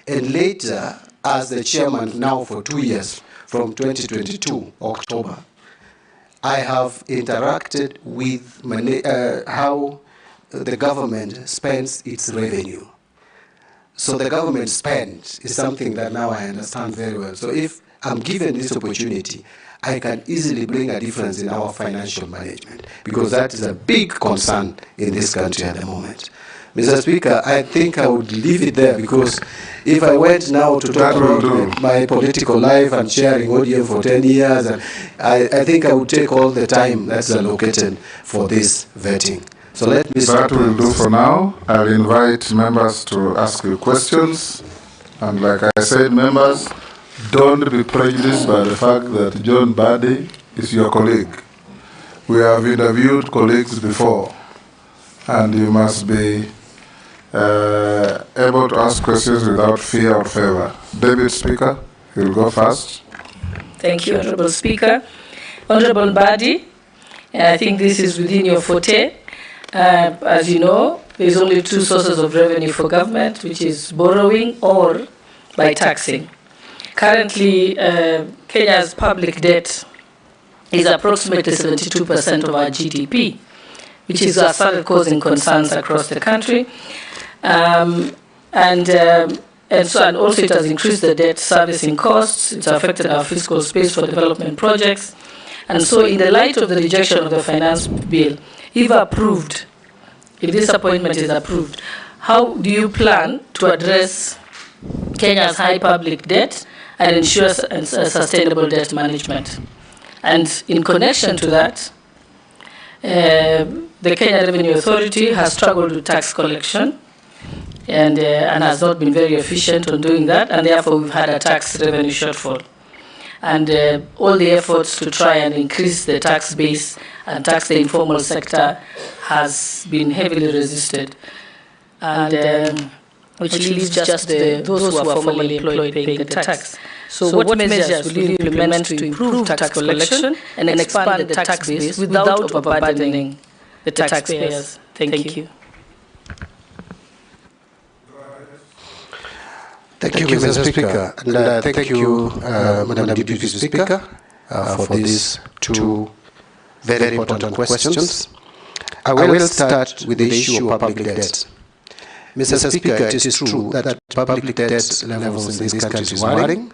And later, as the chairman now for 2 years, from 2022, October, I have interacted with how the government spends its revenue. So the government spend is something that now I understand very well. So if I'm given this opportunity, I can easily bring a difference in our financial management, because that is a big concern in this country at the moment. Mr. Speaker, I think I would leave it there, because if I went now to talk about my political life and sharing audio for 10 years, and I think I would take all the time that's allocated for this vetting. So let me start. That will do for now. I'll invite members to ask you questions. And like I said, members, don't be prejudiced by the fact that John Badi is your colleague. We have interviewed colleagues before, and you must be able to ask questions without fear or favor. David Speaker, you'll go first. Thank you, Honorable Speaker. Honorable Badi, I think this is within your forte. As you know, there's only two sources of revenue for government, which is borrowing or by taxing. Currently, Kenya's public debt is approximately 72% of our GDP, which is started causing concerns across the country. And also it has increased the debt servicing costs. It's affected our fiscal space for development projects. And so in the light of the rejection of the finance bill, if approved, if this appointment is approved, how do you plan to address Kenya's high public debt and ensure sustainable debt management? And in connection to that, the Kenya Revenue Authority has struggled with tax collection and has not been very efficient on doing that, and therefore we've had a tax revenue shortfall. And all the efforts to try and increase the tax base and tax the informal sector has been heavily resisted, and which leaves just those who are formally employed paying the tax. So what measures will you implement to improve tax collection and expand the tax base without overburdening the taxpayers? Thank you. Thank you, Mr. Speaker. And thank you, Madam Deputy Speaker, for these two very important questions. I will start with the issue of public debt. Mr. Speaker, it is true that public debt levels in this country is worrying.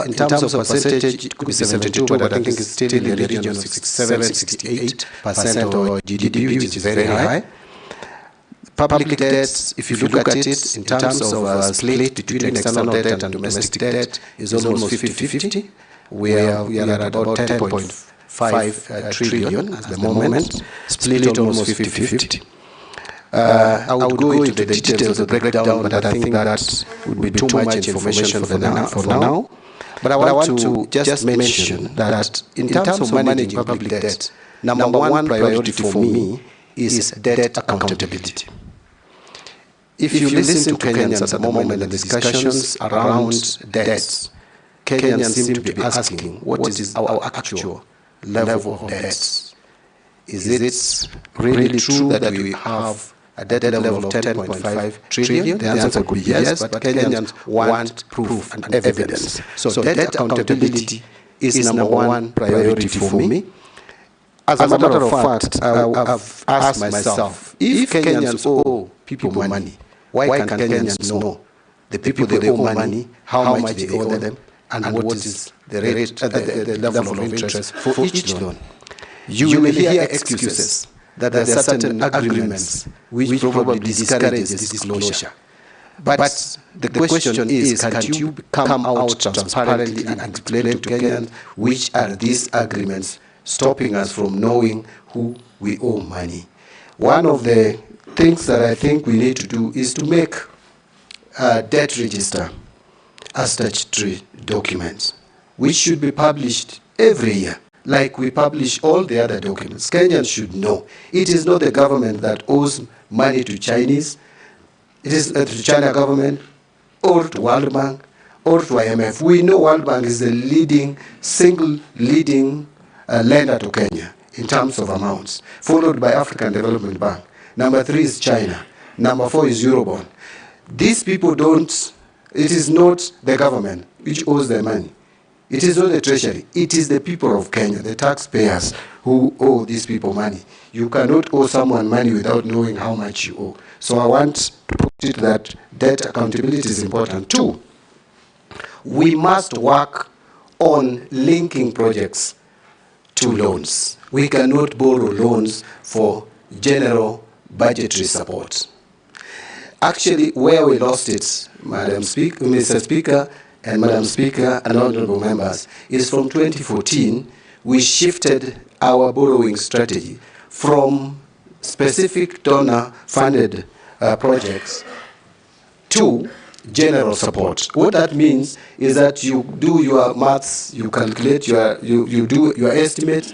In terms of percentage, it could be 72, but I think it's still in the region of 67-68% of our GDP, which is very high. Public debt, if you look at it in terms of split between external debt and domestic debt, is almost 50-50. We are at about 10.5 trillion at the moment, split almost 50-50. I would go into the details of the breakdown, but I think that would be too much information for now. But I want to just mention that in terms of managing public debt, number one priority for me is debt accountability. If you listen to Kenyans at the moment in the discussions around debts, Kenyans seem to be asking, what is our actual level of debts? Is it really true that we have a debt level of 10.5 trillion? The answer could be yes, but Kenyans want proof and evidence. So debt accountability is number one priority for me. As a matter of fact, I've asked myself, if Kenyans owe people money, why can't Kenyans know the people they owe money, how much they owe them, and what is the rate, the level of interest for each loan? You will hear excuses that there are certain agreements which probably discourage disclosure. But the question is, can't you come out transparently and explain to Kenyans which are these agreements stopping us from knowing who we owe money? One of the things that I think we need to do is to make a debt register a statutory document, which should be published every year, like we publish all the other documents. Kenyans should know it is not the government that owes money to Chinese. It is to China government or to World Bank or to IMF. We know World Bank is the single leading lender to Kenya in terms of amounts, followed by African Development Bank. Number 3 is China. Number 4 is Eurobond. These people don't It is not the government which owes the money. It is not the treasury. It is the people of Kenya, the taxpayers, who owe these people money. You cannot owe someone money without knowing how much you owe. So I want to put it that debt accountability is important. Two, we must work on linking projects to loans. We cannot borrow loans for general budgetary support. Actually, where we lost it, Mr. Speaker, and Madam Speaker and honorable members, is from 2014, we shifted our borrowing strategy from specific donor-funded projects to general support. What that means is that you do your maths, you calculate you do your estimate,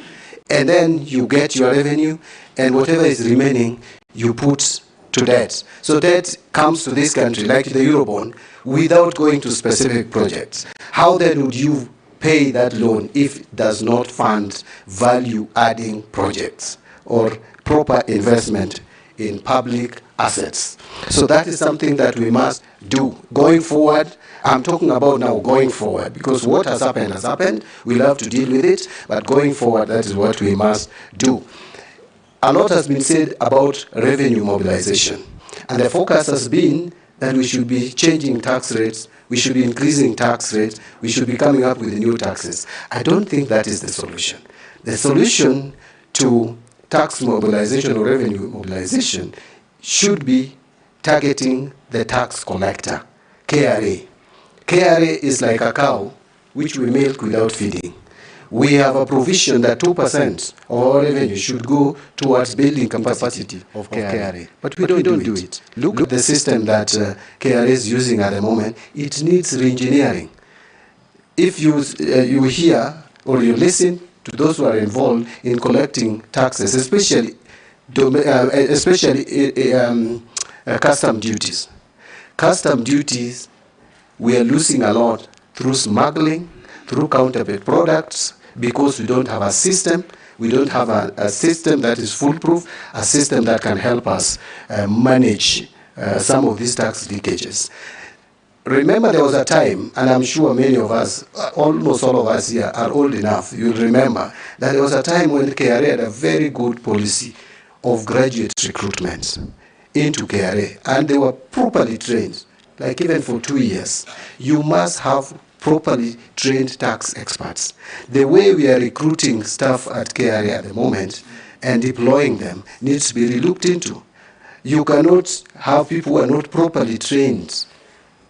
and then you get your revenue, and whatever is remaining, you put to debt. So debt comes to this country, like the Eurobond, without going to specific projects. How then would you pay that loan if it does not fund value-adding projects or proper investment in public assets? So that is something that we must do going forward. I'm talking about now going forward, because what has happened. We'll have to deal with it, but going forward, that is what we must do. A lot has been said about revenue mobilization, and the focus has been that we should be changing tax rates, we should be increasing tax rates, we should be coming up with new taxes. I don't think that is the solution. The solution to tax mobilization or revenue mobilization should be targeting the tax collector, KRA. KRA is like a cow which we milk without feeding. We have a provision that 2% of our revenue should go towards building capacity of KRA. But we don't do it. Look at the system that KRA is using at the moment. It needs re-engineering. If you hear or you listen to those who are involved in collecting taxes, especially custom duties. Custom duties, we are losing a lot through smuggling, through counterfeit products, because we don't have a system. We don't have a system that is foolproof, a system that can help us manage some of these tax leakages. Remember, there was a time, and I'm sure many of us, almost all of us here are old enough, you'll remember, that there was a time when KRA had a very good policy of graduate recruitment into KRA, and they were properly trained, like even for 2 years. You must have properly trained tax experts. The way we are recruiting staff at KRA at the moment and deploying them needs to be relooked into. You cannot have people who are not properly trained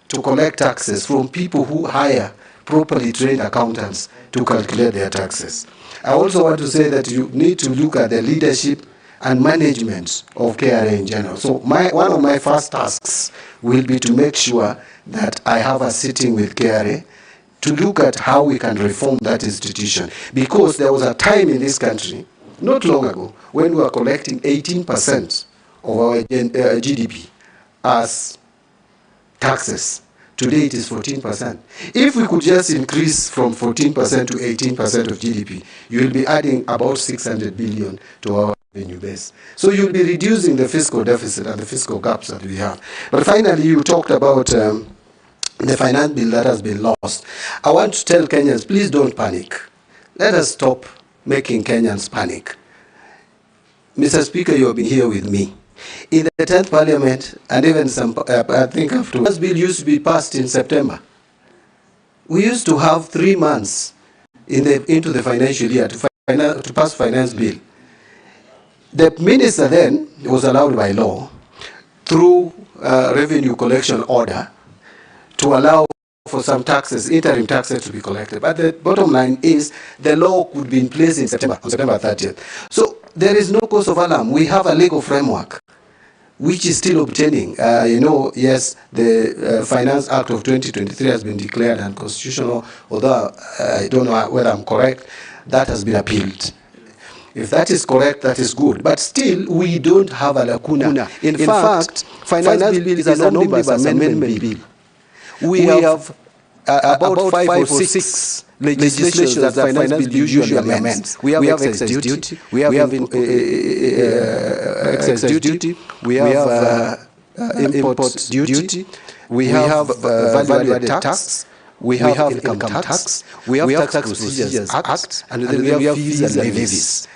to collect taxes from people who hire properly trained accountants to calculate their taxes. I also want to say that you need to look at the leadership and management of KRA in general. So one of my first tasks will be to make sure that I have a sitting with KRA to look at how we can reform that institution. Because there was a time in this country, not long ago, when we were collecting 18% of our GDP as taxes. Today it is 14%. If we could just increase from 14% to 18% of GDP, you will be adding about 600 billion to our revenue base. So you'll be reducing the fiscal deficit and the fiscal gaps that we have. But finally, you talked about the finance bill that has been lost. I want to tell Kenyans, please don't panic. Let us stop making Kenyans panic. Mr. Speaker, you have been here with me. In the 10th Parliament, and even some, I think after, this bill used to be passed in September. We used to have 3 months into the financial year to pass finance bill. The minister then was allowed by law, through revenue collection order, to allow for some taxes, interim taxes to be collected. But the bottom line is the law could be in place in September, on September 30th. So there is no cause of alarm. We have a legal framework which is still obtaining. Yes, the Finance Act of 2023 has been declared unconstitutional, although I don't know whether I'm correct. That has been appealed. If that is correct, that is good. But still, we don't have a lacuna. In fact, finance bill is an omnibus amendment bill. We have about 5 or 6 legislations that finance bill usually amends. We have excess duty, we have excess duty, we have import duty, we have value-added tax, we have income tax, we have tax procedures act, and then we have fees and levies.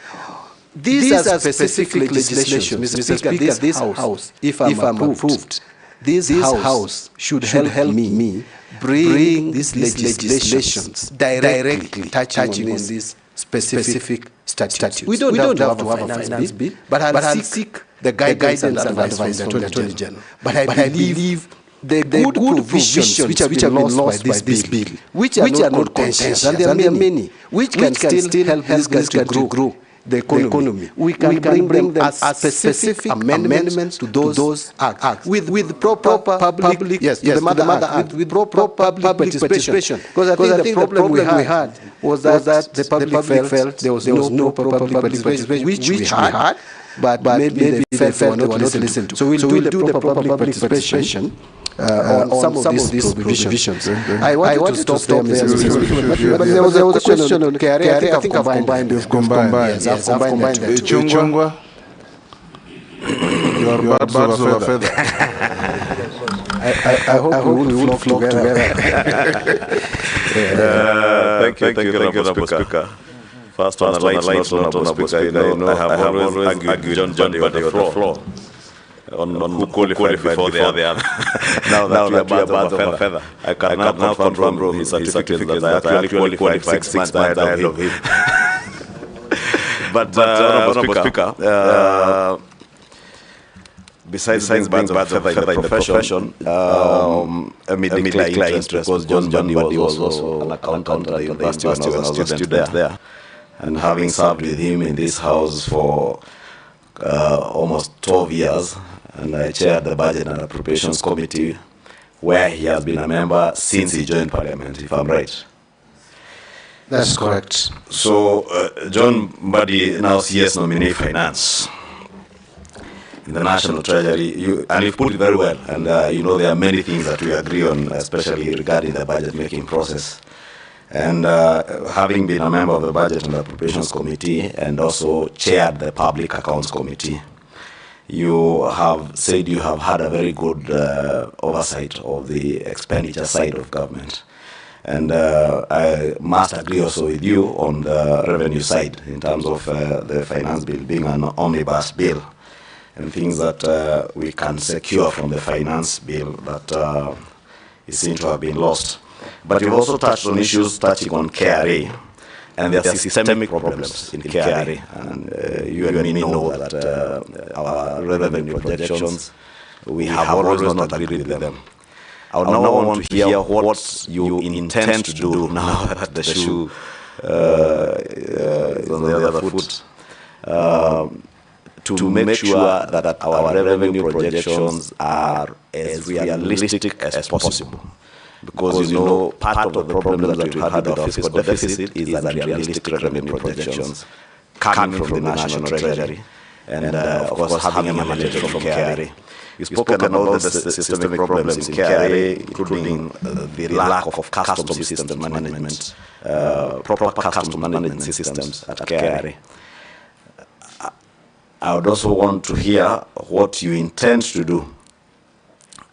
These are specific legislation, Mr. Speaker, this House, if I'm approved, this House should help me bring these legislations directly touching on these specific statutes. We don't have to have a finance bill, but I'll seek the guidance and advice from the Attorney General. But I believe the good provisions which have been lost by this bill, which are not contentious, and there are many, which can still help this country grow the economy. We can bring them as specific amendments to those acts with proper public, yes, the Mother Act, with proper public participation. Because I think the problem we had was that the public felt there was no proper public participation, which we had, but maybe they felt they were not listened to. So we'll do the proper public participation on some of these provisions. I wanted to stop there, but there was a question on KRA. I think I've combined. You've combined. Yes, I've combined the two. Chungwa, you are birds of a feather. I hope we will flock together. Thank you, Honorable Speaker. First on the light, Honorable Speaker, I have always argued John Badi on the floor. On who qualified before the other. now that we are birds of a feather, I can now confirm his certificate that I actually qualified 6 months ahead of him. But Honorable Speaker, besides being birds of a feather in the profession, amid decline interest, because John Badi was also an accountant at the university when I was a student there. And having served with him in this house for almost 12 years, and I chaired the Budget and Appropriations Committee, where he has been a member since he joined Parliament, if I'm right. That's correct. So, John Badi now CS Nomimee Finance in the National Treasury, and you've put it very well, and you know there are many things that we agree on, especially regarding the budget-making process. And having been a member of the Budget and Appropriations Committee and also chaired the Public Accounts Committee, you have said you have had a very good oversight of the expenditure side of government. And I must agree also with you on the revenue side in terms of the finance bill being an omnibus bill and things that we can secure from the finance bill that seem to have been lost. But you've also touched on issues touching on KRA, and there are systemic problems in KRA, and you and me know that our revenue projections, we have always not agreed with them. I would now want to hear what you intend to do now that the shoe is on the other foot, to make sure that our revenue projections are as realistic as possible. Because, you know, part of the problem that we had with our fiscal deficit is unrealistic revenue projections coming from the National Treasury and, of course, having emanated from KRA. You've spoken about the systemic problems in KRA, including the lack of custom systems management, proper custom management systems at KRA. I would also want to hear what you intend to do.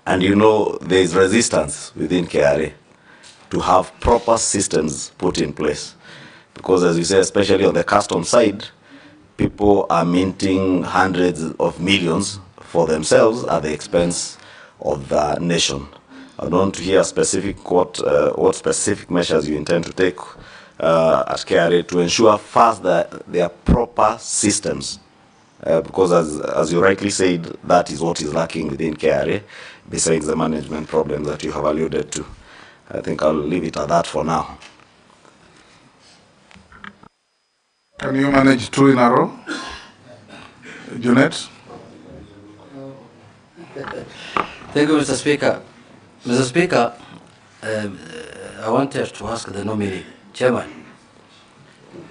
And you know, there is resistance within KRA to have proper systems put in place. Because as you say, especially on the custom side, people are minting hundreds of millions for themselves at the expense of the nation. I want to hear specific what specific measures you intend to take at KRA to ensure first that there are proper systems. Because as you rightly said, that is what is lacking within KRA, besides the management problems that you have alluded to. I think I'll leave it at that for now. Can you manage 2 in a row? Junet? Thank you, Mr. Speaker. Mr. Speaker, I wanted to ask the nominee, Chairman.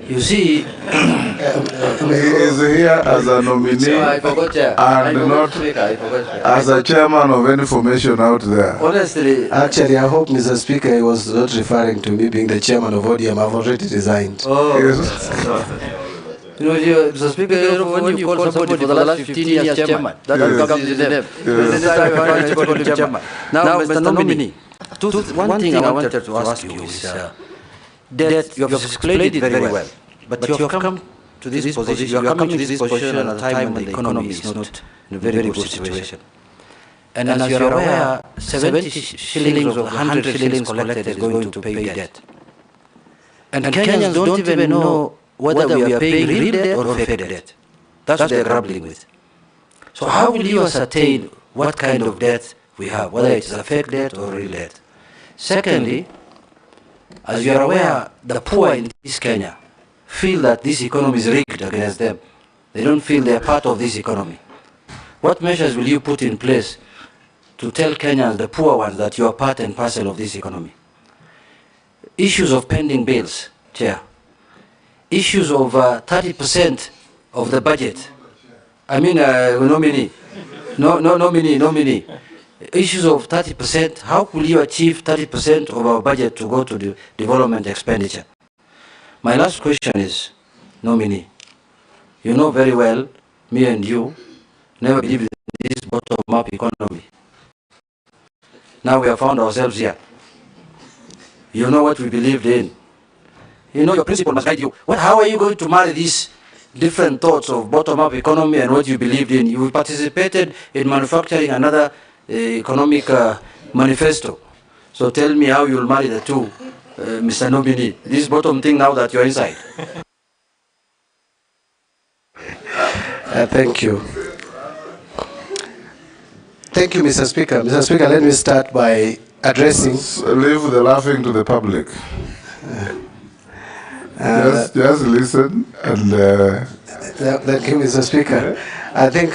You see, he is here as a nominee and not as a chairman of any formation out there. Honestly, Actually, I hope, Mr. Speaker, he was not referring to me being the chairman of ODM. I've already resigned. oh, Yes. You know, Mr. Speaker, when you call somebody for the last 15 years chairman, that becomes his name. This time I finally call him chairman. Now, Mr. Nomimee, one thing I wanted to ask you is that you have explained it very well, but you have come to this position, you are coming to this position at a time when the economy is not in a very good situation. And as you are aware, 70 shillings of 100 shillings collected is going to pay debt. And Kenyans don't even know whether we are paying real debt or fake debt. That's what they're grappling with. So how will you ascertain what kind of debt we have, whether it's a fake debt or real debt? Secondly, as you are aware, the poor in this Kenya feel that this economy is rigged against them. They don't feel they are part of this economy. What measures will you put in place to tell Kenyans, the poor ones, that you are part and parcel of this economy? Issues of pending bills, Chair. Issues of 30% of the budget. I mean, Nomimee. Nomimee. Issues of 30%. How will you achieve 30% of our budget to go to the development expenditure? My last question is, Nomimee, you know very well, me and you never believed in this bottom-up economy. Now we have found ourselves here. You know what we believed in. You know your principle must guide you. How are you going to marry these different thoughts of bottom-up economy and what you believed in? You participated in manufacturing another economic manifesto. So tell me how you'll marry the two, Mr. Nomimee. This bottom thing now that you're inside. Thank you. Thank you, Mr. Speaker. Mr. Speaker, let me start by addressing... Leave the laughing to the public. Just listen and... Thank you, Mr. Speaker. I think...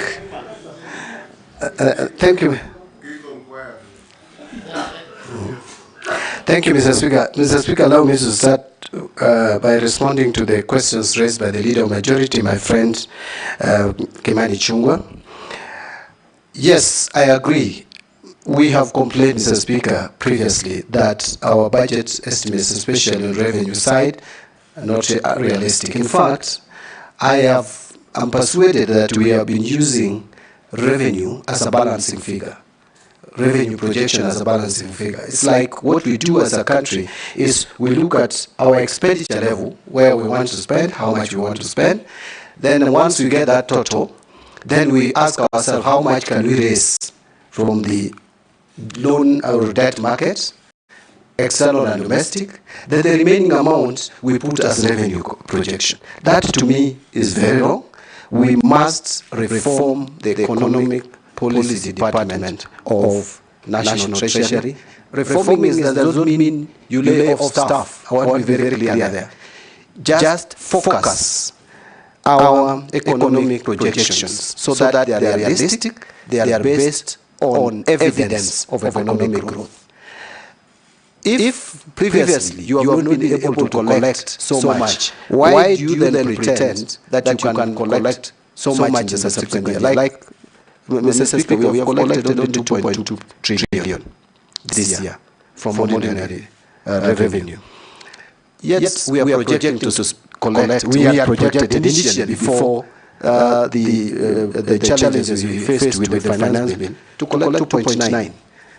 thank you. Thank you, Mr. Speaker. Mr. Speaker, allow me to start by responding to the questions raised by the Leader of Majority, my friend Kimani Chungwa. Yes, I agree. We have complained, Mr. Speaker, previously that our budget estimates, especially on the revenue side, are not realistic. In fact, I'm persuaded that we have been using revenue as a balancing figure. Revenue projection as a balancing figure. It's like what we do as a country is we look at our expenditure level, where we want to spend, how much we want to spend. Then once we get that total, then we ask ourselves how much can we raise from the loan or debt market, external and domestic. Then the remaining amount we put as revenue projection. That to me is very wrong. We must reform the economic policy department of National Treasury. Reforming does not mean you lay off staff. I want to be very clear there. Just focus our economic projections so that they are realistic, they are based on evidence of economic growth. If previously you have not been able to collect so much, why do you then pretend that you can collect so much in the subsequent year? Like Mr. Speaker, we have collected only 2.2 trillion this year from ordinary revenue. Yet we are projecting to collect, we are projected initially before the challenges we faced with the finance bill to collect 2.9.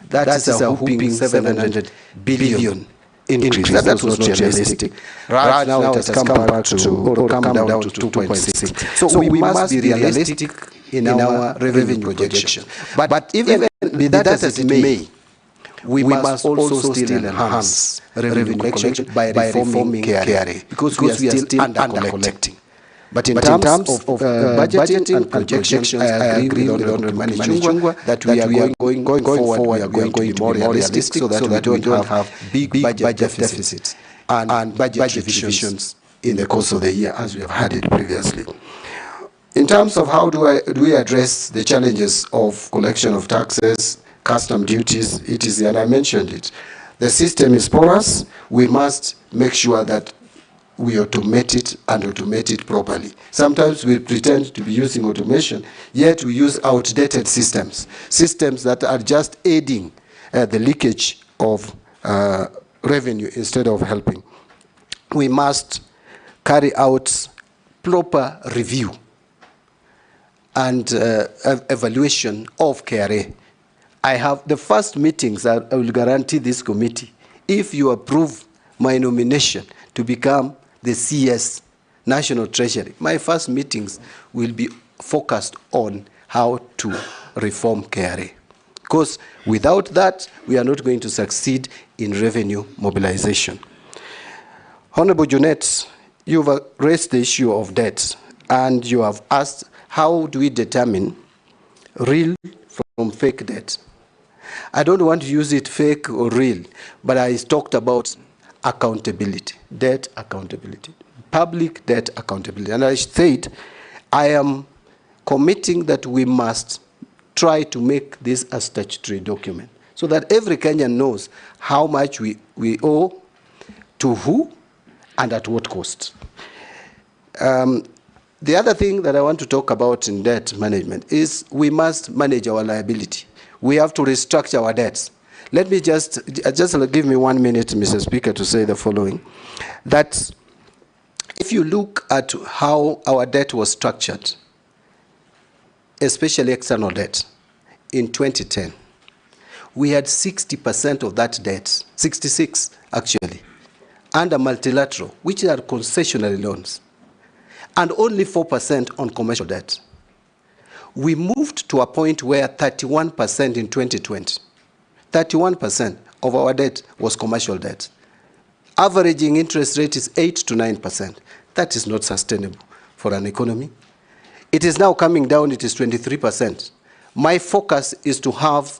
That is a whooping 700 billion increase. That was not realistic. Right now it has come down to 2.6. So we must be realistic in our revenue projection. But even be that as it may, we must also still enhance revenue collection by reforming KRA because we are still under-collecting. But in terms of budget and projections, I agree with the Honorable Chungwa that we are going forward, we are going to be more realistic so that we don't have big budget deficits and budget revisions in the course of the year as we have had it previously. In terms of how do we address the challenges of collection of taxes, custom duties, it is, and I mentioned it, the system is porous. We must make sure that we automate it and automate it properly. Sometimes we pretend to be using automation, yet we use outdated systems that are just aiding the leakage of revenue instead of helping. We must carry out proper review and evaluation of KRA. I have the first meetings, I will guarantee this committee, if you approve my nomination to become the CS National Treasury, my first meetings will be focused on how to reform KRA. Because without that, we are not going to succeed in revenue mobilization. Honorable Junet, you've raised the issue of debt, and you have asked, how do we determine real from fake debt? I don't want to use it fake or real, but I talked about accountability, debt accountability, public debt accountability. And I said, I am committing that we must try to make this a statutory document so that every Kenyan knows how much we owe, to who, and at what cost. The other thing that I want to talk about in debt management is we must manage our liability. We have to restructure our debts. Let me just give me 1 minute, Mr. Speaker, to say the following. That if you look at how our debt was structured, especially external debt, in 2010, we had 60% of that debt, 66 actually, under multilateral, which are concessionary loans, and only 4% on commercial debt. We moved to a point where 31% in 2020, 31% of our debt was commercial debt. Averaging interest rate is 8 to 9%. That is not sustainable for an economy. It is now coming down, it is 23%. My focus is to have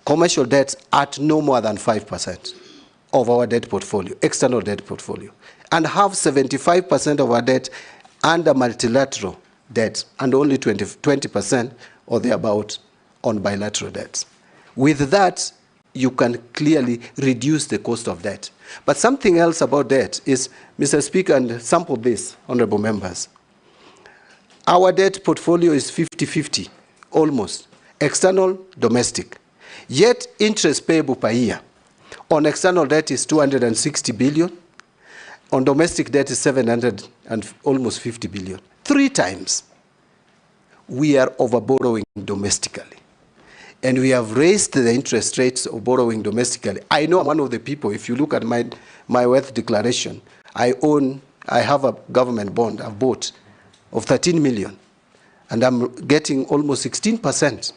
commercial debts at no more than 5% of our debt portfolio, external debt portfolio, and have 75% of our debt under multilateral debt and only 20% or thereabout on bilateral debts. With that, you can clearly reduce the cost of debt. But something else about debt is, Mr. Speaker, and sample this, honorable members, our debt portfolio is 50-50, almost, external, domestic. Yet interest payable per year on external debt is 260 billion, on domestic debt is 700 and almost 50 billion. 3 times we are over borrowing domestically. And we have raised the interest rates of borrowing domestically. I know one of the people, if you look at my wealth declaration, I have a government bond I've bought of 13 million, and I'm getting almost 16%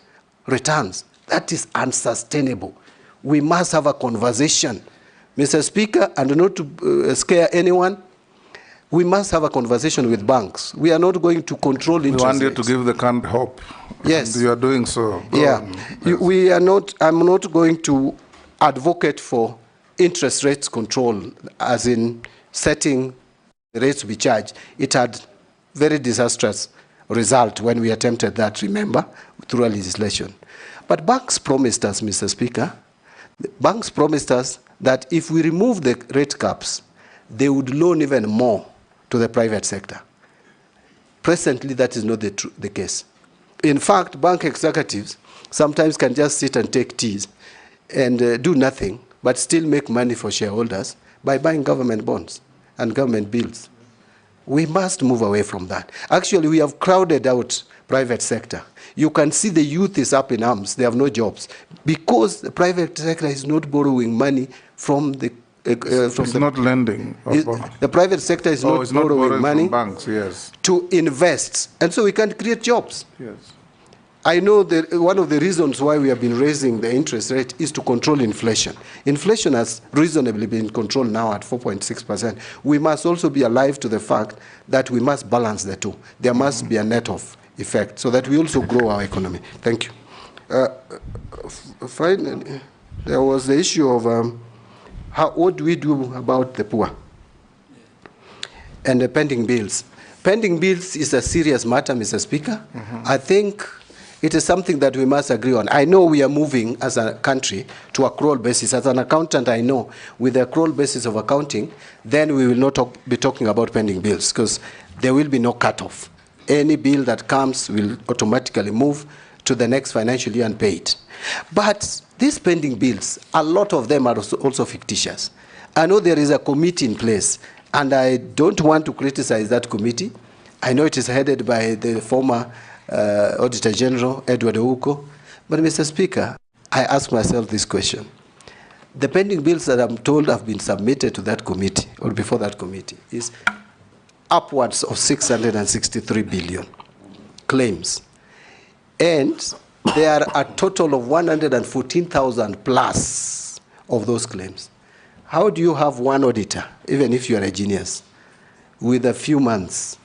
returns. That is unsustainable. We must have a conversation, Mr. Speaker, and not to scare anyone. We must have a conversation with banks. We are not going to control interest rates. We want you to give the country hope. Yes. And you are doing so. We are not, I'm not going to advocate for interest rates control, as in setting the rates to be charged. It had very disastrous result when we attempted that, remember, through a legislation. But banks promised us, Mr. Speaker, banks promised us that if we remove the rate caps, they would loan even more to the private sector. Presently, that is not the case. In fact, bank executives sometimes can just sit and take teas and do nothing, but still make money for shareholders by buying government bonds and government bills. We must move away from that. Actually, we have crowded out private sector. You can see the youth is up in arms. They have no jobs because the private sector is not borrowing money from the it's not lending. The private sector is not borrowing money from banks, yes, to invest. And so we can't create jobs. Yes. I know that one of the reasons why we have been raising the interest rate is to control inflation. Inflation has reasonably been controlled now at 4.6%. We must also be alive to the fact that we must balance the two. There must be a net-off effect so that we also grow our economy. Thank you. Finally, there was the issue of what do we do about the poor and the pending bills. Pending bills is a serious matter, Mr. Speaker. I think it is something that we must agree on. I know we are moving as a country to accrual basis. As an accountant, I know with the accrual basis of accounting, then we will not be talking about pending bills because there will be no cutoff. Any bill that comes will automatically move to the next financial year and pay it. But these pending bills, a lot of them are also fictitious. I know there is a committee in place, and I don't want to criticize that committee. I know it is headed by the former Auditor General, Edward Ouko. But Mr. Speaker, I ask myself this question. The pending bills that I'm told have been submitted to that committee, or before that committee, is upwards of 663 billion claims. And there are a total of 114,000 plus of those claims. How do you have one auditor, even if you are a genius, with a few months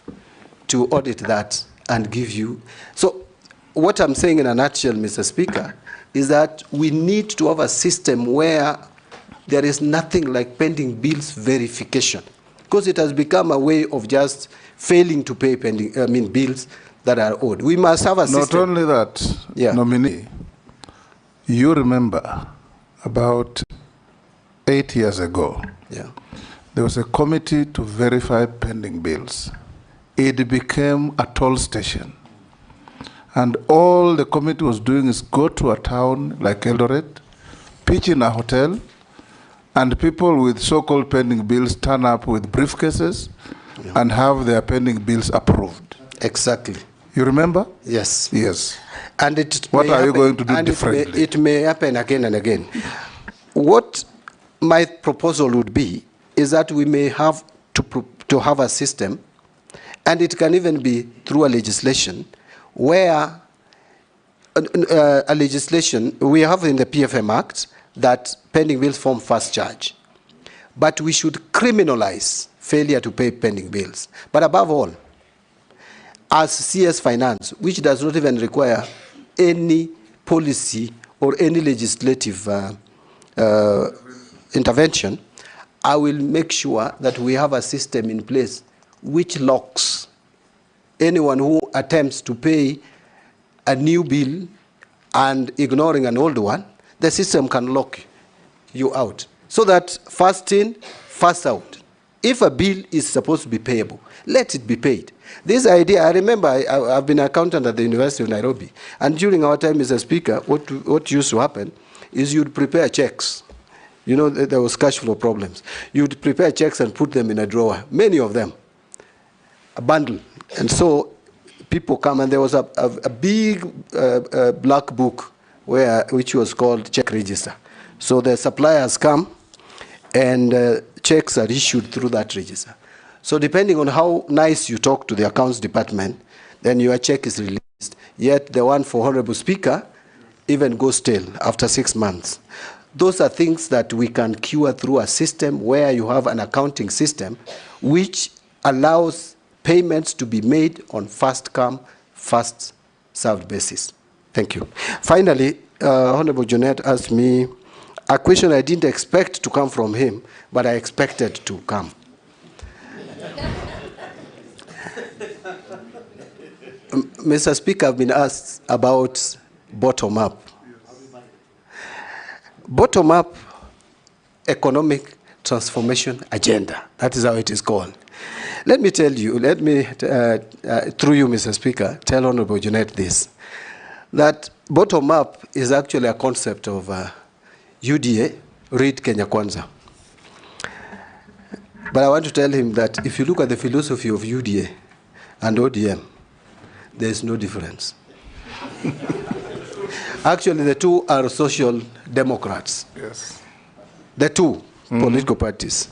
to audit that and give you? So what I'm saying in a nutshell, Mr. Speaker, is that we need to have a system where there is nothing like pending bills verification, because it has become a way of just failing to pay bills that are owed. We must have a system. Not only that, yeah. Nominee, you remember about 8 years ago, yeah, there was a committee to verify pending bills. It became a toll station. And all the committee was doing is go to a town like Eldoret, pitch in a hotel, and people with so-called pending bills turn up with briefcases and have their pending bills approved. Exactly. You remember? Yes. Yes. And what are you going to do differently? It may happen again and again. What my proposal would be is that we may have to have a system, and it can even be through a legislation, where a legislation we have in the PFM Act that pending bills form first charge. But we should criminalize failure to pay pending bills. But above all, as CS Finance, which does not even require any policy or any legislative intervention, I will make sure that we have a system in place which locks anyone who attempts to pay a new bill and ignoring an old one. The system can lock you out. So that first in, first out. If a bill is supposed to be payable, let it be paid. This idea, I remember I've been an accountant at the University of Nairobi, and during our time, Mr. Speaker, what used to happen is you'd prepare checks. You know, there was cash flow problems. You'd prepare checks and put them in a drawer, many of them, a bundle. And so people come, and there was a big black book which was called check register. So the suppliers come, and checks are issued through that register. So depending on how nice you talk to the accounts department, then your check is released. Yet the one for Honorable Speaker even goes stale after 6 months. Those are things that we can cure through a system where you have an accounting system which allows payments to be made on first come, first served basis. Thank you. Finally, Honorable Junet asked me a question I didn't expect to come from him, but I expected to come. Mr. Speaker, I've been asked about bottom-up. Bottom-up economic transformation agenda. That is how it is called. Let me tell you, through you, Mr. Speaker, tell Honorable Junet this, that bottom-up is actually a concept of UDA, read Kenya Kwanza. But I want to tell him that if you look at the philosophy of UDA and ODM, there is no difference. Actually, the two are social democrats. Yes. The two political parties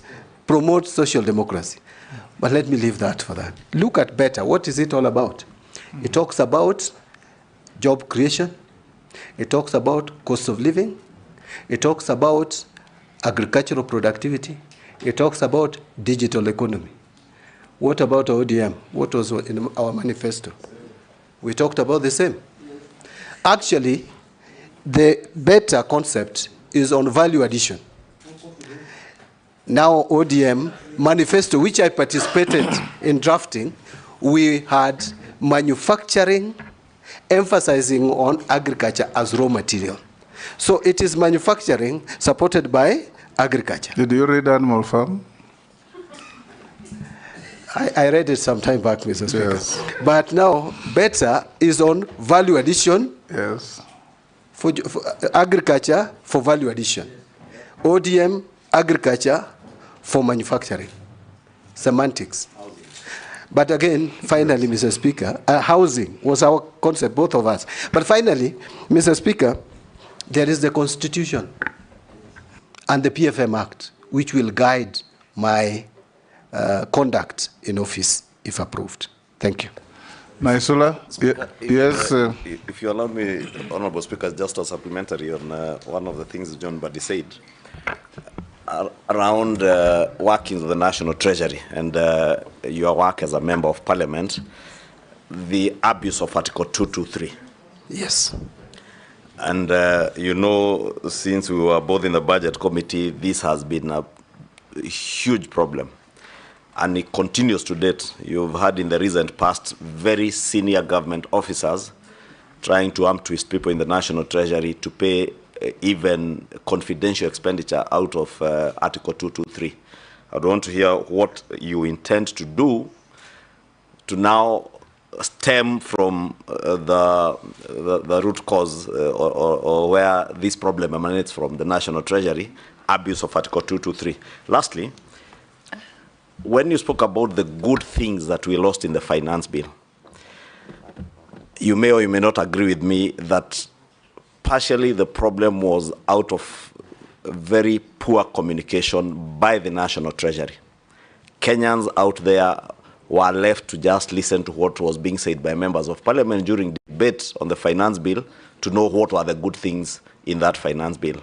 promote social democracy. But let me leave that for that. Look at better. What is it all about? It talks about job creation. It talks about cost of living. It talks about agricultural productivity. It talks about digital economy. What about ODM? What was in our manifesto? We talked about the same. Actually, the better concept is on value addition. Now, ODM manifesto, which I participated in drafting, we had manufacturing, emphasizing on agriculture as raw material. So it is manufacturing supported by agriculture. Did you read Animal Farm? I read it some time back, Mr. Speaker. Yes. But now, better is on value addition. Yes. For agriculture for value addition. ODM, agriculture for manufacturing. Semantics. But again, finally, Mr. Speaker, housing was our concept, both of us. But finally, Mr. Speaker, there is the Constitution and the PFM Act, which will guide my conduct in office, if approved. Thank you. Naisula, yes. If you allow me, Honorable Speaker, just a supplementary on one of the things John Buddy said around workings of the National Treasury and your work as a member of Parliament, the abuse of Article 223. Yes. And you know, since we were both in the Budget Committee, this has been a huge problem. And it continues to date. You've had in the recent past very senior government officers trying to twist people in the National Treasury to pay even confidential expenditure out of Article 223. I'd want to hear what you intend to do to now stem from the root cause or where this problem emanates from, the National Treasury, abuse of Article 223. Lastly, when you spoke about the good things that we lost in the finance bill, you may or you may not agree with me that partially the problem was out of very poor communication by the National Treasury. Kenyans out there were left to just listen to what was being said by members of Parliament during debate on the finance bill to know what were the good things in that finance bill.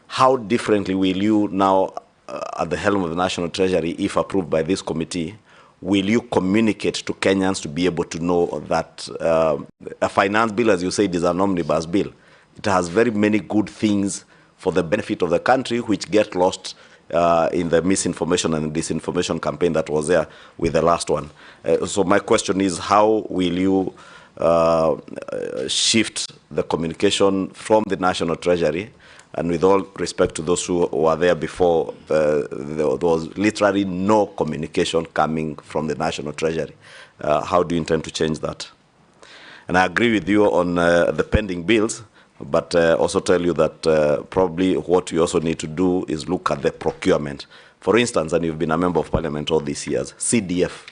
How differently will you now, at the helm of the National Treasury, if approved by this committee, will you communicate to Kenyans to be able to know that a finance bill, as you said, is an omnibus bill? It has very many good things for the benefit of the country, which get lost in the misinformation and disinformation campaign that was there with the last one. So my question is, how will you shift the communication from the National Treasury? And with all respect to those who were there before, there was literally no communication coming from the National Treasury. How do you intend to change that? And I agree with you on the pending bills, but also tell you that probably what you also need to do is look at the procurement. For instance, and you've been a member of Parliament all these years, CDF.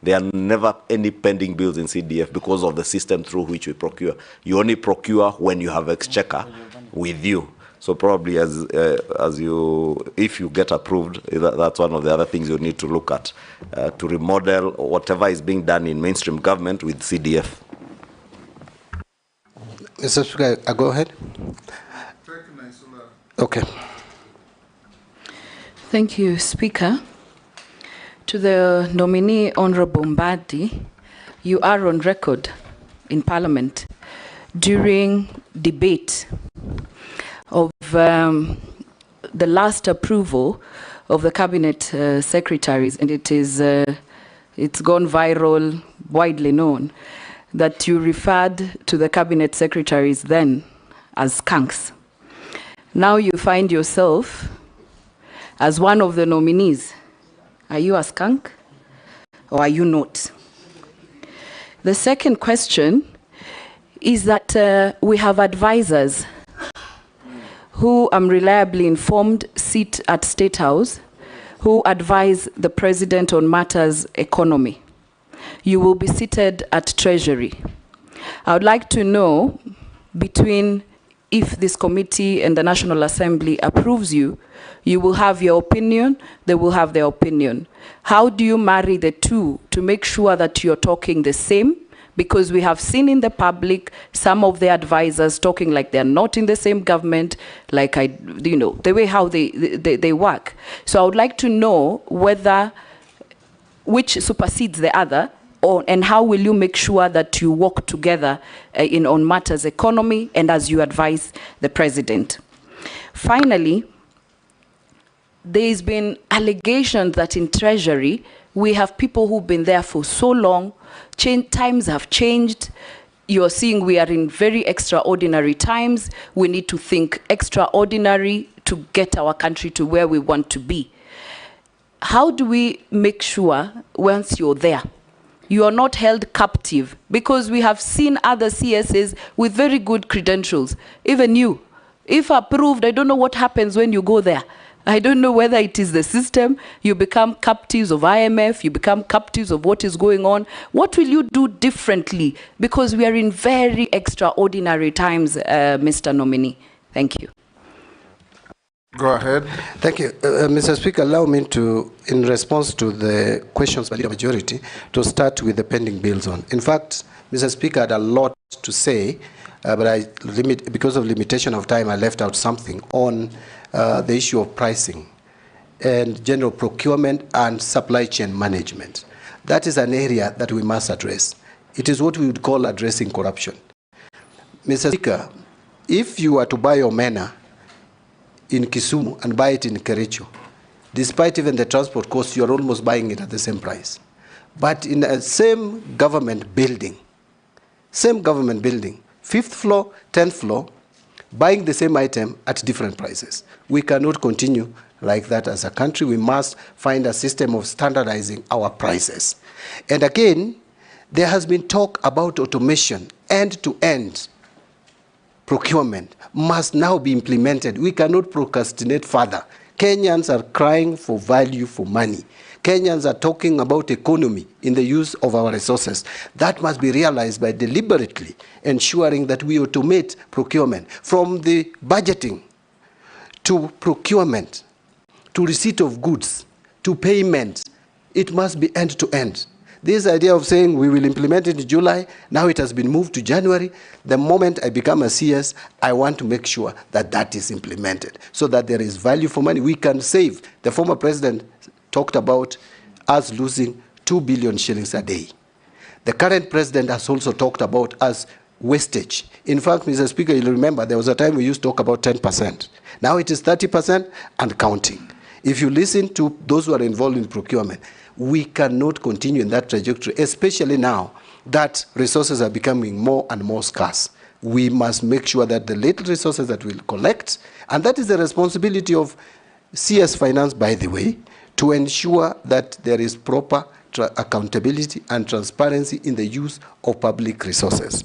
There are never any pending bills in CDF because of the system through which we procure. You only procure when you have exchequer with you. So probably if you get approved, that's one of the other things you need to look at, to remodel whatever is being done in mainstream government with CDF. Mr. Speaker, go ahead. Okay. Thank you, Speaker. To the nominee, Honorable Mbadi, you are on record in Parliament during debate of the last approval of the cabinet secretaries, and it's gone viral, widely known, that you referred to the cabinet secretaries then as skunks. Now you find yourself as one of the nominees. Are you a skunk or are you not? The second question is that we have advisors who, I'm reliably informed, sit at State House, who advise the President on matters economy. You will be seated at Treasury. I would like to know, between if this committee and the National Assembly approves you, you will have your opinion, they will have their opinion. How do you marry the two to make sure that you're talking the same? Because we have seen in the public some of the advisors talking like they're not in the same government, like the way how they work. So I would like to know whether which supersedes the other, and how will you make sure that you work together on matters economy and as you advise the President. Finally, there's been allegations that in Treasury we have people who've been there for so long. Times have changed. You're seeing we are in very extraordinary times. We need to think extraordinary to get our country to where we want to be. How do we make sure once you're there, you are not held captive? Because we have seen other CSs with very good credentials. Even you, if approved, I don't know what happens when you go there. I don't know whether it is the system. You become captives of IMF, you become captives of what is going on. What will you do differently? Because we are in very extraordinary times, Mr. Nominee. Thank you. Go ahead. Thank you. Mr. Speaker, allow me to, in response to the questions by the majority, to start with the pending bills on. In fact, Mr. Speaker had a lot to say, but because of limitation of time, I left out something on the issue of pricing and general procurement and supply chain management. That is an area that we must address. It is what we would call addressing corruption. Mr. Speaker, if you are to buy omena in Kisumu and buy it in Kericho, despite even the transport cost, you are almost buying it at the same price. But in the same government building, 5th floor, 10th floor, buying the same item at different prices. We cannot continue like that as a country. We must find a system of standardizing our prices. And again, there has been talk about automation, end-to-end procurement must now be implemented. We cannot procrastinate further. Kenyans are crying for value for money. Kenyans are talking about economy in the use of our resources. That must be realized by deliberately ensuring that we automate procurement from the budgeting to procurement, to receipt of goods, to payment. It must be end-to-end. This idea of saying we will implement it in July, now it has been moved to January. The moment I become a CS, I want to make sure that that is implemented so that there is value for money. We can save. The former president talked about us losing 2 billion shillings a day. The current president has also talked about us wastage. In fact, Mr. Speaker, you'll remember there was a time we used to talk about 10%. Now it is 30% and counting. If you listen to those who are involved in procurement, we cannot continue in that trajectory, especially now that resources are becoming more and more scarce. We must make sure that the little resources that we'll collect, and that is the responsibility of CS Finance, by the way, to ensure that there is proper accountability and transparency in the use of public resources.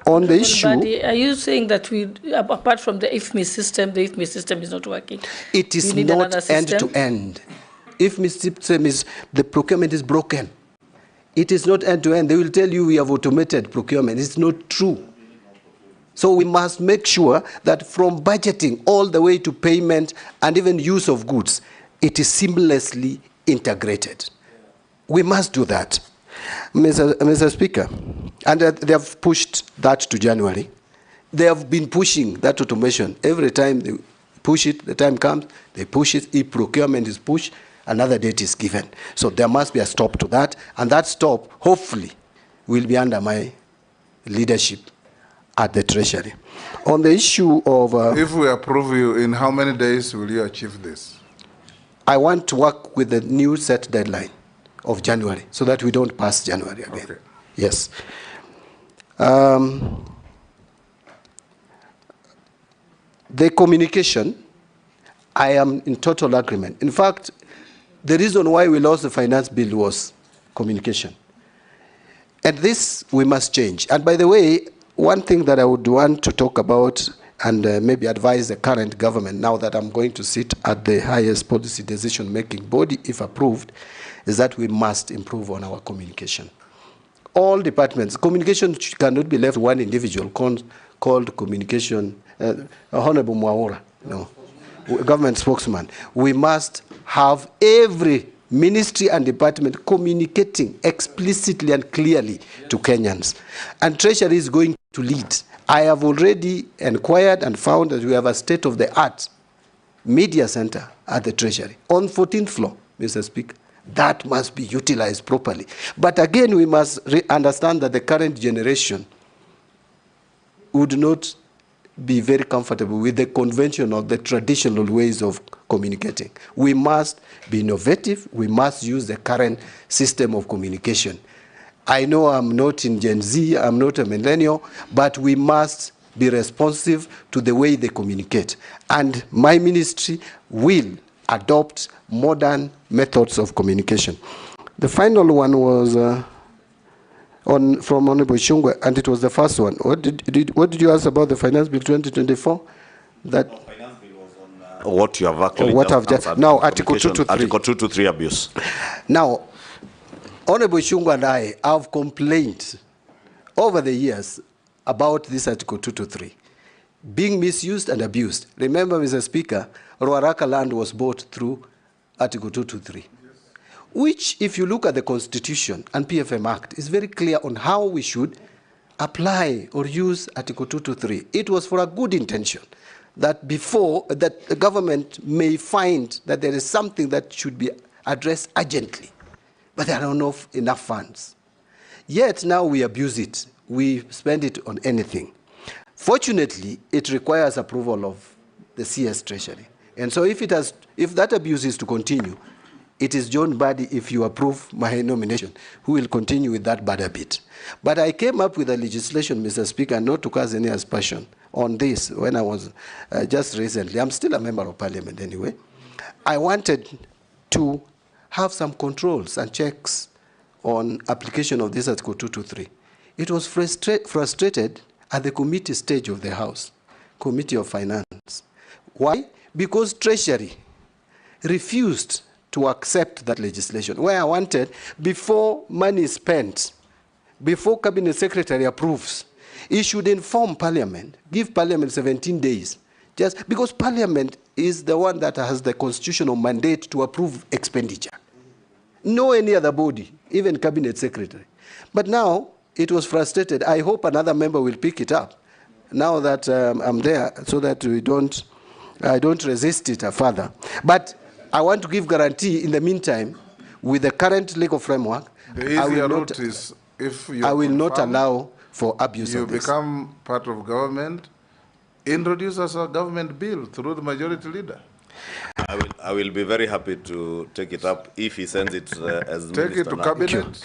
On the issue... Are you saying that we, apart from the IFMI system, the IFMI system is not working? It is not end-to-end. IFMI system is, the procurement is broken. It is not end-to-end. They will tell you we have automated procurement. It's not true. So we must make sure that from budgeting all the way to payment and even use of goods, it is seamlessly integrated. We must do that. Mr. Speaker, and they have pushed that to January. They have been pushing that automation. Every time they push it, the time comes, they push it. If procurement is pushed, another date is given. So there must be a stop to that, and that stop, hopefully, will be under my leadership at the Treasury. On the issue of... if we approve you, in how many days will you achieve this? I want to work with the new set deadline of January, so that we don't pass January again. Okay. Yes. The communication, I am in total agreement. In fact, the reason why we lost the finance bill was communication. And this we must change. And by the way, one thing that I would want to talk about and maybe advise the current government, now that I'm going to sit at the highest policy decision-making body, if approved, is that we must improve on our communication. All departments, communication cannot be left to one individual called communication, Honorable Mwaura, no, government spokesman. We must have every ministry and department communicating explicitly and clearly to Kenyans. And Treasury is going to lead. I have already inquired and found that we have a state-of-the-art media center at the Treasury on 14th floor, Mr. Speaker. That must be utilized properly. But again, we must understand that the current generation would not be very comfortable with the conventional, the traditional ways of communicating. We must be innovative. We must use the current system of communication. I know I'm not in Gen Z, I'm not a millennial, but we must be responsive to the way they communicate. And my ministry will adopt modern methods of communication. The final one was from Honorable Shungwe, and it was the first one. What did you ask about the Finance Bill 2024? That Finance Bill was on what you have actually What I've just just- answered. now, Article 2 to 3. Article 2 to 3 abuse. Now, Honorable Shungu and I have complained over the years about this Article 2 to 3 being misused and abused. Remember, Mr. Speaker, Ruaraka land was bought through Article 2 to 3, which, if you look at the Constitution and PFM Act, is very clear on how we should apply or use Article 2 to 3. It was for a good intention, that before that the government may find that there is something that should be addressed urgently, but there are not enough funds. Yet now we abuse it. We spend it on anything. Fortunately, it requires approval of the CS Treasury. And so if that abuse is to continue, it is John Badi, if you approve my nomination, who will continue with that bad habit. But I came up with a legislation, Mr. Speaker, not to cause any aspersion on this when I was just recently. I'm still a member of parliament anyway. I wanted to have some controls and checks on application of this Article 2 to 3. It was frustrated at the committee stage of the House, Committee of Finance. Why? Because Treasury refused to accept that legislation, where I wanted, before money is spent, before Cabinet Secretary approves, he should inform Parliament, give Parliament 17 days, just because Parliament is the one that has the constitutional mandate to approve expenditure. No any other body, even Cabinet Secretary. But now, it was frustrated. I hope another member will pick it up now that I'm there, so that I don't resist it further. But I want to give guarantee in the meantime, with the current legal framework, The easier route is if you I will not allow for abuse you of this. become part of government, introduce as a government bill through the majority leader. I will be very happy to take it up if he sends it as Take it to cabinet.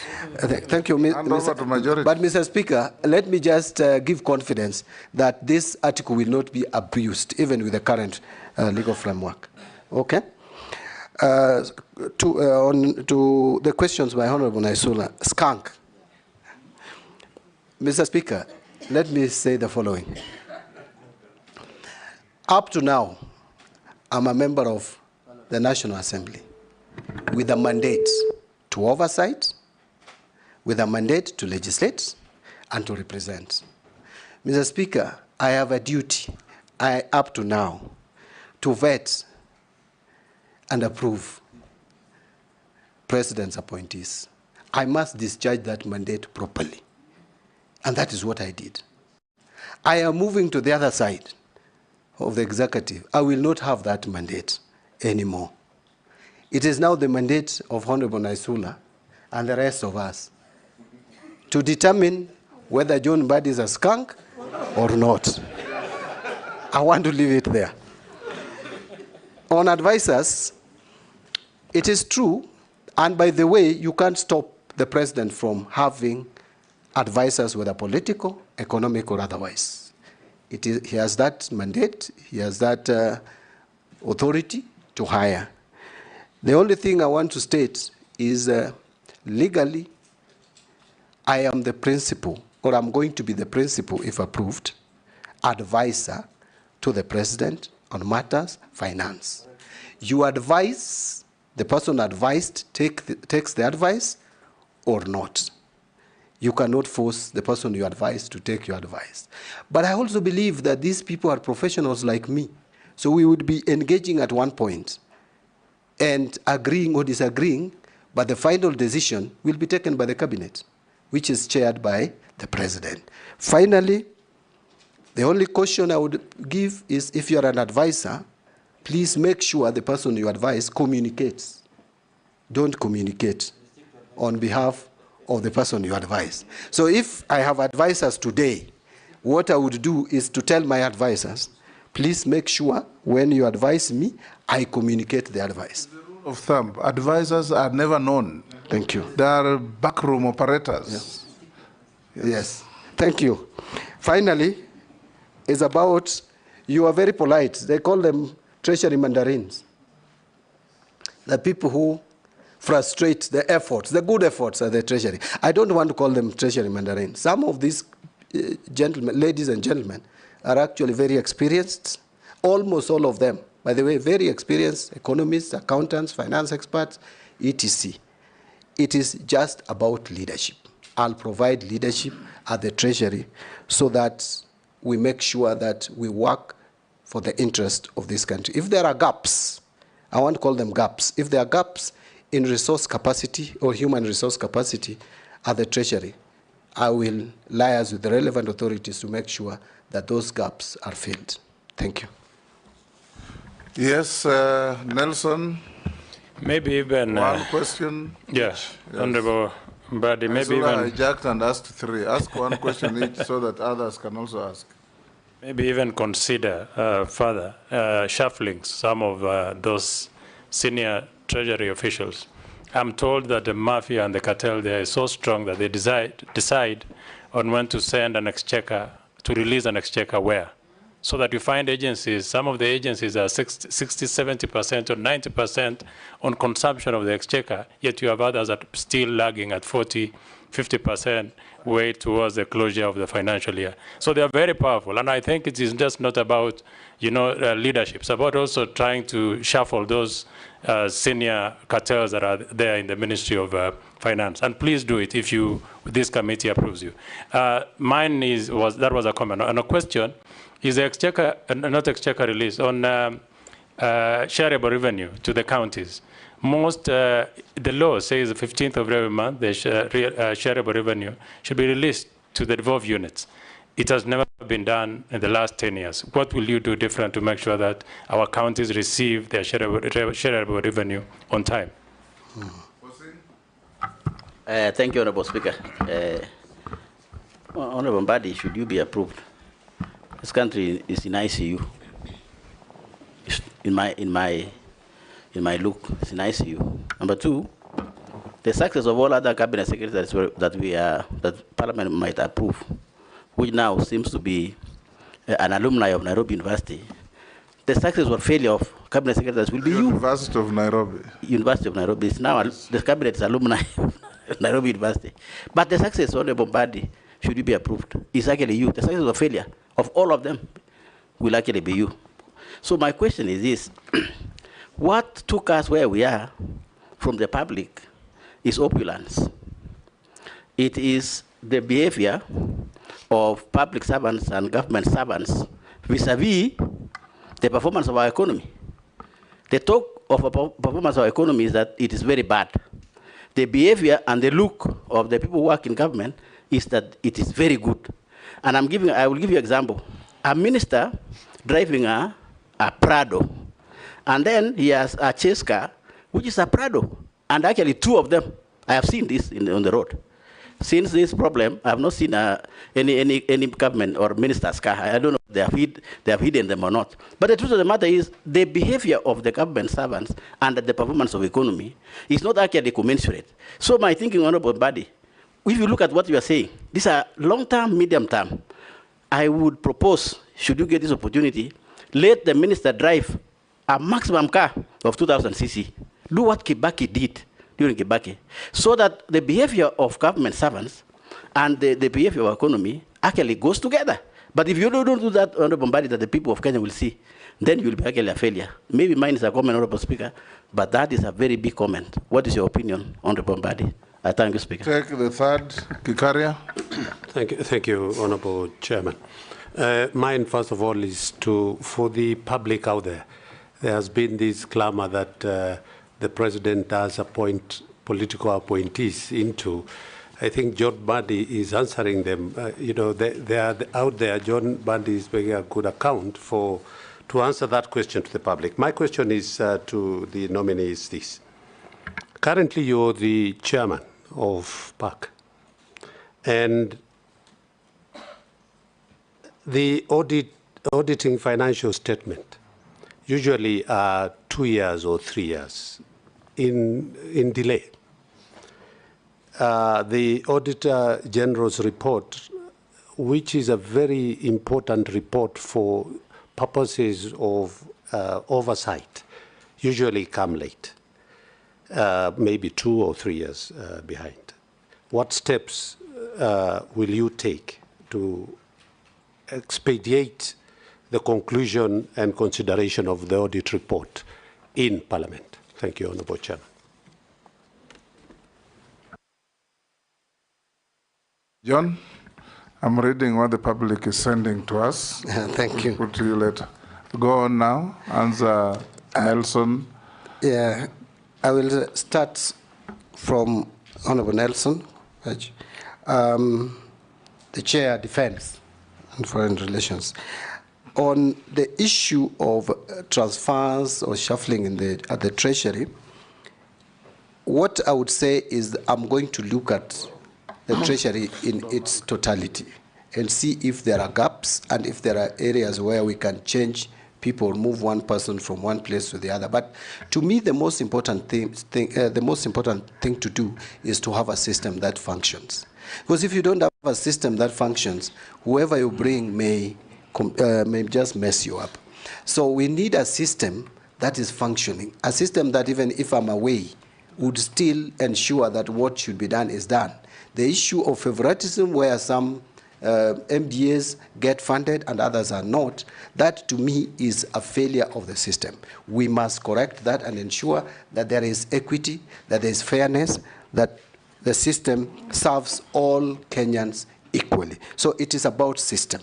Thank you, Hand over to majority. But Mr. Speaker, let me just give confidence that this article will not be abused, even with the current legal framework. Okay? To the questions by Honorable Naisula, skunk. Mr. Speaker, let me say the following. Up to now, I'm a member of the National Assembly with a mandate to oversight, with a mandate to legislate, and to represent. Mr. Speaker, I have a duty, up to now, to vet and approve President's appointees. I must discharge that mandate properly. And that is what I did. I am moving to the other side of the executive. I will not have that mandate anymore. It is now the mandate of Honorable Naisula and the rest of us to determine whether John Badi is a skunk or not. I want to leave it there. On advisors, it is true, and by the way, you can't stop the president from having advisors, whether political, economic, or otherwise. He has that mandate, he has that authority to hire. The only thing I want to state is legally, I am the principal, or I'm going to be the principal, if approved, advisor to the president on matters finance. You advise, the person advised takes the advice or not. You cannot force the person you advise to take your advice. But I also believe that these people are professionals like me. So we would be engaging at one point and agreeing or disagreeing, but the final decision will be taken by the cabinet, which is chaired by the president. Finally, the only caution I would give is, if you're an advisor, please make sure the person you advise communicates. Don't communicate on behalf of the person you advise. So if I have advisors today, what I would do is to tell my advisors, please make sure when you advise me, I communicate the advice. The rule of thumb, advisors are never known. Thank you. They are backroom operators. Yes. Yes. Thank you. Finally, it's about, you are very polite. They call them treasury mandarins. The people who frustrate the efforts, the good efforts of the treasury. I don't want to call them treasury mandarins. Some of these gentlemen, ladies and gentlemen, are actually very experienced. Almost all of them by the way, very experienced economists, accountants, finance experts, etc. It is just about leadership. I'll provide leadership at the Treasury so that we make sure that we work for the interest of this country. If there are gaps, I want to call them gaps. If there are gaps in resource capacity or human resource capacity at the Treasury, I will liaise with the relevant authorities to make sure that those gaps are filled. Thank you. Yes, Nelson. Maybe even one question. Yes, yes. Honorable Mbadi, maybe even hijacked and asked 3. Ask one question each so that others can also ask. Maybe even consider further shuffling some of those senior Treasury officials. I'm told that the mafia and the cartel there is so strong that they decide on when to send an exchequer, to release an exchequer where. So that you find agencies, some of the agencies are 60, 70% or 90% on consumption of the exchequer, yet you have others that are still lagging at 40, 50% way towards the closure of the financial year. So they are very powerful, and I think it is just not about, leadership. It's about also trying to shuffle those senior cartels that are there in the Ministry of Finance. And please do it if this committee approves you. Mine that was a comment. And a question, is the exchequer, not exchequer release, on shareable revenue to the counties? The law says the 15th of every month, the shareable revenue should be released to the devolved units. It has never been done in the last 10 years. What will you do different to make sure that our counties receive their shareable revenue on time? Thank you, Honorable Speaker. Honorable Mbadi, should you be approved? This country is in ICU. In my look, it's in ICU. Number 2, the success of all other cabinet secretaries that Parliament might approve, which now seems to be an alumni of Nairobi University, the success or failure of cabinet secretaries will be University of Nairobi. University of Nairobi is now the cabinet is alumni of Nairobi University, but the success, Honorable Mbadi, should you be approved, is actually you. The success or failure of all of them will actually be you. So my question is this: what took us where we are from the public is opulence. It is the behavior of public servants and government servants vis-a-vis the performance of our economy. The talk of a performance of our economy is that it is very bad. The behavior and the look of the people who work in government is that it is very good. And I will give you an example. A minister driving a Prado, and then he has a chase car, which is a Prado. And actually 2 of them, I have seen this on the road. Since this problem, I have not seen any government or minister's car. I don't know if they have hidden them or not. But the truth of the matter is, the behavior of the government servants and the performance of economy is not actually commensurate. So my thinking, Honorable Mbadi, if you look at what you are saying, these are long-term, medium-term. I would propose, should you get this opportunity, let the minister drive a maximum car of 2,000 cc. Do what Kibaki did during Kibaki, so that the behavior of government servants and the behavior of economy actually goes together. But if you don't do that, Honorable Mbadi, that the people of Kenya will see, then you will be actually a failure. Maybe mine is a comment, Honorable Speaker, but that is a very big comment. What is your opinion, Honorable Mbadi? I thank you, Speaker. Take the third, Kikaria. Thank you, Honorable Chairman. Mine, first of all, is for the public out there. There has been this clamor that the president does appoint political appointees into. I think John Mbadi is answering them. They are out there. John Mbadi is making a good account to answer that question to the public. My question is to the nominee is this. Currently, you're the chairman of PAC, and the auditing financial statement usually are 2 years or 3 years in delay. The Auditor General's report, which is a very important report for purposes of oversight, usually come late. Maybe 2 or 3 years behind. What steps will you take to expedite the conclusion and consideration of the audit report in Parliament. Thank you, Honourable Chairman. John, I'm reading what the public is sending to us. Thank you. Put to you later. Go on now. Answer Nelson. Yeah, I will start from Honorable Nelson, the Chair, Defense and Foreign Relations. On the issue of transfers or shuffling at the Treasury, what I would say is I'm going to look at the Treasury in its totality and see if there are gaps and if there are areas where we can change people, move one person from one place to the other. But to me, the most important thing to do is to have a system that functions. Because if you don't have a system that functions, whoever you bring may just mess you up. So we need a system that is functioning, a system that even if I'm away, would still ensure that what should be done is done. The issue of favoritism, where some MDAs get funded and others are not, that to me is a failure of the system. We must correct that and ensure that there is equity, that there is fairness, that the system serves all Kenyans equally. So it is about system.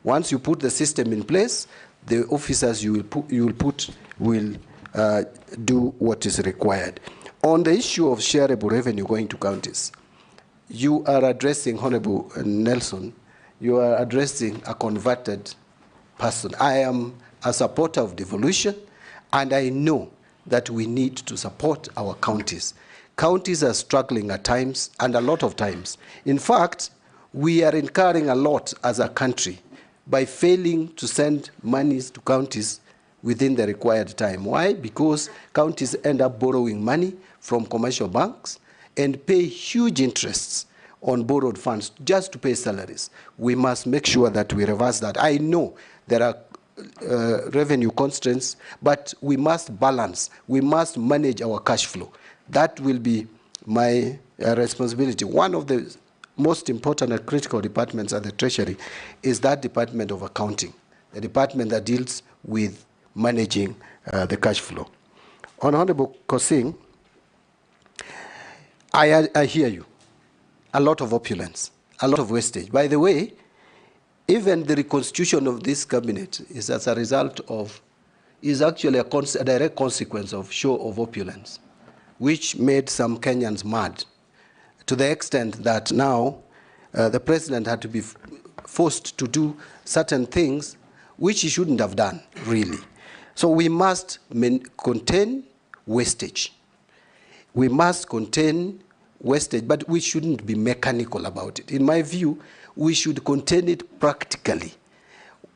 Once you put the system in place, the officers you will put will do what is required. On the issue of shareable revenue going to counties, you are addressing, Honorable Nelson, you are addressing a converted person. I am a supporter of devolution, and I know that we need to support our counties. Counties are struggling at times, and a lot of times. In fact, we are incurring a lot as a country by failing to send monies to counties within the required time. Why? Because counties end up borrowing money from commercial banks and pay huge interests on borrowed funds just to pay salaries. We must make sure that we reverse that. I know there are revenue constraints, but we must balance. We must manage our cash flow. That will be my responsibility. One of the most important and critical departments at the Treasury is that Department of Accounting, the department that deals with managing the cash flow. Honorable Kosing, I hear you. A lot of opulence, a lot of wastage. By the way, even the reconstitution of this cabinet is as a result of, is actually a direct consequence of show of opulence, which made some Kenyans mad, to the extent that now the president had to be forced to do certain things which he shouldn't have done, really. So we must contain wastage. We must contain wastage, but we shouldn't be mechanical about it. In my view, we should contain it practically.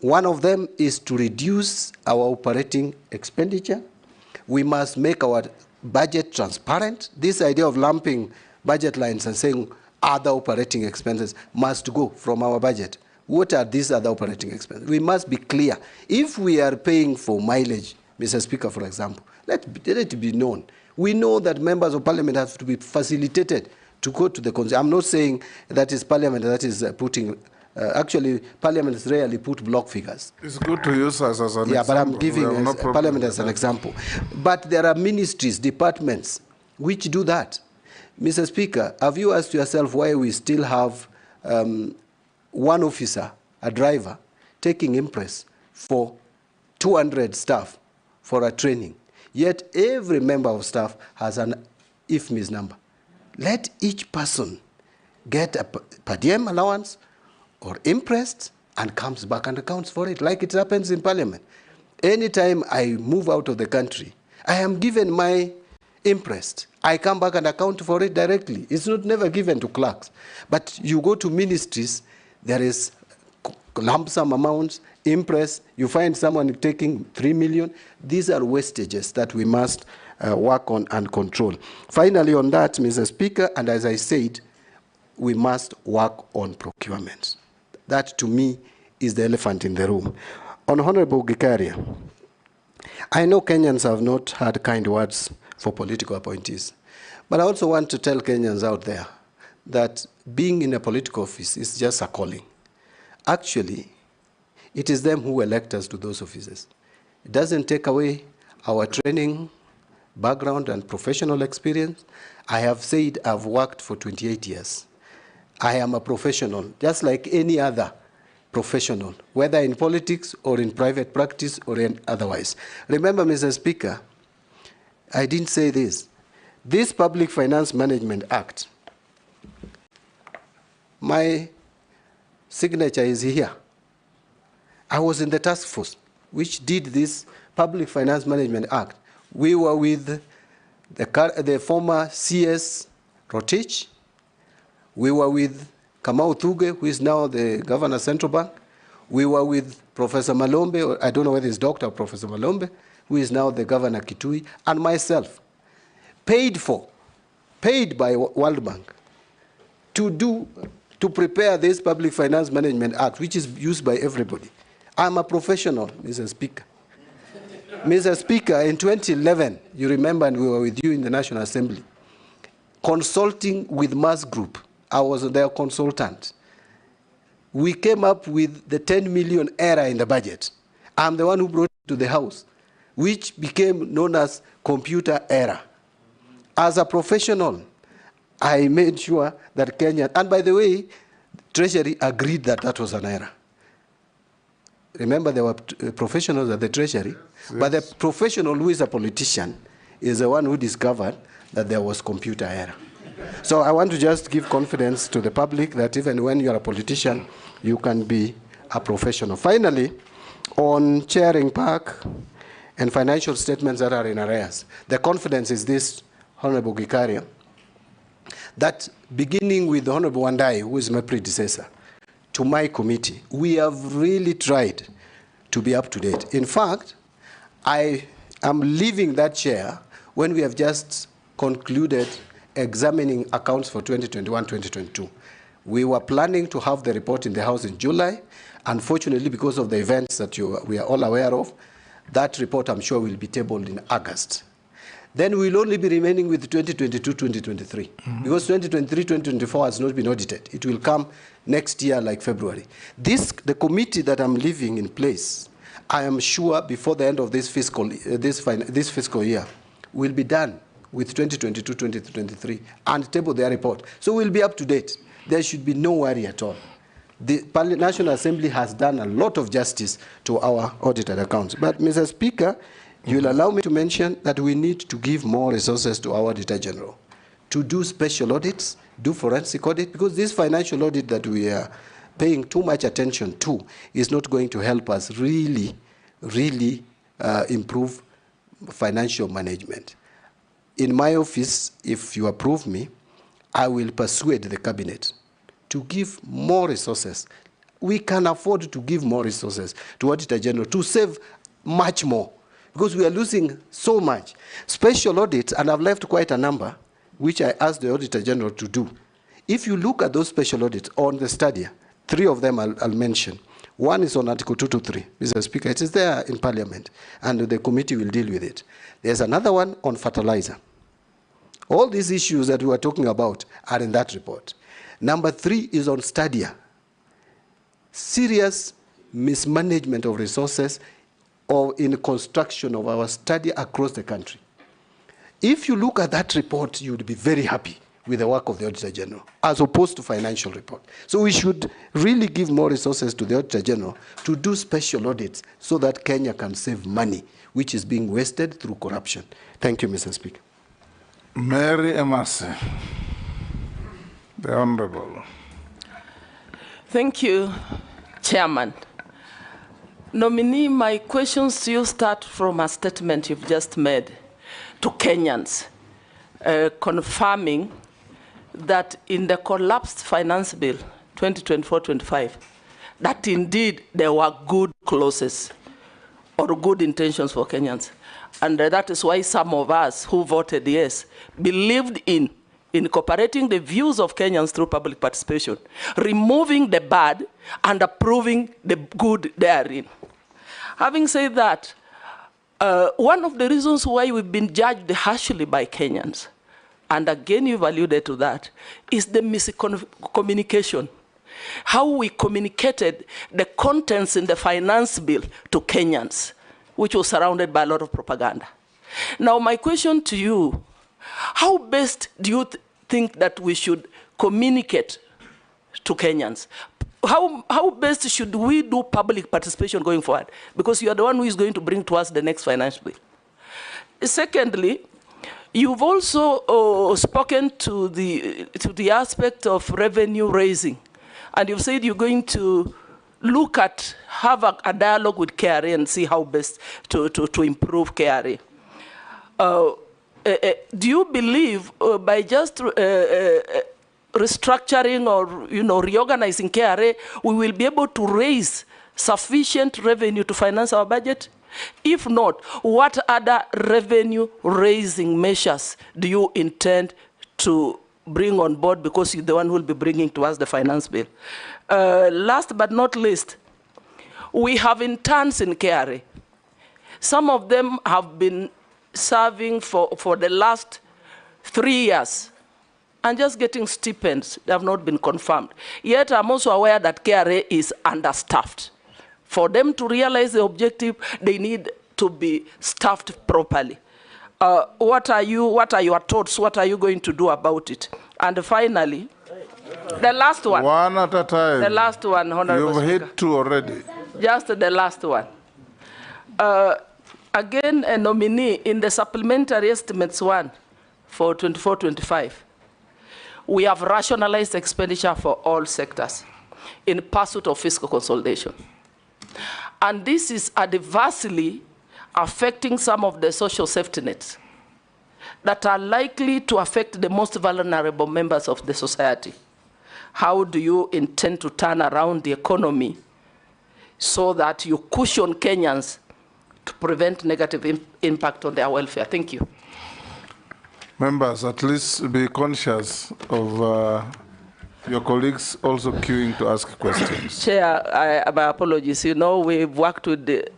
One of them is to reduce our operating expenditure. We must make our budget transparent. This idea of lumping budget lines and saying other operating expenses must go from our budget. What are these other operating expenses? We must be clear. If we are paying for mileage, Mr. Speaker, for example, let it be known. We know that members of parliament have to be facilitated to go to the constituency. I'm not saying that is parliament that is putting, actually parliaments rarely put block figures. It's good to use us as an example. Yeah, but I'm giving parliament as an example. But there are ministries, departments, which do that. Mr. Speaker, have you asked yourself why we still have one officer, a driver, taking impress for 200 staff for a training? Yet every member of staff has an IFMIS number. Let each person get a per diem allowance or impressed and comes back and accounts for it, like it happens in parliament. Anytime I move out of the country, I am given my impressed. I come back and account for it directly. It's not never given to clerks. But you go to ministries, there is lump sum amounts, impress, you find someone taking 3 million. These are wastages that we must work on and control. Finally on that, Mr. Speaker, and as I said, we must work on procurement. That to me is the elephant in the room. On Honorable Gikaria, I know Kenyans have not had kind words for political appointees, but I also want to tell Kenyans out there that being in a political office is just a calling. Actually, It is them who elect us to those offices. It doesn't take away our training, background, and professional experience. I have said I've worked for 28 years. I am a professional, just like any other professional, whether in politics or in private practice or in otherwise. Remember, Mr. Speaker, I didn't say this. This Public Finance Management Act, my signature is here. I was in the task force which did this Public Finance Management Act. We were with the former CS Rotich. We were with Kamau Thuge, who is now the governor of Central Bank. We were with Professor Malombe, or I don't know whether it's Dr. Professor Malombe, who is now the governor Kitui, and myself, paid by World Bank to prepare this Public Finance Management Act, which is used by everybody. I'm a professional, Mr. Speaker. Mr. Speaker, in 2011, you remember, and we were with you in the National Assembly, consulting with Mass Group. I was their consultant. We came up with the 10 million error in the budget. I'm the one who brought it to the House, which became known as computer error. As a professional, I made sure that Kenya, and by the way, Treasury agreed that that was an error. Remember, there were professionals at the Treasury, yes. But the professional who is a politician is the one who discovered that there was computer error. So I want to just give confidence to the public that even when you're a politician, you can be a professional. Finally, on chairing PAC and financial statements that are in arrears, the confidence is this, Honorable Gikaria, that beginning with the Honorable Wandai, who is my predecessor, to my committee, we have really tried to be up to date. In fact, I am leaving that chair when we have just concluded examining accounts for 2021-2022. We were planning to have the report in the House in July. Unfortunately, because of the events that we are all aware of, that report, I'm sure, will be tabled in August. Then we'll only be remaining with 2022-2023. Because 2023-2024 has not been audited. It will come next year, like February. The committee that I'm leaving in place, I am sure before the end of this fiscal year, will be done with 2022-2023 and table their report. So we'll be up to date. There should be no worry at all. The National Assembly has done a lot of justice to our audited accounts. But, Mr. Speaker, you'll allow me to mention that we need to give more resources to our Auditor General to do special audits, do forensic audit, because this financial audit that we are paying too much attention to is not going to help us really improve financial management. In my office, if you approve me, I will persuade the cabinet to give more resources. We can afford to give more resources to Auditor General to save much more, because we are losing so much. Special audits, and I've left quite a number, which I asked the Auditor General to do. If you look at those special audits on the Stadia, 3 of them I'll mention. One is on Article 223, Mr. Speaker. It is there in Parliament, and the committee will deal with it. There's another one on fertilizer. All these issues that we are talking about are in that report. Number 3 is on Stadia. Serious mismanagement of resources or in construction of our Stadia across the country. If you look at that report, you would be very happy with the work of the Auditor General, as opposed to financial report. So we should really give more resources to the Auditor General to do special audits so that Kenya can save money, which is being wasted through corruption. Thank you, Mr. Speaker. Mary Emerson, the Honorable. Thank you, Chairman. Nominee, my questions to you start from a statement you've just made to Kenyans, confirming that in the collapsed finance bill 2024-25, that indeed there were good clauses or good intentions for Kenyans. And that is why some of us who voted yes believed in incorporating the views of Kenyans through public participation, removing the bad and approving the good therein. Having said that, one of the reasons why we've been judged harshly by Kenyans, and again you've alluded to that, is the miscommunication. how we communicated the contents in the finance bill to Kenyans, which was surrounded by a lot of propaganda. Now, my question to you, how best do you think that we should communicate to Kenyans? How best should we do public participation going forward? Because you are the one who is going to bring to us the next finance bill. Secondly, you've also spoken to the aspect of revenue raising, and you've said you're going to look at, have a dialogue with KRA and see how best to improve KRA. Do you believe by just restructuring or reorganizing KRA, we will be able to raise sufficient revenue to finance our budget? If not, what other revenue-raising measures do you intend to bring on board, because you're the one who will be bringing to us the finance bill? Last but not least, we have interns in KRA. Some of them have been serving for the last 3 years and just getting stipends. They have not been confirmed. Yet I'm also aware that KRA is understaffed. For them to realize the objective, they need to be staffed properly. What are your thoughts? What are you going to do about it? And finally, the last one. One at a time. The last one, Honorable You've Speaker. hit 2 already. Just the last one. Again, a nominee in the supplementary estimates one for 24-25. We have rationalized expenditure for all sectors in pursuit of fiscal consolidation. And this is adversely affecting some of the social safety nets that are likely to affect the most vulnerable members of the society. How do you intend to turn around the economy so that you cushion Kenyans to prevent negative impact on their welfare? Thank you. Members, at least be conscious of your colleagues also queuing to ask questions. Chair, my apologies. You know, we've worked with the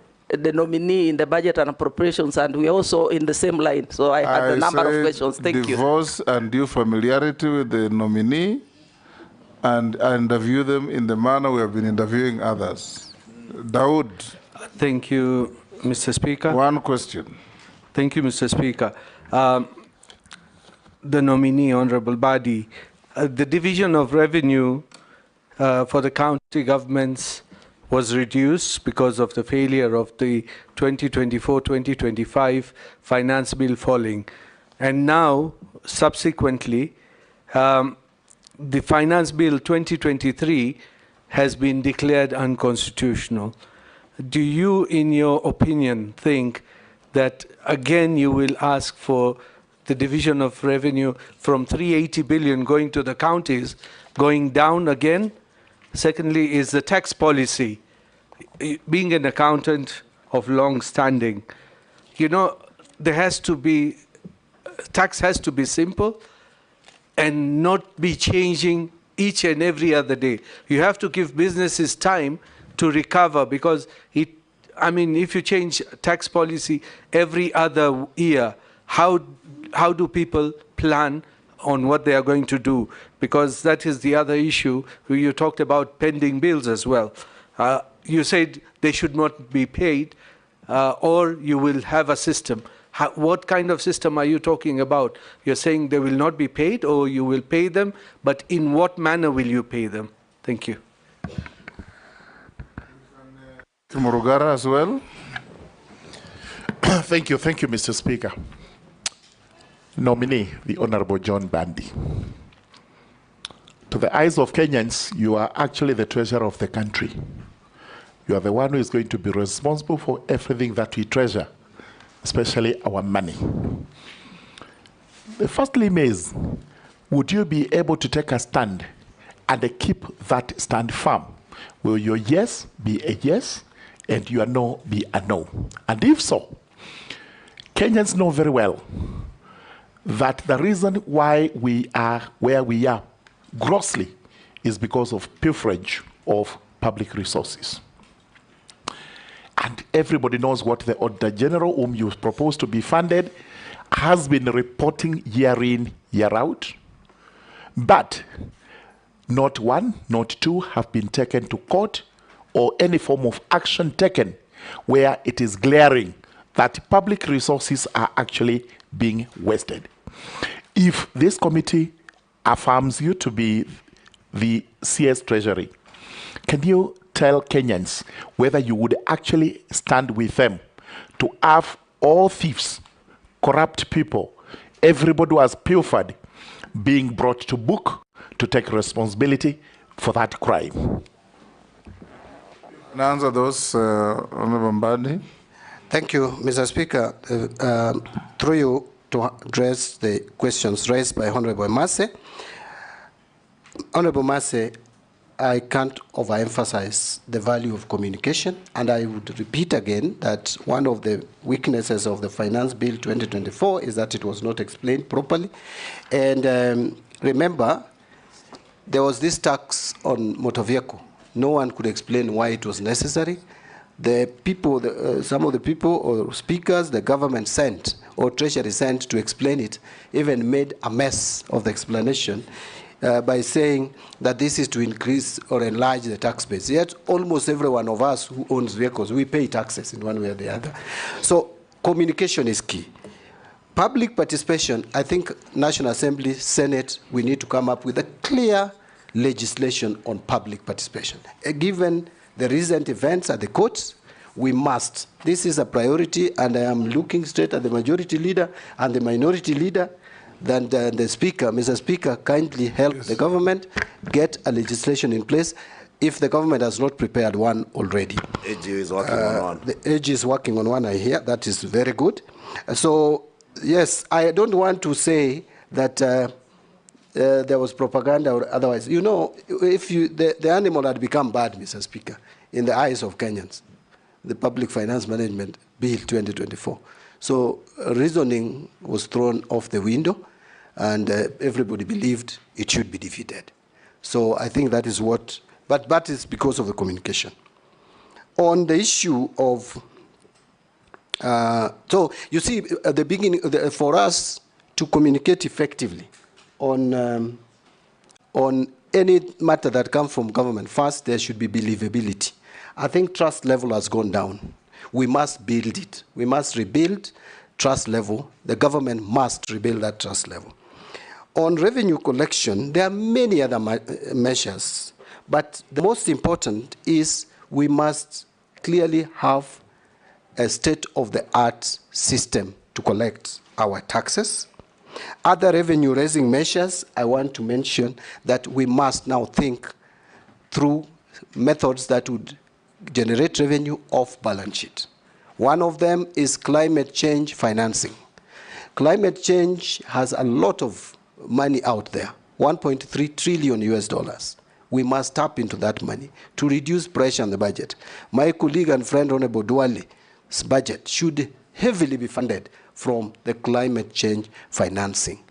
nominee in the budget and appropriations, and we're also in the same line. So I had a number of questions. Thank you. Divorce and due familiarity with the nominee, and interview them in the manner we have been interviewing others. Dawood. Thank you, Mr. Speaker. One question. Thank you, Mr. Speaker. The nominee, Honorable Badi, the division of revenue for the county governments was reduced because of the failure of the 2024-2025 finance bill falling. And now, subsequently, the finance bill 2023 has been declared unconstitutional. Do you, in your opinion, think that again you will ask for the division of revenue from 380 billion going to the counties going down again? Secondly, is the tax policy, being an accountant of long standing, you know, there has to be, tax has to be simple and not be changing each and every other day. You have to give businesses time to recover, because I mean, if you change tax policy every other year, how do people plan on what they are going to do? Because that is the other issue. You talked about pending bills as well. You said they should not be paid, or you will have a system. What kind of system are you talking about? You're saying they will not be paid, or you will pay them, but in what manner will you pay them? Thank you. Murugara as well. Thank you, Mr. Speaker. Nominee, the Honorable John Bandi. To the eyes of Kenyans, you are actually the treasurer of the country. You are the one who is going to be responsible for everything that we treasure, especially our money. The first limit is, would you be able to take a stand and keep that stand firm? Will your yes be a yes and your no be a no? And if so, Kenyans know very well that the reason why we are where we are grossly is because of pilferage of public resources. And everybody knows what the Auditor General, whom you propose to be funded, has been reporting year in, year out. But not one, not two have been taken to court or any form of action taken where it is glaring that public resources are actually being wasted. If this committee affirms you to be the CS Treasury, can you tell Kenyans whether you would actually stand with them to have all thieves, corrupt people, everybody who has pilfered being brought to book to take responsibility for that crime? Now answer those, Honorable Mbadi. Thank you, Mr. Speaker. Through you to address the questions raised by Honorable Massey. Honorable Massey, I can't overemphasize the value of communication, and I would repeat again that one of the weaknesses of the Finance Bill 2024 is that it was not explained properly. And remember, there was this tax on motor vehicle. No one could explain why it was necessary. The people, some of the people or speakers the government sent or Treasury sent to explain it even made a mess of the explanation by saying that this is to increase or enlarge the tax base. Yet almost every one of us who owns vehicles, we pay taxes in one way or the other. So communication is key. Public participation, I think National Assembly, Senate, we need to come up with a clear legislation on public participation. Given the recent events at the courts, we must. This is a priority, and I am looking straight at the majority leader and the minority leader. Then the Speaker, Mr. Speaker, kindly help the government get a legislation in place if the government has not prepared one already. AG is working on one. The AG is working on one, I hear. That is very good. So, yes, I don't want to say that there was propaganda or otherwise. You know, if the animal had become bad, Mr. Speaker, in the eyes of Kenyans, the Public Finance Management Bill 2024. So reasoning was thrown off the window, and everybody believed it should be defeated. So I think that is what, but that is because of the communication. On the issue of, so you see, at the beginning, for us to communicate effectively on any matter that comes from government, first there should be believability. I think trust level has gone down. We must build it. We must rebuild trust level. The government must rebuild that trust level. On revenue collection, there are many other measures, but the most important is we must clearly have a state-of-the-art system to collect our taxes. Other revenue-raising measures, I want to mention that we must now think through methods that would generate revenue off balance sheet. One of them is climate change financing. Climate change has a lot of money out there, 1.3 trillion US dollars. We must tap into that money to reduce pressure on the budget. My colleague and friend Honorable Duale's budget should heavily be funded from the climate change financing.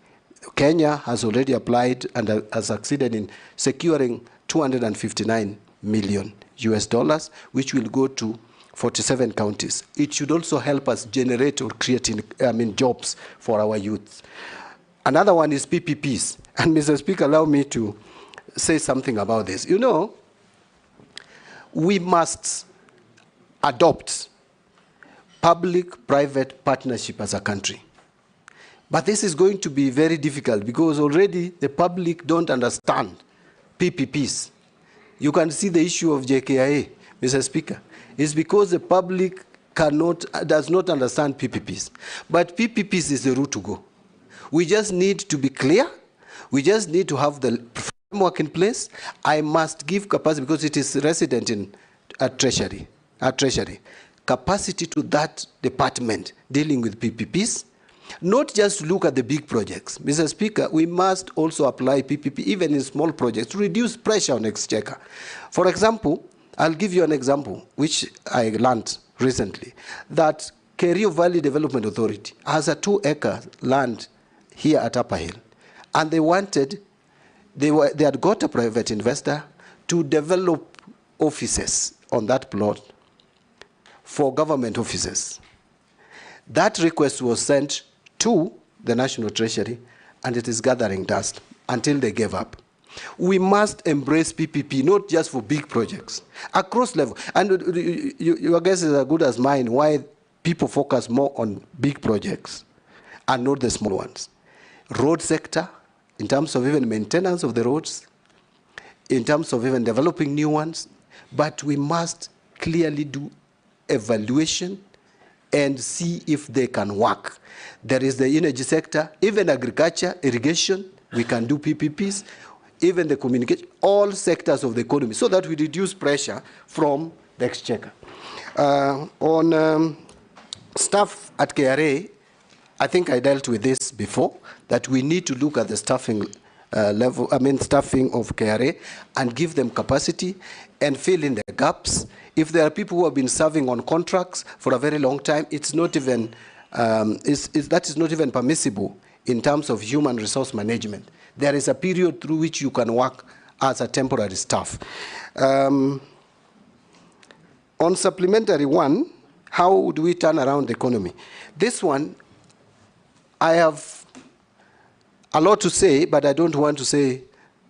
Kenya has already applied and has succeeded in securing 259 million US dollars, which will go to 47 counties. It should also help us generate or create jobs for our youth. Another one is PPPs. And Mr. Speaker, allow me to say something about this. You know, we must adopt public-private partnership as a country. But this is going to be very difficult because already the public don't understand PPPs. You can see the issue of JKIA, Mr. Speaker. It's because the public does not understand PPPs. But PPPs is the route to go. We just need to be clear. We just need to have the framework in place. I must give capacity because it is resident in Treasury. Capacity to that department dealing with PPPs. Not just look at the big projects. Mr. Speaker, we must also apply PPP even in small projects to reduce pressure on exchequer. For example, I'll give you an example which I learned recently, that Kerio Valley Development Authority has a 2-acre land here at Upper Hill, and they had got a private investor to develop offices on that plot for government offices. That request was sent to the National Treasury, and it is gathering dust until they gave up. We must embrace PPP, not just for big projects, across level. And your guess is as good as mine why people focus more on big projects and not the small ones. Road sector, in terms of even maintenance of the roads, in terms of even developing new ones, but we must clearly do evaluation and see if they can work. There is the energy sector, even agriculture, irrigation, we can do PPPs, even the communication, all sectors of the economy, so that we reduce pressure from the exchequer. On staff at KRA, I think I dealt with this before, that we need to look at the staffing staffing of KRA and give them capacity and fill in the gaps. If there are people who have been serving on contracts for a very long time, it's not even, that is not even permissible in terms of human resource management. There is a period through which you can work as a temporary staff. On supplementary one, how do we turn around the economy? This one, I have a lot to say, but I don't want to say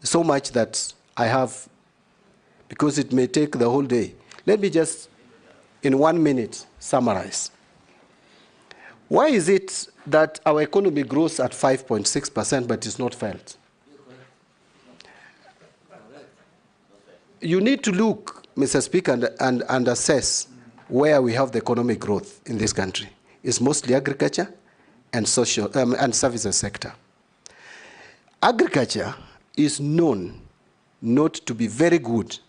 so much that I have, because it may take the whole day. Let me just, in 1 minute, summarize. Why is it that our economy grows at 5.6%, but it's not felt? You need to look, Mr. Speaker, and assess where we have the economic growth in this country. It's mostly agriculture and social and services sector. Agriculture is known not to be very good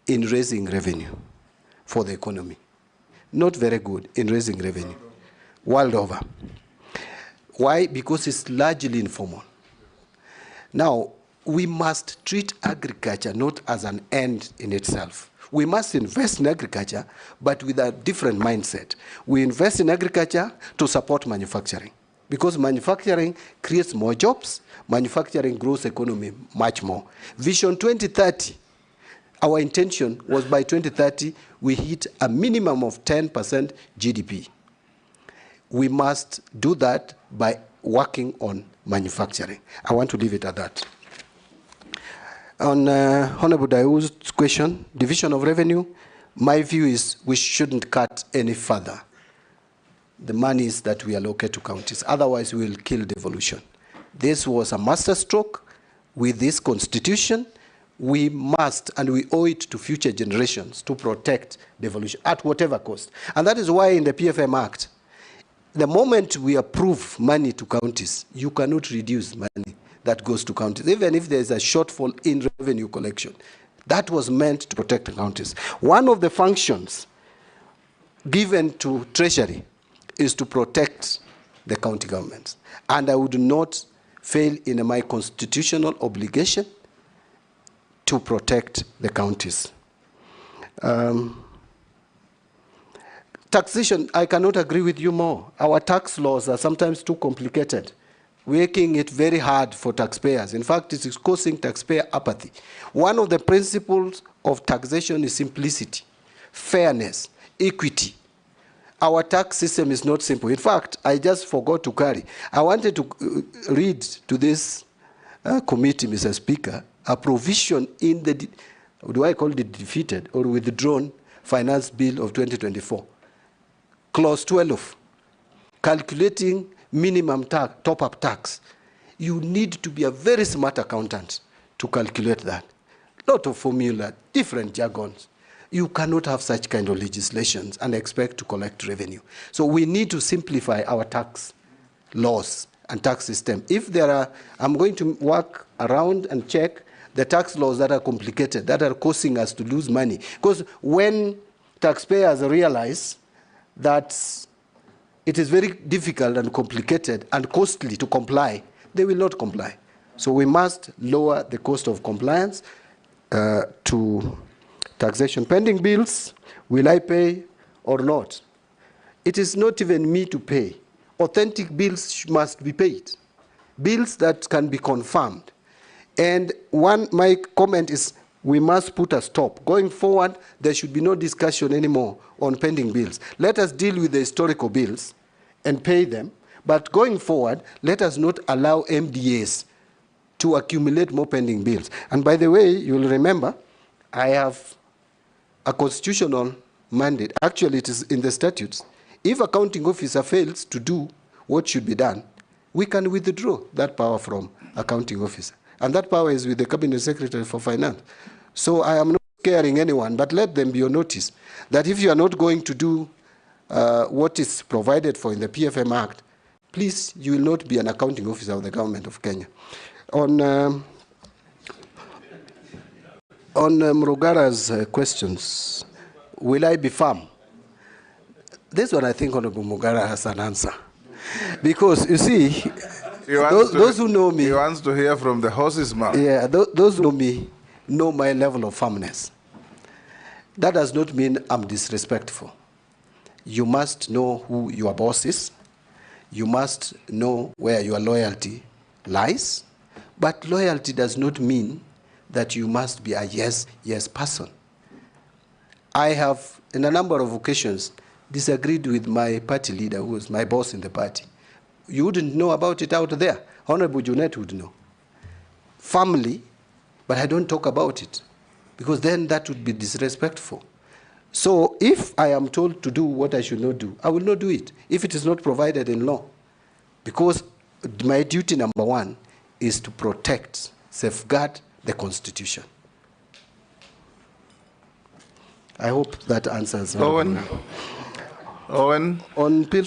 in raising revenue for the economy. Not very good in raising revenue, world over. Why? Because it's largely informal. Now, we must treat agriculture not as an end in itself. We must invest in agriculture, but with a different mindset. We invest in agriculture to support manufacturing, because manufacturing creates more jobs, manufacturing grows economy much more. Vision 2030, our intention was by 2030, we hit a minimum of 10% GDP. We must do that by working on manufacturing. I want to leave it at that. On Honorable Dayu's question, division of revenue, my view is we shouldn't cut any further the monies that we allocate to counties. Otherwise, we will kill devolution. This was a masterstroke with this constitution. We must, and we owe it to future generations to protect devolution at whatever cost. And that is why in the PFM Act, the moment we approve money to counties, you cannot reduce money that goes to counties, even if there is a shortfall in revenue collection. That was meant to protect the counties. One of the functions given to Treasury is to protect the county governments. And I would not fail in my constitutional obligation to protect the counties. Taxation, I cannot agree with you more. Our tax laws are sometimes too complicated, making it very hard for taxpayers. In fact, it is causing taxpayer apathy. One of the principles of taxation is simplicity, fairness, equity. Our tax system is not simple. In fact, I just forgot to carry. I wanted to read to this committee, Mr. Speaker, a provision in the, do I call it defeated or withdrawn finance bill of 2024. Clause 12, calculating minimum top-up tax. You need to be a very smart accountant to calculate that. Lot of formula, different jargons. You cannot have such kind of legislations and expect to collect revenue. So we need to simplify our tax laws and tax system. If there are, I'm going to work around and check the tax laws that are complicated, that are causing us to lose money. Because when taxpayers realize that it is very difficult and complicated and costly to comply, they will not comply. So we must lower the cost of compliance to taxation. Pending bills, will I pay or not? It is not even me to pay. Authentic bills must be paid. Bills that can be confirmed. And my comment is we must put a stop. Going forward, there should be no discussion anymore on pending bills. Let us deal with the historical bills and pay them. But going forward, let us not allow MDAs to accumulate more pending bills. And by the way, you'll remember, I have a constitutional mandate. Actually, it is in the statutes. If accounting officer fails to do what should be done, we can withdraw that power from accounting officer. And that power is with the Cabinet Secretary for Finance. So I am not scaring anyone, but let them be on notice that if you are not going to do what is provided for in the PFM Act, please, you will not be an accounting officer of the government of Kenya. On Mrugara's questions, will I be firm? This one I think Honorable Mrugara has an answer. Because, you see, those who know me... He wants to hear from the horse's mouth. Yeah, those who know me know my level of firmness. That does not mean I'm disrespectful. You must know who your boss is. You must know where your loyalty lies. But loyalty does not mean that you must be a yes person. I have, in a number of occasions, disagreed with my party leader, who was my boss in the party. You wouldn't know about it out there. Honorable Junet would know. Family, but I don't talk about it, because then that would be disrespectful. So if I am told to do what I should not do, I will not do it, if it is not provided in law. Because my duty number one is to protect, safeguard the Constitution. I hope that answers. Owen? On the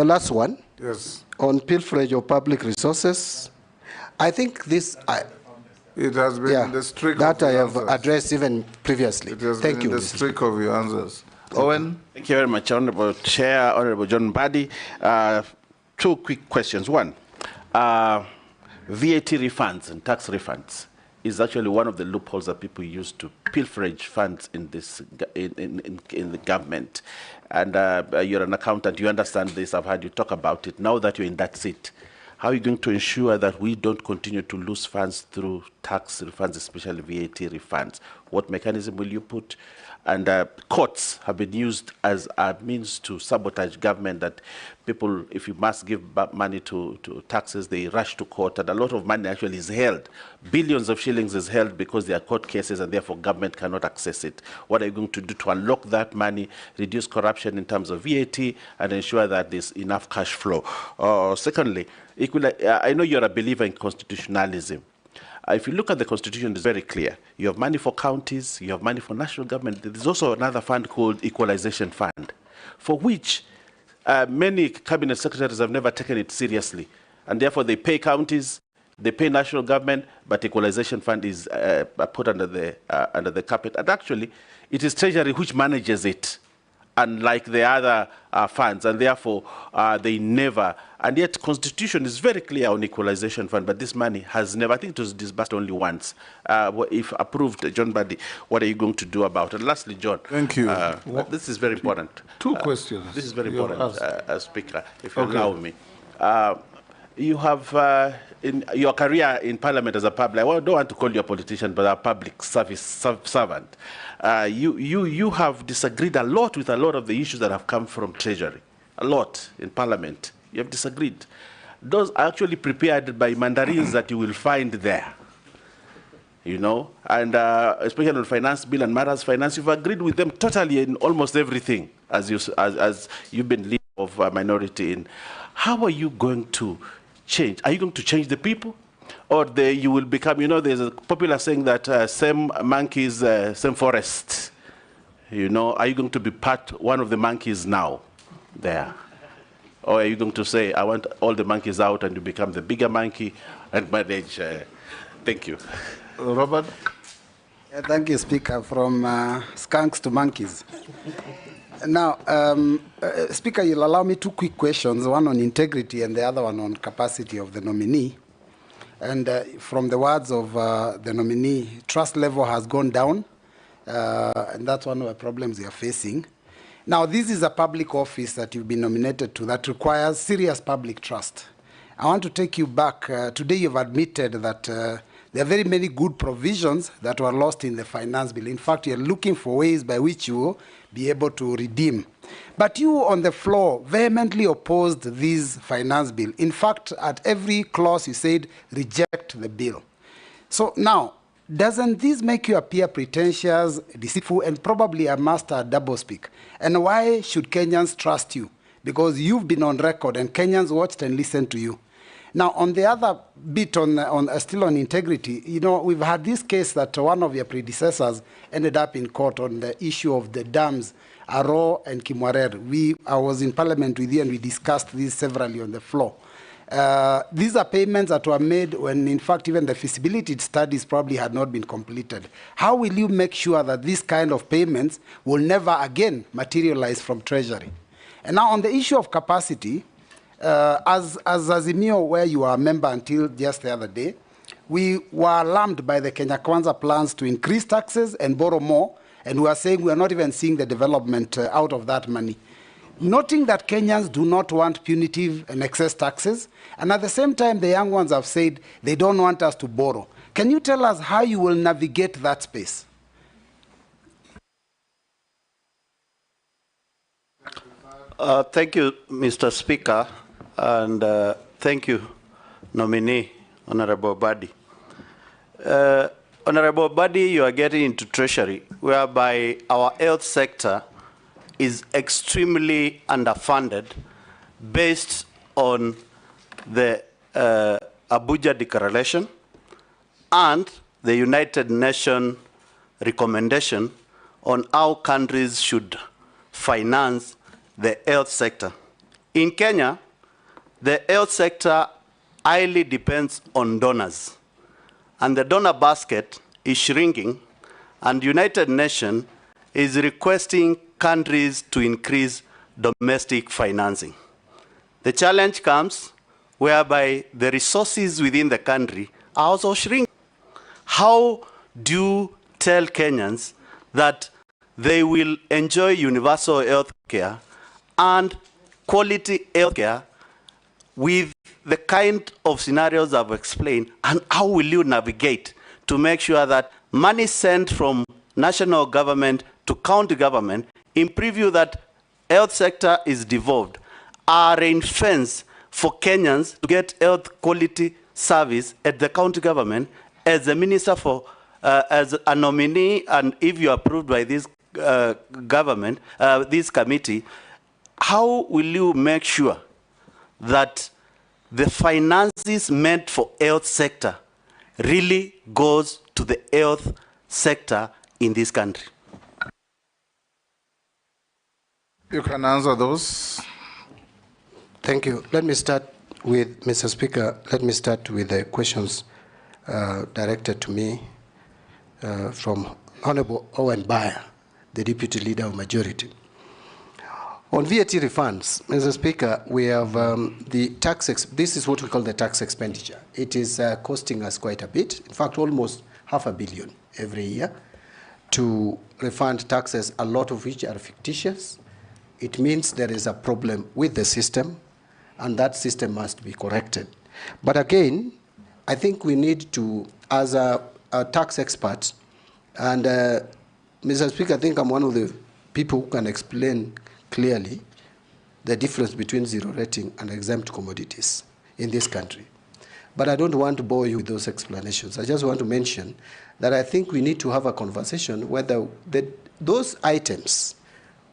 last one. Yes. On pilferage of public resources, I think this... it has been in the streak that of I have answers. Addressed even previously. It has Thank been you. in the streak of your answers. Owen? Thank you very much, Honorable Chair, Honorable John Mbadi. Two quick questions. One, VAT refunds and tax refunds is actually one of the loopholes that people use to pilferage funds in this in the government. And you're an accountant, you understand this. I've heard you talk about it. Now that you're in that seat, how are you going to ensure that we don't continue to lose funds through tax refunds, especially VAT refunds? What mechanism will you put? And courts have been used as a means to sabotage government, that people, if you must give back money to taxes, they rush to court, and a lot of money actually is held. Billions of shillings is held because there are court cases, and therefore government cannot access it. What are you going to do to unlock that money, reduce corruption in terms of VAT, and ensure that there's enough cash flow? Secondly, I know you're a believer in constitutionalism. If you look at the Constitution, it's very clear. You have money for counties, you have money for national government. There's also another fund called Equalization Fund, for which many cabinet secretaries have never taken it seriously. And therefore, they pay counties, they pay national government, but Equalization Fund is put under the carpet. And actually, it is Treasury which manages it, unlike the other funds, and therefore they never, and yet Constitution is very clear on Equalization Fund, but this money has never, I think it was disbursed only once. If approved, John Mbadi, what are you going to do about it? And lastly, John. Thank you. This is very important. Two questions. This is very important, Speaker, if you allow me. You have, in your career in Parliament as a public, I don't want to call you a politician, but a public service servant. You have disagreed a lot with a lot of the issues that have come from Treasury. A lot in Parliament. You have disagreed. Those are actually prepared by mandarins that you will find there. You know, and especially on finance bill and matters finance, you've agreed with them totally in almost everything, as you've been leader of a minority in. How are you going to change? Are you going to change the people? Or you will become, you know, there's a popular saying that same monkeys, same forest. You know, are you going to be one of the monkeys now there? Or are you going to say, I want all the monkeys out, and you become the bigger monkey and manage? Thank you. Robert? Thank you, Speaker. From skunks to monkeys. Now, Speaker, you'll allow me two quick questions, one on integrity and the other one on capacity of the nominee. And from the words of the nominee, trust level has gone down, and that's one of the problems we are facing. Now, this is a public office that you've been nominated to that requires serious public trust. I want to take you back. Today you've admitted that the There are very many good provisions that were lost in the finance bill. In fact, you're looking for ways by which you will be able to redeem. But you on the floor vehemently opposed this finance bill. In fact, at every clause you said, reject the bill. So now, doesn't this make you appear pretentious, deceitful, and probably a master at doublespeak? And why should Kenyans trust you? Because you've been on record and Kenyans watched and listened to you. Now, on the other bit, still on integrity, you know, we've had this case that one of your predecessors ended up in court on the issue of the dams, Aro and Kimwarer. I was in Parliament with you and we discussed this severally on the floor. These are payments that were made when, in fact, even the feasibility studies probably had not been completed. How will you make sure that this kind of payments will never again materialize from Treasury? And now on the issue of capacity, as Azimio, where you were a member until just the other day, we were alarmed by the Kenya Kwanza plans to increase taxes and borrow more, and we are saying we are not even seeing the development out of that money. Noting that Kenyans do not want punitive and excess taxes, and at the same time the young ones have said they don't want us to borrow. Can you tell us how you will navigate that space? Thank you, Mr. Speaker, and thank you, nominee, Honorable Badi. Honorable Badi, you are getting into Treasury, whereby our health sector is extremely underfunded based on the Abuja Declaration and the United Nations recommendation on how countries should finance the health sector. In Kenya, the health sector highly depends on donors, and the donor basket is shrinking, and United Nations is requesting countries to increase domestic financing. The challenge comes whereby the resources within the country are also shrinking. How do you tell Kenyans that they will enjoy universal health care and quality healthcare with the kind of scenarios I've explained, and how will you navigate to make sure that money sent from national government to county government, in preview that health sector is devolved, are ring-fenced for Kenyans to get health quality service at the county government as the minister for, as a nominee, and if you are approved by this government, this committee, how will you make sure that the finances meant for health sector really goes to the health sector in this country? You can answer those. Thank you. Let me start with, Mr. Speaker, let me start with the questions directed to me from Honorable Owen Bayer, the Deputy Leader of Majority. On VAT refunds, Mr. Speaker, we have the tax, this is what we call the tax expenditure. It is costing us quite a bit, in fact, almost $500 million every year to refund taxes, a lot of which are fictitious. It means there is a problem with the system, and that system must be corrected. But again, I think we need to, as a tax expert, and Mr. Speaker, I think I'm one of the people who can explain clearly the difference between zero rating and exempt commodities in this country. But I don't want to bore you with those explanations. I just want to mention that I think we need to have a conversation whether those items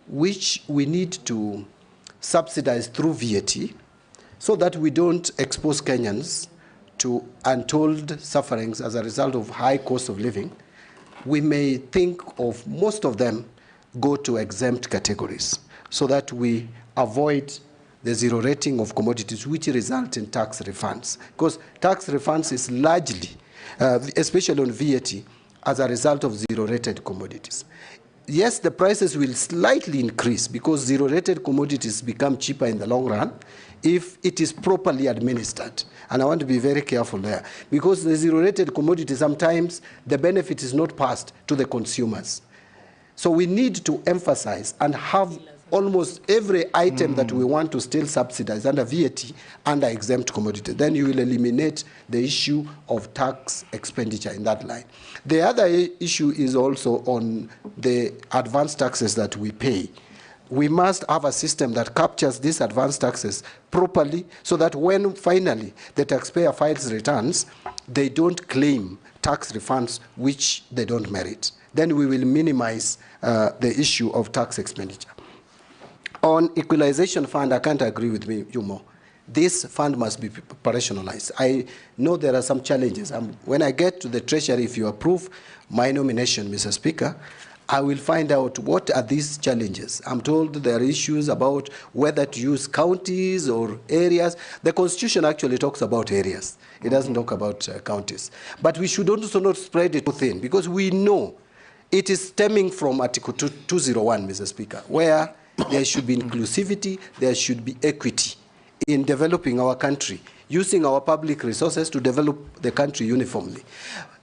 which we need to subsidize through VAT so that we don't expose Kenyans to untold sufferings as a result of high cost of living, we may think of most of them go to exempt categories so that we avoid the zero rating of commodities which result in tax refunds. Because tax refunds is largely, especially on VAT, as a result of zero rated commodities. Yes, the prices will slightly increase because zero rated commodities become cheaper in the long run if it is properly administered. And I want to be very careful there because the zero rated commodity, sometimes the benefit is not passed to the consumers. So we need to emphasize and have almost every item that we want to still subsidize under VAT, under exempt commodity. Then you will eliminate the issue of tax expenditure in that line. The other issue is also on the advance taxes that we pay. We must have a system that captures these advance taxes properly so that when finally the taxpayer files returns, they don't claim tax refunds which they don't merit. Then we will minimize the issue of tax expenditure. On equalization fund, I can't agree with you more. This fund must be operationalized. I know there are some challenges. When I get to the Treasury, if you approve my nomination, Mr. Speaker, I will find out what are these challenges. I'm told there are issues about whether to use counties or areas. The Constitution actually talks about areas. It doesn't talk about counties. But we should also not spread it too thin, because we know it is stemming from Article 201, Mr. Speaker, where there should be inclusivity, there should be equity in developing our country, using our public resources to develop the country uniformly.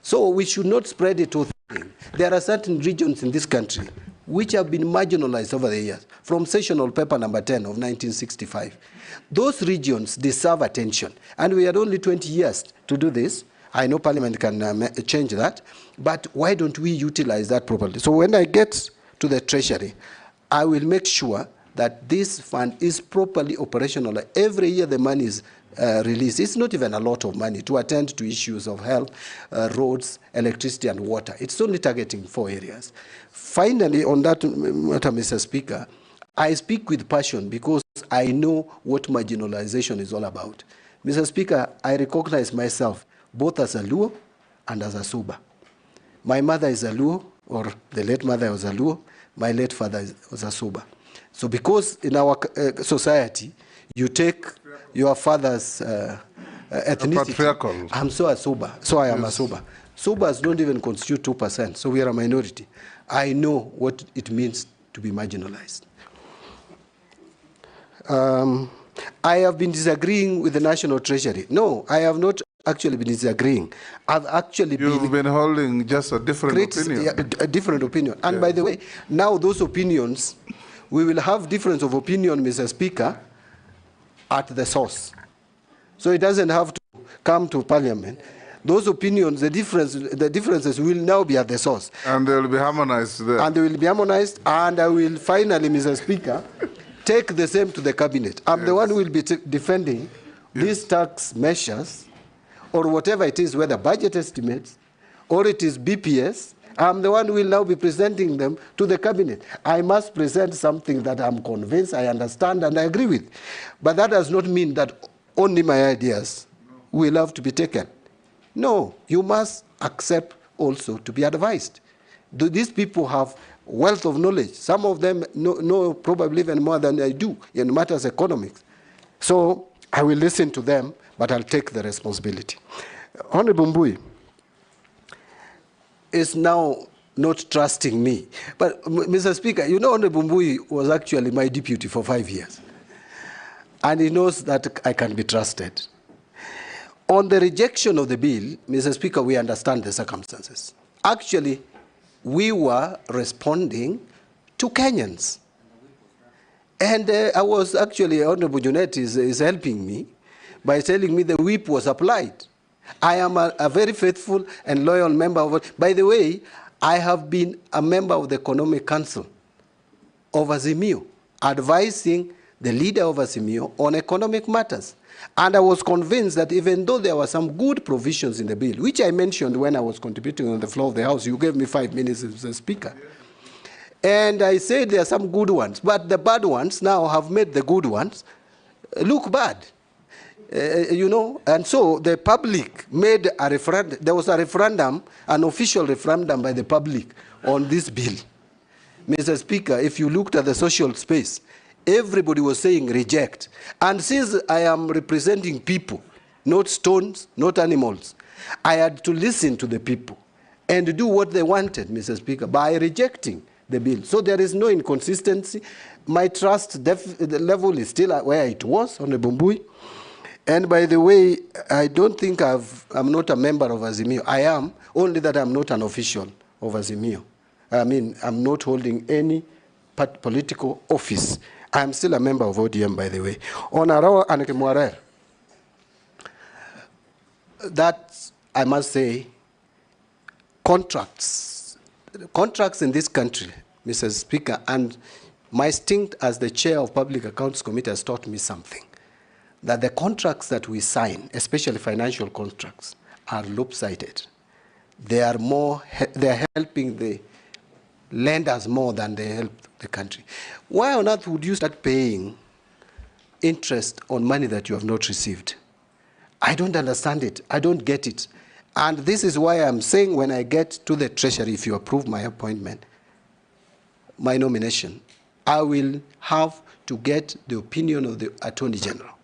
So we should not spread it too thin. There are certain regions in this country which have been marginalized over the years, from Sessional Paper number 10 of 1965. Those regions deserve attention, and we had only 20 years to do this. I know Parliament can change that, but why don't we utilize that properly? So when I get to the Treasury, I will make sure that this fund is properly operational. Every year the money is released. It's not even a lot of money to attend to issues of health, roads, electricity, and water. It's only targeting 4 areas. Finally, on that matter, Mr. Speaker, I speak with passion because I know what marginalization is all about. Mr. Speaker, I recognize myself both as a Luo and as a Suba. My mother is a Luo, or the late mother was a Luo. My late father was a Suba. So because in our society, you take your father's ethnicity. I'm so a Suba, so I am a Suba. Subas don't even constitute 2%, so we are a minority. I know what it means to be marginalized. I have been disagreeing with the National Treasury. No, I have not actually been disagreeing. I've actually been holding just a different opinion. Yeah, a different opinion. And by the way, now those opinions, we will have difference of opinion, Mr. Speaker, at the source. So it doesn't have to come to Parliament. Those opinions, the differences will now be at the source. And they will be harmonized there. And they will be harmonized, and I will finally, Mr. Speaker, take the same to the Cabinet. I'm the one who will be defending these tax measures, or whatever it is, whether budget estimates, or it is BPS. I'm the one who will now be presenting them to the Cabinet. I must present something that I'm convinced, I understand, and I agree with. But that does not mean that only my ideas will have to be taken. No, you must accept also to be advised. These people have wealth of knowledge. Some of them know probably even more than I do in matters of economics. So I will listen to them, but I'll take the responsibility. Honorable Mbui is now not trusting me. But, Mr. Speaker, you know Honorable Mbui was actually my deputy for 5 years. And he knows that I can be trusted. On the rejection of the bill, Mr. Speaker, we understand the circumstances. Actually, we were responding to Kenyans. And I was actually, Honorable Junet is helping me by telling me the whip was applied. I am a very faithful and loyal member of it. By the way, I have been a member of the Economic Council of Azimio, advising the leader of Azimio on economic matters. And I was convinced that even though there were some good provisions in the bill, which I mentioned when I was contributing on the floor of the House, you gave me 5 minutes as the Speaker. And I said there are some good ones, but the bad ones now have made the good ones look bad. You know, and so the public made a referendum. There was a referendum, an official referendum by the public on this bill. Mr. Speaker, if you looked at the social space, everybody was saying reject. And since I am representing people, not stones, not animals, I had to listen to the people and do what they wanted, Mr. Speaker, by rejecting the bill. So there is no inconsistency. My trust level is still where it was on the Bumbui. And by the way, I don't think I'm not a member of Azimio. I am, only that I'm not an official of Azimio. I mean, I'm not holding any political office. I am still a member of ODM, by the way. On Arao and Kimwarer, that, I must say, contracts in this country, Mr. Speaker, and my stint as the chair of Public Accounts Committee has taught me something, that the contracts that we sign, especially financial contracts, are lopsided. They are helping the lenders more than they help the country. Why on earth would you start paying interest on money that you have not received? I don't understand it. I don't get it. And this is why I'm saying when I get to the Treasury, if you approve my appointment, my nomination, I will have to get the opinion of the Attorney General.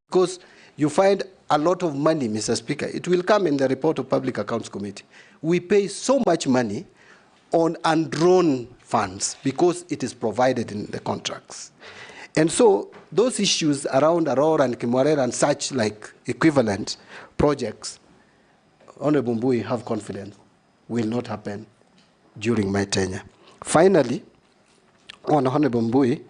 Because you find a lot of money, Mr. Speaker. It will come in the report of Public Accounts Committee. We pay so much money on undrawn funds because it is provided in the contracts. And so those issues around Aurora and Kimwarer and such like equivalent projects, Honorable Mbui, have confidence, will not happen during my tenure. Finally, on Honorable Mbui,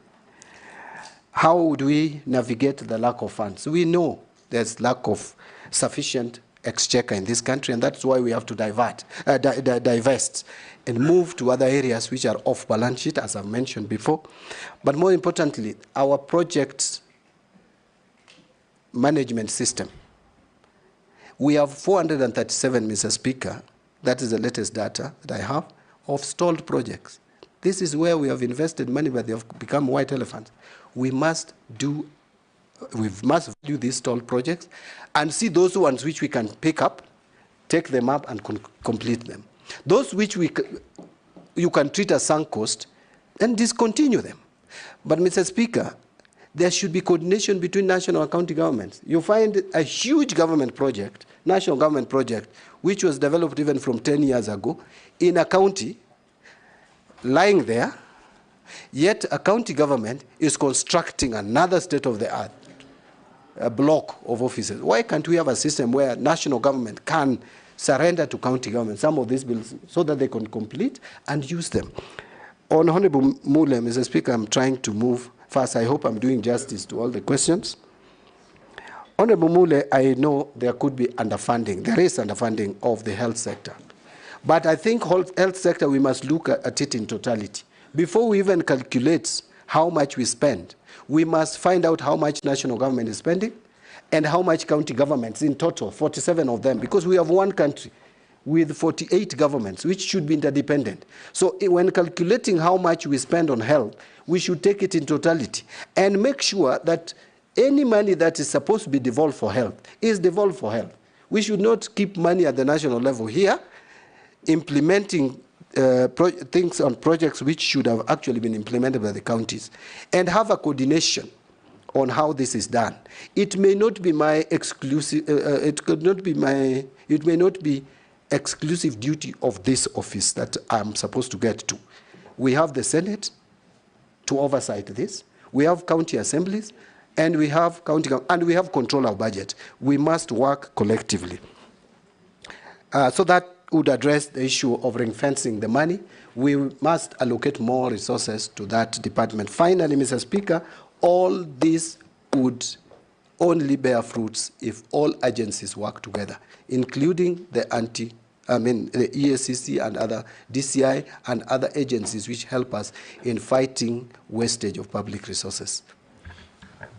how would we navigate the lack of funds? We know there's lack of sufficient exchequer in this country, and that's why we have to divest and move to other areas which are off balance sheet, as I've mentioned before. But more importantly, our project management system. We have 437, Mr. Speaker, that is the latest data that I have, of stalled projects. This is where we have invested money, but they have become white elephants. We must do these stalled projects and see those ones which we can pick up, take them up and complete them. Those which you can treat as sunk cost and discontinue them. But Mr. Speaker, there should be coordination between national and county governments. You find a huge government project, national government project, which was developed even from 10 years ago in a county lying there, yet a county government is constructing another state-of-the-art block of offices. Why can't we have a system where national government can surrender to county government some of these bills so that they can complete and use them? On Honorable Mule, Mr. Speaker, I'm trying to move fast. I hope I'm doing justice to all the questions. Honorable Mule, I know there could be underfunding. There is underfunding of the health sector. But I think health sector, we must look at it in totality. Before we even calculate how much we spend, we must find out how much national government is spending and how much county governments in total, 47 of them, because we have one country with 48 governments, which should be interdependent. So when calculating how much we spend on health, we should take it in totality and make sure that any money that is supposed to be devolved for health is devolved for health. We should not keep money at the national level here, implementing things on projects which should have actually been implemented by the counties, and have a coordination on how this is done. It may not be my exclusive, it may not be exclusive duty of this office that I'm supposed to get to. We have the Senate to oversight this. We have county assemblies, and we have and we have control of budget. We must work collectively. So that would address the issue of ring-fencing the money. We must allocate more resources to that department. Finally, Mr. Speaker, all this would only bear fruits if all agencies work together, including the EACC and other DCI and other agencies which help us in fighting wastage of public resources.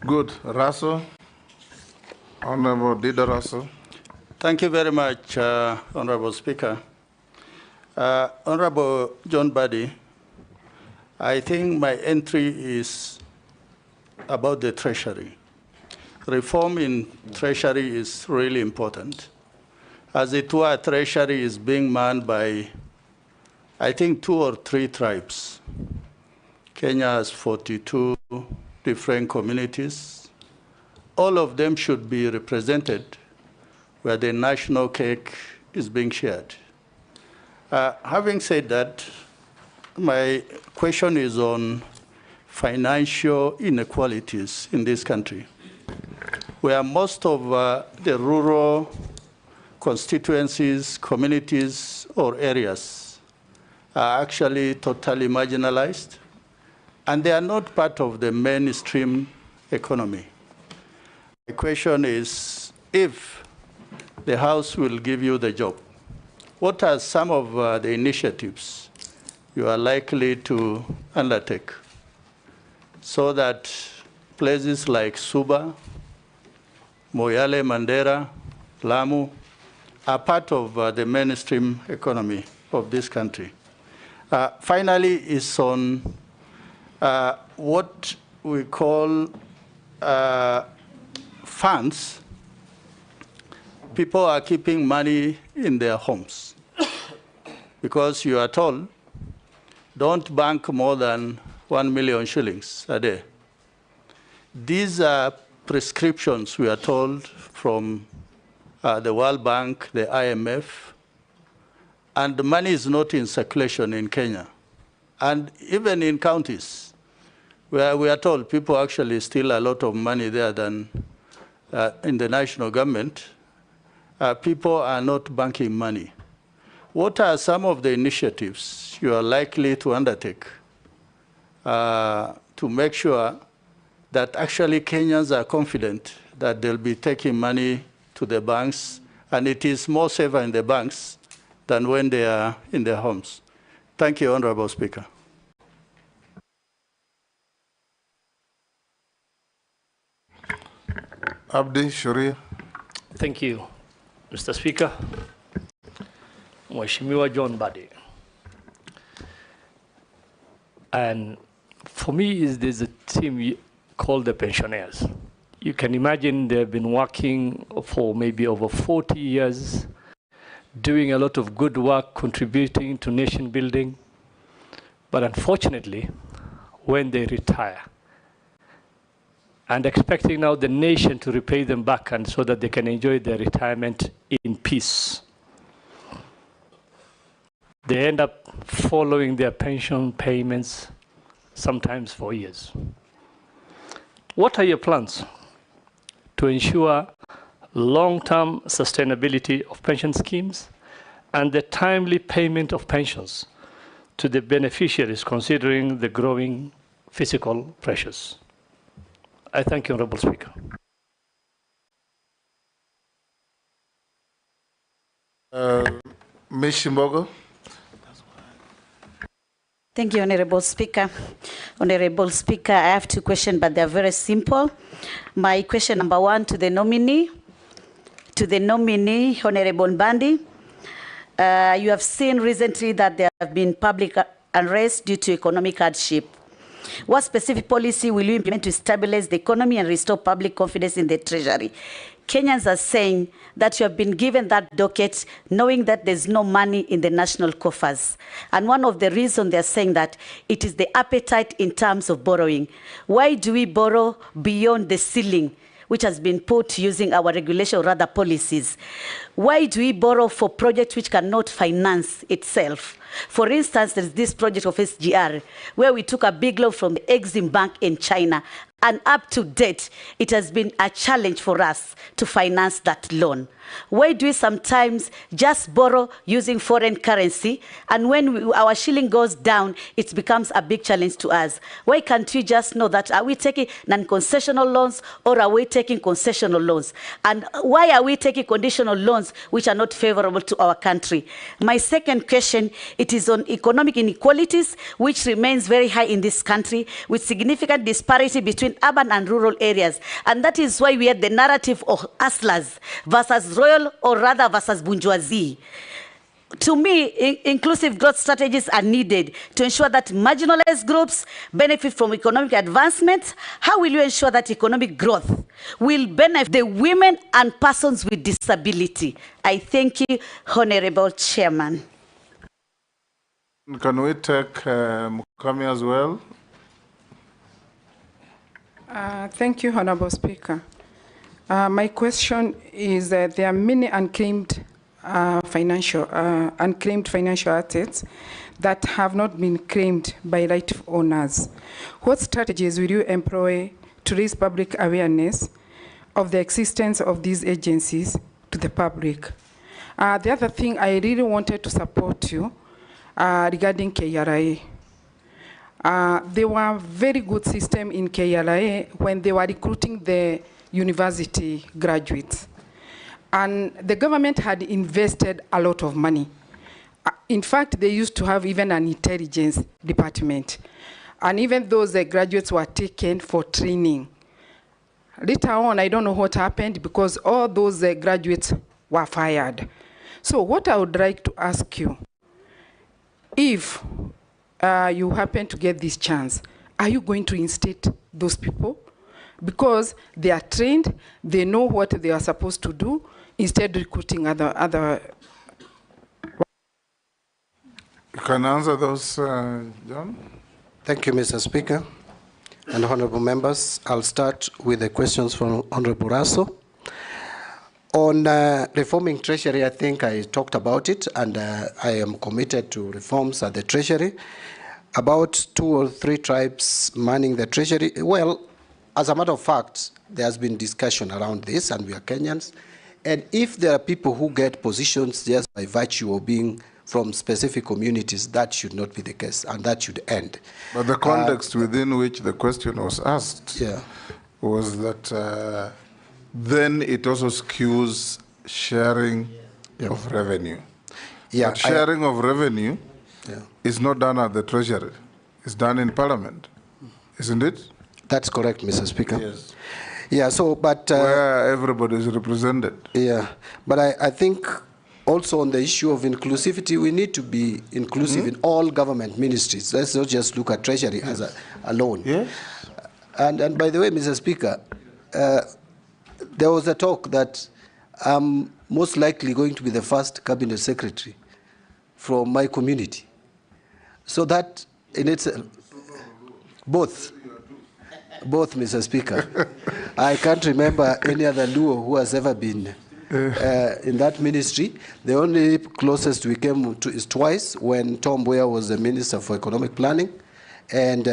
Good. Russell. Honorable Dida Russell. Thank you very much, Honorable Speaker. Honorable John Buddy, I think my entry is about the Treasury. Reform in Treasury is really important. As it were, Treasury is being manned by, I think, 2 or 3 tribes. Kenya has 42 different communities. All of them should be represented where the national cake is being shared. Having said that, my question is on financial inequalities in this country, where most of the rural constituencies, communities, or areas are actually totally marginalized. and they are not part of the mainstream economy. The question is, if the House will give you the job, what are some of the initiatives you are likely to undertake so that places like Suba, Moyale, Mandera, Lamu are part of the mainstream economy of this country? Finally, is on what we call funds. People are keeping money in their homes because you are told, don't bank more than 1 million shillings a day. These are prescriptions, we are told, from the World Bank, the IMF, and the money is not in circulation in Kenya. And even in counties, where we are told people actually steal a lot of money there than in the national government, people are not banking money. What are some of the initiatives you are likely to undertake to make sure that actually Kenyans are confident that they'll be taking money to the banks, and it is more safer in the banks than when they are in their homes? Thank you, Honorable Speaker. Abdi Sharia. Thank you, Mr. Speaker. Mheshimiwa John Badi. And for me, there's a team called the pensioners. You can imagine they've been working for maybe over 40 years, doing a lot of good work, contributing to nation building. But unfortunately, when they retire, and expecting now the nation to repay them back and so that they can enjoy their retirement in peace, they end up following their pension payments, sometimes for years. What are your plans to ensure long-term sustainability of pension schemes and the timely payment of pensions to the beneficiaries, considering the growing fiscal pressures? I thank you, Honorable Speaker. Ms. Shimbogo. Thank you, Honorable Speaker. Honorable Speaker, I have two questions, but they're very simple. My question number one to the nominee, Honorable Mbandi. You have seen recently that there have been public unrest due to economic hardship. What specific policy will you implement to stabilize the economy and restore public confidence in the Treasury? Kenyans are saying that you have been given that docket knowing that there's no money in the national coffers. And one of the reasons they're saying that it is the appetite in terms of borrowing. Why do we borrow beyond the ceiling, which has been put using our regulation or rather policies? Why do we borrow for projects which cannot finance itself? For instance, there's this project of SGR, where we took a big loan from the Exim Bank in China, and up to date, it has been a challenge for us to finance that loan. Why do we sometimes just borrow using foreign currency, and when our shilling goes down, it becomes a big challenge to us? Why can't we just know that, are we taking non-concessional loans or are we taking concessional loans? And why are we taking conditional loans which are not favorable to our country? My second question, it is on economic inequalities, which remains very high in this country, with significant disparity between urban and rural areas. And that is why we had the narrative of hustlers versus royal, or rather versus bourgeoisie. To me, inclusive growth strategies are needed to ensure that marginalized groups benefit from economic advancement. How will you ensure that economic growth will benefit the women and persons with disability? I thank you, Honorable Chairman. Can we take Mukami as well? Thank you, Honorable Speaker. My question is that there are many unclaimed financial assets that have not been claimed by rightful owners. What strategies will you employ to raise public awareness of the existence of these agencies to the public? The other thing, I really wanted to support you regarding KRA. There were very good system in KLA when they were recruiting the university graduates. And the government had invested a lot of money. In fact, they used to have even an intelligence department. And even those graduates were taken for training. Later on, I don't know what happened because all those graduates were fired. So what I would like to ask you, if you happen to get this chance, are you going to instate those people? Because they are trained, they know what they are supposed to do, instead of recruiting other. You can answer those, John? Thank you, Mr. Speaker. And honorable members, I'll start with the questions from Honorable Raso. On reforming Treasury, I think I talked about it, and I am committed to reforms at the Treasury. About 2 or 3 tribes manning the Treasury. Well, as a matter of fact, there has been discussion around this, and we are Kenyans. And if there are people who get positions just by virtue of being from specific communities, that should not be the case, and that should end. But the context within which the question was asked was that then it also skews sharing of revenue. But sharing of revenue is not done at the Treasury. It's done in Parliament, isn't it? That's correct, Mr. Speaker. Yes. Yeah, so, but... where everybody is represented. Yeah, but I think also on the issue of inclusivity, we need to be inclusive in all government ministries. Let's not just look at Treasury as alone. Yes. And by the way, Mr. Speaker, there was a talk that I'm most likely going to be the first cabinet secretary from my community. So that in itself, both, Mr. Speaker. I can't remember any other Luo who has ever been in that ministry. The only closest we came to is twice, when Tom Boyer was the Minister for Economic Planning, and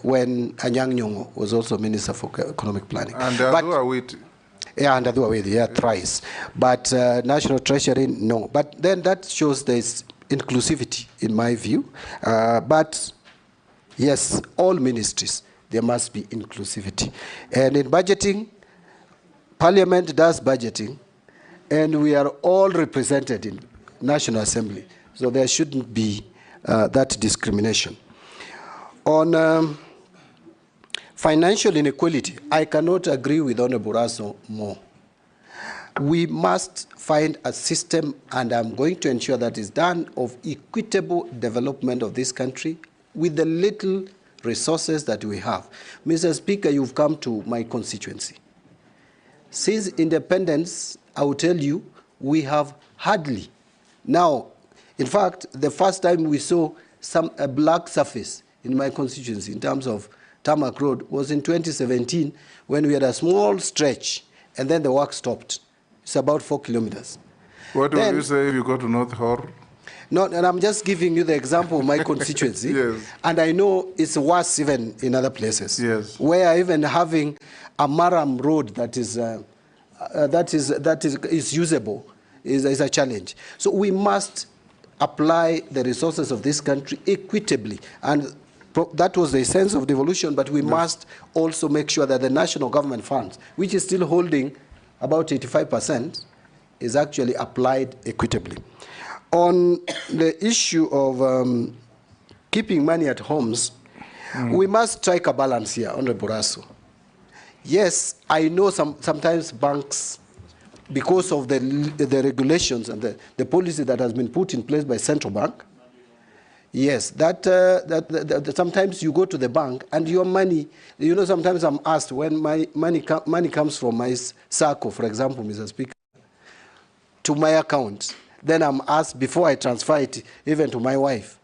when Anyang' Nyong'o was also Minister for Economic Planning. And Adua yeah, and Adua thrice. But National Treasury, no. But then that shows there's inclusivity, in my view. But yes, all ministries, there must be inclusivity. And in budgeting, Parliament does budgeting, and we are all represented in National Assembly. So there shouldn't be that discrimination. On financial inequality, I cannot agree with Honorable Raso more. We must find a system, and I'm going to ensure that is done, of equitable development of this country with the little resources that we have. Mr. Speaker, you've come to my constituency. Since independence, I will tell you, we have hardly. Now, in fact, the first time we saw a black surface in my constituency in terms of tarmac road was in 2017, when we had a small stretch, and then the work stopped. It's about 4 kilometers. What would you say if you go to North Hor? No, and I'm just giving you the example of my constituency. Yes. And I know it's worse even in other places. Yes. Where even having a Maram road that is usable is a challenge. So we must apply the resources of this country equitably. And that was the sense of devolution, but we must also make sure that the national government funds, which is still holding about 85%, is actually applied equitably. On the issue of keeping money at homes, we must strike a balance here, Honorable Raso. Yes, I know sometimes banks, because of the regulations and the policy that has been put in place by central bank, yes, that sometimes you go to the bank and your money, you know, sometimes I'm asked when my money comes from my SACCO, for example, Mr. Speaker, to my account, then I'm asked before I transfer it even to my wife.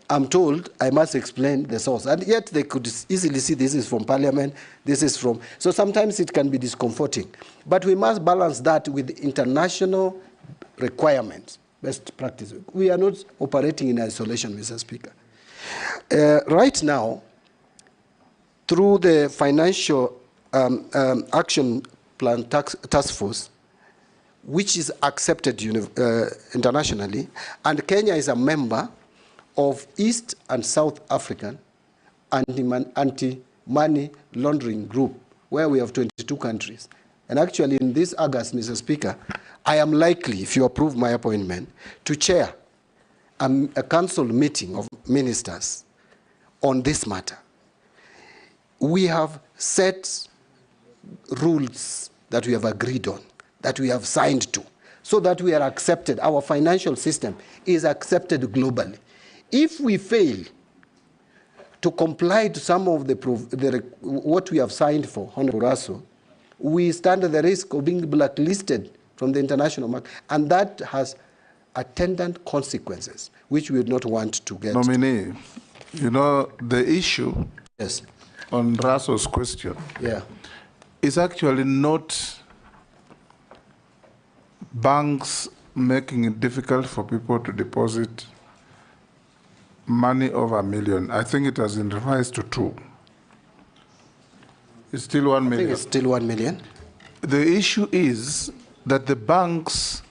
I'm told I must explain the source. And yet they could easily see this is from Parliament, this is from... So sometimes it can be discomforting. But we must balance that with international requirements, best practice. We are not operating in isolation, Mr. Speaker. Right now, through the Financial Action Plan Task Force, which is accepted internationally, and Kenya is a member of East and South African, anti-money laundering group, where we have 22 countries. And actually, in this August, Mr. Speaker, I am likely, if you approve my appointment, to chair a council meeting of ministers on this matter. We have set rules that we have agreed on, that we have signed to, so that we are accepted. Our financial system is accepted globally. If we fail to comply to some of what we have signed for, Honorable Russell, we stand at the risk of being blacklisted from the international market, and that has attendant consequences, which we would not want to get. Nomimee, you know, the issue yes. on Russell's question is actually not banks making it difficult for people to deposit money over $1 million. I think it has been revised to 2. It's still 1 million. I think it's still 1 million. The issue is that the banks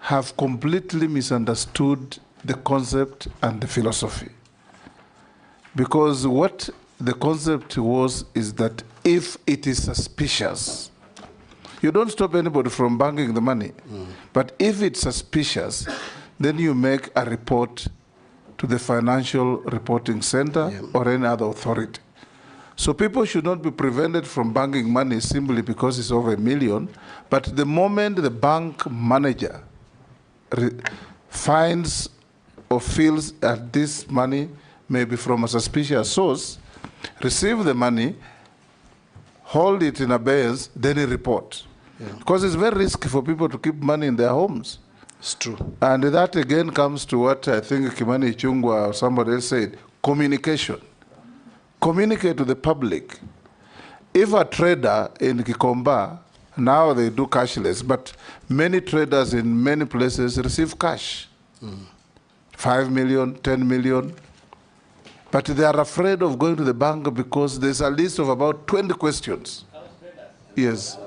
have completely misunderstood the concept and the philosophy. Because what the concept was is that if it is suspicious, you don't stop anybody from banking the money. But if it's suspicious, then you make a report to the Financial Reporting Center or any other authority. So people should not be prevented from banking money simply because it's over $1 million. But the moment the bank manager finds or feels that this money may be from a suspicious source, receive the money, hold it in abeyance, then report. Because it's very risky for people to keep money in their homes. It's true. And that again comes to what I think Kimani Ichung'wah or somebody else said, communication. Communicate to the public. If a trader in Kikomba, now they do cashless, but many traders in many places receive cash. 5 million, 10 million. But they are afraid of going to the bank because there's a list of about 20 questions. Yes.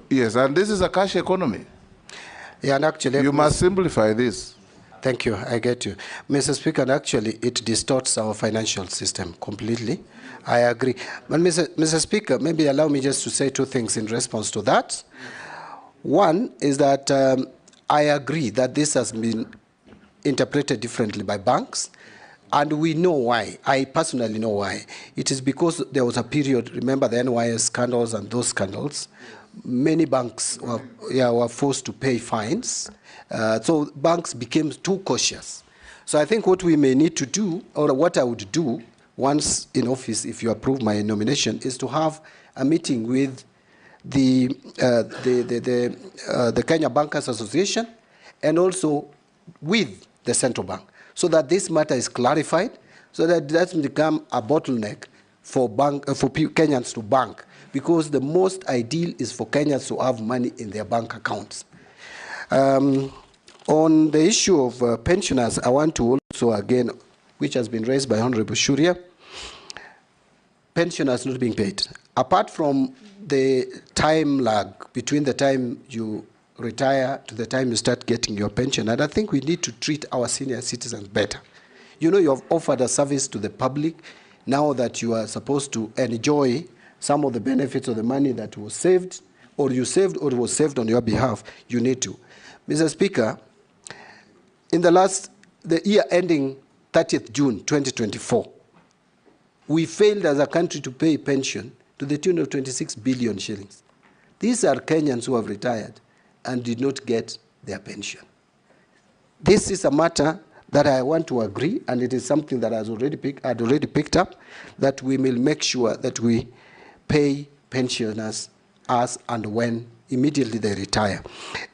Yes, and this is a cash economy. Yeah, and actually, you must simplify this. Thank you, I get you. Mr. Speaker, and actually it distorts our financial system completely. I agree. But Mr. Speaker, maybe allow me just to say 2 things in response to that. One is that I agree that this has been interpreted differently by banks, and we know why. I personally know why. It is because there was a period, remember the NYS scandals and those scandals, many banks were forced to pay fines. So banks became too cautious. So I think what we may need to do, or what I would do once in office, if you approve my nomination, is to have a meeting with the Kenya Bankers Association and also with the central bank, so that this matter is clarified, so that it doesn't become a bottleneck for Kenyans to bank, because the most ideal is for Kenyans to have money in their bank accounts. On the issue of pensioners, I want to also, again, which has been raised by Honorable Shuria, pensioners not being paid. Apart from the time lag between the time you retire to the time you start getting your pension, and I think we need to treat our senior citizens better. You know, you have offered a service to the public. Now that you are supposed to enjoy some of the benefits of the money that was saved, or you saved, or was saved on your behalf, you need to. Mr. Speaker, in the year ending 30th June 2024, we failed as a country to pay pension to the tune of 26 billion shillings. These are Kenyans who have retired and did not get their pension. This is a matter that I want to agree, and it is something that I'd already picked up, that we will make sure that we pay pensioners as and when immediately they retire.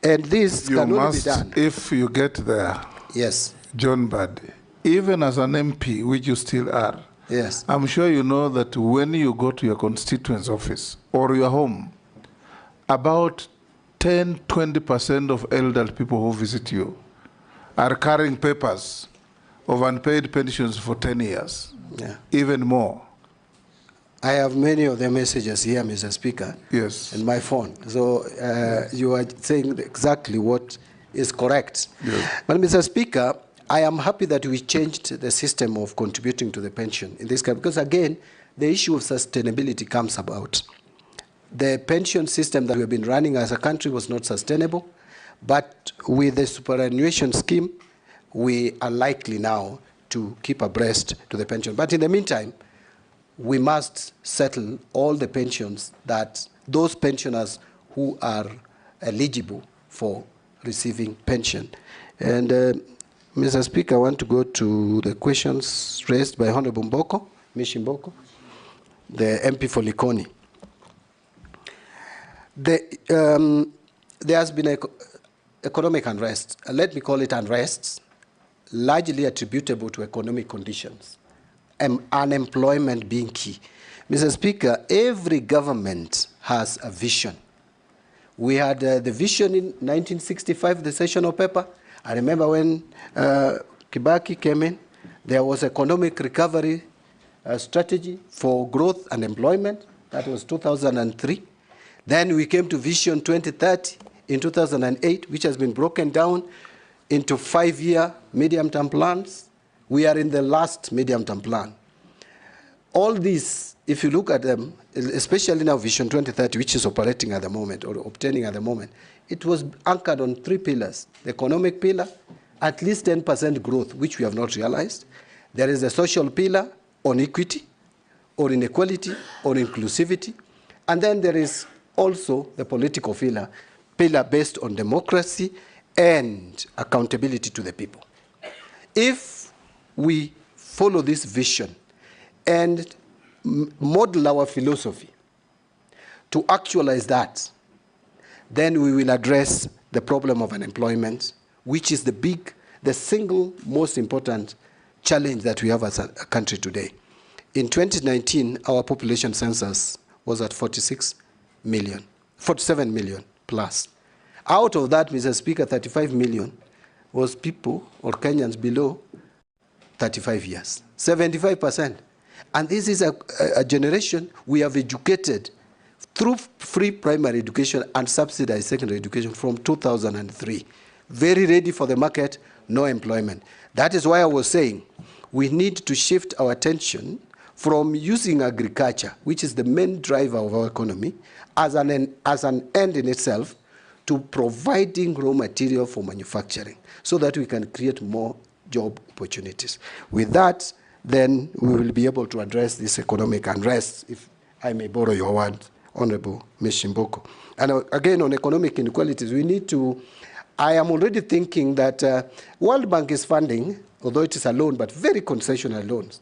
And this can only be done. If you get there, yes, John Buddy, even as an MP, which you still are, yes, I'm sure you know that when you go to your constituent's office or your home, about 10–20% of elderly people who visit you are carrying papers of unpaid pensions for 10 years, even more. I have many of the messages here, Mr. Speaker, in my phone. So you are saying exactly what is correct. But, Mr. Speaker, I am happy that we changed the system of contributing to the pension in this country, because again, the issue of sustainability comes about. The pension system that we have been running as a country was not sustainable, but with the superannuation scheme, we are likely now to keep abreast to the pension. But in the meantime, we must settle all the pensions that those pensioners who are eligible for receiving pension. And Mr. Speaker, I want to go to the questions raised by Honorable Mishi Mboko, the MP for Likoni. There has been economic unrest, let me call it unrest, largely attributable to economic conditions, unemployment being key. Mr. Speaker, every government has a vision. We had the vision in 1965, the sessional paper. I remember when Kibaki came in, there was economic recovery strategy for growth and employment. That was 2003. Then we came to Vision 2030 in 2008, which has been broken down into 5-year medium-term plans. We are in the last medium-term plan. All these, if you look at them, especially now Vision 2030, which is operating at the moment or obtaining at the moment, it was anchored on 3 pillars. The economic pillar, at least 10% growth, which we have not realized. There is a social pillar on equity, or inequality, or inclusivity. And then there is also the political pillar based on democracy and accountability to the people. If we follow this vision and model our philosophy to actualize that, then we will address the problem of unemployment, which is the single most important challenge that we have as a country today. In 2019, our population census was at 47 million plus. Out of that, Mr. Speaker, 35 million was people or Kenyans below 35 years, 75%. And this is a generation we have educated through free primary education and subsidized secondary education from 2003. Very ready for the market, no employment. That is why I was saying we need to shift our attention from using agriculture, which is the main driver of our economy, as an end in itself, to providing raw material for manufacturing so that we can create more job opportunities. With that, then we will be able to address this economic unrest, if I may borrow your word, Honorable Ms. Mboko. And again, on economic inequalities, we need to, I am already thinking that World Bank is funding, although it is a loan, but very concessional loans,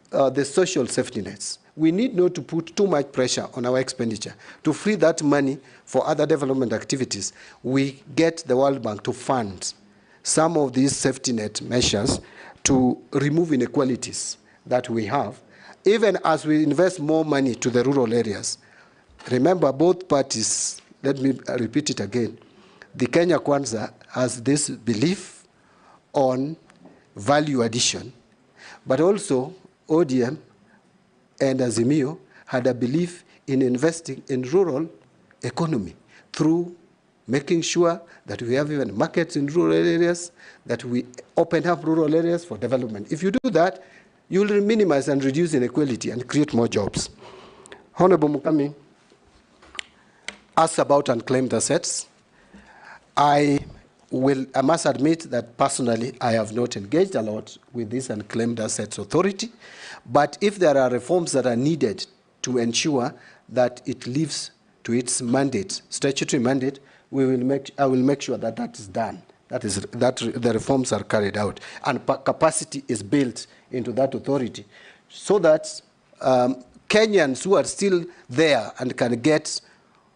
the social safety nets. We need not to put too much pressure on our expenditure. To free that money for other development activities, we get the World Bank to fund some of these safety net measures to remove inequalities that we have, even as we invest more money to the rural areas. Remember, both parties, let me repeat it again, the Kenya Kwanza has this belief on value addition, but also ODM and Azimio had a belief in investing in rural economy through making sure that we have even markets in rural areas, that we open up rural areas for development. If you do that, you will minimize and reduce inequality and create more jobs. Honorable Mukami asked about unclaimed assets. I must admit that personally I have not engaged a lot with this Unclaimed Assets Authority, but if there are reforms that are needed to ensure that it lives to its mandate, statutory mandate, I will make sure that that is done, that the reforms are carried out, and capacity is built into that authority, so that Kenyans who are still there and can get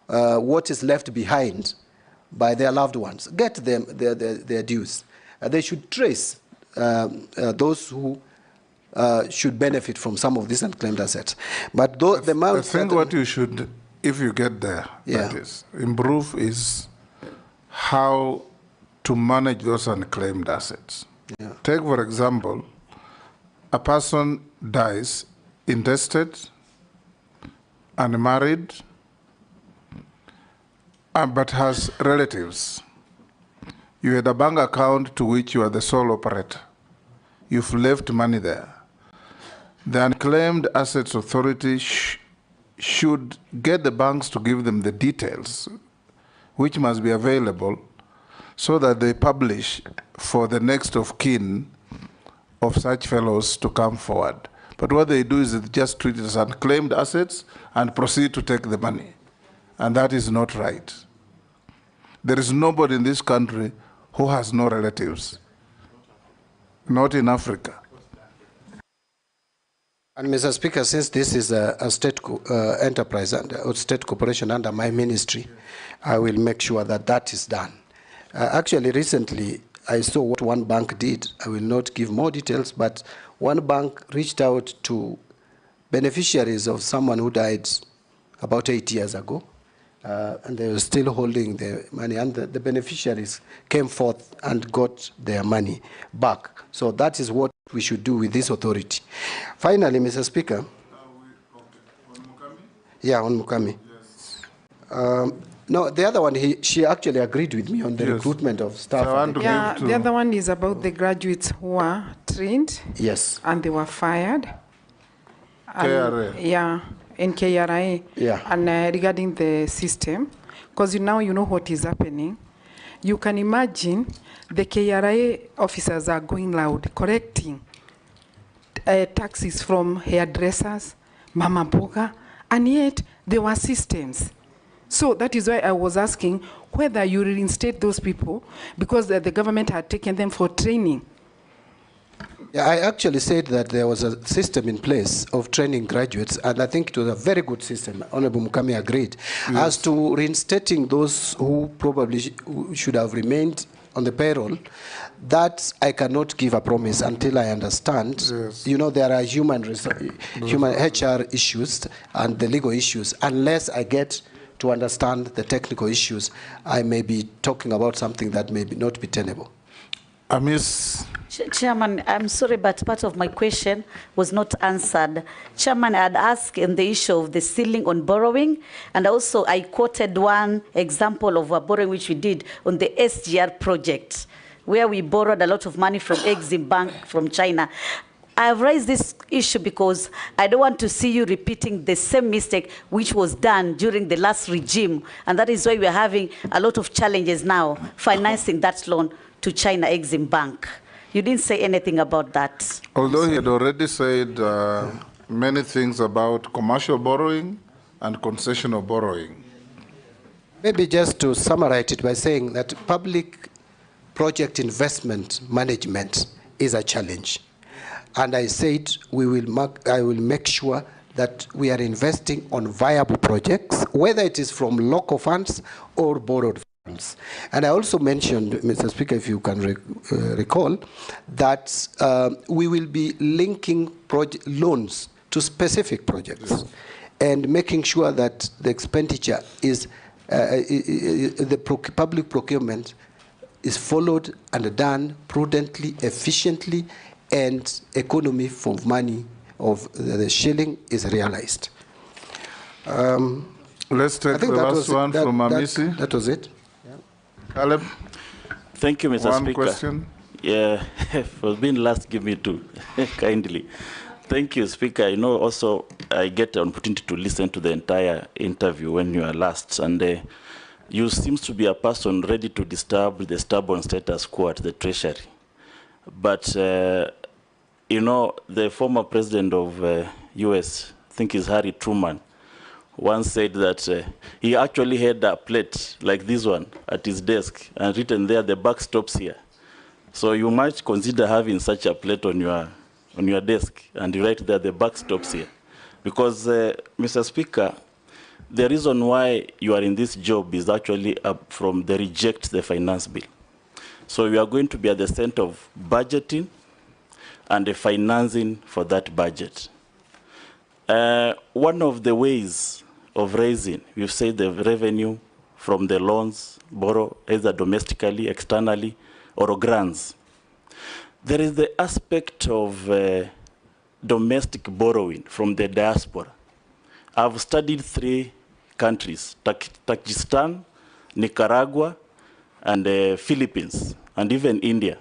what is left behind by their loved ones, get them their dues. They should trace those who should benefit from some of these unclaimed assets. But the amount I think what you should, if you get there, that is, improve is how to manage those unclaimed assets. Yeah. Take, for example, a person dies intestate, unmarried, but has relatives. You had a bank account to which you are the sole operator. You've left money there. The Unclaimed Assets Authority should get the banks to give them the details, which must be available, so that they publish for the next of kin of such fellows to come forward. But what they do is they just treat it as unclaimed assets and proceed to take the money. And that is not right. There is nobody in this country who has no relatives. Not in Africa. And Mr. Speaker, since this is a state enterprise or state corporation under my ministry, I will make sure that that is done. Actually, recently, I saw what one bank did. I will not give more details, but one bank reached out to beneficiaries of someone who died about 8 years ago, and they were still holding the money, and the beneficiaries came forth and got their money back. So that is what we should do with this authority. Finally, Mr. Speaker. Yeah, on Mukami. Yes. No, the other one, she actually agreed with me on the recruitment of staff. Yeah, the other one is about the graduates who were trained. Yes. And they were fired. KRA. Yeah, in KRA. Yeah. And regarding the system, because now you know what is happening. You can imagine the KRA officers are going loud, correcting taxes from hairdressers, mama mboga, and yet there were systems. So that is why I was asking whether you reinstate those people, because the government had taken them for training. Yeah, I actually said that there was a system in place of training graduates, and I think it was a very good system. Honorable Mukami agreed. Yes. As to reinstating those who probably should have remained on the payroll, that I cannot give a promise until I understand. Yes. You know, there are human HR issues and the legal issues. Unless I get to understand the technical issues, I may be talking about something that may not be tenable. Chairman, I'm sorry, but part of my question was not answered. Chairman, I had asked in the issue of the ceiling on borrowing, and also I quoted one example of a borrowing which we did on the SGR project, where we borrowed a lot of money from Exim Bank from China. I have raised this issue because I don't want to see you repeating the same mistake which was done during the last regime, and that is why we are having a lot of challenges now financing that loan to China Exim Bank. You didn't say anything about that. Although he had already said many things about commercial borrowing and concessional borrowing. Maybe just to summarize it by saying that public project investment management is a challenge. And I said I will make sure that we are investing on viable projects, whether it is from local funds or borrowed funds. And I also mentioned, Mr. Speaker, if you can recall, that we will be linking loans to specific projects and making sure that the expenditure is, public procurement is followed and done prudently, efficiently, and economy for money of the shilling is realized. Let's take the last one from Amisi. That was it. Caleb? Thank you, Mr. One Speaker. question. Yeah, for being last, give me two, kindly. Thank you, Speaker. You know, also, I get an opportunity to listen to the entire interview when you are last, and you seem to be a person ready to disturb the stubborn status quo at the Treasury. But, you know, the former president of US, I think it's Harry Truman, once said that he actually had a plate like this one at his desk and written there, the buck stops here. So you might consider having such a plate on your desk and you write there, the buck stops here. Because, Mr. Speaker, the reason why you are in this job is actually from the reject the finance bill. So you are going to be at the center of budgeting and the financing for that budget. One of the ways of raising, we've said the revenue from the loans, borrow either domestically, externally, or grants. There is the aspect of domestic borrowing from the diaspora. I've studied 3 countries, Tajikistan, Nicaragua, and the Philippines, and even India.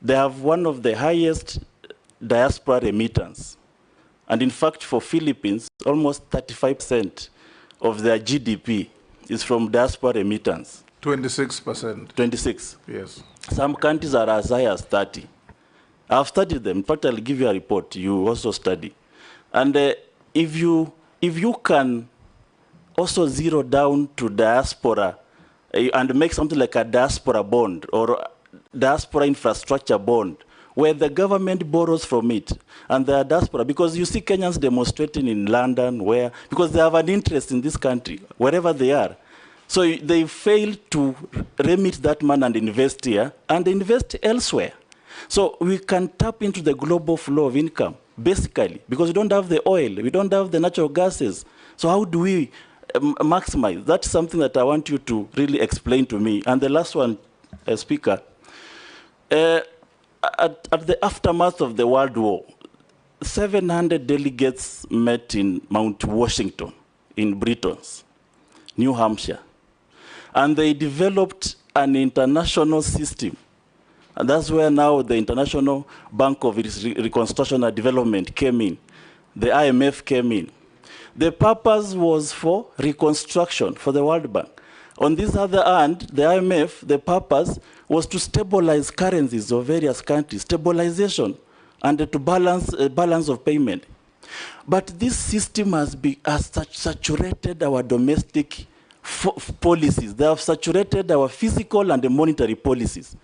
They have one of the highest diaspora remittance. And in fact, for Philippines, almost 35% of their GDP is from diaspora remittance. 26%. 26. Yes. Some countries are as high as 30. I've studied them. In fact, I'll give you a report. You also study. And if you can also zero down to diaspora and make something like a diaspora bond or diaspora infrastructure bond, where the government borrows from it, and the diaspora, because you see Kenyans demonstrating in London, because they have an interest in this country, wherever they are. So they fail to remit that money and invest here, and invest elsewhere. So we can tap into the global flow of income, basically, because we don't have the oil, we don't have the natural gases. So how do we maximize? That's something that I want you to really explain to me. And the last one, Speaker, at the aftermath of the World War, 700 delegates met in Mount Washington in Britain, New Hampshire. And they developed an international system. And that's where now the International Bank of Reconstruction and Development came in. The IMF came in. The purpose was for reconstruction for the World Bank. On this other hand, the IMF, the purpose was to stabilize currencies of various countries, stabilization, and to balance of payment. But this system has saturated our domestic policies. They have saturated our physical and monetary policies.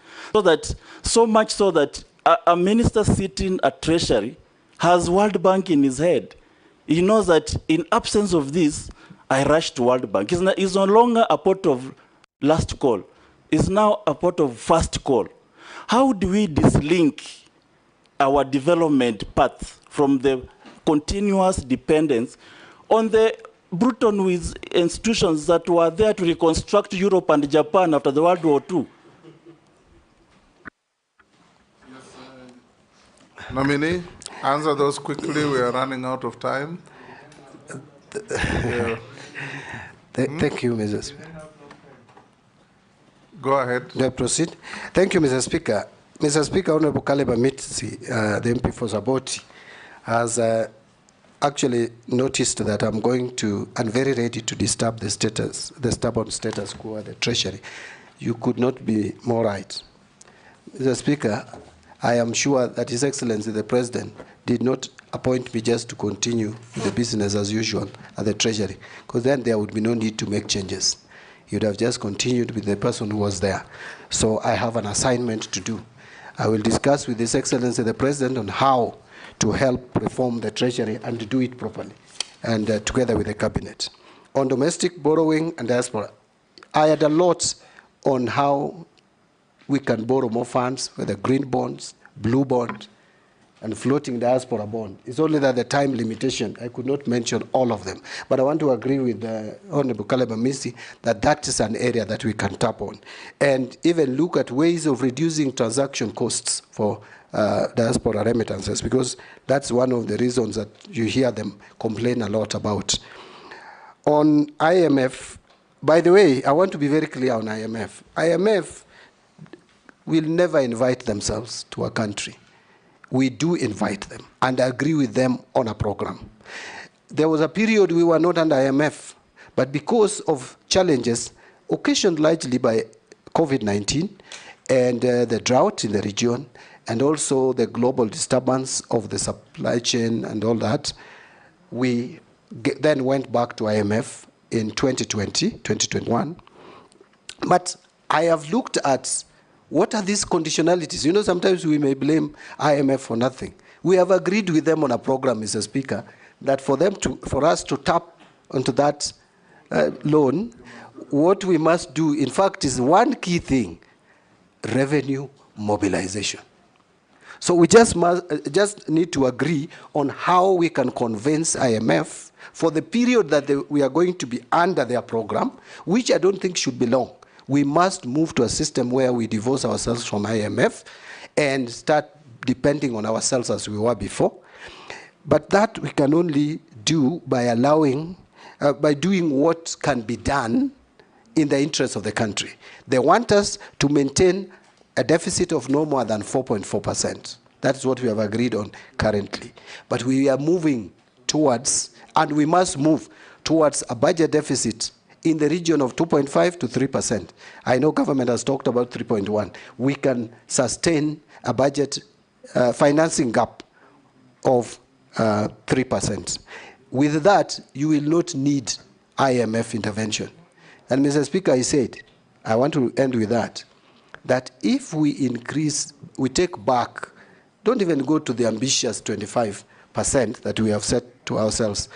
So much so that a minister sitting at Treasury has World Bank in his head. He knows that in absence of this, I rush to World Bank. It's no longer a port of last call. It's now a port of first call. How do we dislink our development path from the continuous dependence on the brutal institutions that were there to reconstruct Europe and Japan after the World War II? Nomimee, answer those quickly. We are running out of time. Thank you, Mr. Speaker. Go ahead. Do I proceed? Thank you, Mr. Speaker. Mr. Speaker, Honorable Caleb Mitzi, the MP for Saboti, has actually noticed that I'm going to, and very ready to disturb the stubborn status quo at the Treasury. You could not be more right. Mr. Speaker, I am sure that His Excellency the President did not appoint me just to continue the business as usual at the Treasury, because then there would be no need to make changes. He would have just continued with the person who was there. So I have an assignment to do. I will discuss with His Excellency the President on how to help reform the Treasury and to do it properly, and together with the Cabinet. On domestic borrowing and diaspora, I had a lot on how we can borrow more funds, whether green bonds, blue bonds, and floating diaspora bond. It's only that the time limitation, I could not mention all of them. But I want to agree with Honorable Caleb Mitzi that that is an area that we can tap on. And even look at ways of reducing transaction costs for diaspora remittances, because that's one of the reasons that you hear them complain a lot about. On IMF, by the way, I want to be very clear on IMF. IMF will never invite themselves to a country. We do invite them and agree with them on a program. There was a period we were not under IMF, but because of challenges occasioned largely by COVID-19 and the drought in the region, and also the global disturbance of the supply chain and all that, we then went back to IMF in 2020, 2021. But I have looked at what are these conditionalities. You know, sometimes we may blame IMF for nothing. We have agreed with them on a program, Mr. Speaker, that for us to tap onto that loan, what we must do, in fact, is one key thing: revenue mobilization. So we just need to agree on how we can convince IMF for the period that we are going to be under their program, which I don't think should be long. We must move to a system where we divorce ourselves from IMF and start depending on ourselves as we were before. But that we can only do by allowing, by doing what can be done in the interest of the country. They want us to maintain a deficit of no more than 4.4%. That's what we have agreed on currently. But we are moving towards, and we must move towards a budget deficit in the region of 2.5 to 3%. I know government has talked about 3.1. We can sustain a budget financing gap of 3%. With that, you will not need IMF intervention. And Mr. Speaker, I said, I want to end with that if we increase, we take back, don't even go to the ambitious 25% that we have set to ourselves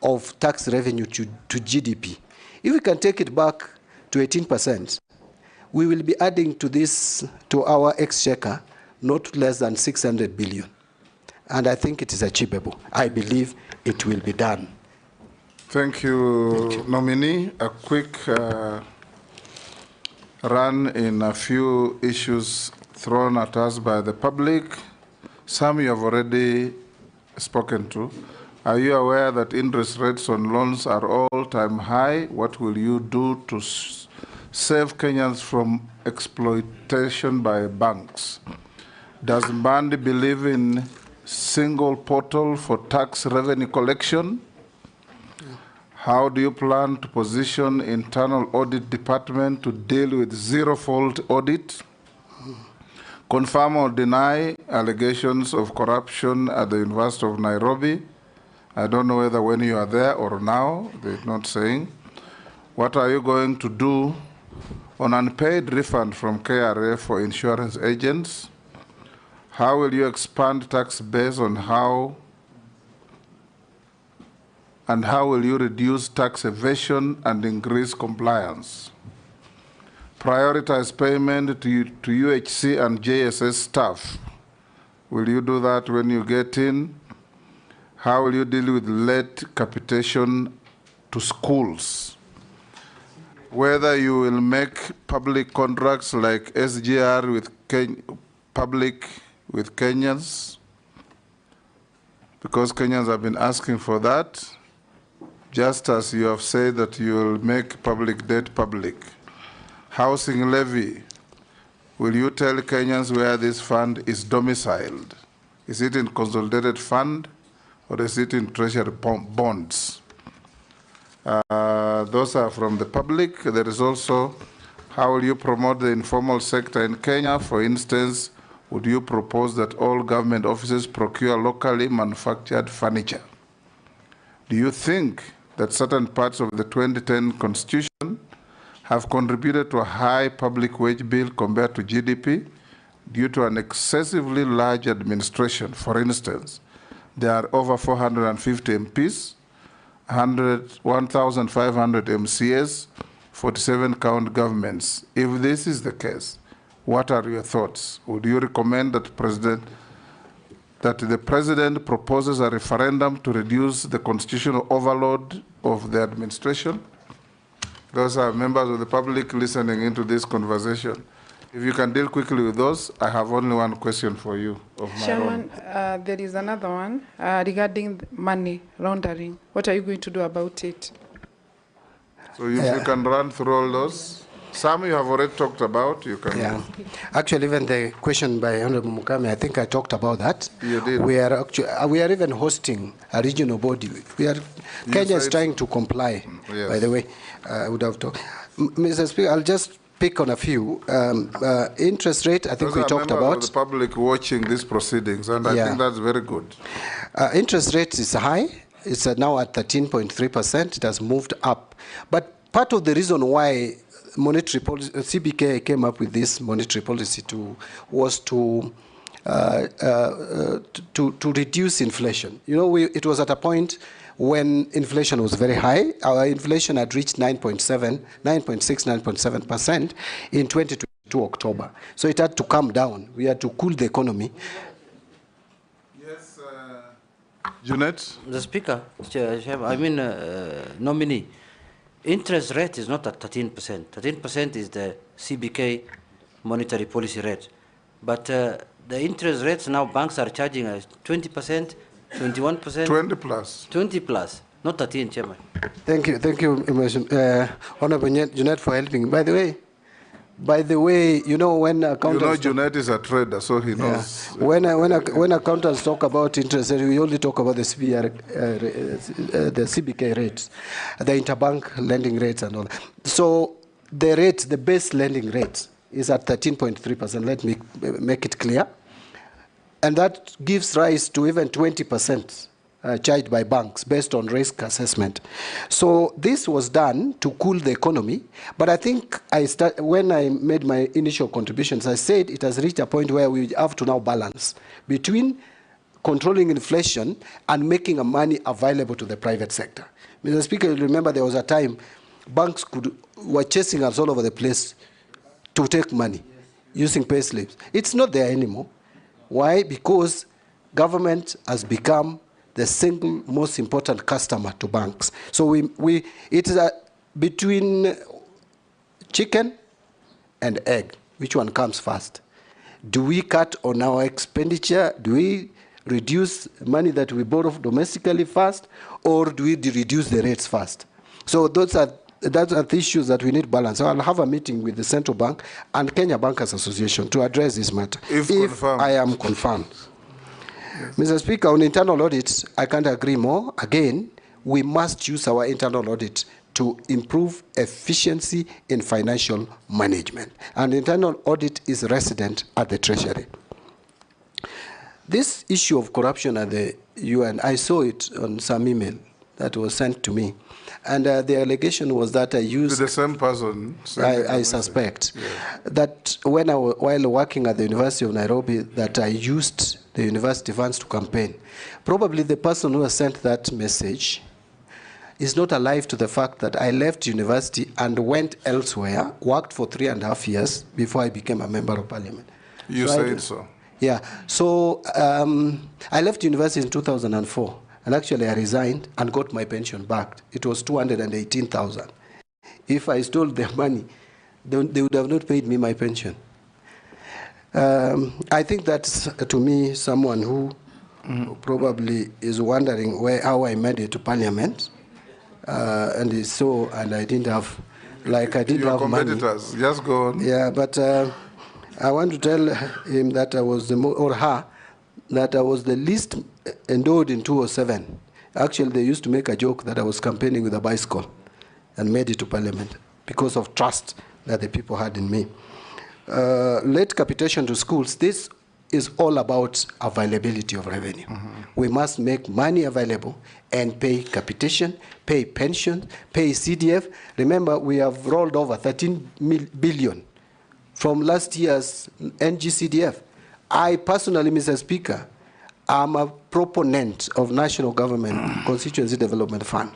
of tax revenue to GDP. If we can take it back to 18%, we will be adding to this, to our exchequer, not less than 600 billion. And I think it is achievable. I believe it will be done. Thank you, Nomimee. A quick run in a few issues thrown at us by the public. Some you have already spoken to. Are you aware that interest rates on loans are all-time high? What will you do to save Kenyans from exploitation by banks? Does Mbandi believe in single portal for tax revenue collection? How do you plan to position internal audit department to deal with zero-fault audit? Confirm or deny allegations of corruption at the University of Nairobi? I don't know whether when you are there or now, they're not saying. What are you going to do on unpaid refund from KRA for insurance agents? How will you expand tax base on how will you reduce tax evasion and increase compliance? Prioritize payment to UHC and JSS staff. Will you do that when you get in? How will you deal with late capitation to schools? Whether you will make public contracts like SGR with public with Kenyans, because Kenyans have been asking for that, just as you have said that you will make public debt public. Housing levy, will you tell Kenyans where this fund is domiciled? Is it in consolidated fund or is it in treasury bonds? Those are from the public. There is also, how will you promote the informal sector in Kenya? For instance, would you propose that all government offices procure locally manufactured furniture? Do you think that certain parts of the 2010 Constitution have contributed to a high public wage bill compared to GDP due to an excessively large administration? For instance, there are over 450 MPs, 1,500 MCAs, 47 county governments. If this is the case, what are your thoughts? Would you recommend that the president proposes a referendum to reduce the constitutional overload of the administration? Those are members of the public listening into this conversation. If you can deal quickly with those, I have only one question for you of my Chairman, own. there is another one regarding money laundering. What are you going to do about it? So if you can run through all those. Some you have already talked about. You can. Yeah. Actually, even the question by Honorable Mukame, I think I talked about that. You did. We are even hosting a regional body. Kenya is trying to comply. Yes. By the way, I would have talked. Mr. Speaker, I'll just pick on a few. Interest rate, I think we talked about. Of the public watching these proceedings, and I think that's very good. Interest rate is high. It's now at 13.3%. It has moved up. But part of the reason why monetary policy, CBK came up with this monetary policy was to reduce inflation. You know, it was at a point when inflation was very high. Our inflation had reached 9.6, 9.7% in 2022 October. So it had to come down. We had to cool the economy. Yes, Junet? The Speaker, Nomimee. Interest rate is not at 13%. 13% is the CBK monetary policy rate. But the interest rates now banks are charging us 20%, 21%. 20 plus. 20 plus. Not 13, Chairman. Thank you, Honorable Junet, for helping. By the way, you know when accountants... You know Junet is a trader, so he knows. Yeah. When accountants talk about interest rate, we only talk about the the CBK rates, the interbank lending rates and all. So the rate, the base lending rate is at 13.3%. Let me make it clear. And that gives rise to even 20% charged by banks based on risk assessment. So this was done to cool the economy, but I think when I made my initial contributions, I said it has reached a point where we have to now balance between controlling inflation and making money available to the private sector. Mr. Speaker, you remember there was a time banks were chasing us all over the place to take money using pay slips. It's not there anymore. Why? Because government has become the single most important customer to banks. So it is between chicken and egg. Which one comes first? Do we cut on our expenditure? Do we reduce money that we borrow domestically first? Or do we reduce the rates first? So those are the issues that we need balance. So I'll have a meeting with the Central Bank and Kenya Bankers Association to address this matter. If I am confirmed. Mr. Speaker, on internal audits, I can't agree more. Again, we must use our internal audit to improve efficiency in financial management. And internal audit is resident at the Treasury. This issue of corruption at the UN, I saw it on some email that was sent to me. And the allegation was that I used... The same person. I suspect that while working at the University of Nairobi, that I used the university funds to campaign. Probably the person who has sent that message is not alive to the fact that I left university and went elsewhere, worked for 3.5 years before I became a member of parliament. You said so. Yeah. So I left university in 2004. And actually, I resigned and got my pension back. It was 218,000. If I stole their money, they would have not paid me my pension. I think that's, to me, someone who probably is wondering how I made it to Parliament. And I didn't have, I didn't have money. Your competitors, just go on. Yeah, but I want to tell him that I was or her, that I was the least endowed in 2007. Actually, they used to make a joke that I was campaigning with a bicycle and made it to Parliament because of trust that the people had in me. Late capitation to schools, this is all about availability of revenue. We must make money available and pay capitation, pay pension, pay CDF. Remember, we have rolled over 13 billion from last year's NGCDF. I personally, Mr. Speaker, am a proponent of National Government Constituency Development Fund.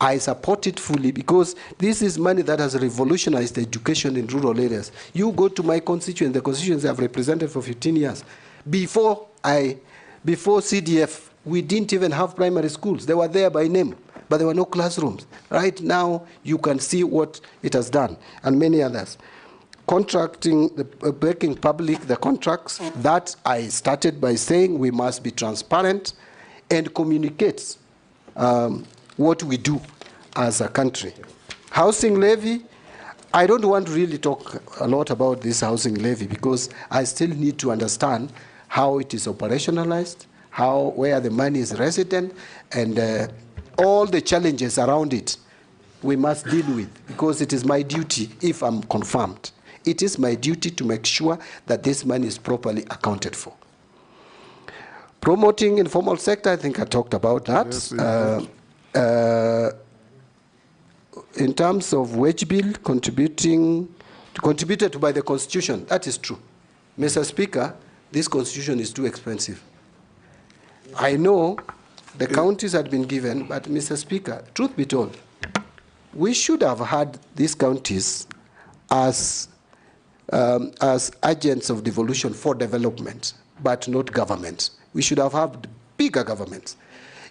I support it fully because this is money that has revolutionized education in rural areas. You go to my constituency, the constituency I've represented for 15 years. Before CDF, we didn't even have primary schools. They were there by name, but there were no classrooms. Right now, you can see what it has done, and many others. Contracting, making public the contracts, that I started by saying we must be transparent and communicate what we do as a country. Housing levy, I don't want to really talk a lot about this housing levy because I still need to understand how it is operationalized, where the money is resident, and all the challenges around it we must deal with because it is my duty if I'm confirmed. It is my duty to make sure that this money is properly accounted for. Promoting informal sector, I think I talked about that. Yes, in terms of wage bill, contributed by the Constitution, that is true. Mr. Speaker, this Constitution is too expensive. I know the counties had been given, but Mr. Speaker, truth be told, we should have had these counties as agents of devolution for development, but not government. We should have had bigger governments.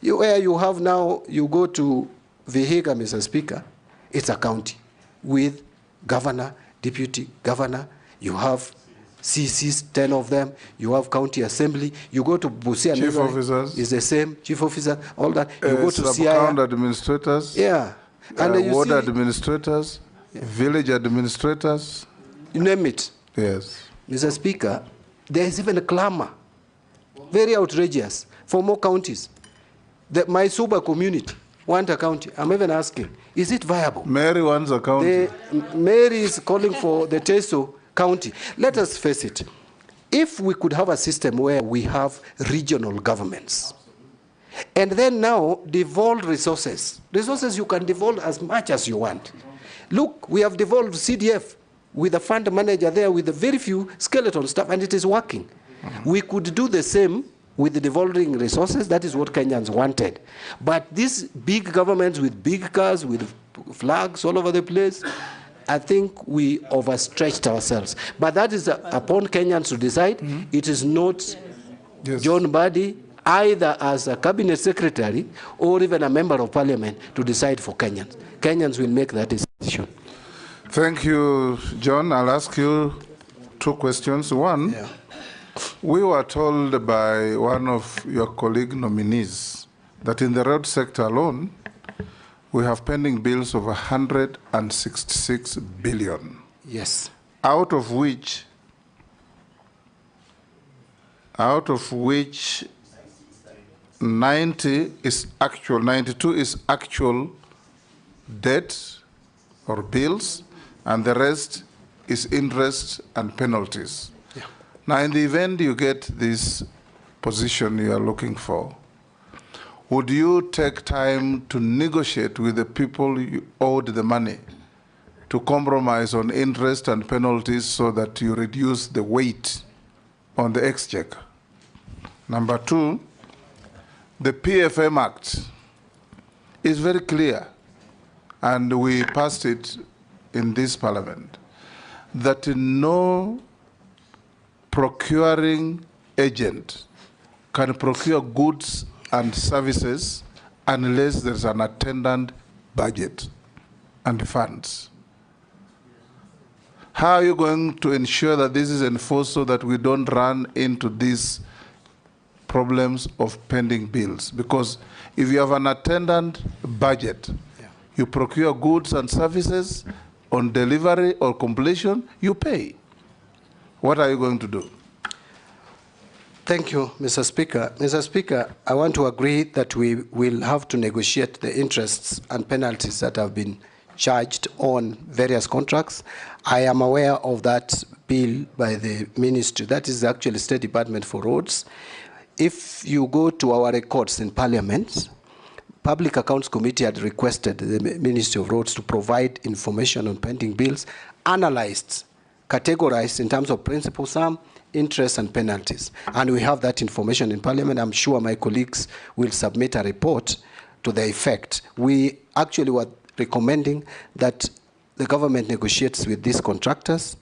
Where you have now, you go to Vihiga, Mr. Speaker, it's a county with governor, deputy governor, you have CCs, 10 of them. You have county assembly. You go to Busia. Chief officers. It's the same. Chief officer, all that. You go to sub-county administrators. Yeah. And ward administrators, village administrators. You name it. Yes. Mr. Speaker, there is even a clamor, very outrageous, for more counties. My Suba community want a county. I'm even asking, is it viable? Mary wants a county. Mary is calling for the Teso county. Let us face it. If we could have a system where we have regional governments, and then now devolve resources you can devolve as much as you want. Look, we have devolved CDF with a fund manager there with a very few skeleton stuff, and it is working. We could do the same with the devolving resources. That is what Kenyans wanted. But these big governments with big cars, with flags all over the place, I think we overstretched ourselves. But that is upon Kenyans to decide. It is not John Badi, either as a cabinet secretary or even a member of parliament, to decide for Kenyans. Kenyans will make that decision. Thank you, John. I'll ask you two questions. One, we were told by one of your colleague nominees that in the road sector alone, we have pending bills of 166 billion. Yes. Out of which 92 is actual debt or bills, and the rest is interest and penalties. Yeah. Now, in the event you get this position you are looking for, would you take time to negotiate with the people you owed the money to compromise on interest and penalties so that you reduce the weight on the exchequer? Number two, the PFM Act is very clear, and we passed it in this parliament, that no procuring agent can procure goods and services unless there's an attendant budget and funds. How are you going to ensure that this is enforced so that we don't run into these problems of pending bills? Because if you have an attendant budget, you procure goods and services, on delivery or completion, you pay. What are you going to do? Thank you, Mr. Speaker. Mr. Speaker, I want to agree that we will have to negotiate the interests and penalties that have been charged on various contracts. I am aware of that bill by the ministry. That is actually State Department for Roads. If you go to our records in Parliament, Public Accounts Committee had requested the Ministry of Roads to provide information on pending bills, analyzed, categorized in terms of principal sum, interest, and penalties. And we have that information in Parliament. I'm sure my colleagues will submit a report to the effect. We actually were recommending that the government negotiates with these contractors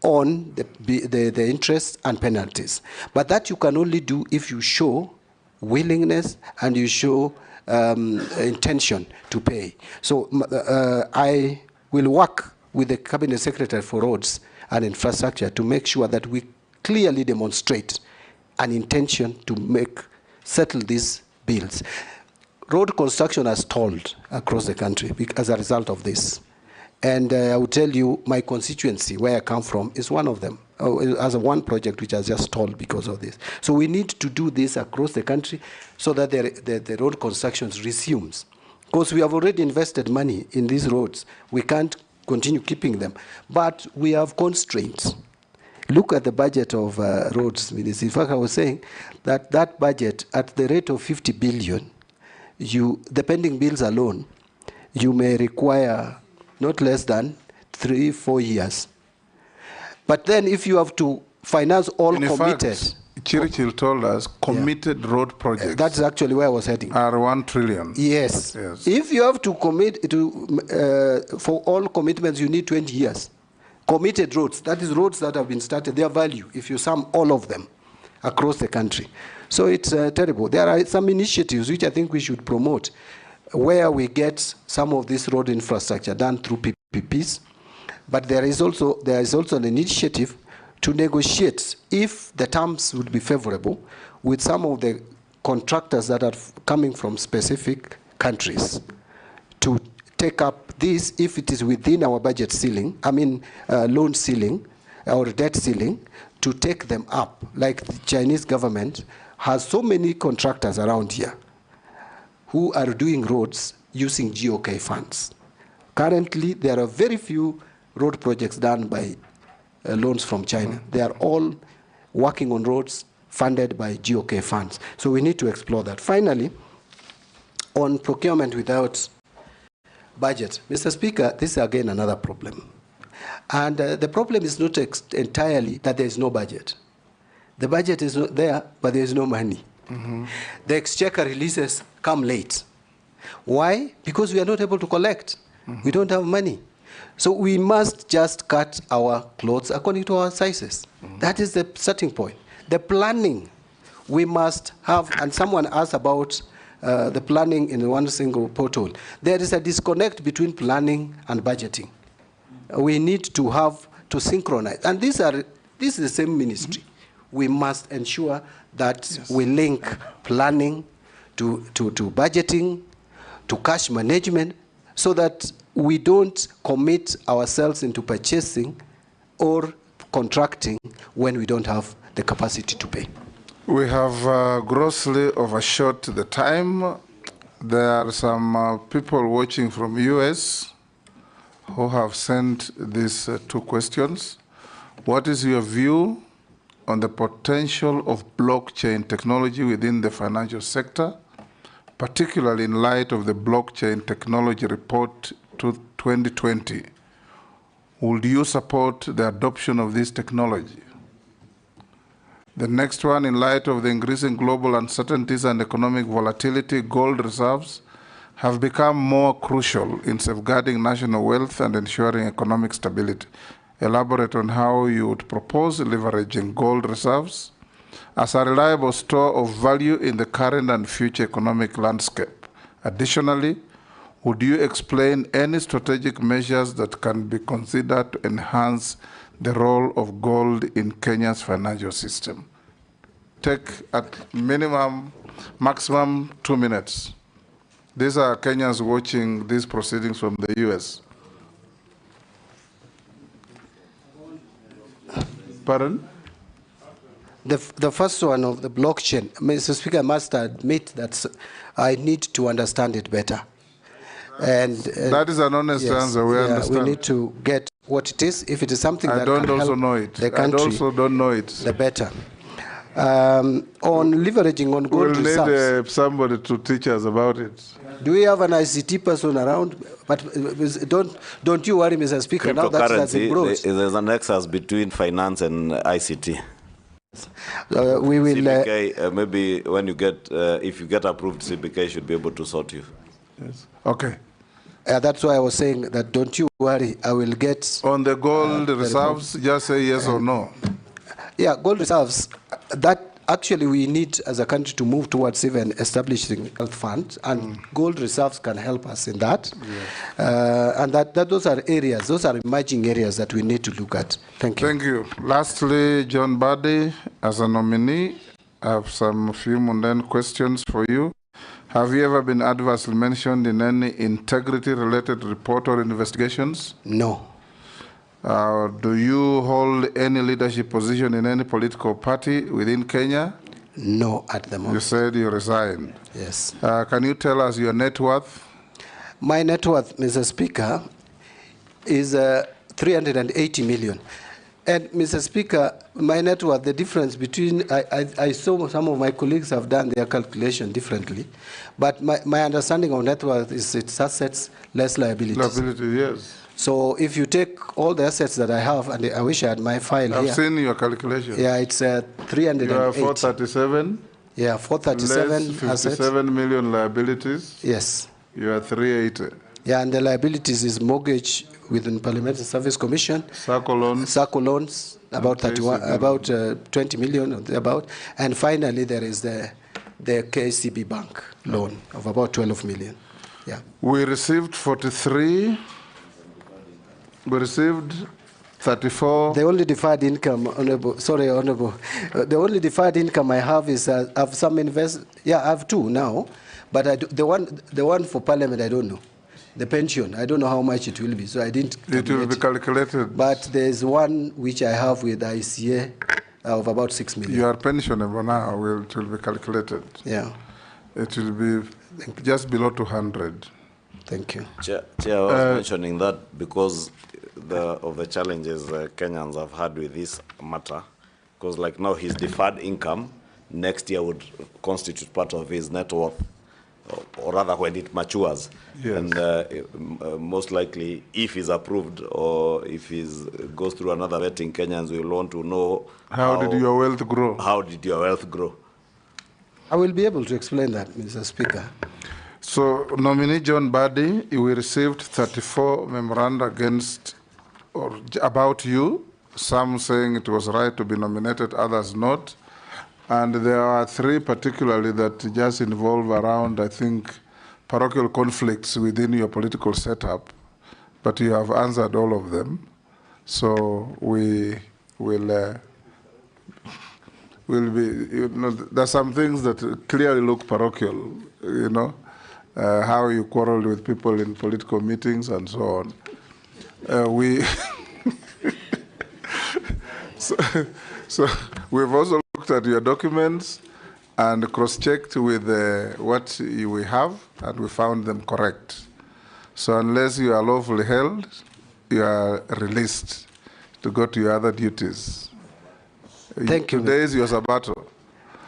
on the interest and penalties. But that you can only do if you show willingness and you show intention to pay. So I will work with the Cabinet Secretary for Roads and Infrastructure to make sure that we clearly demonstrate an intention to settle these bills. Road construction has stalled across the country as a result of this. And I will tell you, my constituency, where I come from, is one of them, as one project which has just stalled because of this. So we need to do this across the country so that the road construction resumes. Because we have already invested money in these roads. We can't continue keeping them. But we have constraints. Look at the budget of roads, Minister. In fact, I was saying that that budget, at the rate of 50 billion, the pending bills alone, you may require not less than 3-4 years. But then if you have to finance all committed. Churchill told us committed road projects. That's actually where I was heading. Are 1 trillion. Yes. If you have to commit to, for all commitments, you need 20 years. Committed roads, that is roads that have been started, their value, if you sum all of them across the country. So it's terrible. There are some initiatives which I think we should promote, where we get some of this road infrastructure done through PPPs, but there is also an initiative to negotiate, if the terms would be favorable, with some of the contractors that are coming from specific countries to take up this if it is within our budget ceiling, loan ceiling or debt ceiling, to take them up. Like the Chinese government has so many contractors around here who are doing roads using GOK funds. Currently, there are very few road projects done by loans from China. They are all working on roads funded by GOK funds. So we need to explore that. Finally, on procurement without budget, Mr. Speaker, this is again another problem. And the problem is not entirely that there is no budget. The budget is not there, but there is no money. The exchequer releases come late. Why? Because we are not able to collect. We don't have money. So we must just cut our clothes according to our sizes. That is the starting point. The planning we must have, and someone asked about the planning in one single portal. There is a disconnect between planning and budgeting. We need to synchronize. And this is the same ministry. We must ensure that we link planning to budgeting, to cash management, so that we don't commit ourselves into purchasing or contracting when we don't have the capacity to pay. We have grossly overshot the time. There are some people watching from US who have sent these 2 questions. What is your view on the potential of blockchain technology within the financial sector, particularly in light of the blockchain technology report to 2020? Would you support the adoption of this technology? The next one, in light of the increasing global uncertainties and economic volatility, gold reserves have become more crucial in safeguarding national wealth and ensuring economic stability. Elaborate on how you would propose leveraging gold reserves as a reliable store of value in the current and future economic landscape. Additionally, would you explain any strategic measures that can be considered to enhance the role of gold in Kenya's financial system? Take at maximum 2 minutes. These are Kenyans watching these proceedings from the US. Pardon? The first one of the blockchain, Mr. Speaker, I must admit that I need to understand it better. And that is an honest answer. We understand. We need to get what it is. If it is something that can also help know it. the country, I also don't know it. The better. On leveraging on gold reserves. We'll need somebody to teach us about it. Do we have an ICT person around? But don't you worry, Mr. Speaker. Now that's been brought. There's a nexus between finance and ICT. We will. CBK, maybe when you get, if you get approved, CBK should be able to sort you. Yes. Okay. That's why I was saying that don't you worry, I will get... On the gold reserves, just say yes or no. Yeah, gold reserves, that actually we need as a country to move towards even establishing health funds, and gold reserves can help us in that. Yeah. And those are areas, those are emerging areas that we need to look at. Thank you. Thank you. Lastly, John Buddy, as a nominee, I have some few mundane questions for you. Have you ever been adversely mentioned in any integrity-related report or investigations? No. Do you hold any leadership position in any political party within Kenya? No, at the moment. You said you resigned. Yes. Can you tell us your net worth? My net worth, Mr. Speaker, is 380 million. And, Mr. Speaker, my net worth, the difference between, I saw some of my colleagues have done their calculation differently, but my understanding of net worth is it's assets less liabilities. Liability, yes. So if you take all the assets that I have, and I wish I had my file I've here. I've seen your calculation. Yeah, it's 380. You are 437? Yeah, 437 less 57 million liabilities? Yes. You are 380. Yeah, and the liabilities is mortgage within Parliamentary Service Commission. SACCO loans. SACCO loans, about 20 million, about. And finally, there is the KCB Bank loan of about 12 million. Yeah. We received 43. We received 34. The only deferred income, Honorable, sorry, Honorable, the only deferred income I have is I have some I have two now, but the one for Parliament I don't know. The pension, I don't know how much it will be, so I didn't. It will be calculated. But there's one which I have with ICA of about 6 million. Your pensionable now it will be calculated. Yeah. It will be just below 200. Thank you. Chair, I was mentioning that because of the challenges Kenyans have had with this matter, because like now his deferred income next year would constitute part of his net worth, or rather when it matures. Yes. And most likely, if he's approved or if he goes through another vetting, Kenyans will want to know how did your wealth grow? How did your wealth grow? I will be able to explain that, Mr. Speaker. So, nominee John Badi, we received 34 memoranda against or about you, some saying it was right to be nominated, others not. And there are 3 particularly that just involve around, I think, parochial conflicts within your political setup, but you have answered all of them. So we will be, there's some things that clearly look parochial, how you quarreled with people in political meetings and so on. So we've also looked at your documents and cross-checked with what we have, and we found them correct. So unless you are lawfully held, you are released to go to your other duties. Thank you. Today is your sabbato.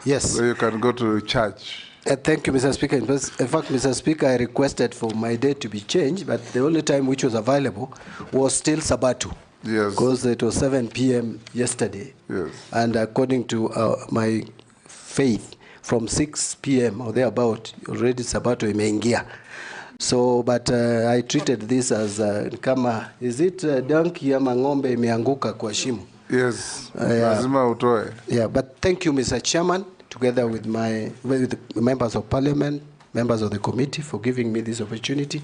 Yes. So you can go to church. Thank you, Mr. Speaker. In fact, Mr. Speaker, I requested for my date to be changed, but the only time which was available was still sabbato. Yes. Because it was 7 p.m. yesterday. Yes. And according to my faith, from 6 p.m. or thereabout, already sabbato imeingia. So, but I treated this as kama, is it donkey ama ng'ombe imeanguka kwa shimo? Yes. Lazima utoe. Yeah, but thank you, Mr. Chairman, together with the members of Parliament, members of the committee, for giving me this opportunity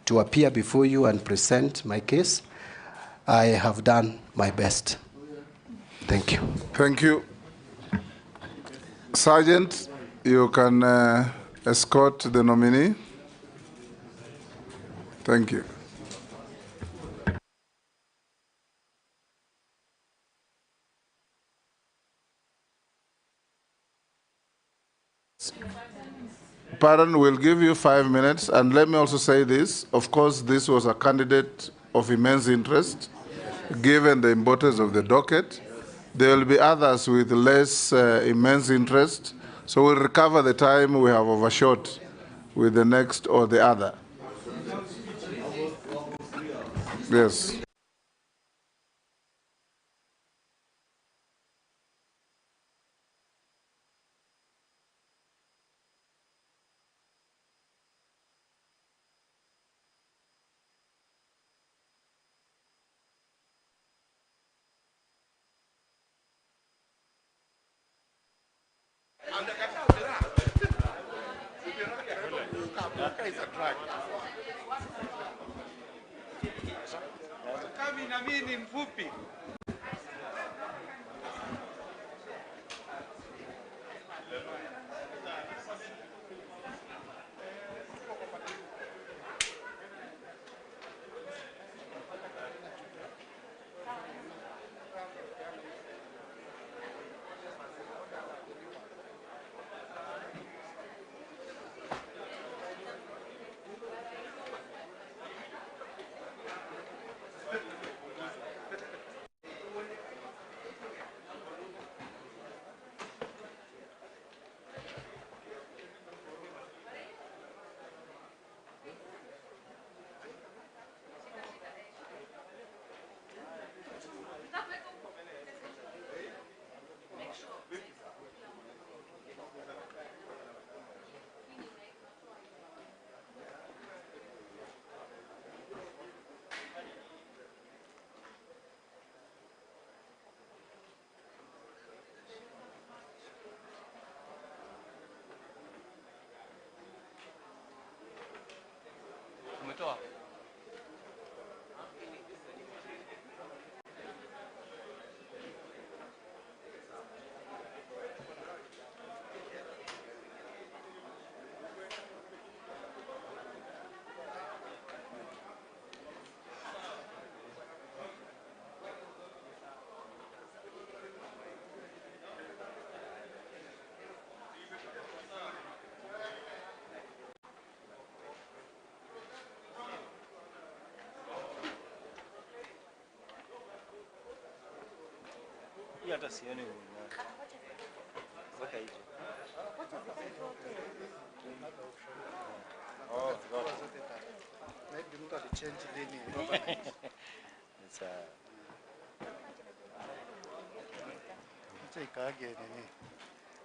to appear before you and present my case. I have done my best. Thank you. Thank you. Sergeant, you can escort the nominee. Thank you. Pardon, we'll give you 5 minutes. And let me also say this. Of course, this was a candidate of immense interest, given the importance of the docket. There will be others with less immense interest. So we'll recover the time we have overshot with the next or the other. Yes.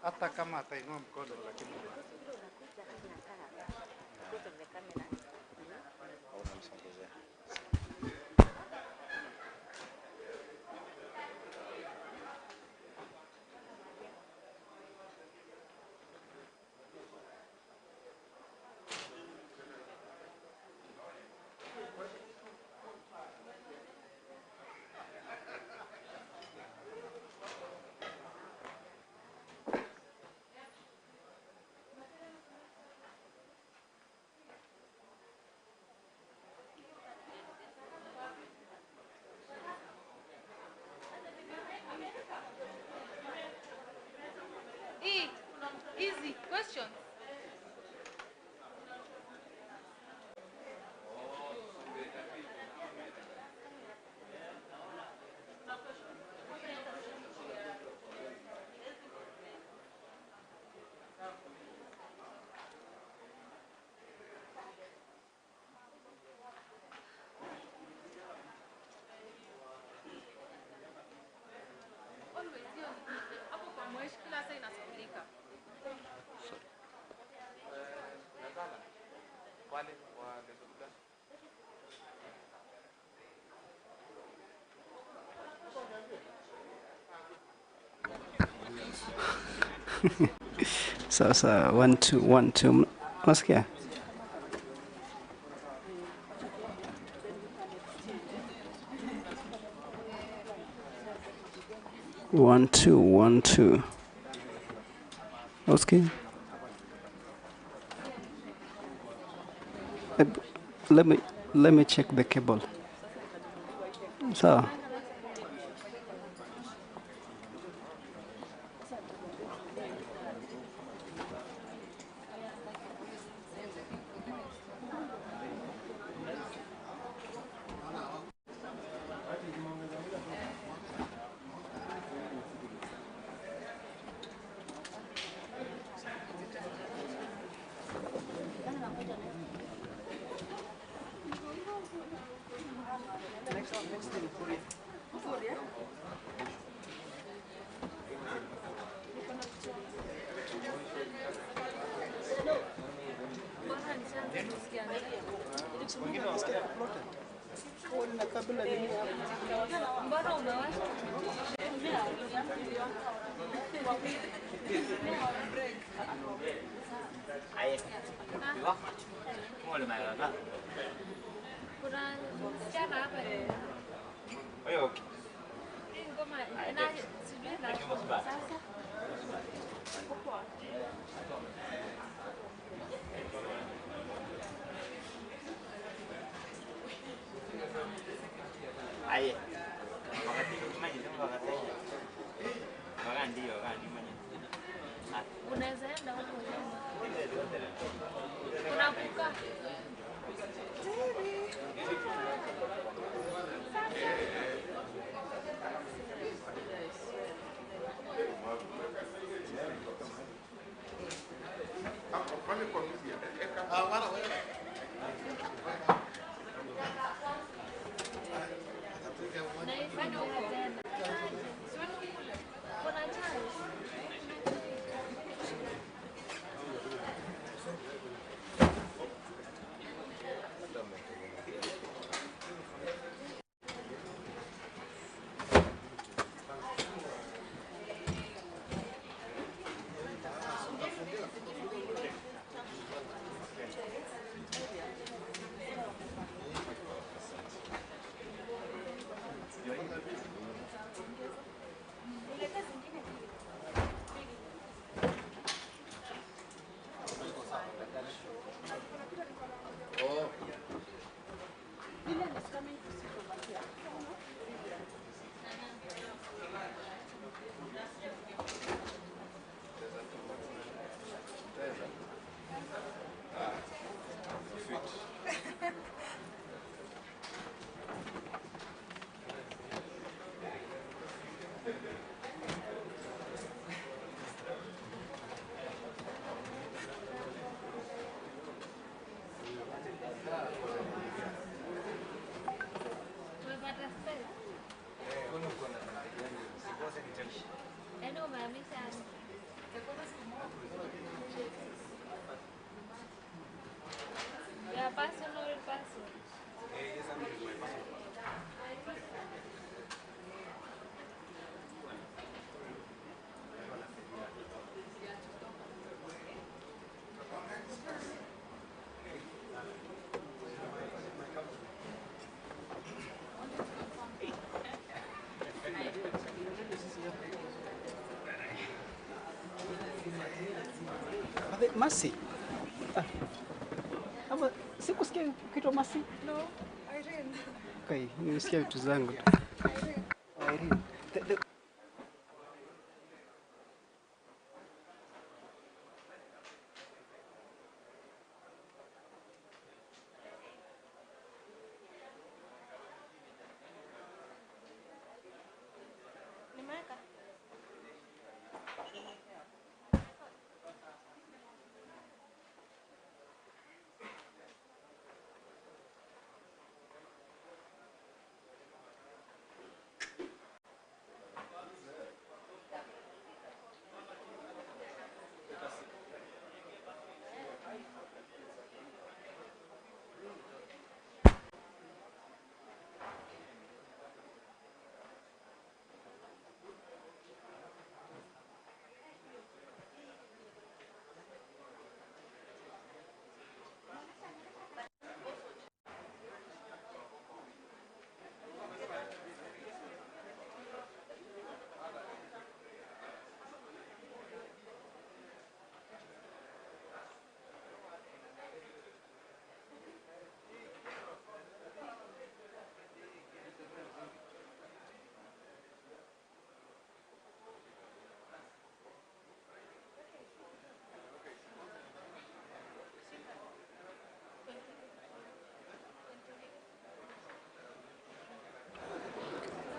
Hata kama atainua mkono lakini Easy questions. Always hapo kwa mweshi kila saa inasaulika. Sasa 1 2 1 2 unasikia? One two. Okay. Let me check the cable. So. Mercy. Ama sikusikia kitu Mercy? No, Irene. Okay, nimesikia vitu zangu. Irene. Nimeweka.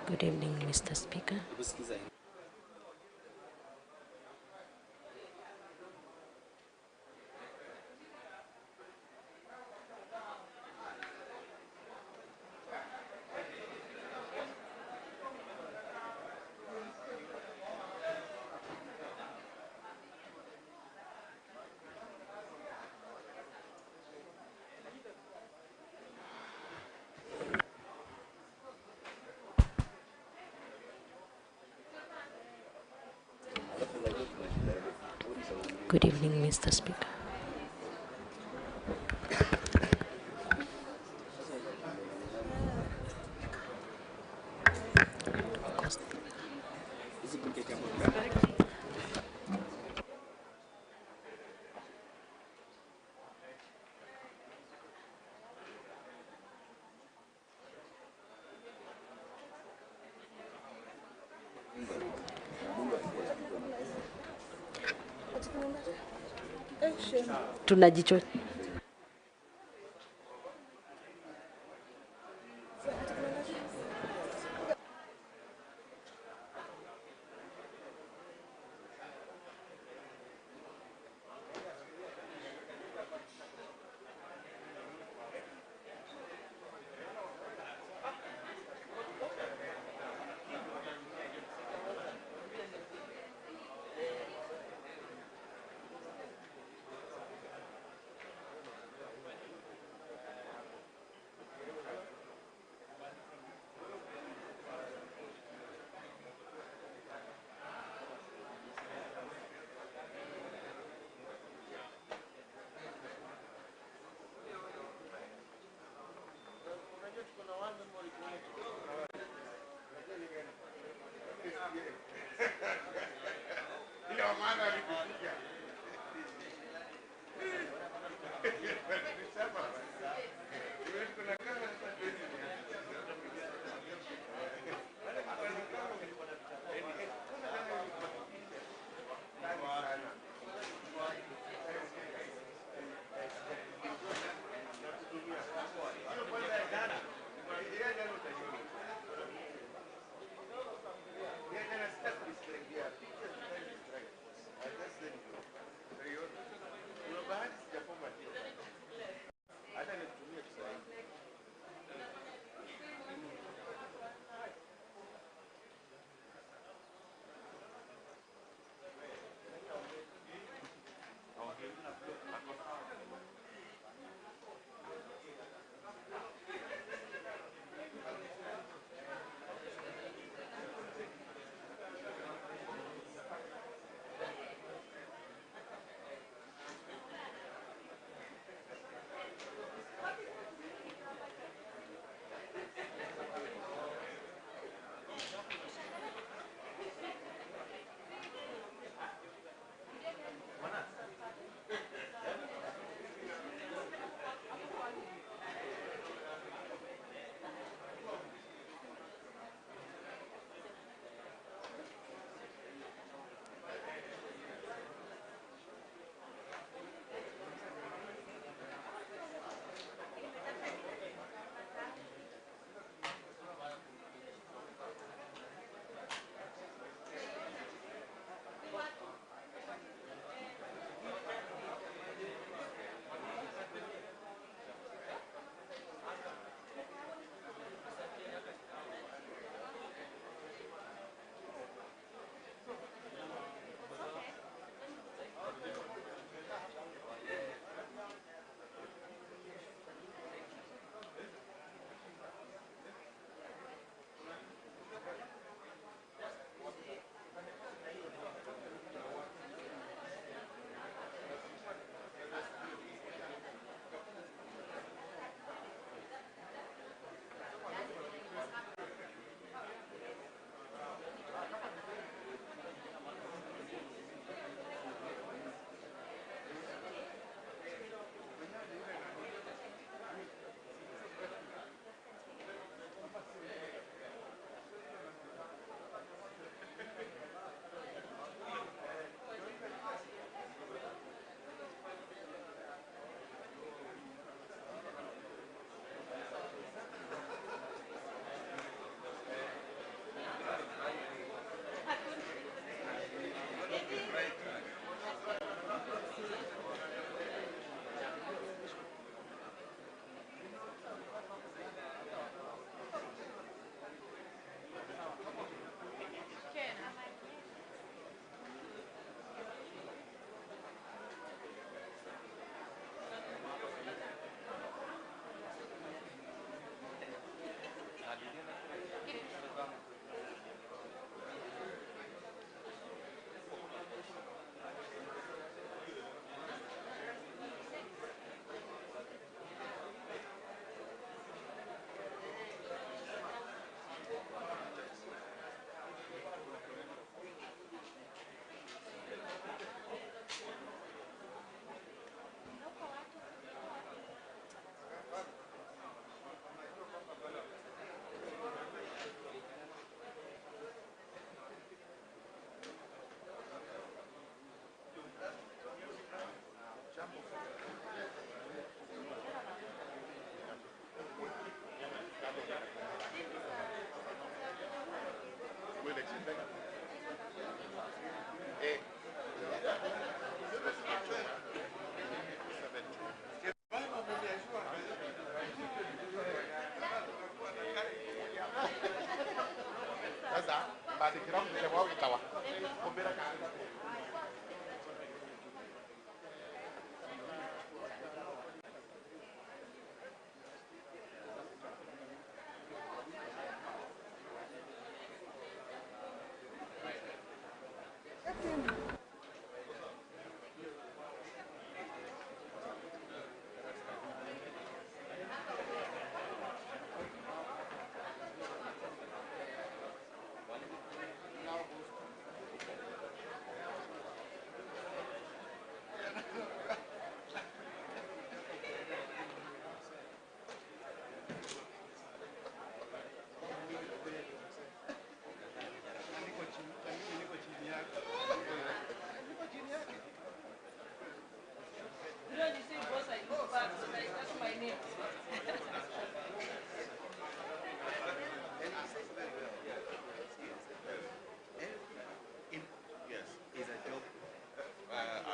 Good evening, Mr. Speaker. Good evening, Mr. Speaker. Tunajicho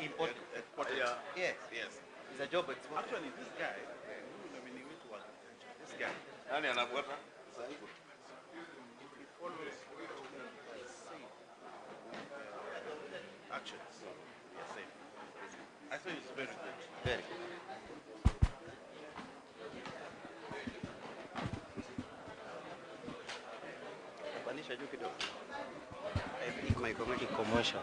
Imported. Yes. It's a job export. Actually, this guy, this guy. Nani anafuata? He follows actions. Yes, I think it's very good. Very good. Panisha juu kidogo. Iko commercial.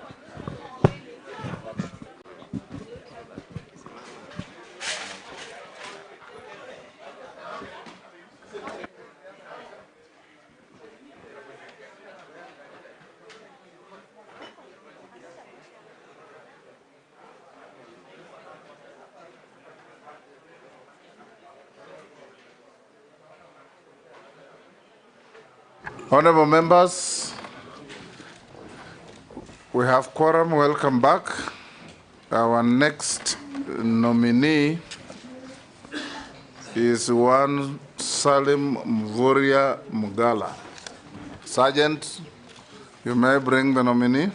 Honorable members, we have quorum. Welcome back. Our next nominee is one Salim Mvuria Mugala. Sergeant, you may bring the nominee.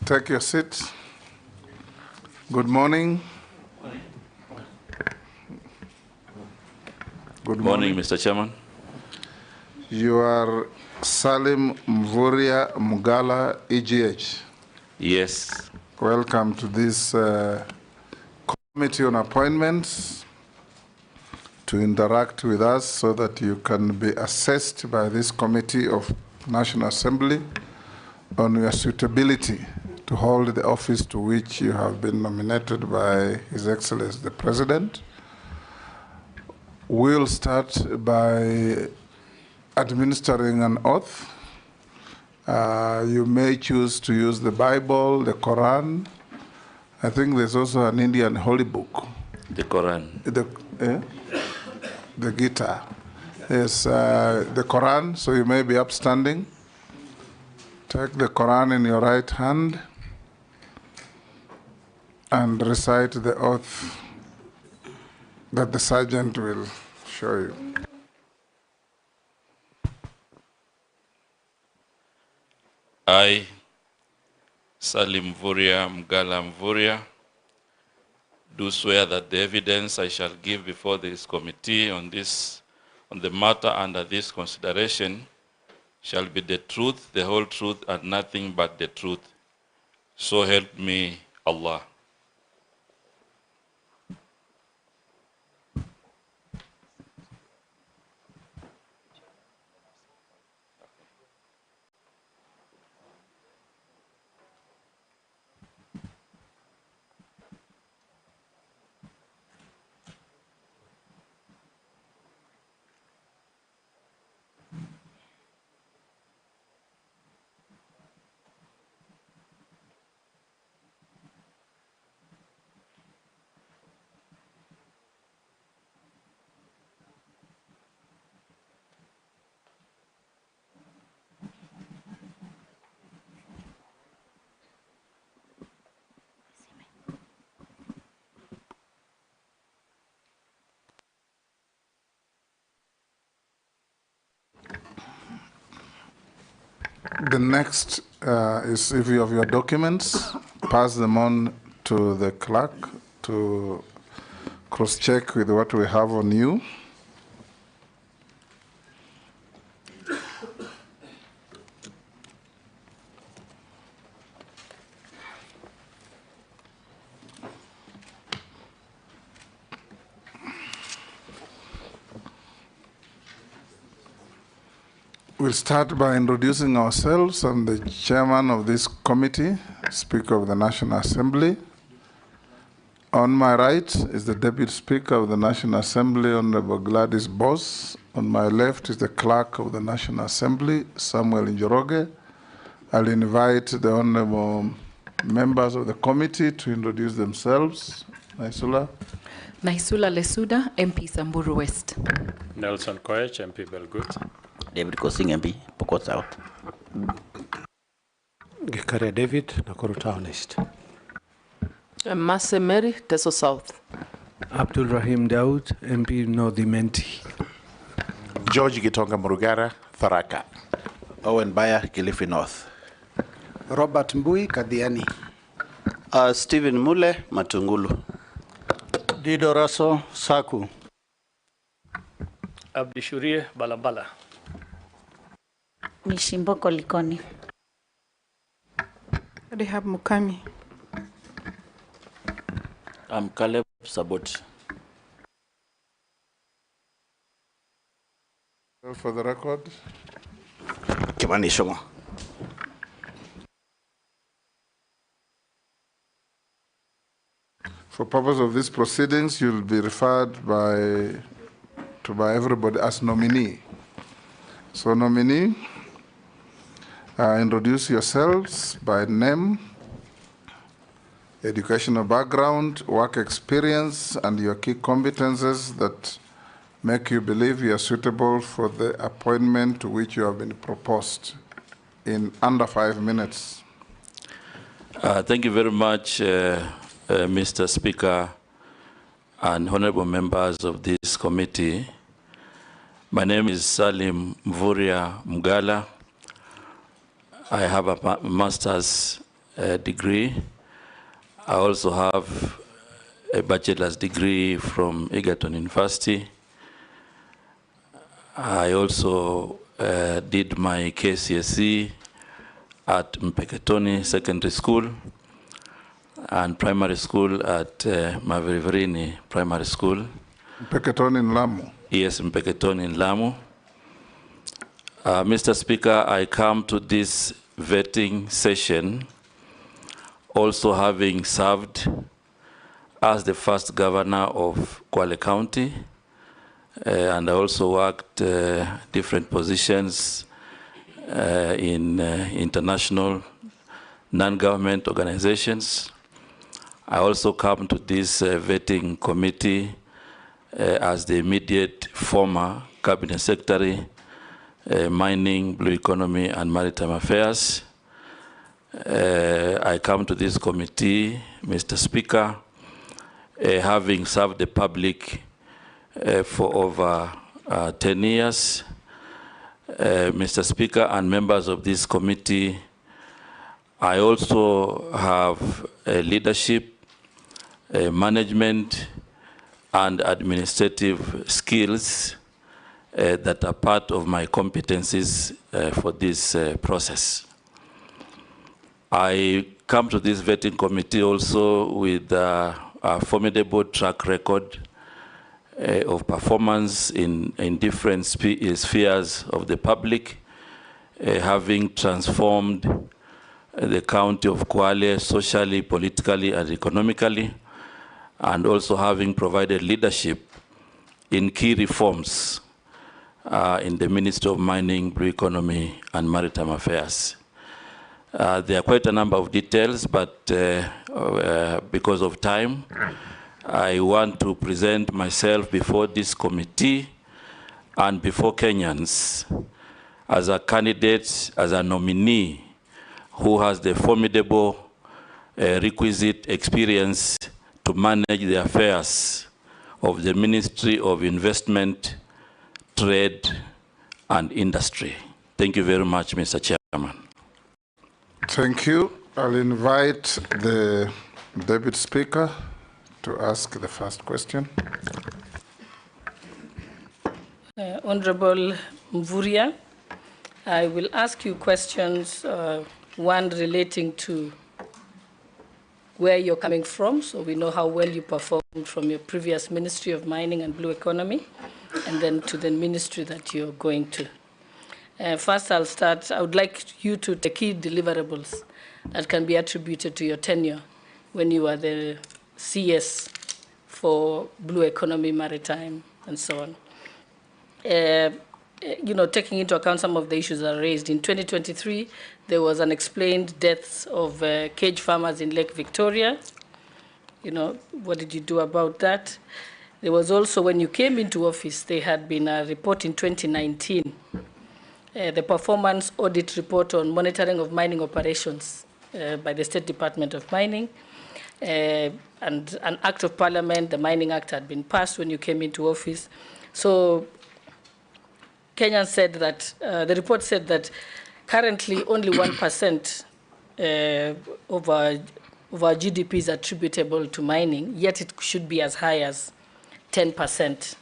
Take your seat. Good morning. Good morning, Mr. Chairman. You are Salim Mvuria Mugala, EGH. Yes. Welcome to this committee on appointments to interact with us so that you can be assessed by this committee of National Assembly on your suitability to hold the office to which you have been nominated by His Excellency the President. We'll start by administering an oath. You may choose to use the Bible, the Quran. I think there's also an Indian holy book. The Quran. The Gita. Yes, the Quran, so you may be upstanding. Take the Quran in your right hand and recite the oath that the sergeant will show you. I, Salim Mvuria Mugala Mvuria, do swear that the evidence I shall give before this committee on the matter under this consideration shall be the truth, the whole truth, and nothing but the truth. So help me Allah. The next is if you have your documents, pass them on to the clerk to cross-check with what we have on you. We'll start by introducing ourselves. I'm the chairman of this committee, Speaker of the National Assembly. On my right is the Deputy Speaker of the National Assembly, Honorable Gladys Boss. On my left is the Clerk of the National Assembly, Samuel Njoroge. I'll invite the honorable members of the committee to introduce themselves. Naisula. Naisula Lesuda, MP Samburu West. Nelson Koech, MP Belgut. David Kosing, MP Pokot South. Gikaria David, Nakuru Town East. Mase Mary, Teso South. Abdul Rahim Daud, MP Northimenti. George Gitonga Murugara, Tharaka. Owen Bayer, Kilifi North. Robert Mbui, Kadiani. Stephen Mule, Matungulu. Dido Raso, Saku. Abdishurie, Balabala. Mishimboko Likoni. Rehab Mukami. I'm Caleb Sabot. For the record, Kimani Shoma. for purpose of these proceedings, you'll be referred by everybody as nominee. So nominee, introduce yourselves by name, educational background, work experience, and your key competences that make you believe you are suitable for the appointment to which you have been proposed in under 5 minutes. Thank you very much, Mr. Speaker and honorable members of this committee. My name is Salim Mvuria Mgala. I have a master's degree. I also have a bachelor's degree from Egerton University. I also did my KCSE at Mpeketoni Secondary School and primary school at Maveriverini Primary School. Mpeketoni in Lamu. Yes, Mpeketoni in Lamu. Mr. Speaker, I come to this vetting session also having served as the first governor of Kwale County, and I also worked different positions in international non-government organizations. I also come to this vetting committee as the immediate former cabinet secretary, mining, blue economy, and maritime affairs. I come to this committee, Mr. Speaker, having served the public for over 10 years. Mr. Speaker and members of this committee, I also have leadership, management, and administrative skills that are part of my competencies for this process. I come to this vetting committee also with a formidable track record of performance in different spheres of the public, having transformed the county of Kwale socially, politically, and economically, and also having provided leadership in key reforms in the Ministry of Mining, Blue Economy, and Maritime Affairs. There are quite a number of details, but because of time, I want to present myself before this committee and before Kenyans as a candidate, as a nominee who has the formidable requisite experience to manage the affairs of the Ministry of Investment, Trade, and Industry. Thank you very much, Mr. Chairman. Thank you. I'll invite the Deputy Speaker to ask the first question. Honorable Mvuria, I will ask you questions, one relating to where you're coming from, so we know how well you performed from your previous Ministry of Mining and Blue Economy, and then to the ministry that you're going to. First, I'll start. I would like you to take key deliverables that can be attributed to your tenure when you are the CS for Blue Economy, Maritime, and so on. Taking into account some of the issues that are raised. In 2023, there was unexplained deaths of cage farmers in Lake Victoria. What did you do about that? There was also, when you came into office, there had been a report in 2019, the performance audit report on monitoring of mining operations by the State Department of Mining. And an act of parliament, the Mining Act, had been passed when you came into office. So Kenya said that, the report said that currently only 1% of our GDP is attributable to mining, yet it should be as high as 10%.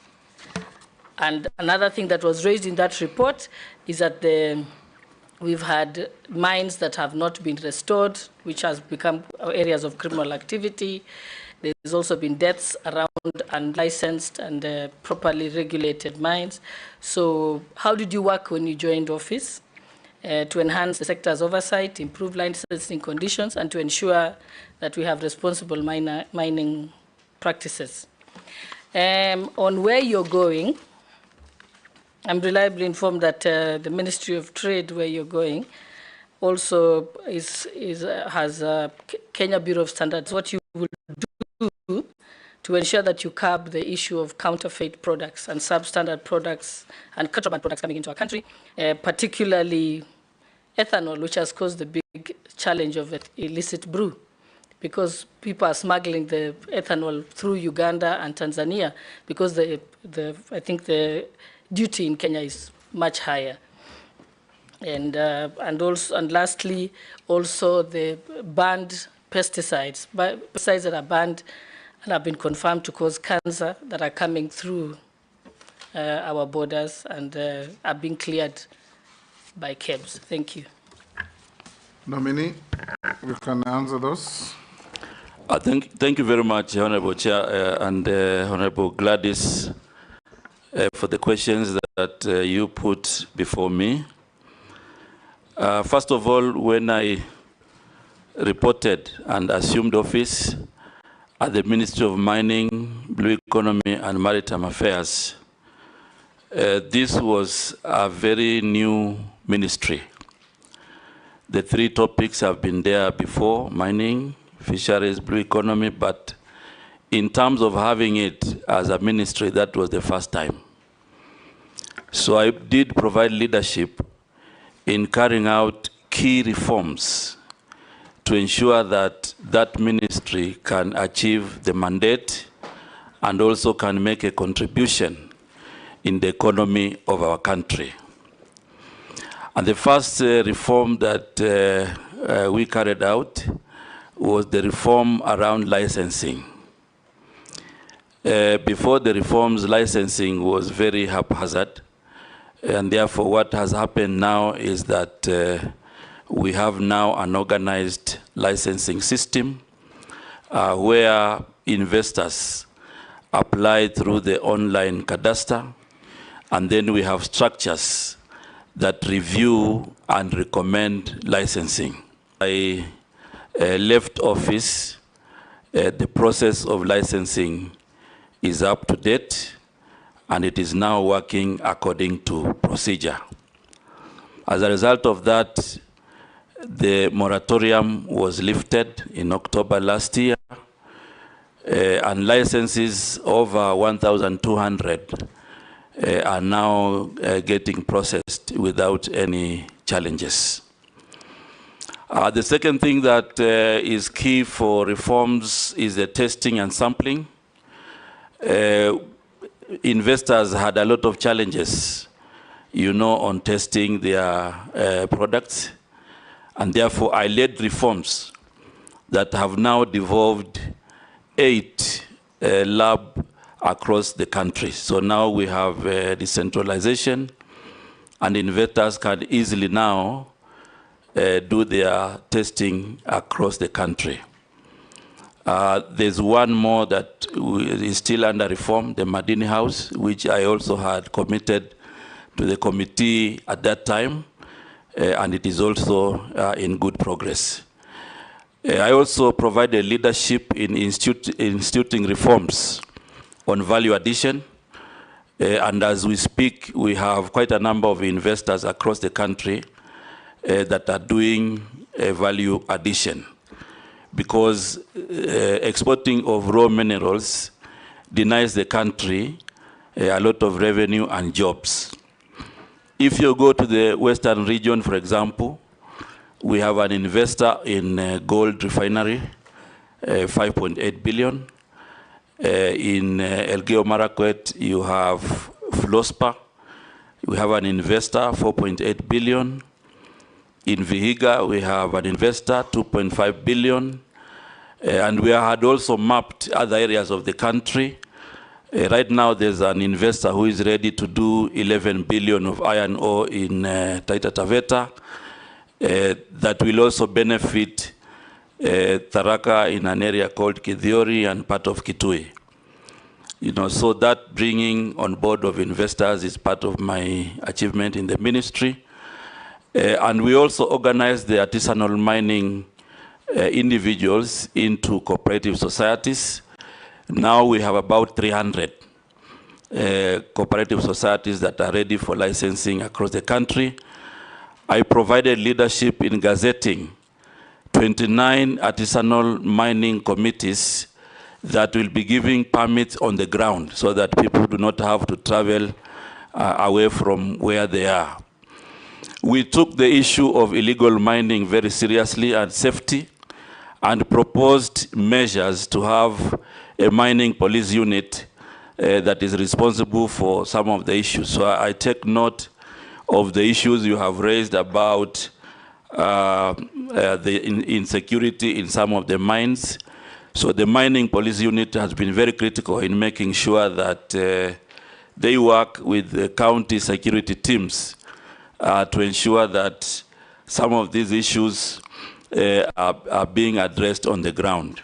And another thing that was raised in that report is that we've had mines that have not been restored, which has become areas of criminal activity. There's also been deaths around unlicensed and properly regulated mines. So how did you work when you joined office to enhance the sector's oversight, improve licensing conditions, and to ensure that we have responsible mining practices? On where you're going, I'm reliably informed that the Ministry of Trade, where you're going, also has a Kenya Bureau of Standards. What you will do to ensure that you curb the issue of counterfeit products and substandard products and contraband products coming into our country, particularly ethanol, which has caused the big challenge of illicit brew, because people are smuggling the ethanol through Uganda and Tanzania, because I think the duty in Kenya is much higher. And lastly, also the banned pesticides that are banned and have been confirmed to cause cancer, that are coming through our borders and are being cleared by KEBS. Thank you. Nomimee, you can answer those. Thank you very much, Honorable Chair and Honorable Gladys, for the questions that you put before me. First of all, when I reported and assumed office at the Ministry of Mining, Blue Economy, and Maritime Affairs, this was a very new ministry. The three topics have been there before: mining, fisheries, blue economy, but in terms of having it as a ministry, that was the first time. So I did provide leadership in carrying out key reforms to ensure that that ministry can achieve the mandate and also can make a contribution in the economy of our country. And the first reform that we carried out was the reform around licensing. Before the reforms, licensing was very haphazard, and therefore what has happened now is that we have now an organized licensing system where investors apply through the online cadastre, and then we have structures that review and recommend licensing. I left office, the process of licensing is up to date, and it is now working according to procedure. As a result of that, the moratorium was lifted in October last year, and licenses over 1,200 are now getting processed without any challenges. The second thing that is key for reforms is the testing and sampling. Investors had a lot of challenges, on testing their products, and therefore I led reforms that have now devolved 8 labs across the country. So now we have decentralization, and investors can easily now do their testing across the country. There's one more that is still under reform, the Madini House, which I also had committed to the committee at that time, and it is also in good progress. I also provided leadership in instituting reforms on value addition, and as we speak, we have quite a number of investors across the country that are doing value addition, because exporting of raw minerals denies the country a lot of revenue and jobs. If you go to the Western region, for example, we have an investor in gold refinery, 5.8 billion. In Elgeyo Marakwet, you have Flospa. We have an investor, 4.8 billion. In Vihiga, we have an investor, 2.5 billion. And we had also mapped other areas of the country. Right now, there's an investor who is ready to do 11 billion of iron ore in Taita Taveta. That will also benefit Tharaka in an area called Kithiori and part of Kitui. So that bringing on board of investors is part of my achievement in the ministry. And we also organized the artisanal mining individuals into cooperative societies. Now we have about 300 cooperative societies that are ready for licensing across the country. I provided leadership in gazetting 29 artisanal mining committees that will be giving permits on the ground so that people do not have to travel away from where they are. We took the issue of illegal mining very seriously and safety, and proposed measures to have a mining police unit that is responsible for some of the issues. So I take note of the issues you have raised about the insecurity in some of the mines. So the mining police unit has been very critical in making sure that they work with the county security teams to ensure that some of these issues are being addressed on the ground.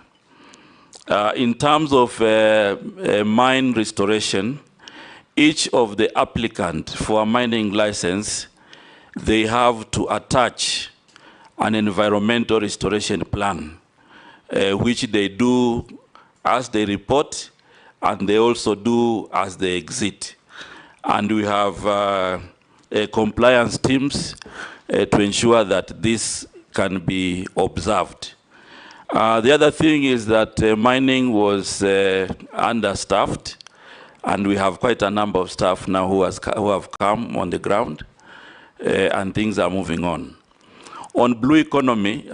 In terms of mine restoration, each of the applicant for a mining license, they have to attach an environmental restoration plan, which they do as they report, and they also do as they exit. And we have compliance teams to ensure that this can be observed. The other thing is that mining was understaffed, and we have quite a number of staff now who have come on the ground, and things are moving on. On blue economy,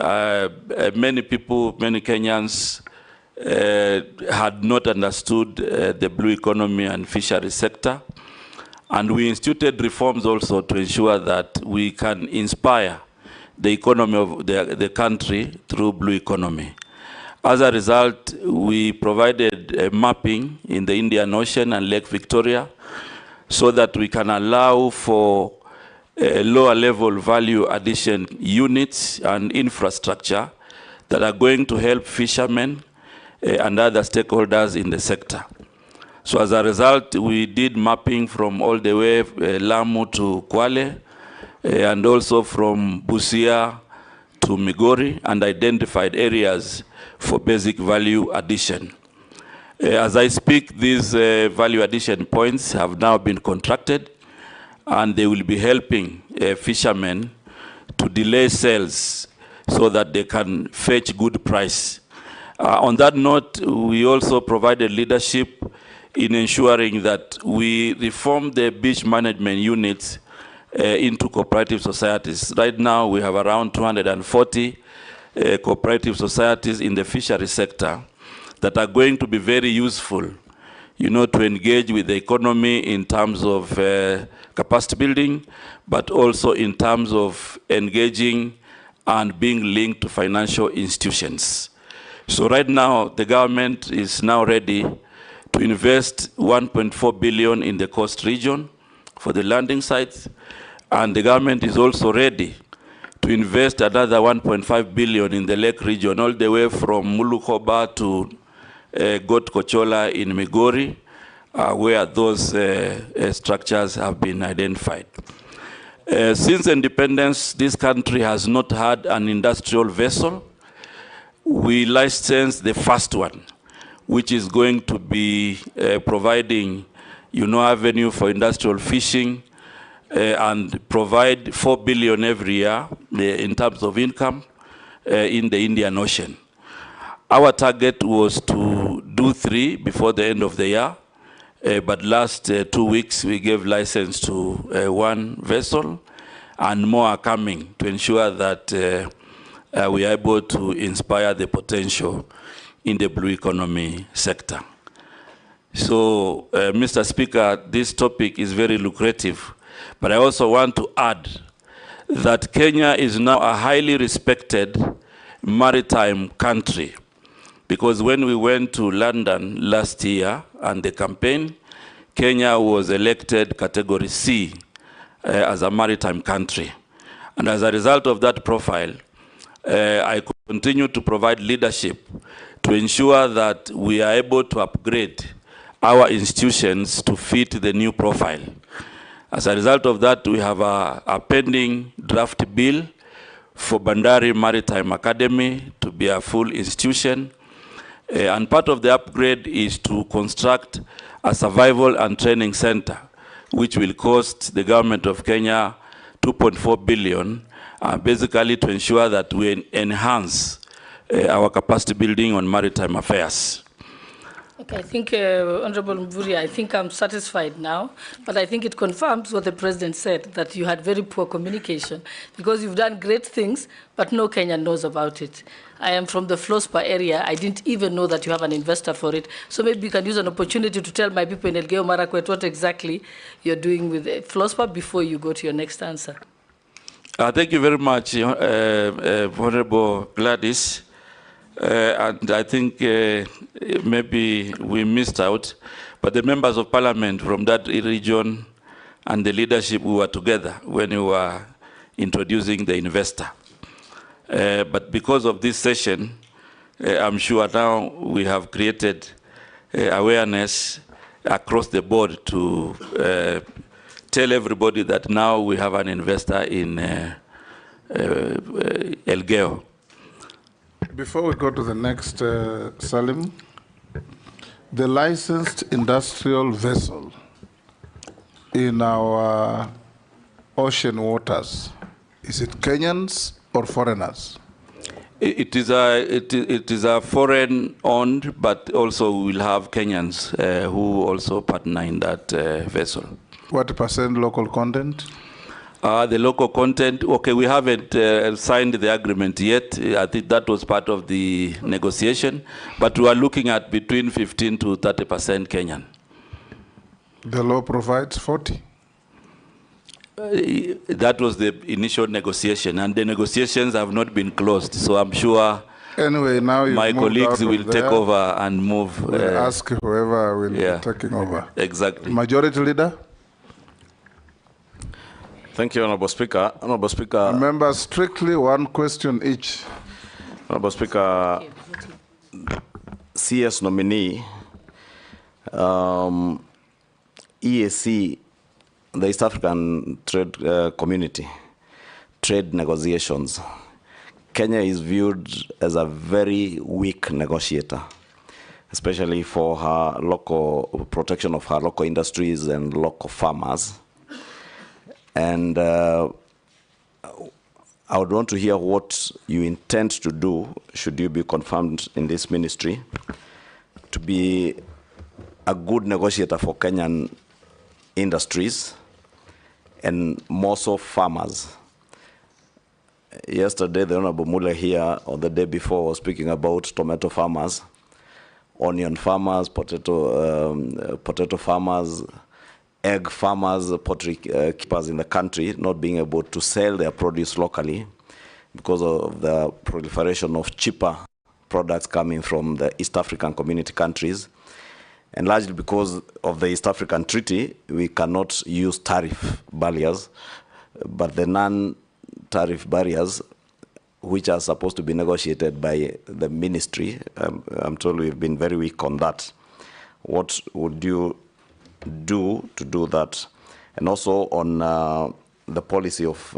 many people, many Kenyans had not understood the blue economy and fishery sector, and we instituted reforms also to ensure that we can inspire the economy of the country through blue economy. As a result, we provided mapping in the Indian Ocean and Lake Victoria so that we can allow for lower level value addition units and infrastructure that are going to help fishermen and other stakeholders in the sector. So as a result, we did mapping from all the way Lamu to Kwale, and also from Busia to Migori, and identified areas for basic value addition. As I speak, these value addition points have now been contracted, and they will be helping fishermen to delay sales so that they can fetch good price. On that note, we also provided leadership in ensuring that we reform the beach management units into cooperative societies. Right now, we have around 240 cooperative societies in the fishery sector that are going to be very useful, to engage with the economy in terms of capacity building, but also in terms of engaging and being linked to financial institutions. So right now, the government is now ready to invest 1.4 billion in the coast region for the landing sites, and the government is also ready to invest another 1.5 billion in the lake region, all the way from Mulukoba to Got Kochola in Migori, where those structures have been identified. Since independence, this country has not had an industrial vessel. We licensed the first one, which is going to be providing, avenue for industrial fishing and provide 4 billion every year in terms of income in the Indian Ocean. Our target was to do 3 before the end of the year, but last 2 weeks we gave license to 1 vessel, and more are coming to ensure that we are able to inspire the potential in the blue economy sector. So, Mr. Speaker, this topic is very lucrative, but I also want to add that Kenya is now a highly respected maritime country, because when we went to London last year and the campaign, Kenya was elected category C as a maritime country. And as a result of that profile, I continue to provide leadership to ensure that we are able to upgrade our institutions to fit the new profile. As a result of that, we have a pending draft bill for Bandari Maritime Academy to be a full institution. And part of the upgrade is to construct a survival and training center, which will cost the government of Kenya 2.4 billion, basically to ensure that we enhance our capacity building on maritime affairs. Okay, I think, Honorable Mvurya, I think I'm satisfied now, but I think it confirms what the President said, that you had very poor communication, because you've done great things, but no Kenyan knows about it. I am from the Flospa area. I didn't even know that you have an investor for it. So maybe you can use an opportunity to tell my people in Elgeyo Marakwet what exactly you're doing with Flospa before you go to your next answer. Thank you very much, Honorable Gladys. And I think maybe we missed out, but the members of parliament from that region and the leadership, we were together when we were introducing the investor. But because of this session, I'm sure now we have created awareness across the board to tell everybody that now we have an investor in Elgeyo. Before we go to the next, Salim, the licensed industrial vessel in our ocean waters, is it Kenyans or foreigners? It is a foreign-owned, but also we'll have Kenyans who also partner in that vessel. What % local content? The local content, okay, we haven't signed the agreement yet. I think that was part of the negotiation, but we are looking at between 15 to 30% Kenyan. The law provides 40. That was the initial negotiation, and the negotiations have not been closed, so I'm sure anyway, now my colleagues will take over and move. We'll ask whoever will be taking over. Exactly. Majority Leader? Thank you, Honorable Speaker. Honorable Speaker. Remember, strictly 1 question each. Honorable Speaker, CS nominee, EAC, the East African Trade Community, trade negotiations. Kenya is viewed as a very weak negotiator, especially for her local protection of her local industries and local farmers. And I would want to hear what you intend to do, should you be confirmed in this ministry, to be a good negotiator for Kenyan industries and more so farmers. Yesterday, the Honorable Mule here, or the day before, was speaking about tomato farmers, onion farmers, potato farmers, egg farmers, poultry keepers in the country not being able to sell their produce locally because of the proliferation of cheaper products coming from the East African community countries. And largely because of the East African Treaty, we cannot use tariff barriers, but the non-tariff barriers, which are supposed to be negotiated by the ministry, I'm told we've been very weak on that. What would you do to do that. And also on the policy of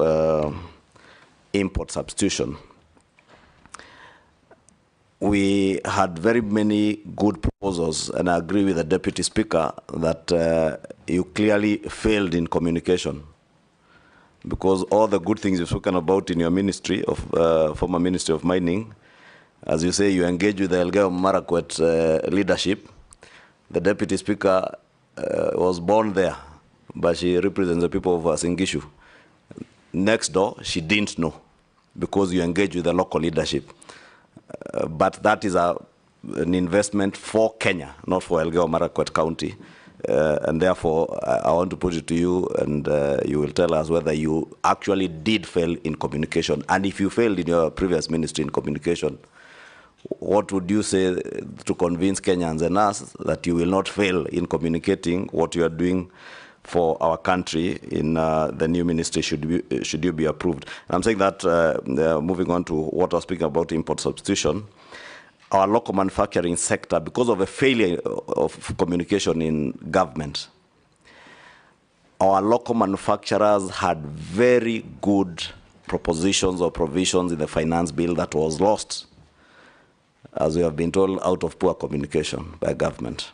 import substitution. We had very many good proposals, and I agree with the Deputy Speaker that you clearly failed in communication, because all the good things you've spoken about in your ministry of former Ministry of Mining, as you say, you engage with the Elgeyo Marakwet leadership. The Deputy Speaker was born there, but she represents the people of Singishu. Next door, she didn't know, because you engage with the local leadership. But that is an investment for Kenya, not for Elgeyo Marakwet County. And therefore, I want to put it to you, and you will tell us whether you actually did fail in communication. And if you failed in your previous ministry in communication, what would you say to convince Kenyans and us that you will not fail in communicating what you are doing for our country in the new ministry should you be approved? And I'm saying that, moving on to what I was speaking about, import substitution, our local manufacturing sector, because of a failure of communication in government, our local manufacturers had very good propositions or provisions in the finance bill that was lost, as we have been told, out of poor communication by government.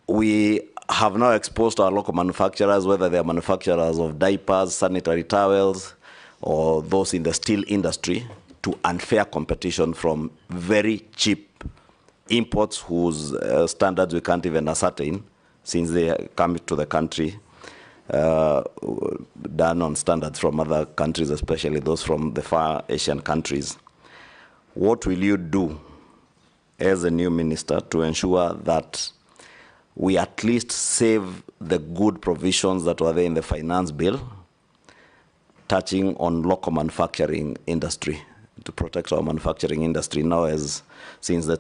We have now exposed our local manufacturers, whether they are manufacturers of diapers, sanitary towels, or those in the steel industry, to unfair competition from very cheap imports whose standards we can't even ascertain since they come to the country, done on standards from other countries, especially those from the far Asian countries. What will you do as a new minister to ensure that we at least save the good provisions that were there in the finance bill touching on local manufacturing industry, to protect our manufacturing industry now, as since the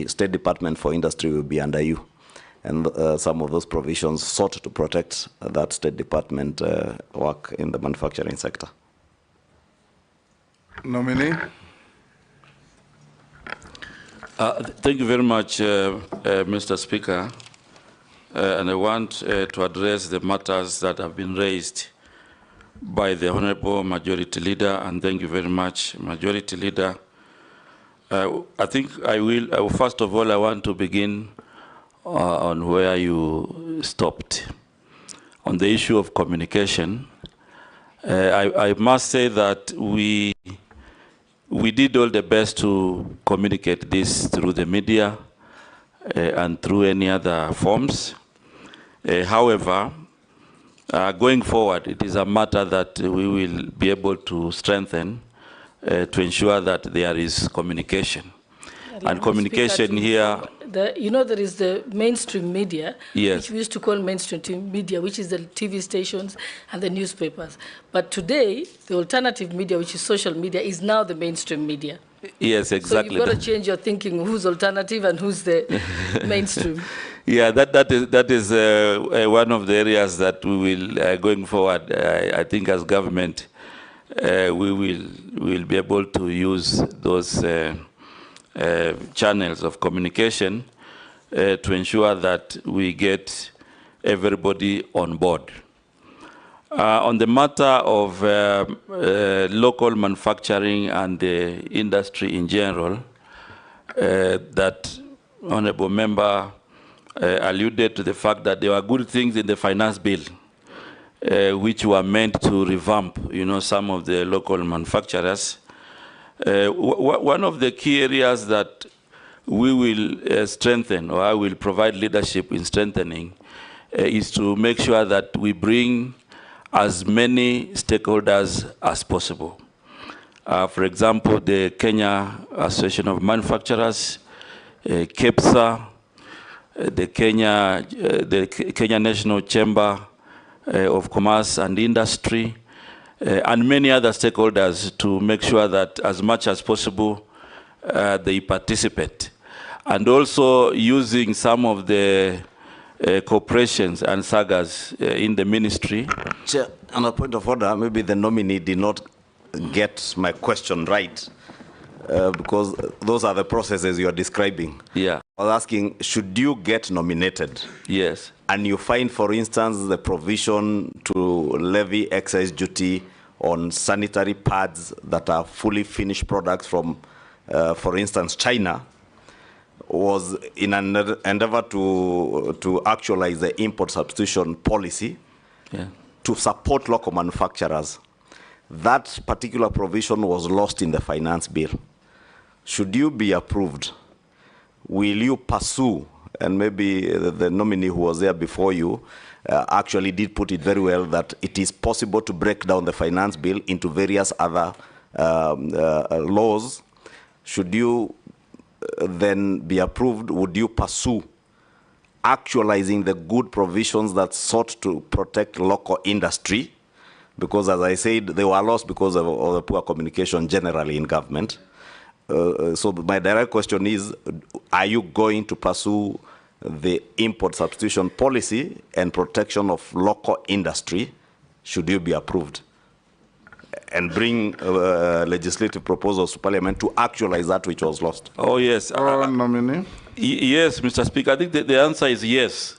State Department for Industry will be under you, and some of those provisions sought to protect that State Department work in the manufacturing sector. Nomimee. Thank you very much, Mr. Speaker. And I want to address the matters that have been raised by the Honorable Majority Leader, and thank you very much, Majority Leader. I think I will, first of all, I want to begin on where you stopped. On the issue of communication, I must say that we did all the best to communicate this through the media and through any other forms. However, going forward, it is a matter that we will be able to strengthen to ensure that there is communication. And communication here... you know, there is the mainstream media, yes, which we used to call mainstream media, which is the TV stations and the newspapers. But today, the alternative media, which is social media, is now the mainstream media. Yes, exactly. So you've got to change your thinking, who's alternative and who's the mainstream. Yeah, that is one of the areas that we will, going forward, I think as government, we will be able to use those channels of communication to ensure that we get everybody on board. On the matter of local manufacturing and the industry in general, that Honorable Member alluded to the fact that there were good things in the finance bill, which were meant to revamp, you know, some of the local manufacturers. One of the key areas that we will strengthen, or I will provide leadership in strengthening, is to make sure that we bring as many stakeholders as possible. For example, the Kenya Association of Manufacturers, KEPSA, the Kenya National Chamber of Commerce and Industry, and many other stakeholders, to make sure that as much as possible they participate. And also using some of the corporations and sagas in the ministry. Chair, on a point of order, maybe the nominee did not get my question right, because those are the processes you are describing. Yeah. I was asking, should you get nominated? Yes. And you find, for instance, the provision to levy excise duty on sanitary pads that are fully finished products from, for instance, China, was in an endeavor to actualize the import substitution policy to support local manufacturers. That particular provision was lost in the finance bill. Should you be approved, will you pursue, and maybe the nominee who was there before you actually did put it very well, that it is possible to break down the finance bill into various other laws. Should you then be approved, would you pursue actualizing the good provisions that sought to protect local industry? Because, as I said, they were lost because of the poor communication generally in government. So my direct question is, are you going to pursue the import substitution policy and protection of local industry, should you be approved, and bring legislative proposals to Parliament to actualize that which was lost? Oh, yes. Nominee? Yes, Mr. Speaker. I think the answer is yes.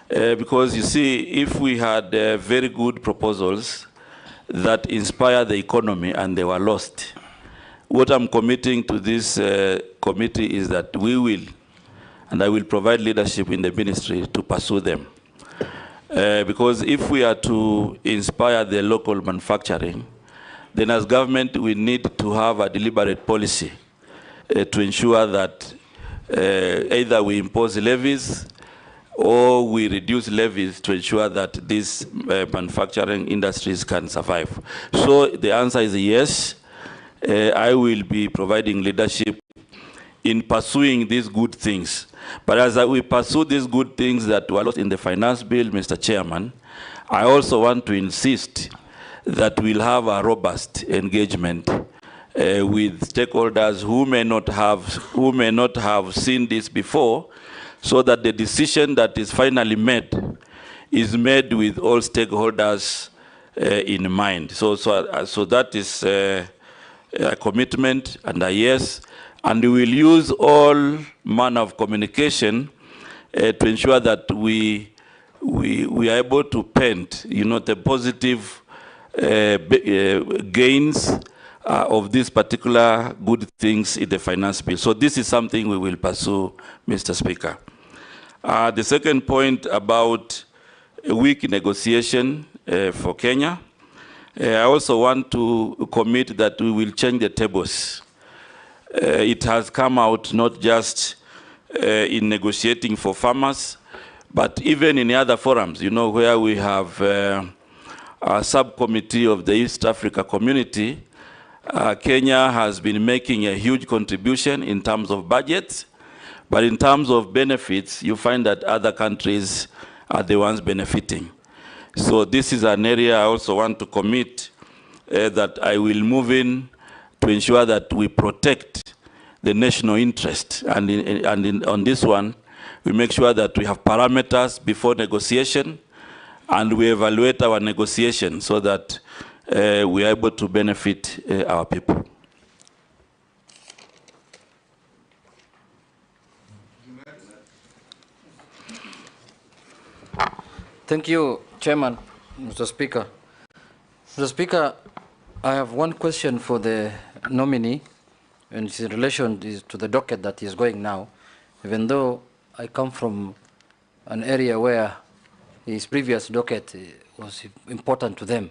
Because, you see, if we had very good proposals that inspire the economy and they were lost, what I'm committing to this committee is that we will, and I will provide leadership in the ministry to pursue them. Because if we are to inspire the local manufacturing, then as government we need to have a deliberate policy to ensure that either we impose levies or we reduce levies to ensure that these manufacturing industries can survive. So the answer is yes. I will be providing leadership in pursuing these good things. But as we pursue these good things that were lost in the finance bill, Mr. Chairman, I also want to insist that we'll have a robust engagement with stakeholders who may not have seen this before, so that the decision that is finally made is made with all stakeholders in mind. So that is a commitment and a yes, and we will use all manner of communication to ensure that we are able to paint, the positive gains of these particular good things in the finance bill. So this is something we will pursue, Mr. Speaker. The second point about a weak negotiation for Kenya, I also want to commit that we will change the tables. It has come out not just in negotiating for farmers, but even in other forums, where we have a subcommittee of the East Africa community. Kenya has been making a huge contribution in terms of budget, but in terms of benefits, you find that other countries are the ones benefiting. So this is an area I also want to commit that I will move in to ensure that we protect the national interest. And on this one, we make sure that we have parameters before negotiation, and we evaluate our negotiation so that we are able to benefit our people. Thank you, Chairman, Mr. Speaker. Mr. Speaker, I have one question for the nominee, and it's in relation to the docket that is going now. Even though I come from an area where his previous docket was important to them.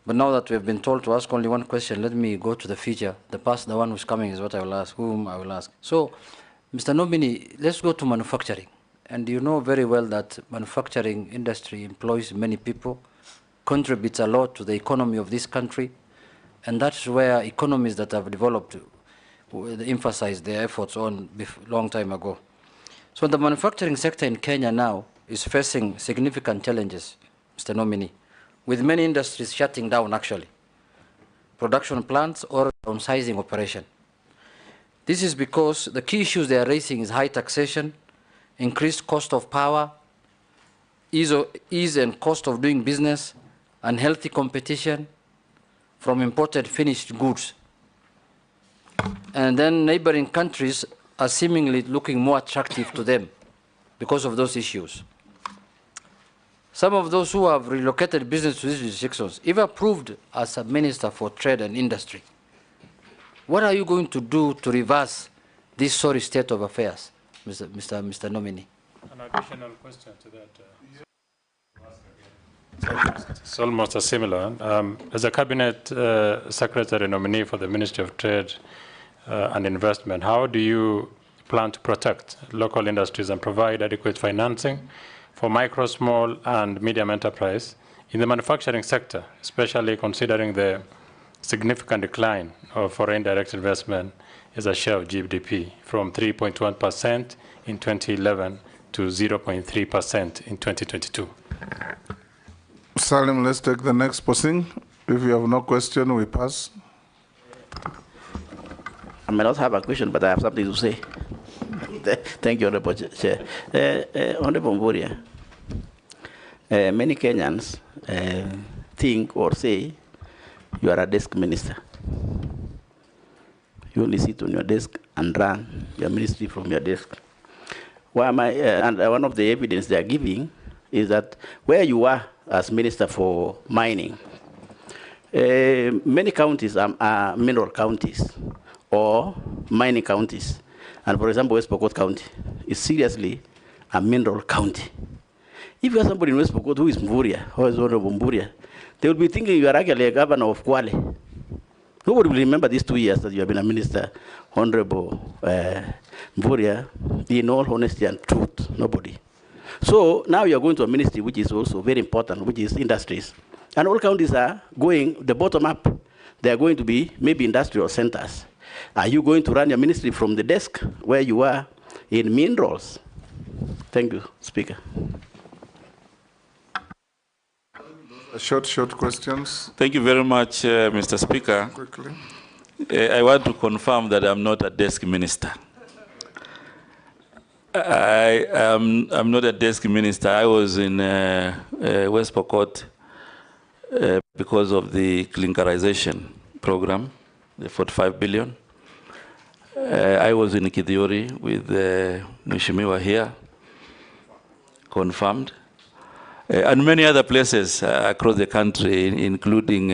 But now that we have been told to ask only one question, let me go to the future. The past, the one who's coming is what I will ask, whom I will ask. So, Mr. Nominee, let's go to manufacturing. And you know very well that manufacturing industry employs many people, contributes a lot to the economy of this country, and that's where economies that have developed emphasize their efforts on long time ago. So the manufacturing sector in Kenya now is facing significant challenges, Mr. Nominee, with many industries shutting down actually, production plants or downsizing operation. This is because the key issues they are raising is high taxation, increased cost of power, ease and cost of doing business, unhealthy competition from imported finished goods. And then neighboring countries are seemingly looking more attractive to them because of those issues. Some of those who have relocated business to these jurisdictions, if approved as a minister for trade and industry, what are you going to do to reverse this sorry state of affairs, Mr. Nomimee? An additional question to that. It's almost a similar one. As a cabinet secretary nominee for the Ministry of Trade and Investment, how do you plan to protect local industries and provide adequate financing for micro, small, and medium enterprise in the manufacturing sector, especially considering the significant decline of foreign direct investment as a share of GDP from 3.1% in 2011 to 0.3% in 2022? Salim, let's take the next person. If you have no question, we pass. I may not have a question, but I have something to say. Thank you, Honorable Chair. Honorable Mvurya, many Kenyans think or say you are a desk minister. You only sit on your desk and run your ministry from your desk. Why am I, and one of the evidence they are giving is that where you are as Minister for Mining, many counties are mineral counties or mining counties. And for example, West Pokot County is seriously a mineral county. If you have somebody in West Pokot who is Mvurya, or is Honorable Mvurya, they will be thinking you are actually a governor of Kwale. Nobody will remember these 2 years that you have been a minister, Honorable Mvurya, in all honesty and truth, nobody. So now you are going to a ministry which is also very important, which is industries. And all counties are going, the bottom up, they are going to be maybe industrial centers. Are you going to run your ministry from the desk where you are in minerals? Thank you, Speaker. Short questions. Thank you very much, Mr. Speaker. Quickly. I want to confirm that I'm not a desk minister. I'm not a desk minister. I was in West Pokot because of the clinkerization program, the 45 billion. I was in Kithiori with Mheshimiwa here, confirmed. And many other places across the country, including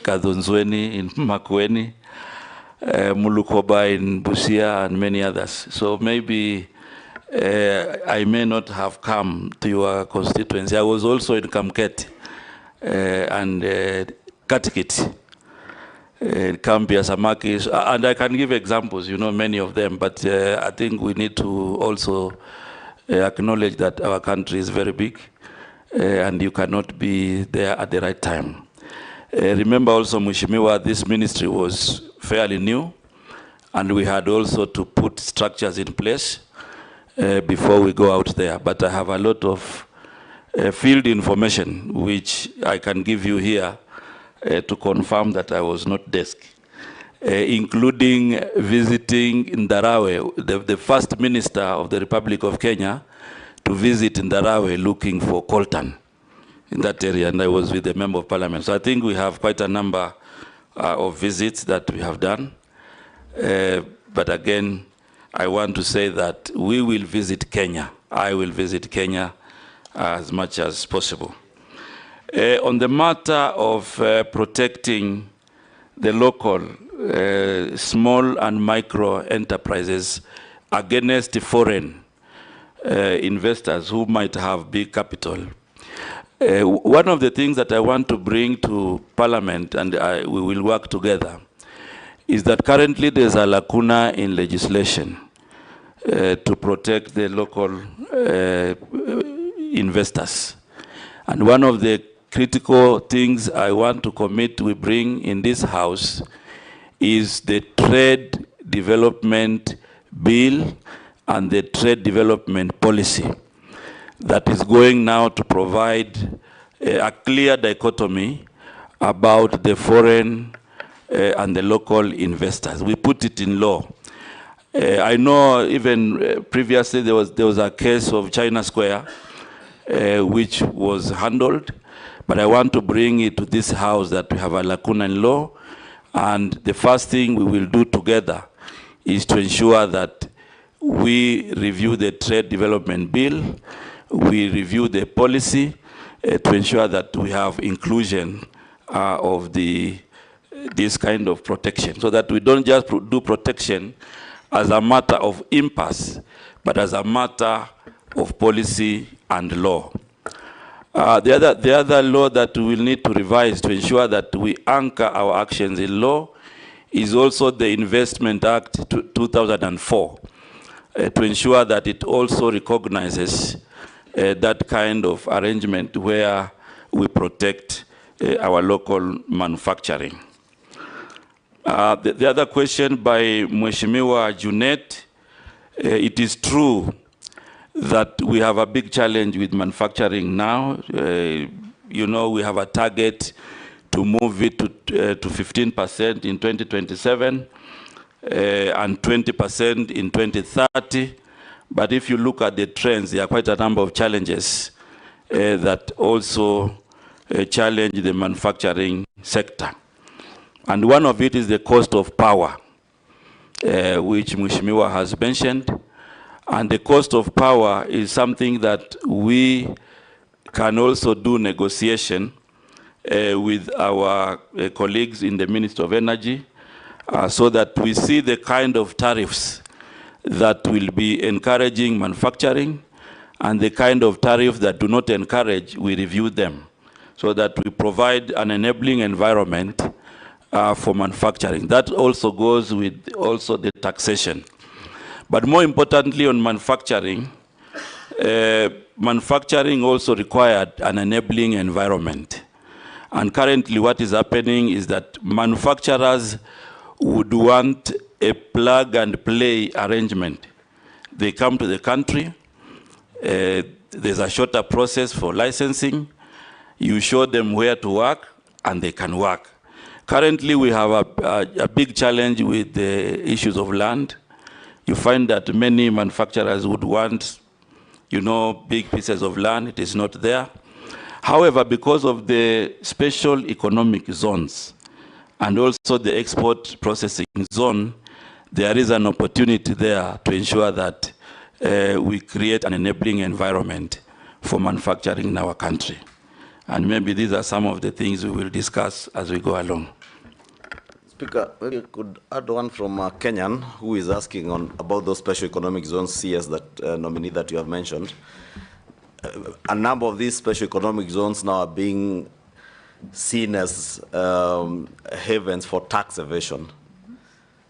Kadhonzweni, in Makueni, Mulukoba in Busia, and many others. So maybe I may not have come to your constituency. I was also in Kamket and Katikit, Kambia, Samakis, and I can give examples, you know, many of them, but I think we need to also acknowledge that our country is very big. And you cannot be there at the right time. Remember also, Mheshimiwa, this ministry was fairly new, and we had also to put structures in place before we go out there. But I have a lot of field information, which I can give you here to confirm that I was not desk, including visiting Ndarawe, the first minister of the Republic of Kenya, to visit Ndarawe looking for coltan in that area, and I was with the Member of Parliament. So I think we have quite a number of visits that we have done. But again, I want to say that we will visit Kenya. I will visit Kenya as much as possible. On the matter of protecting the local small and micro enterprises against foreign investors who might have big capital. One of the things that I want to bring to Parliament, and we will work together, is that currently there's a lacuna in legislation to protect the local investors. And one of the critical things I want to commit we bring in this House is the Trade Development Bill and the Trade Development Policy that is going now to provide a clear dichotomy about the foreign and the local investors. We put it in law. I know even previously there was a case of China Square which was handled, but I want to bring it to this House that we have a lacuna in law, and the first thing we will do together is to ensure that we review the trade development bill, we review the policy to ensure that we have inclusion of this kind of protection, so that we don't just do protection as a matter of impasse, but as a matter of policy and law. The other law that we will need to revise to ensure that we anchor our actions in law is also the Investment Act 2004, to ensure that it also recognizes that kind of arrangement where we protect our local manufacturing. The other question by Mheshimiwa Junet, it is true that we have a big challenge with manufacturing now. You know, we have a target to move it to 15% in 2027 and 20% in 2030. But if you look at the trends, there are quite a number of challenges that also challenge the manufacturing sector. And one of it is the cost of power, which Mheshimiwa has mentioned. And the cost of power is something that we can also do negotiation with our colleagues in the Ministry of Energy, so that we see the kind of tariffs that will be encouraging manufacturing, and the kind of tariffs that do not encourage, we review them, so that we provide an enabling environment for manufacturing. That also goes with also the taxation. But more importantly on manufacturing, manufacturing also required an enabling environment. And currently what is happening is that manufacturers would want a plug and play arrangement. They come to the country, there's a shorter process for licensing, you show them where to work, and they can work. Currently we have a big challenge with the issues of land. You find that many manufacturers would want, you know, big pieces of land. It is not there. However, because of the special economic zones and also the export processing zone, there is an opportunity there to ensure that we create an enabling environment for manufacturing in our country. And maybe these are some of the things we will discuss as we go along. Speaker, maybe you could add one from Kenyan, who is asking about those special economic zones, CS, that nominee that you have mentioned. A number of these special economic zones now are being seen as havens for tax evasion.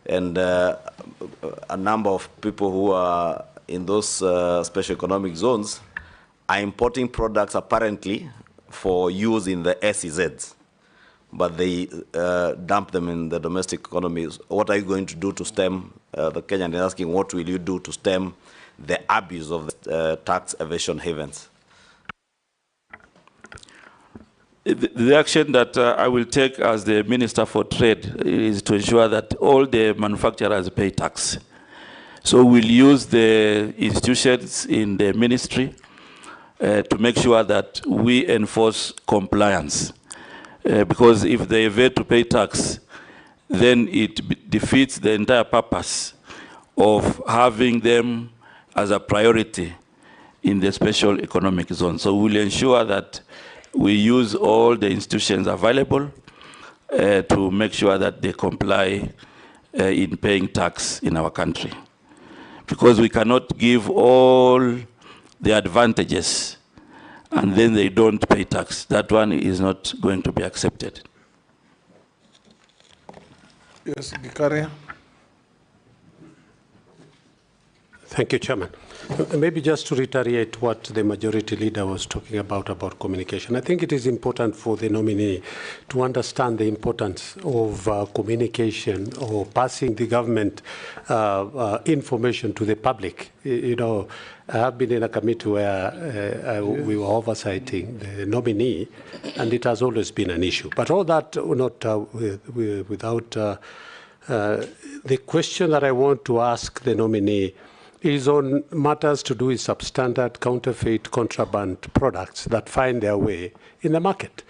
And a number of people who are in those special economic zones are importing products apparently for use in the SEZs, but they dump them in the domestic economy. What are you going to do to stem, the Kenyan is asking, what will you do to stem the abuse of the tax evasion havens? The action that I will take as the Minister for Trade is to ensure that all the manufacturers pay tax. So we'll use the institutions in the ministry to make sure that we enforce compliance. Because if they evade to pay tax, then it defeats the entire purpose of having them as a priority in the special economic zone. So we'll ensure that we use all the institutions available to make sure that they comply in paying tax in our country. Because we cannot give all the advantages and then they don't pay tax. That one is not going to be accepted. Yes, Gikaria. Thank you, Chairman. Maybe just to reiterate what the majority leader was talking about communication. I think it is important for the nominee to understand the importance of communication or passing the government information to the public. You know, I have been in a committee where we were oversighting the nominee, and it has always been an issue. But all that not without the question that I want to ask the nominee is on matters to do with substandard, counterfeit, contraband products that find their way in the market.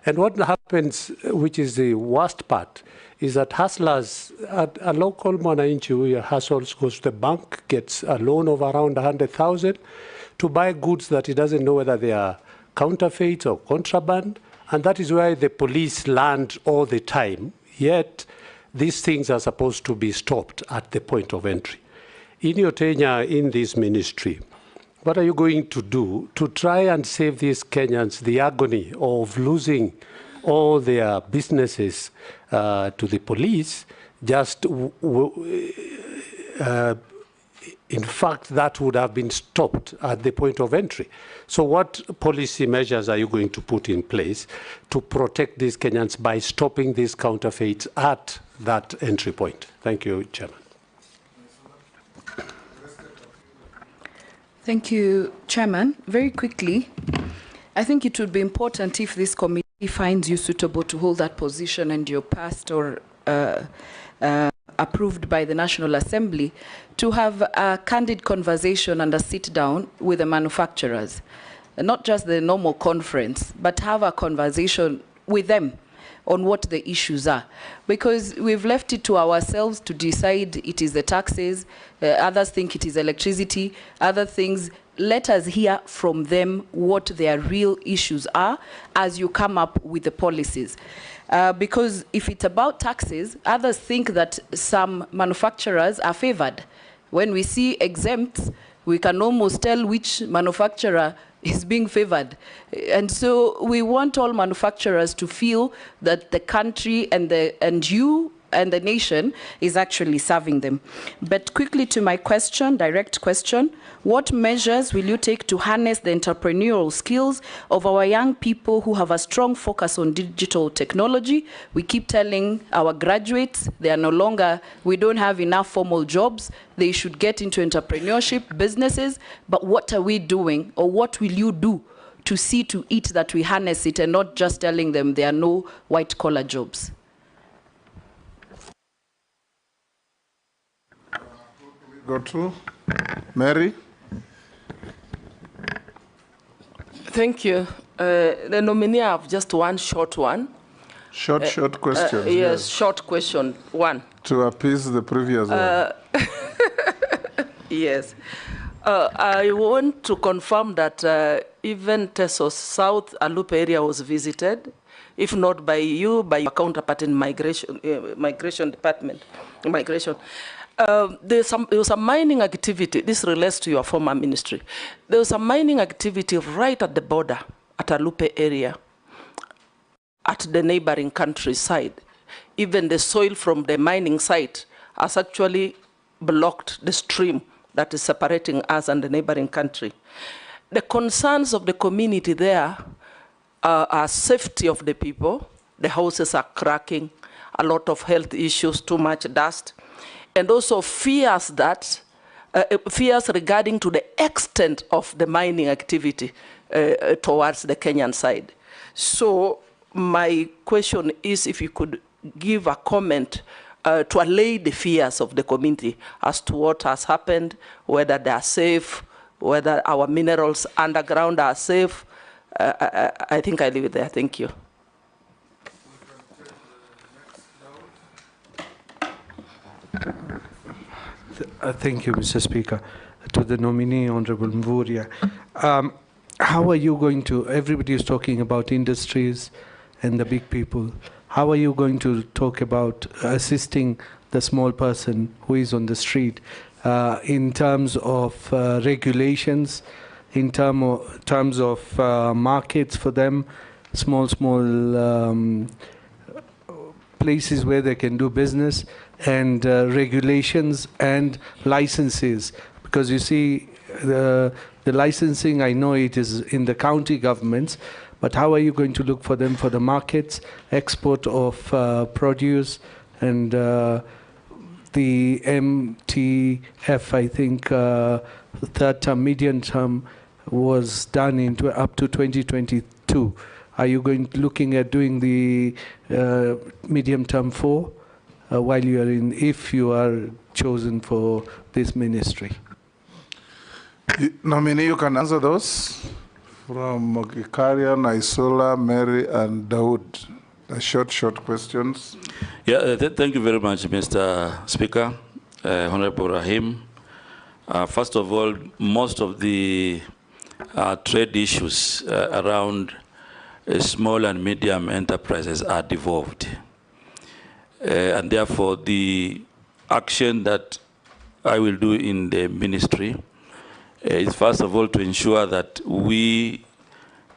And what happens happens, which is the worst part, is that hustlers, a local mwananchi who hustles, goes to the bank, gets a loan of around 100,000 to buy goods that he doesn't know whether they are counterfeit or contraband, and that is why the police land all the time. Yet, these things are supposed to be stopped at the point of entry. In your tenure in this ministry, what are you going to do to try and save these Kenyans the agony of losing all their businesses to the police? Just, in fact, that would have been stopped at the point of entry. So what policy measures are you going to put in place to protect these Kenyans by stopping these counterfeits at that entry point? Thank you, Chairman. Thank you, Chairman. Very quickly, I think it would be important if this committee finds you suitable to hold that position and you're passed or approved by the National Assembly, to have a candid conversation and a sit down with the manufacturers. And not just the normal conference, but have a conversation with them on what the issues are. Because we've left it to ourselves to decide it is the taxes, others think it is electricity, other things. Let us hear from them what their real issues are as you come up with the policies. Because if it's about taxes, others think that some manufacturers are favored. When we see exempts, we can almost tell which manufacturer is being favored. And so we want all manufacturers to feel that the country and you and the nation is actually serving them. But quickly to my question, direct question, what measures will you take to harness the entrepreneurial skills of our young people who have a strong focus on digital technology? We keep telling our graduates they are no longer, we don't have enough formal jobs, they should get into entrepreneurship, businesses, but what are we doing, or what will you do to see to it that we harness it and not just telling them there are no white-collar jobs? Go to Mary. Thank you. The nominee have just one short one. Short question. Yes, short question, one. To appease the previous one. Yes. I want to confirm that even Tesos South Alupe area was visited, if not by you, by your counterpart in migration department, migration. There was a mining activity, this relates to your former ministry. There was a mining activity right at the border, at Alupe area, at the neighboring countryside. Even the soil from the mining site has actually blocked the stream that is separating us and the neighboring country. The concerns of the community there are safety of the people. The houses are cracking, a lot of health issues, too much dust. And also fears that, fears regarding to the extent of the mining activity towards the Kenyan side. So my question is if you could give a comment to allay the fears of the community as to what has happened, whether they are safe, whether our minerals underground are safe. I think I leave it there. Thank you. Thank you, Mr. Speaker. To the nominee, Honorable Mvurya. How are you going to, everybody is talking about industries and the big people. How are you going to talk about assisting the small person who is on the street in terms of regulations, in terms of markets for them, small places where they can do business, and regulations and licenses? Because you see, the licensing, I know it is in the county governments, but how are you going to look for them for the markets, export of produce, and the MTF, I think, third term, medium term, was done up to 2022. Are you looking at doing the medium term 4 while you are if you are chosen for this ministry? Nominee, you can answer those from Ikaria, Naisola, Mary, and Dawood. Short questions. Yeah, thank you very much, Mr. Speaker, Honorable Rahim. First of all, most of the trade issues around small and medium enterprises are devolved. And therefore, the action that I will do in the ministry is first of all to ensure that we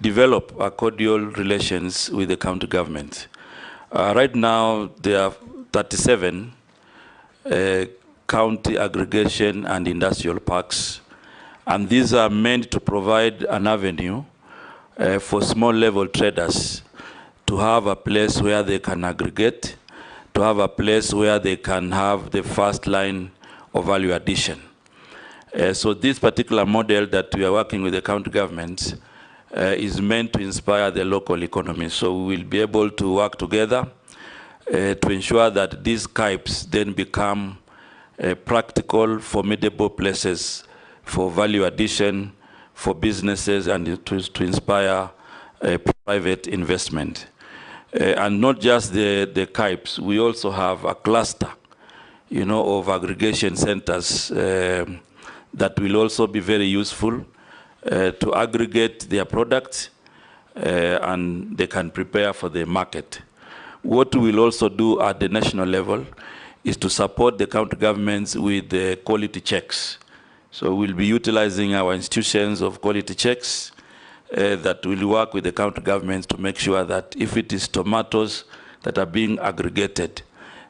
develop a cordial relations with the county government. Right now, there are 37 county aggregation and industrial parks, and these are meant to provide an avenue for small level traders to have a place where they can aggregate, to have a place where they can have the first line of value addition. So this particular model that we are working with the county governments is meant to inspire the local economy. So we will be able to work together to ensure that these KIPes then become practical, formidable places for value addition, for businesses, and to inspire private investment. And not just the KIPes, we also have a cluster, of aggregation centers that will also be very useful to aggregate their products and they can prepare for the market. What we will also do at the national level is to support the county governments with the quality checks. So we'll be utilizing our institutions of quality checks that will work with the county governments to make sure that if it is tomatoes that are being aggregated,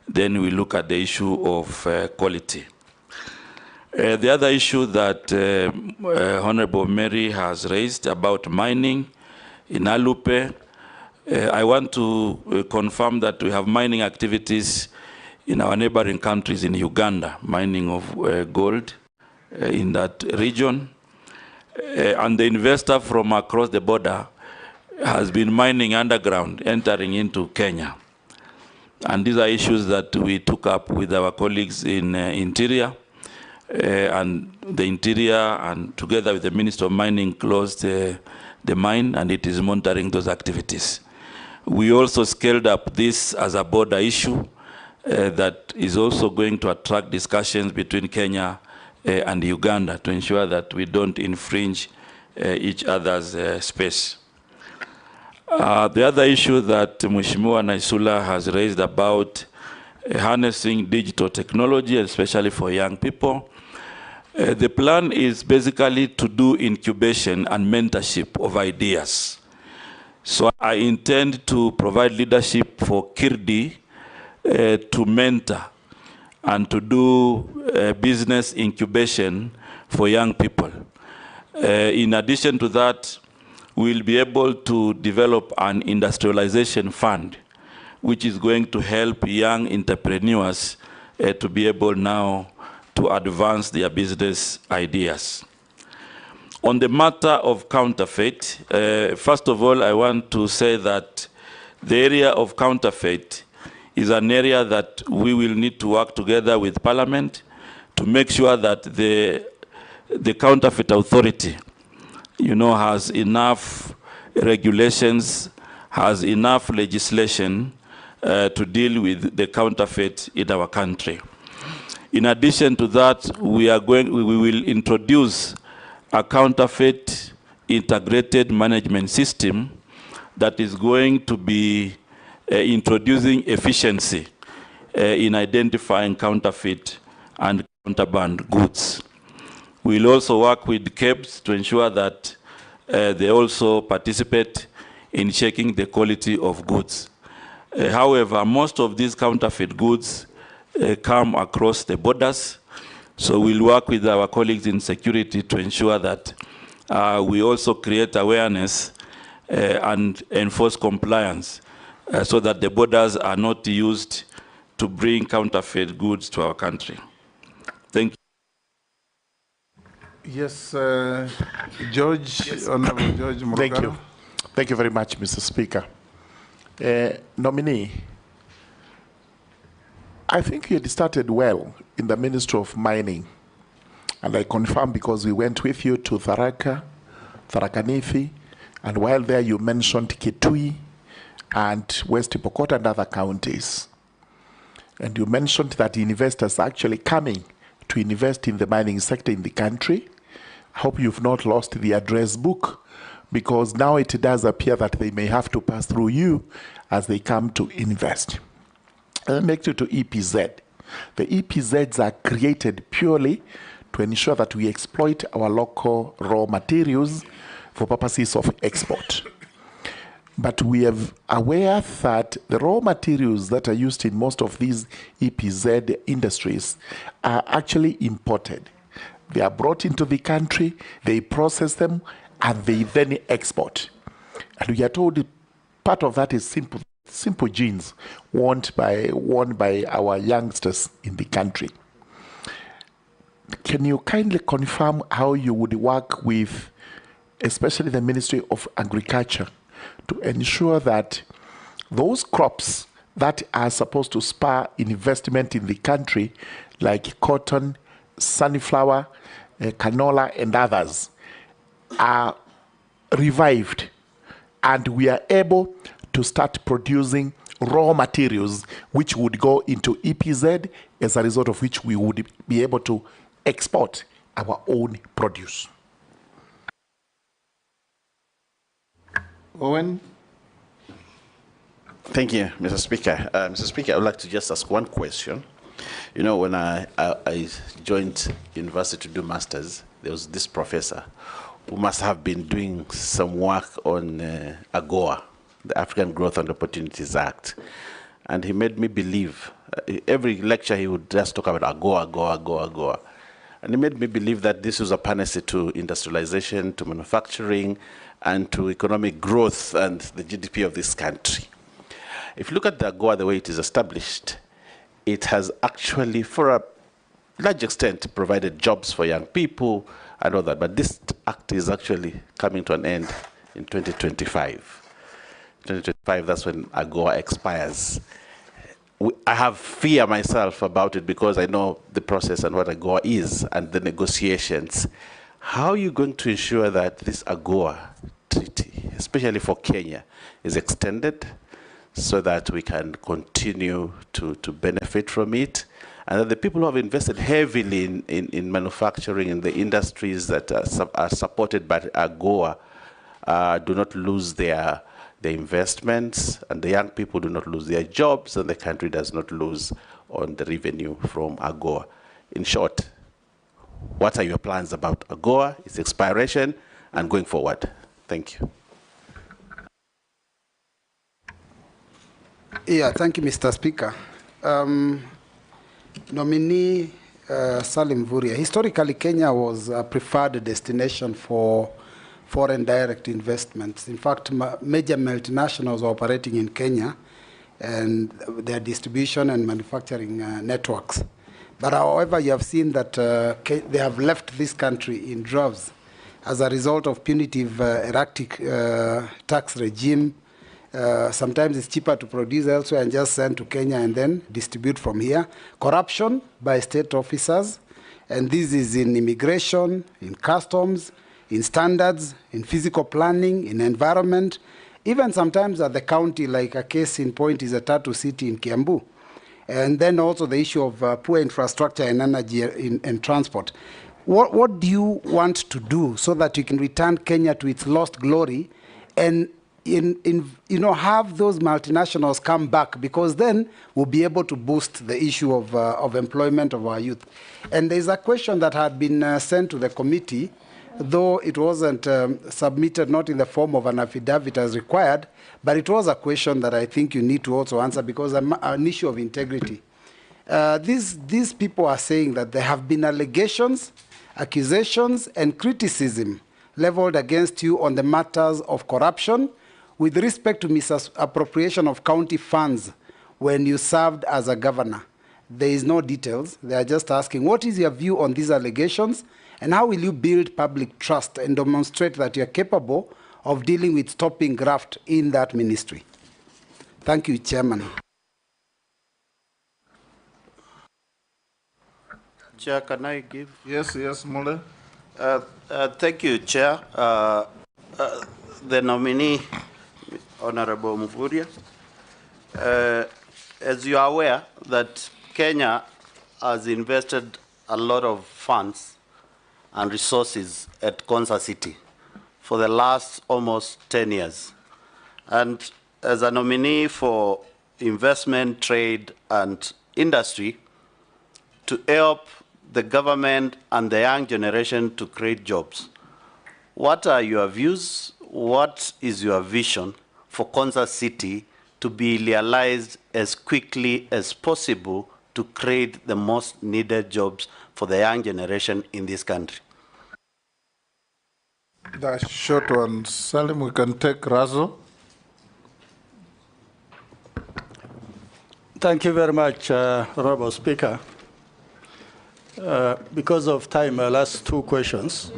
then we look at the issue of quality. The other issue that Honorable Mary has raised about mining in Alupe, I want to confirm that we have mining activities in our neighboring countries in Uganda, mining of gold in that region. And the investor from across the border has been mining underground, entering into Kenya. And these are issues that we took up with our colleagues in Interior. And the Interior, and together with the Minister of Mining, closed the mine, and it is monitoring those activities. We also scaled up this as a border issue that is also going to attract discussions between Kenya and Uganda to ensure that we don't infringe each other's space. The other issue that Mheshimiwa Naisula has raised about harnessing digital technology, especially for young people, the plan is basically to do incubation and mentorship of ideas. So I intend to provide leadership for Kirdi to mentor and to do business incubation for young people. In addition to that, we'll be able to develop an industrialization fund, which is going to help young entrepreneurs to be able now to advance their business ideas. On the matter of counterfeit, first of all, I want to say that the area of counterfeit is an area that we will need to work together with Parliament to make sure that the counterfeit authority, has enough regulations, has enough legislation to deal with the counterfeit in our country. In addition to that, we will introduce a counterfeit integrated management system that is going to be introducing efficiency in identifying counterfeit and contraband goods. We'll also work with KEBS to ensure that they also participate in checking the quality of goods. However, most of these counterfeit goods come across the borders, so we'll work with our colleagues in security to ensure that we also create awareness and enforce compliance so that the borders are not used to bring counterfeit goods to our country. Thank you. Yes, George, yes. Honorable George Murugano. Thank you. Thank you very much, Mr. Speaker. Nominee, I think you had started well in the Ministry of Mining, and I confirm because we went with you to Tharaka Nithi, and while there you mentioned Kitui, and West Pokot and other counties. And you mentioned that investors are actually coming to invest in the mining sector in the country. I hope you've not lost the address book, because now it does appear that they may have to pass through you as they come to invest. And then next to EPZ. The EPZs are created purely to ensure that we exploit our local raw materials for purposes of export. But we are aware that the raw materials that are used in most of these EPZ industries are actually imported. They are brought into the country, they process them, and they then export. And we are told part of that is simple jeans worn by our youngsters in the country. Can you kindly confirm how you would work with, especially the Ministry of Agriculture, to ensure that those crops that are supposed to spur investment in the country, like cotton, sunflower, canola, and others, are revived, and we are able to start producing raw materials which would go into EPZ, as a result of which we would be able to export our own produce? Owen? Thank you, Mr. Speaker. Mr. Speaker, I would like to just ask one question. You know, when I joined university to do masters, there was this professor who must have been doing some work on AGOA, the African Growth and Opportunities Act. And he made me believe, every lecture he would just talk about AGOA, AGOA, AGOA, AGOA. And he made me believe that this was a panacea to industrialization, to manufacturing, and to economic growth and the GDP of this country. If you look at the AGOA, the way it is established, it has actually, for a large extent, provided jobs for young people and all that. But this act is actually coming to an end in 2025. 2025, that's when AGOA expires. I have fear myself about it because I know the process and what AGOA is and the negotiations. How are you going to ensure that this AGOA treaty, especially for Kenya, is extended so that we can continue to benefit from it, and that the people who have invested heavily in manufacturing, in the industries that are supported by AGOA, do not lose their investments, and the young people do not lose their jobs, and the country does not lose on the revenue from AGOA. In short, what are your plans about AGOA, its expiration, and going forward? Thank you. Yeah, thank you, Mr. Speaker. Nominee Salim Mvurya. Historically, Kenya was a preferred destination for foreign direct investments. In fact, major multinationals are operating in Kenya and their distribution and manufacturing networks. But however, you have seen that they have left this country in droves as a result of punitive erratic tax regime. Sometimes it's cheaper to produce elsewhere and just send to Kenya and then distribute from here. Corruption by state officers, and this is in immigration, in customs, in standards, in physical planning, in environment, even sometimes at the county, like a case in point is a Tatu City in Kiambu. And then also the issue of poor infrastructure and energy and transport. What do you want to do so that you can return Kenya to its lost glory and have those multinationals come back, because then we'll be able to boost the issue of employment of our youth. And there's a question that had been sent to the committee, though it wasn't submitted, not in the form of an affidavit as required, but it was a question that I think you need to also answer, because an issue of integrity. These people are saying that there have been allegations, accusations, and criticism leveled against you on the matters of corruption with respect to misappropriation of county funds when you served as a governor. There is no details. They are just asking, what is your view on these allegations, and how will you build public trust and demonstrate that you are capable of dealing with stopping graft in that ministry? Thank you, Chairman. Chair, can I give? Yes, Mule. Thank you, Chair. The nominee, Honorable Mvurya. As you are aware that Kenya has invested a lot of funds and resources at Konza City for the last almost 10 years. And as a nominee for investment, trade, and industry, to help the government and the young generation to create jobs, what are your views? What is your vision for Konza City to be realized as quickly as possible to create the most needed jobs for the young generation in this country? The short one, Salim, we can take Razo. Thank you very much, Honorable Speaker. Because of time, I'll ask two questions.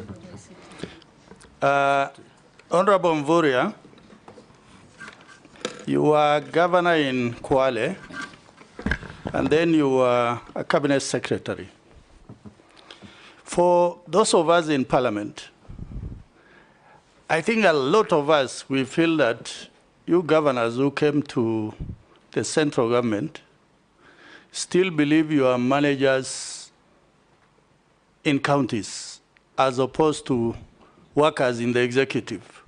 Honorable Mvurya, you were governor in Kwale, and then you were a cabinet secretary. For those of us in parliament, I think a lot of us, we feel that you governors who came to the central government still believe you are managers in counties as opposed to workers in the executive.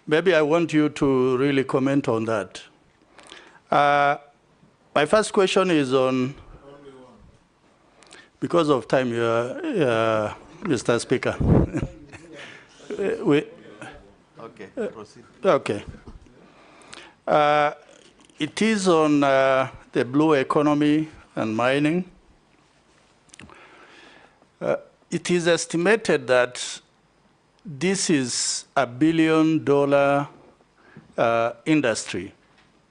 Maybe I want you to really comment on that. My first question is on, because of time, Mr. Speaker. Okay, proceed. Okay. It is on the blue economy and mining. It is estimated that this is $1 billion industry,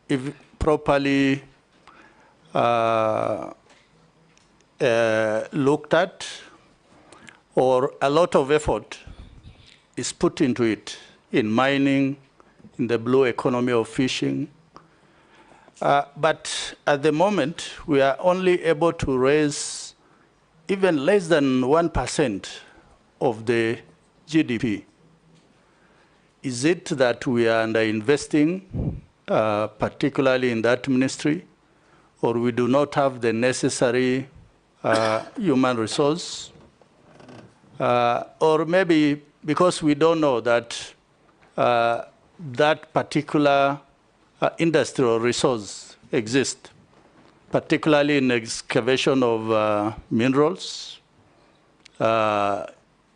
if properly looked at, or a lot of effort is put into it in mining, in the blue economy of fishing. But at the moment, we are only able to raise even less than 1% of the GDP. Is it that we are underinvesting, particularly in that ministry, or we do not have the necessary human resource? Or maybe because we don't know that that particular industrial resource exists, particularly in excavation of minerals,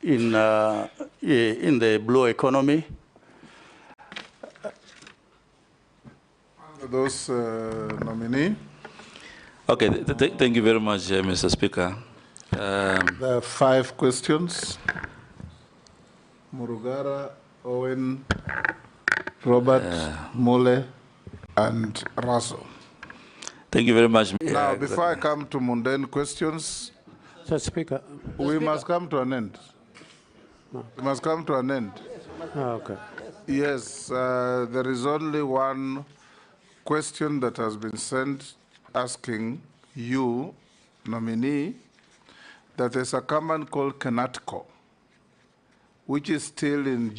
in the blue economy. Those nominee. Okay, thank you very much, Mr. Speaker. There are 5 questions. Murugara, Owen, Robert, Mole, and Razo. Thank you very much. Now, before I come to mundane questions, Mr. Speaker, we must come to an end. We must come to an end. Okay. Yes, there is only one question that has been sent asking you, nominee, that there's a command called Kenatco, which is still in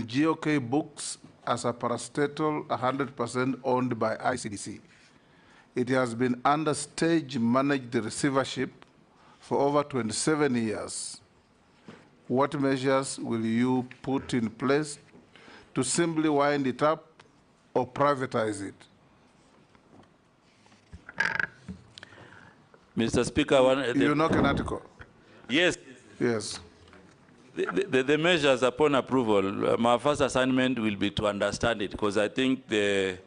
GOK books as a parastatal 100% owned by ICDC. It has been under stage managed receivership for over 27 years. What measures will you put in place to simply wind it up or privatize it? Mr. Speaker, you know Kenatco? Yes. Yes. The measures upon approval, my first assignment will be to understand it, because I think the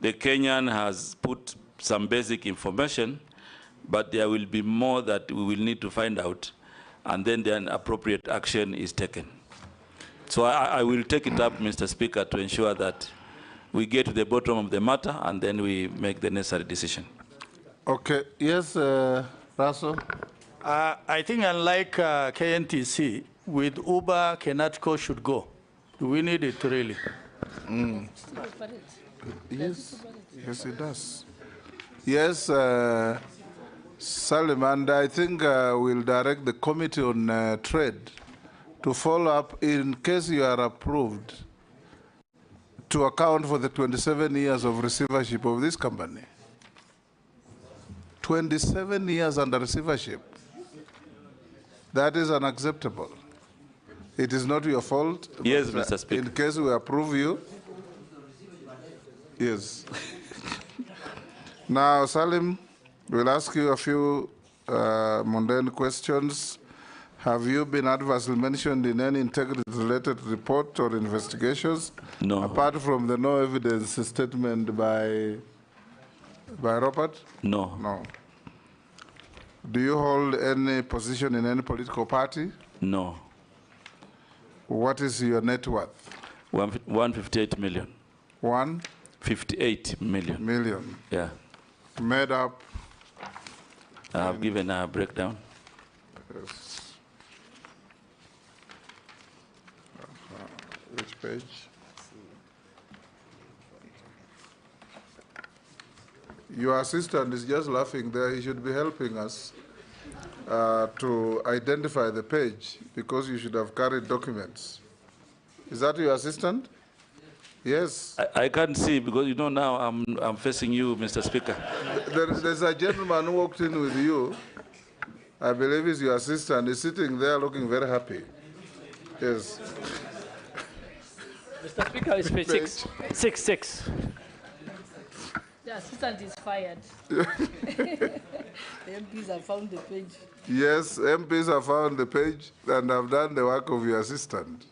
Kenyan has put some basic information, but there will be more that we will need to find out, and then appropriate action is taken. So I will take it up, Mr. Speaker, to ensure that we get to the bottom of the matter, and then we make the necessary decision. Okay. Yes, Raso? I think unlike KNTC, with Uber, Kenatco should go. Do we need it really? Yes, yes, it does. Yes, Salim, and I think we'll direct the Committee on Trade to follow up in case you are approved to account for the 27 years of receivership of this company. 27 years under receivership. That is unacceptable. It is not your fault. Yes, Mr. Speaker. In case we approve you, yes. Now, Salim, we'll ask you a few mundane questions. Have you been adversely mentioned in any integrity-related report or investigations? No. Apart from the no evidence statement by Robert? No. No. Do you hold any position in any political party? No. What is your net worth? 158 million. 158 million. Million. Yeah. Made up. I've given a breakdown. Yes. Which page? Your assistant is just laughing there. He should be helping us to identify the page because you should have carried documents. Is that your assistant? Yes. I can't see because, you know, now I'm facing you, Mr. Speaker. There's a gentleman who walked in with you. I believe he's your assistant. He's sitting there looking very happy. Yes. Mr. Speaker, it's page 6. The assistant is fired. The MPs have found the page. Yes, MPs have found the page and have done the work of your assistant.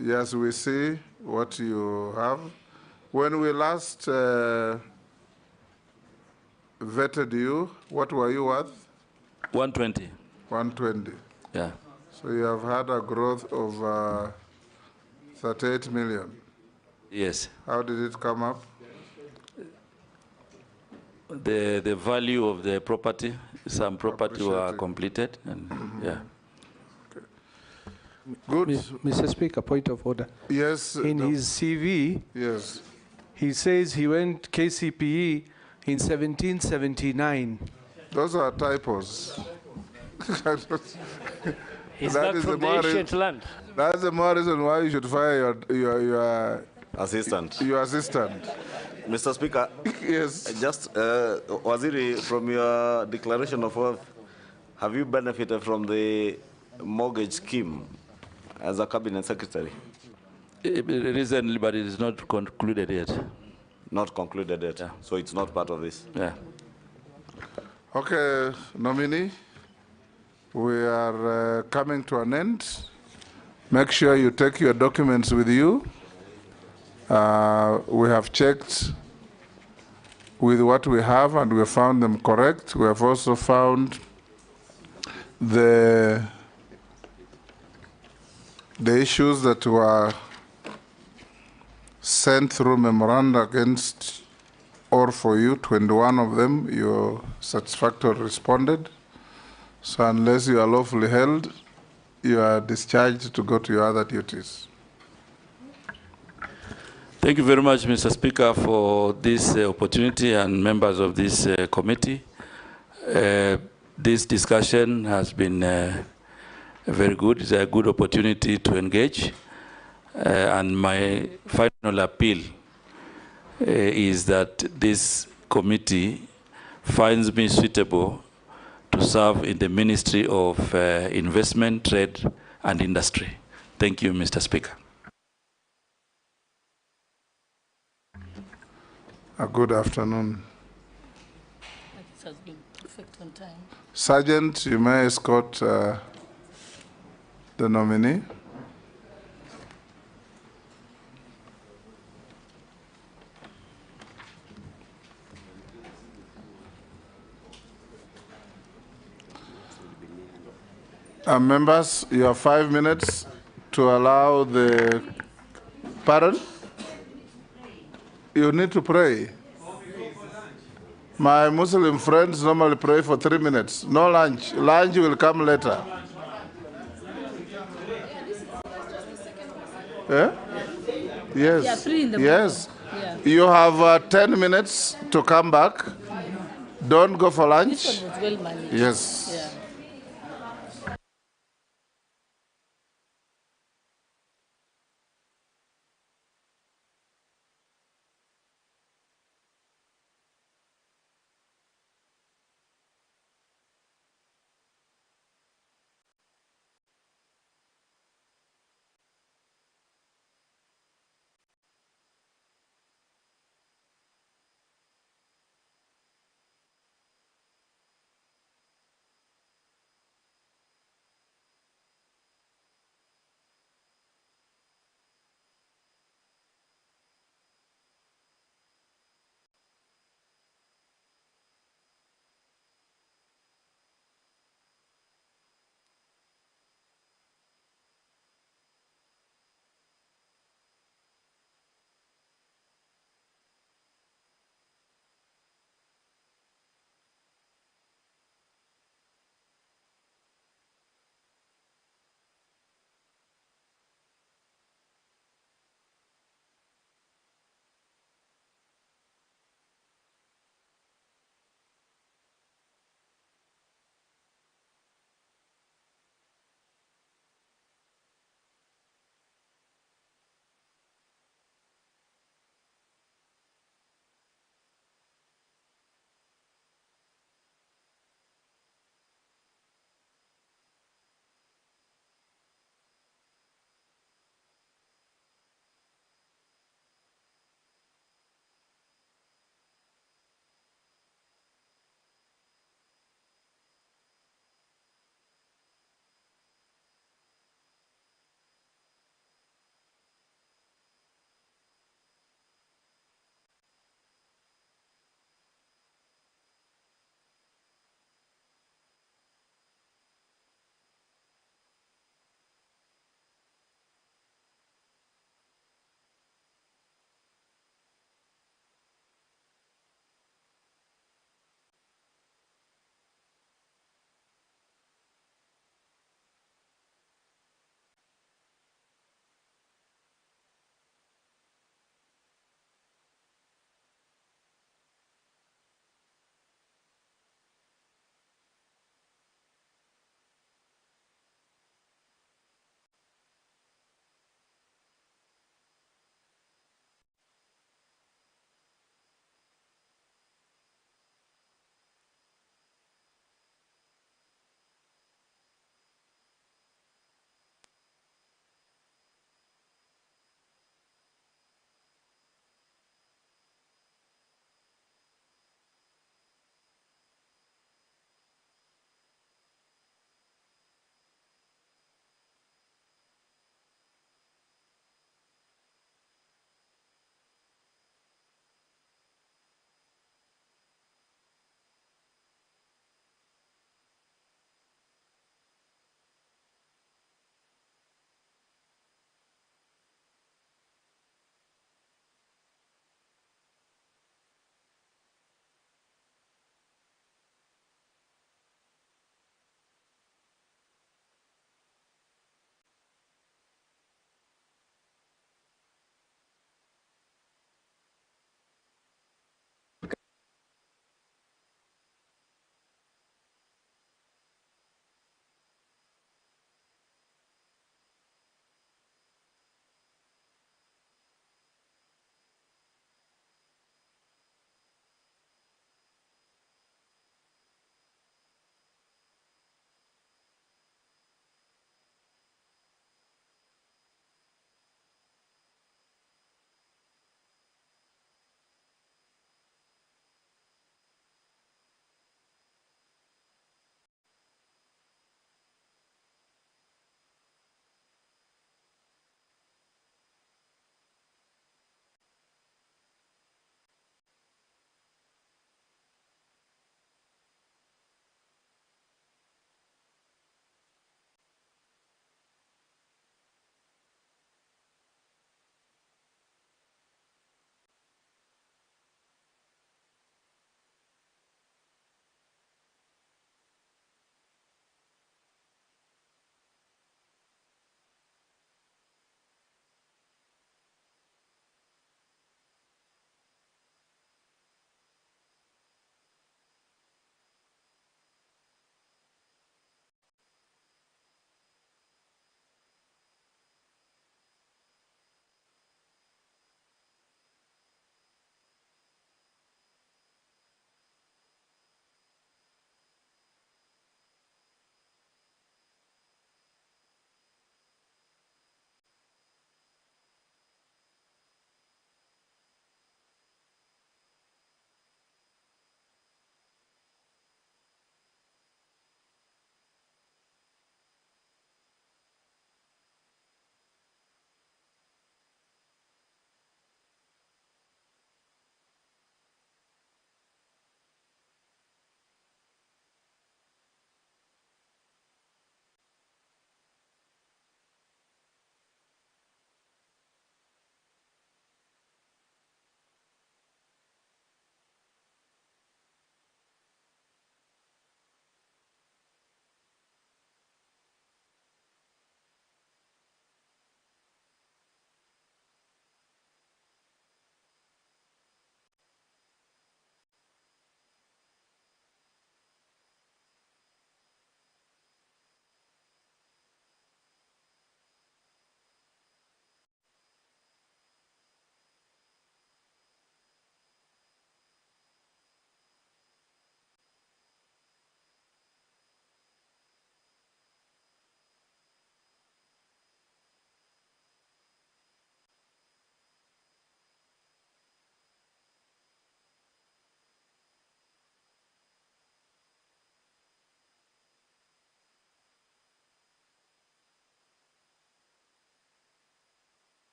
Yes, we see what you have. When we last vetted you, what were you worth? 120. 120. Yeah. So you have had a growth of 38 million. Yes. How did it come up? The value of the property, some property were completed, and yeah. Okay. Good. Mr. Speaker, point of order. Yes. In his CV, yes, he says he went KCPE in 1779. Those are typos. He's not from the ancient land. That's the more reason why you should fire your assistant. Your assistant. Mr. Speaker, yes. Just, Waziri, from your declaration of wealth, have you benefited from the mortgage scheme as a cabinet secretary? Recently, but it is not concluded yet. Not concluded yet, yeah. So it's not part of this? Yeah. Okay, nominee, we are coming to an end. Make sure you take your documents with you. We have checked with what we have and we have found them correct. We have also found the issues that were sent through memoranda against or for you, 21 of them, you satisfactorily responded. So unless you are lawfully held, you are discharged to go to your other duties. Thank you very much, Mr. Speaker, for this opportunity and members of this committee. This discussion has been very good. It's a good opportunity to engage. And my final appeal is that this committee finds me suitable to serve in the Ministry of Investment, Trade and Industry. Thank you, Mr. Speaker. Good afternoon. It has been perfect on time. Sergeant, you may escort the nominee. Members, you have 5 minutes to allow the... Pardon? You need to pray. My Muslim friends normally pray for 3 minutes. No lunch. Lunch will come later. Yeah? Yes. Yeah, 3 in the yes. Yeah. You have 10 minutes to come back. Don't go for lunch. This one was well managed. Yes. Yeah.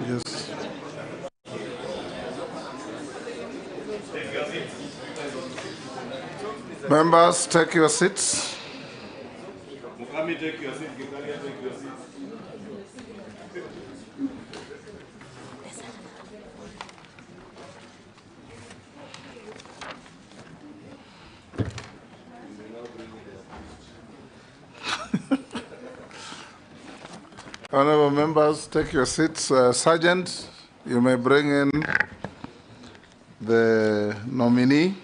Yes. Members, take your seats. Mukami, take your seat. Gitalia, take your seat. Honorable members, take your seats. Sergeant, you may bring in the nominee.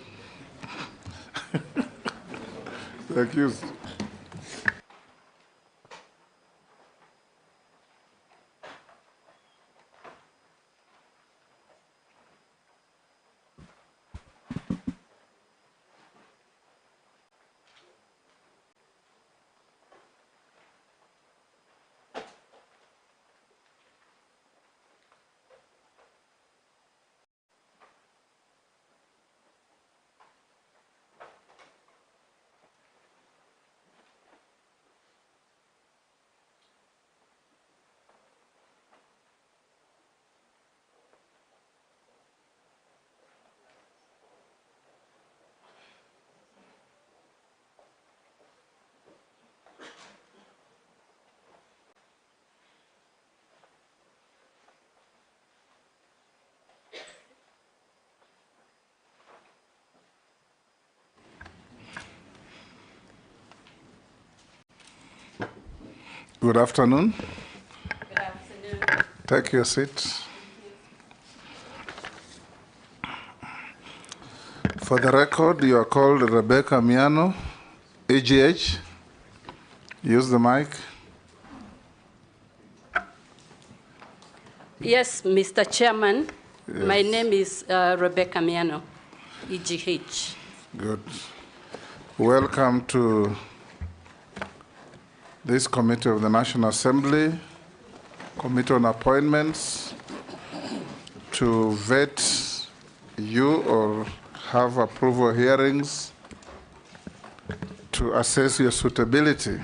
The accused. Good afternoon. Good afternoon. Take your seats. For the record, you are called Rebecca Miano, AGH, Use the mic. Yes, Mr. Chairman. Yes. My name is Rebecca Miano, EGH. Good. Welcome to this committee of the National Assembly, Committee on Appointments, to vet you or have approval hearings to assess your suitability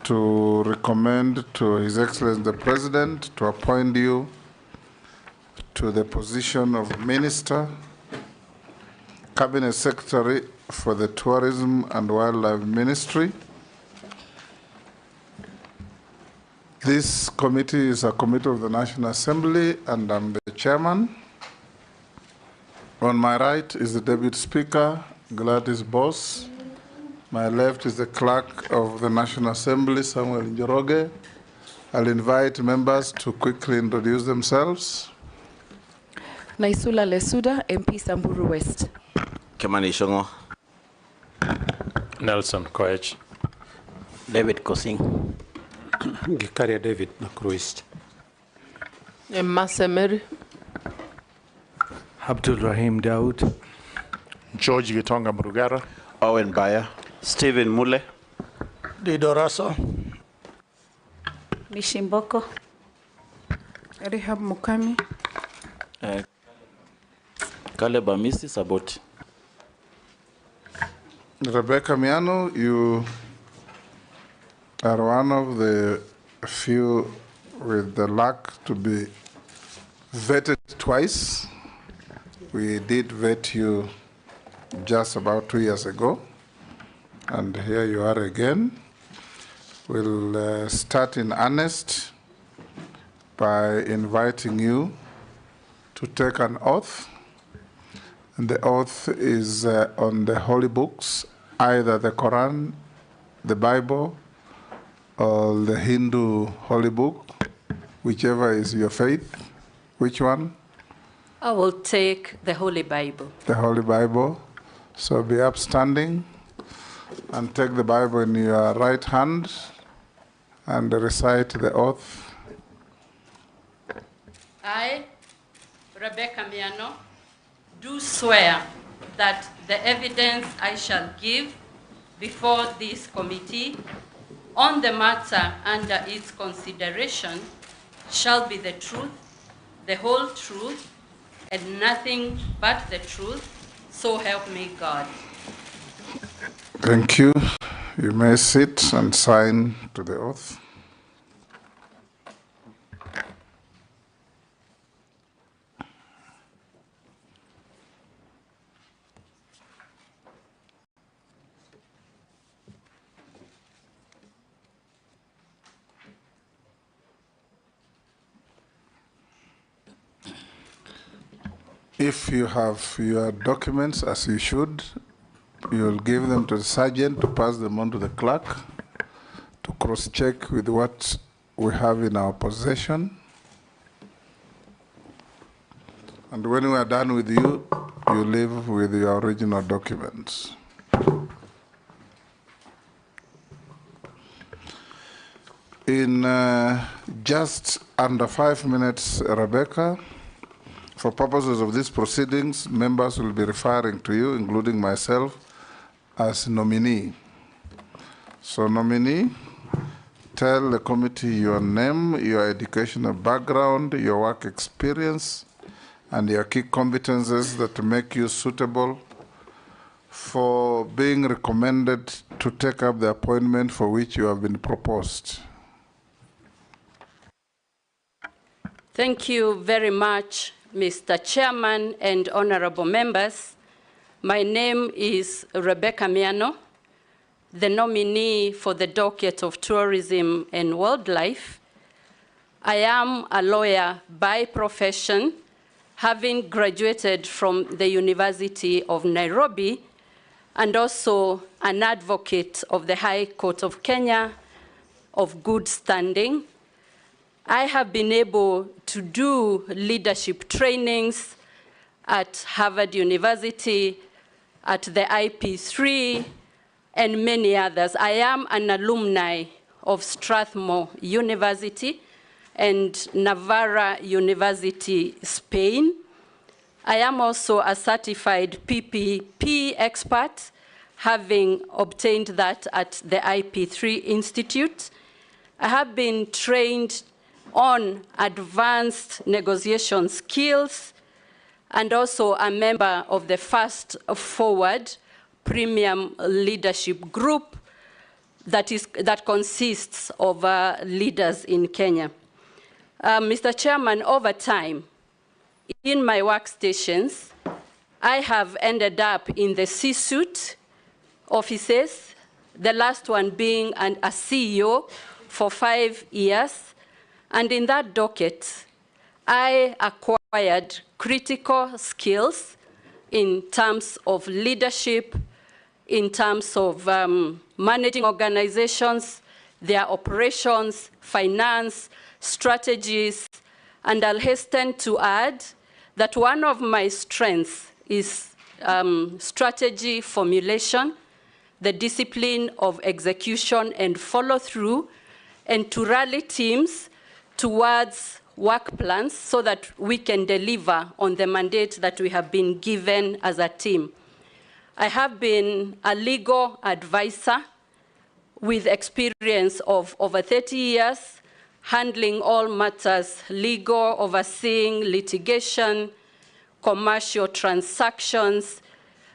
to recommend to His Excellency the President to appoint you to the position of Minister, Cabinet Secretary for the Tourism and Wildlife Ministry. This committee is a committee of the National Assembly, and I'm the chairman. On my right is the Deputy Speaker, Gladys Boss. My left is the Clerk of the National Assembly, Samuel Njoroge. I'll invite members to quickly introduce themselves. Naisula Lesuda, MP Samburu West. Kemani Shongo. Nelson Koech. David Kosing. Gikaria David Nakuru East. Masemeri. Abdul Rahim Daud. George Gitonga Murugara. Owen Bayer. Stephen Mule. Didoraso. Mishimboko. Rehab Mukami. Caleb Amisi Saboti. Rebecca Miano, you are one of the few with the luck to be vetted twice. We did vet you just about 2 years ago, and here you are again. We'll start in earnest by inviting you to take an oath. And the oath is on the holy books, either the Quran, the Bible, or the Hindu holy book, whichever is your faith. Which one? I will take the Holy Bible. The Holy Bible. So be upstanding and take the Bible in your right hand and recite the oath. I, Rebecca Miano, do swear that the evidence I shall give before this committee on the matter under its consideration shall be the truth, the whole truth, and nothing but the truth, so help me God. Thank you. You may sit and sign to the oath. If you have your documents, as you should, you'll give them to the sergeant to pass them on to the clerk to cross-check with what we have in our possession. And when we are done with you, you leave with your original documents. In just under 5 minutes, Rebecca, for purposes of these proceedings, members will be referring to you, including myself, as nominee. So nominee, tell the committee your name, your educational background, your work experience, and your key competences that make you suitable for being recommended to take up the appointment for which you have been proposed. Thank you very much, Mr. Chairman and honorable members. My name is Rebecca Miano, the nominee for the docket of tourism and wildlife. I am a lawyer by profession, having graduated from the University of Nairobi, and also an advocate of the High Court of Kenya of good standing. I have been able to do leadership trainings at Harvard University, at the IP3, and many others. I am an alumni of Strathmore University and Navarra University, Spain. I am also a certified PPP expert, having obtained that at the IP3 Institute. I have been trained on advanced negotiation skills and also a member of the Fast Forward Premium Leadership Group that consists of leaders in Kenya. Mr. Chairman, over time, in my workstations, I have ended up in the C-suite offices, the last one being a CEO for 5 years. And in that docket, I acquired critical skills in terms of leadership, in terms of managing organizations, their operations, finance, strategies, and I'll hasten to add that one of my strengths is strategy formulation, the discipline of execution and follow-through, and to rally teams towards work plans so that we can deliver on the mandate that we have been given as a team. I have been a legal advisor with experience of over 30 years, handling all matters legal, overseeing litigation, commercial transactions.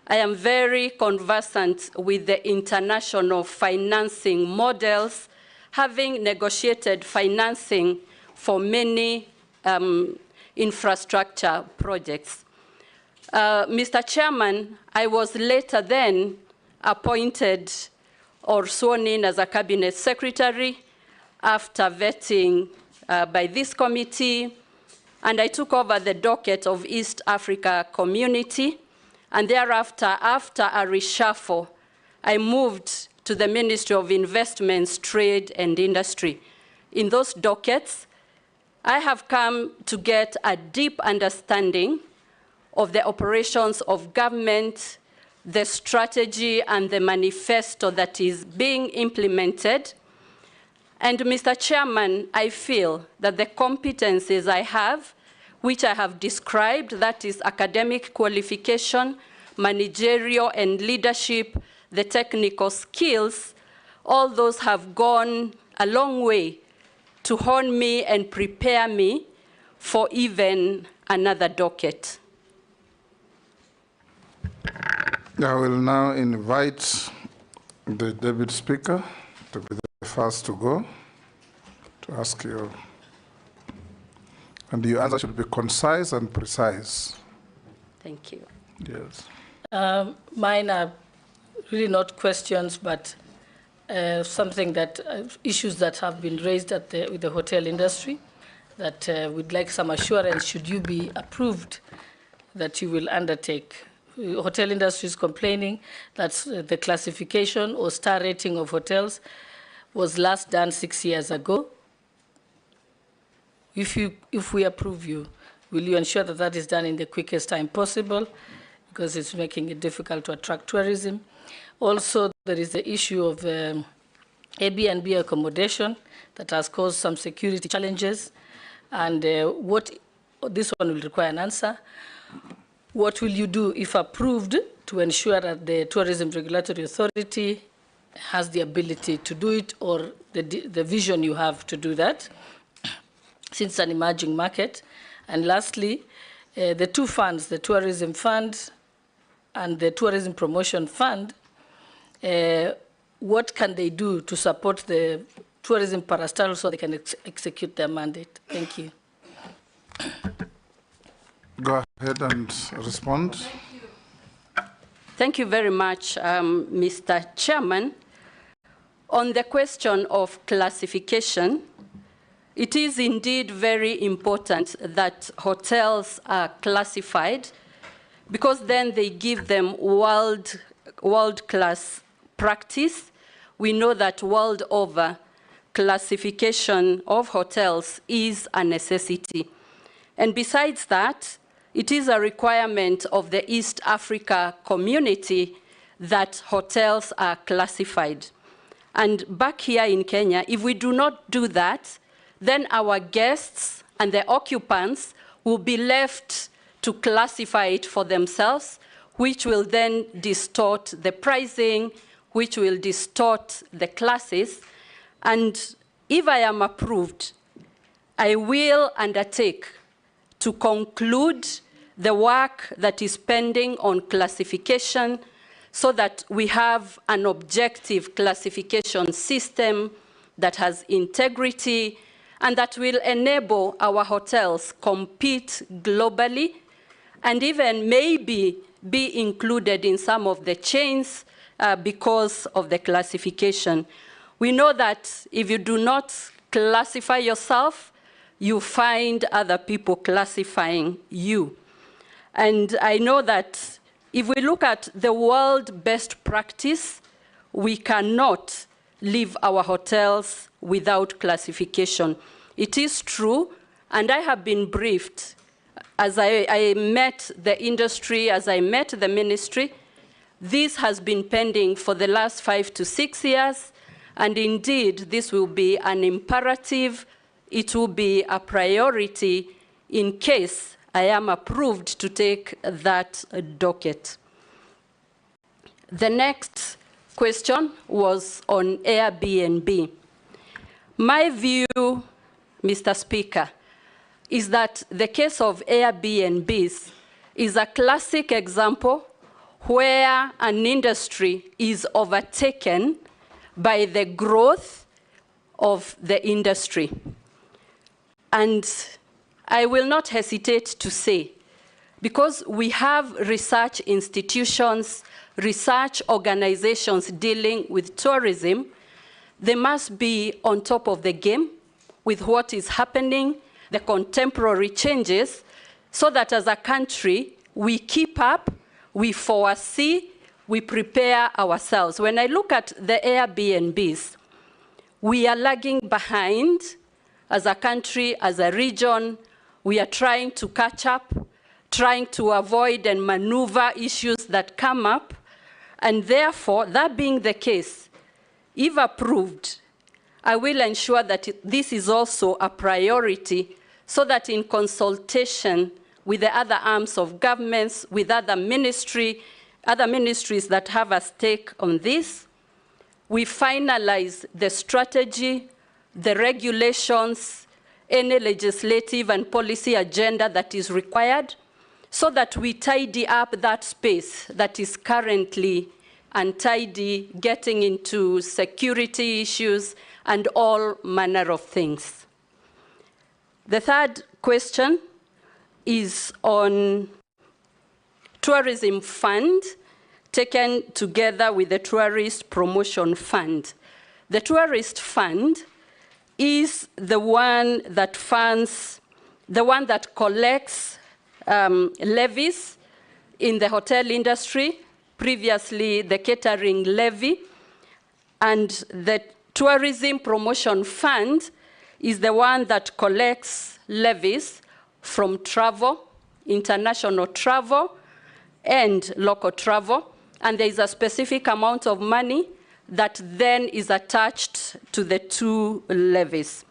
I am very conversant with the international financing models, having negotiated financing for many infrastructure projects. Mr. Chairman, I was later then appointed or sworn in as a cabinet secretary after vetting by this committee, and I took over the docket of East Africa Community, and thereafter, after a reshuffle, I moved to the Ministry of Investments, Trade and Industry. In those dockets, I have come to get a deep understanding of the operations of government, the strategy and the manifesto that is being implemented. And Mr. Chairman, I feel that the competencies I have, which I have described, that is academic qualification, managerial and leadership, the technical skills, all those have gone a long way to hone me and prepare me for even another docket. I will now invite the Deputy Speaker to be the first to go to ask you. And your answer should be concise and precise. Thank you. Yes. Mine are really not questions, but something that issues that have been raised with the hotel industry that we'd like some assurance should you be approved that you will undertake. Hotel industry is complaining that the classification or star rating of hotels was last done 6 years ago. If we approve you, will you ensure that that is done in the quickest time possible? Because it's making it difficult to attract tourism. Also, there is the issue of Airbnb accommodation that has caused some security challenges. And this one will require an answer. What will you do, if approved, to ensure that the Tourism Regulatory Authority has the ability to do it, or the vision you have to do that, since it's an emerging market? And lastly, the two funds, the Tourism Fund and the Tourism Promotion Fund, what can they do to support the tourism parastatals so they can execute their mandate? Thank you. Go ahead and respond. Thank you very much, Mr. Chairman. On the question of classification, it is indeed very important that hotels are classified, because then they give them world-class practice. We know that world over, classification of hotels is a necessity. And besides that, it is a requirement of the East Africa Community that hotels are classified. And back here in Kenya, if we do not do that, then our guests and the occupants will be left to classify it for themselves, which will then distort the pricing, which will distort the classes. And if I am approved, I will undertake to conclude the work that is pending on classification so that we have an objective classification system that has integrity and that will enable our hotels compete globally and even maybe be included in some of the chains because of the classification. We know that if you do not classify yourself, you find other people classifying you. And I know that if we look at the world best practice, we cannot leave our hotels without classification. It is true, and I have been briefed as I met the industry, as I met the ministry. This has been pending for the last 5 to 6 years, and indeed, this will be an imperative. It will be a priority in case I am approved to take that docket. The next question was on Airbnb. My view, Mr. Speaker, is that the case of Airbnbs is a classic example where an industry is overtaken by the growth of the industry. And I will not hesitate to say, because we have research institutions, research organizations dealing with tourism, they must be on top of the game with what is happening, the contemporary changes, so that as a country, we keep up, we foresee, we prepare ourselves. When I look at the Airbnbs, we are lagging behind as a country, as a region. We are trying to catch up, trying to avoid and maneuver issues that come up. And therefore, that being the case, if approved, I will ensure that this is also a priority so that in consultation with the other arms of governments, with other ministries that have a stake on this, we finalize the strategy, the regulations, any legislative and policy agenda that is required, so that we tidy up that space that is currently untidy, getting into security issues and all manner of things. The third question is on tourism fund taken together with the tourist promotion fund. The tourist fund is the one that funds, the one that collects levies in the hotel industry, previously the catering levy, and the tourism promotion fund is the one that collects levies from travel, international travel, and local travel, and there is a specific amount of money that then is attached to the two levies.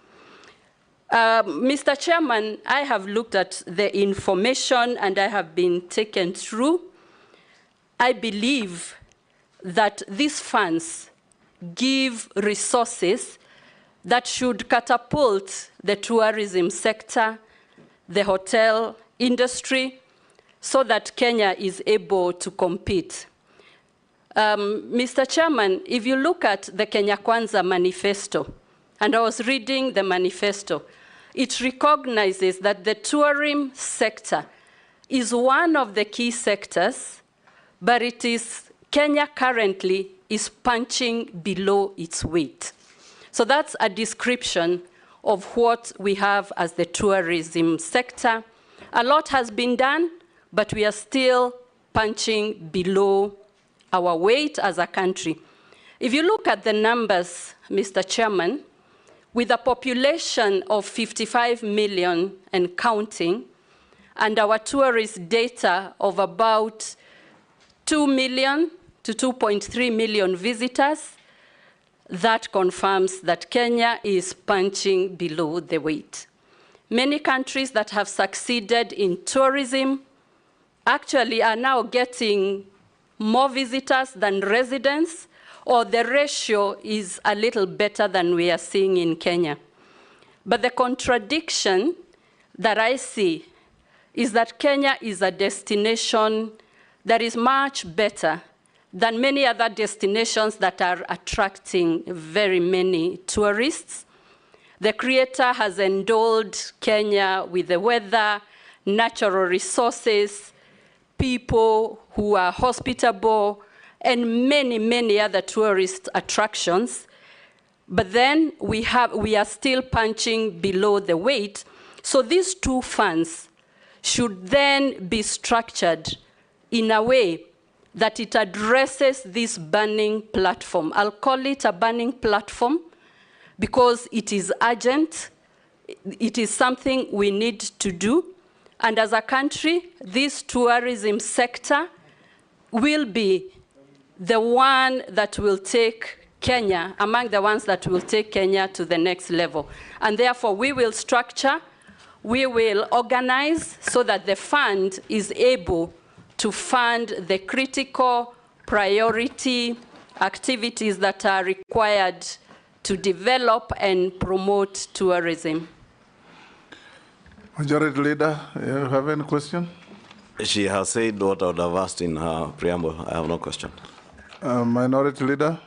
Mr. Chairman, I have looked at the information and I have been taken through. I believe that these funds give resources that should catapult the tourism sector, the hotel industry, so that Kenya is able to compete. Mr. Chairman, if you look at the Kenya Kwanza manifesto, and I was reading the manifesto, it recognizes that the tourism sector is one of the key sectors, but it is, Kenya currently is punching below its weight. So that's a description of what we have as the tourism sector. A lot has been done, but we are still punching below our weight as a country. If you look at the numbers, Mr. Chairman, with a population of 55 million and counting, and our tourist data of about 2 million to 2.3 million visitors, that confirms that Kenya is punching below the weight. Many countries that have succeeded in tourism actually are now getting more visitors than residents, or the ratio is a little better than we are seeing in Kenya. But the contradiction that I see is that Kenya is a destination that is much better than many other destinations that are attracting very many tourists. The Creator has endowed Kenya with the weather, natural resources, people who are hospitable, and many, many other tourist attractions. But then we are still punching below the weight. So these two funds should then be structured in a way that it addresses this burning platform. I'll call it a burning platform because it is urgent. It is something we need to do. And as a country, this tourism sector will be the one that will take Kenya, among the ones that will take Kenya to the next level. And therefore, we will structure, we will organize so that the fund is able to fund the critical priority activities that are required to develop and promote tourism. Majority Leader, you have any question? She has said what I would have asked in her preamble. I have no question. Minority Leader?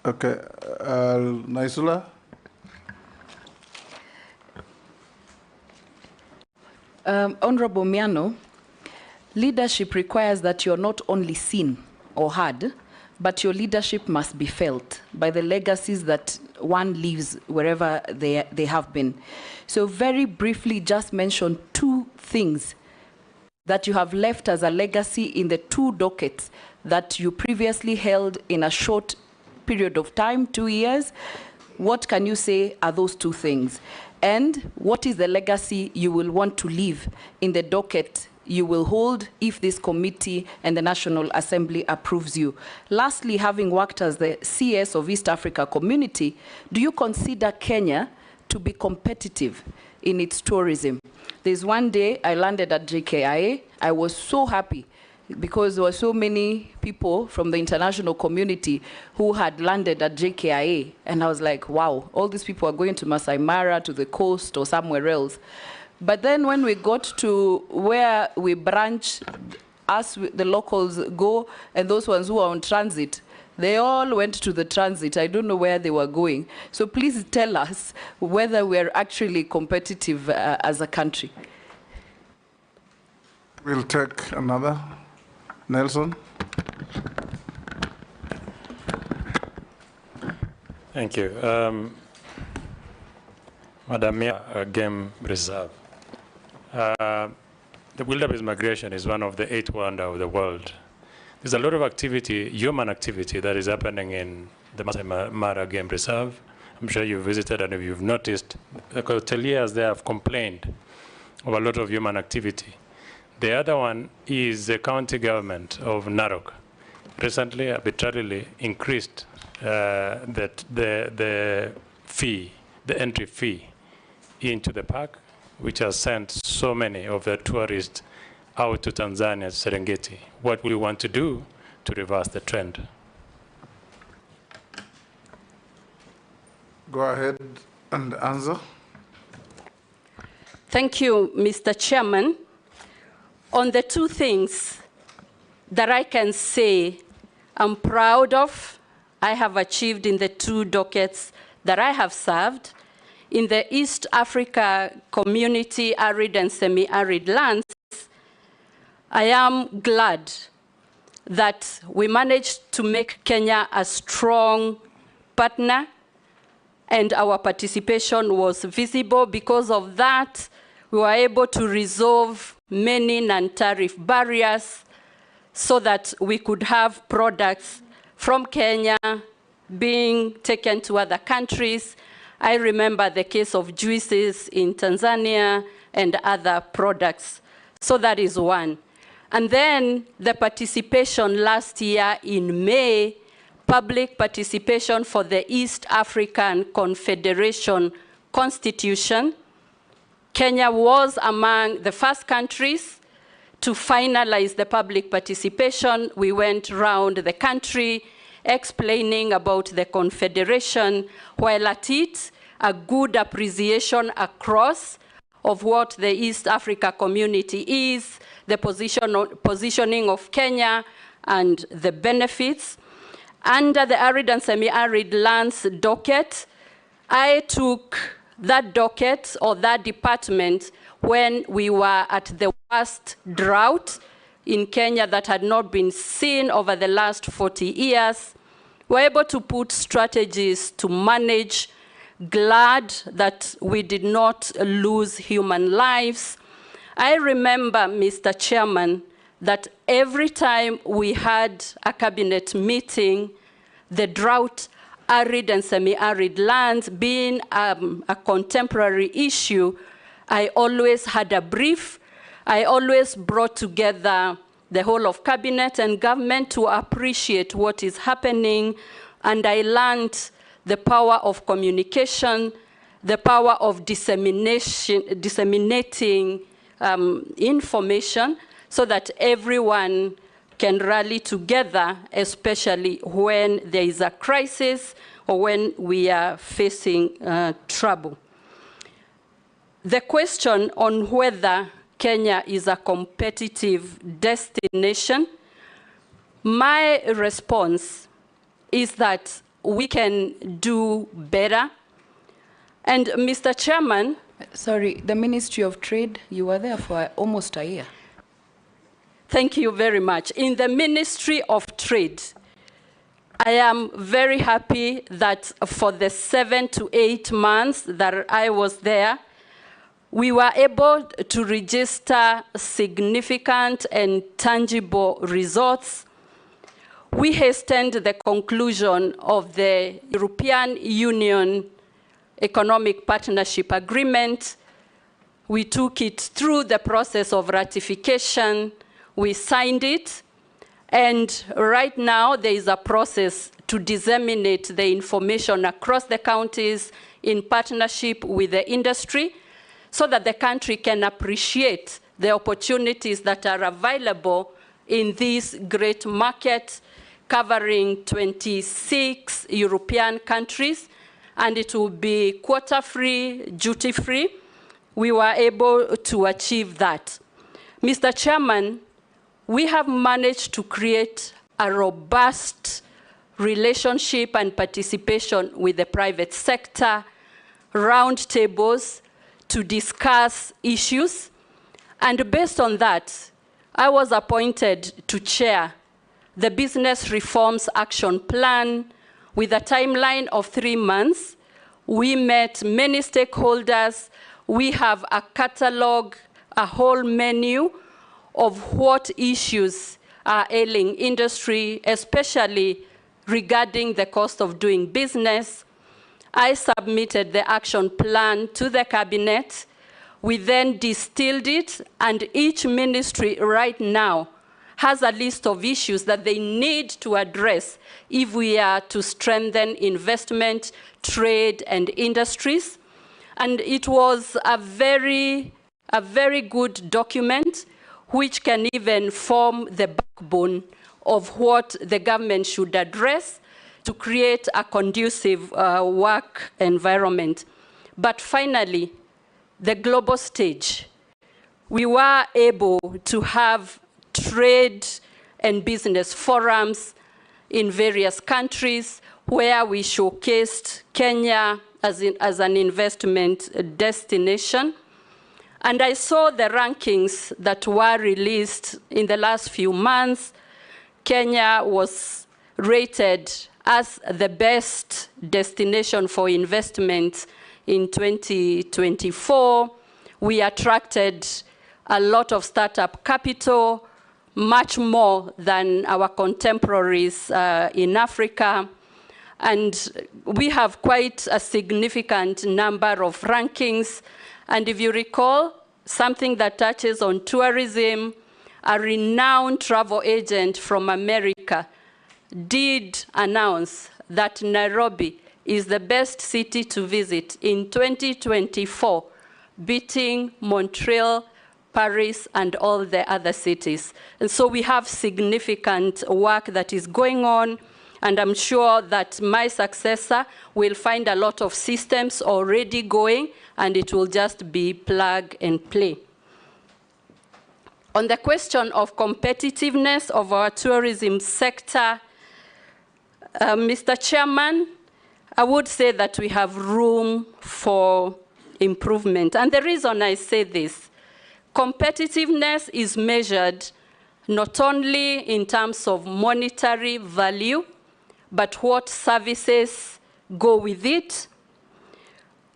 Okay. Naisula? Honorable Miano, leadership requires that you're not only seen or heard, but your leadership must be felt by the legacies that one leaves wherever they have been. So very briefly, just mention two things that you have left as a legacy in the two dockets that you previously held in a short period of time, 2 years. What can you say are those two things? And what is the legacy you will want to leave in the docket you will hold if this committee and the National Assembly approves you? Lastly, having worked as the CS of East Africa Community, do you consider Kenya to be competitive in its tourism? There's one day I landed at JKIA. I was so happy because there were so many people from the international community who had landed at JKIA. And I was like, wow, all these people are going to Masai Mara, to the coast, or somewhere else. But then when we got to where we branch, us, the locals go, and those ones who are on transit, they all went to the transit. I don't know where they were going. So please tell us whether we're actually competitive as a country. We'll take another. Nelson? Thank you. Madam Mayor, Game Reserve. The wildebeest migration is one of the 8 wonders of the world. There's a lot of activity, human activity, that is happening in the Masai Mara Game Reserve. I'm sure you've visited, and if you've noticed, the hoteliers there have complained of a lot of human activity. The other one is the county government of Narok recently arbitrarily increased the fee, the entry fee into the park, which has sent so many of the tourists out to Tanzania, Serengeti. What will you want to do to reverse the trend? Go ahead and answer. Thank you, Mr. Chairman. On the two things that I can say I'm proud of, I have achieved in the two dockets that I have served, in the East Africa community, arid and semi-arid lands, I am glad that we managed to make Kenya a strong partner, and our participation was visible. Because of that, we were able to resolve many non-tariff barriers so that we could have products from Kenya being taken to other countries. I remember the case of juices in Tanzania and other products. So that is one. And then the participation last year in May, public participation for the East African Confederation Constitution. Kenya was among the first countries to finalize the public participation. We went around the country explaining about the Confederation, while at it, a good appreciation across of what the East Africa community is, the positioning of Kenya, and the benefits. Under the arid and semi-arid lands docket, I took that docket or that department when we were at the worst drought in Kenya that had not been seen over the last 40 years. We were able to put strategies to manage, glad that we did not lose human lives. I remember, Mr. Chairman, that every time we had a cabinet meeting, the drought, arid and semi-arid lands being a contemporary issue, I always had a brief. I always brought together the whole of cabinet and government to appreciate what is happening, and I learned the power of communication, the power of disseminating information so that everyone can rally together, especially when there is a crisis or when we are facing trouble. The question on whether Kenya is a competitive destination, my response is that we can do better. And Mr. Chairman. Sorry, the Ministry of Trade, you were there for almost a year. Thank you very much. In the Ministry of Trade, I am very happy that for the 7 to 8 months that I was there, we were able to register significant and tangible results. We hastened the conclusion of the European Union Economic Partnership Agreement. We took it through the process of ratification. We signed it. And right now, there is a process to disseminate the information across the counties in partnership with the industry so that the country can appreciate the opportunities that are available in this great market covering 26 European countries, and it will be quota-free, duty-free. We were able to achieve that. Mr. Chairman, we have managed to create a robust relationship and participation with the private sector, roundtables to discuss issues. And based on that, I was appointed to chair the Business Reforms Action Plan with a timeline of 3 months. We met many stakeholders. We have a catalog, a whole menu of what issues are ailing industry, especially regarding the cost of doing business. I submitted the action plan to the cabinet. We then distilled it, and each ministry right now has a list of issues that they need to address if we are to strengthen investment, trade, and industries. And it was a very good document which can even form the backbone of what the government should address to create a conducive work environment. But finally, the global stage. We were able to have trade and business forums in various countries where we showcased Kenya as an investment destination. And I saw the rankings that were released in the last few months. Kenya was rated as the best destination for investment in 2024. We attracted a lot of startup capital, much more than our contemporaries in Africa. And we have quite a significant number of rankings. And if you recall, something that touches on tourism, a renowned travel agent from America, did announce that Nairobi is the best city to visit in 2024, beating Montreal, Paris, and all the other cities. And so we have significant work that is going on, and I'm sure that my successor will find a lot of systems already going, and it will just be plug and play. On the question of competitiveness of our tourism sector, Mr. Chairman, I would say that we have room for improvement. And the reason I say this, competitiveness is measured not only in terms of monetary value, but what services go with it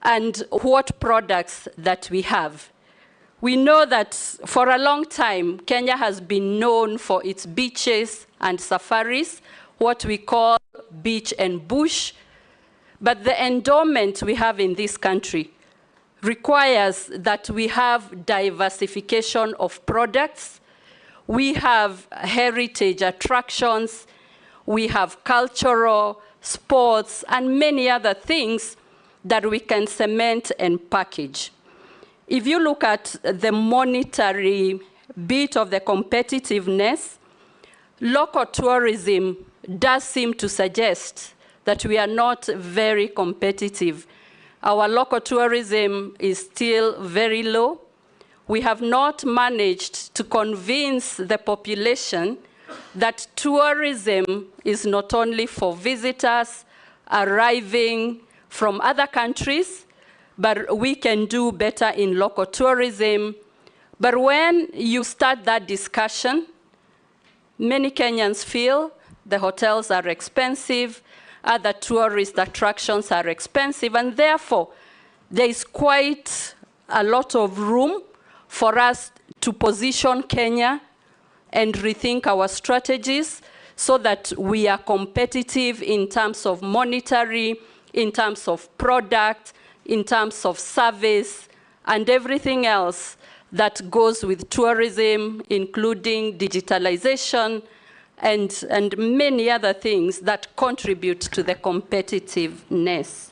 and what products that we have. We know that for a long time, Kenya has been known for its beaches and safaris, what we call beach and bush. But the endowment we have in this country requires that we have diversification of products. We have heritage attractions, we have cultural, sports, and many other things that we can cement and package. If you look at the monetary bit of the competitiveness, local tourism does seem to suggest that we are not very competitive. Our local tourism is still very low. We have not managed to convince the population that tourism is not only for visitors arriving from other countries, but we can do better in local tourism. But when you start that discussion, many Kenyans feel the hotels are expensive, other tourist attractions are expensive, and therefore there is quite a lot of room for us to position Kenya and rethink our strategies so that we are competitive in terms of monetary, in terms of product, in terms of service, and everything else that goes with tourism, including digitalization and many other things that contribute to the competitiveness.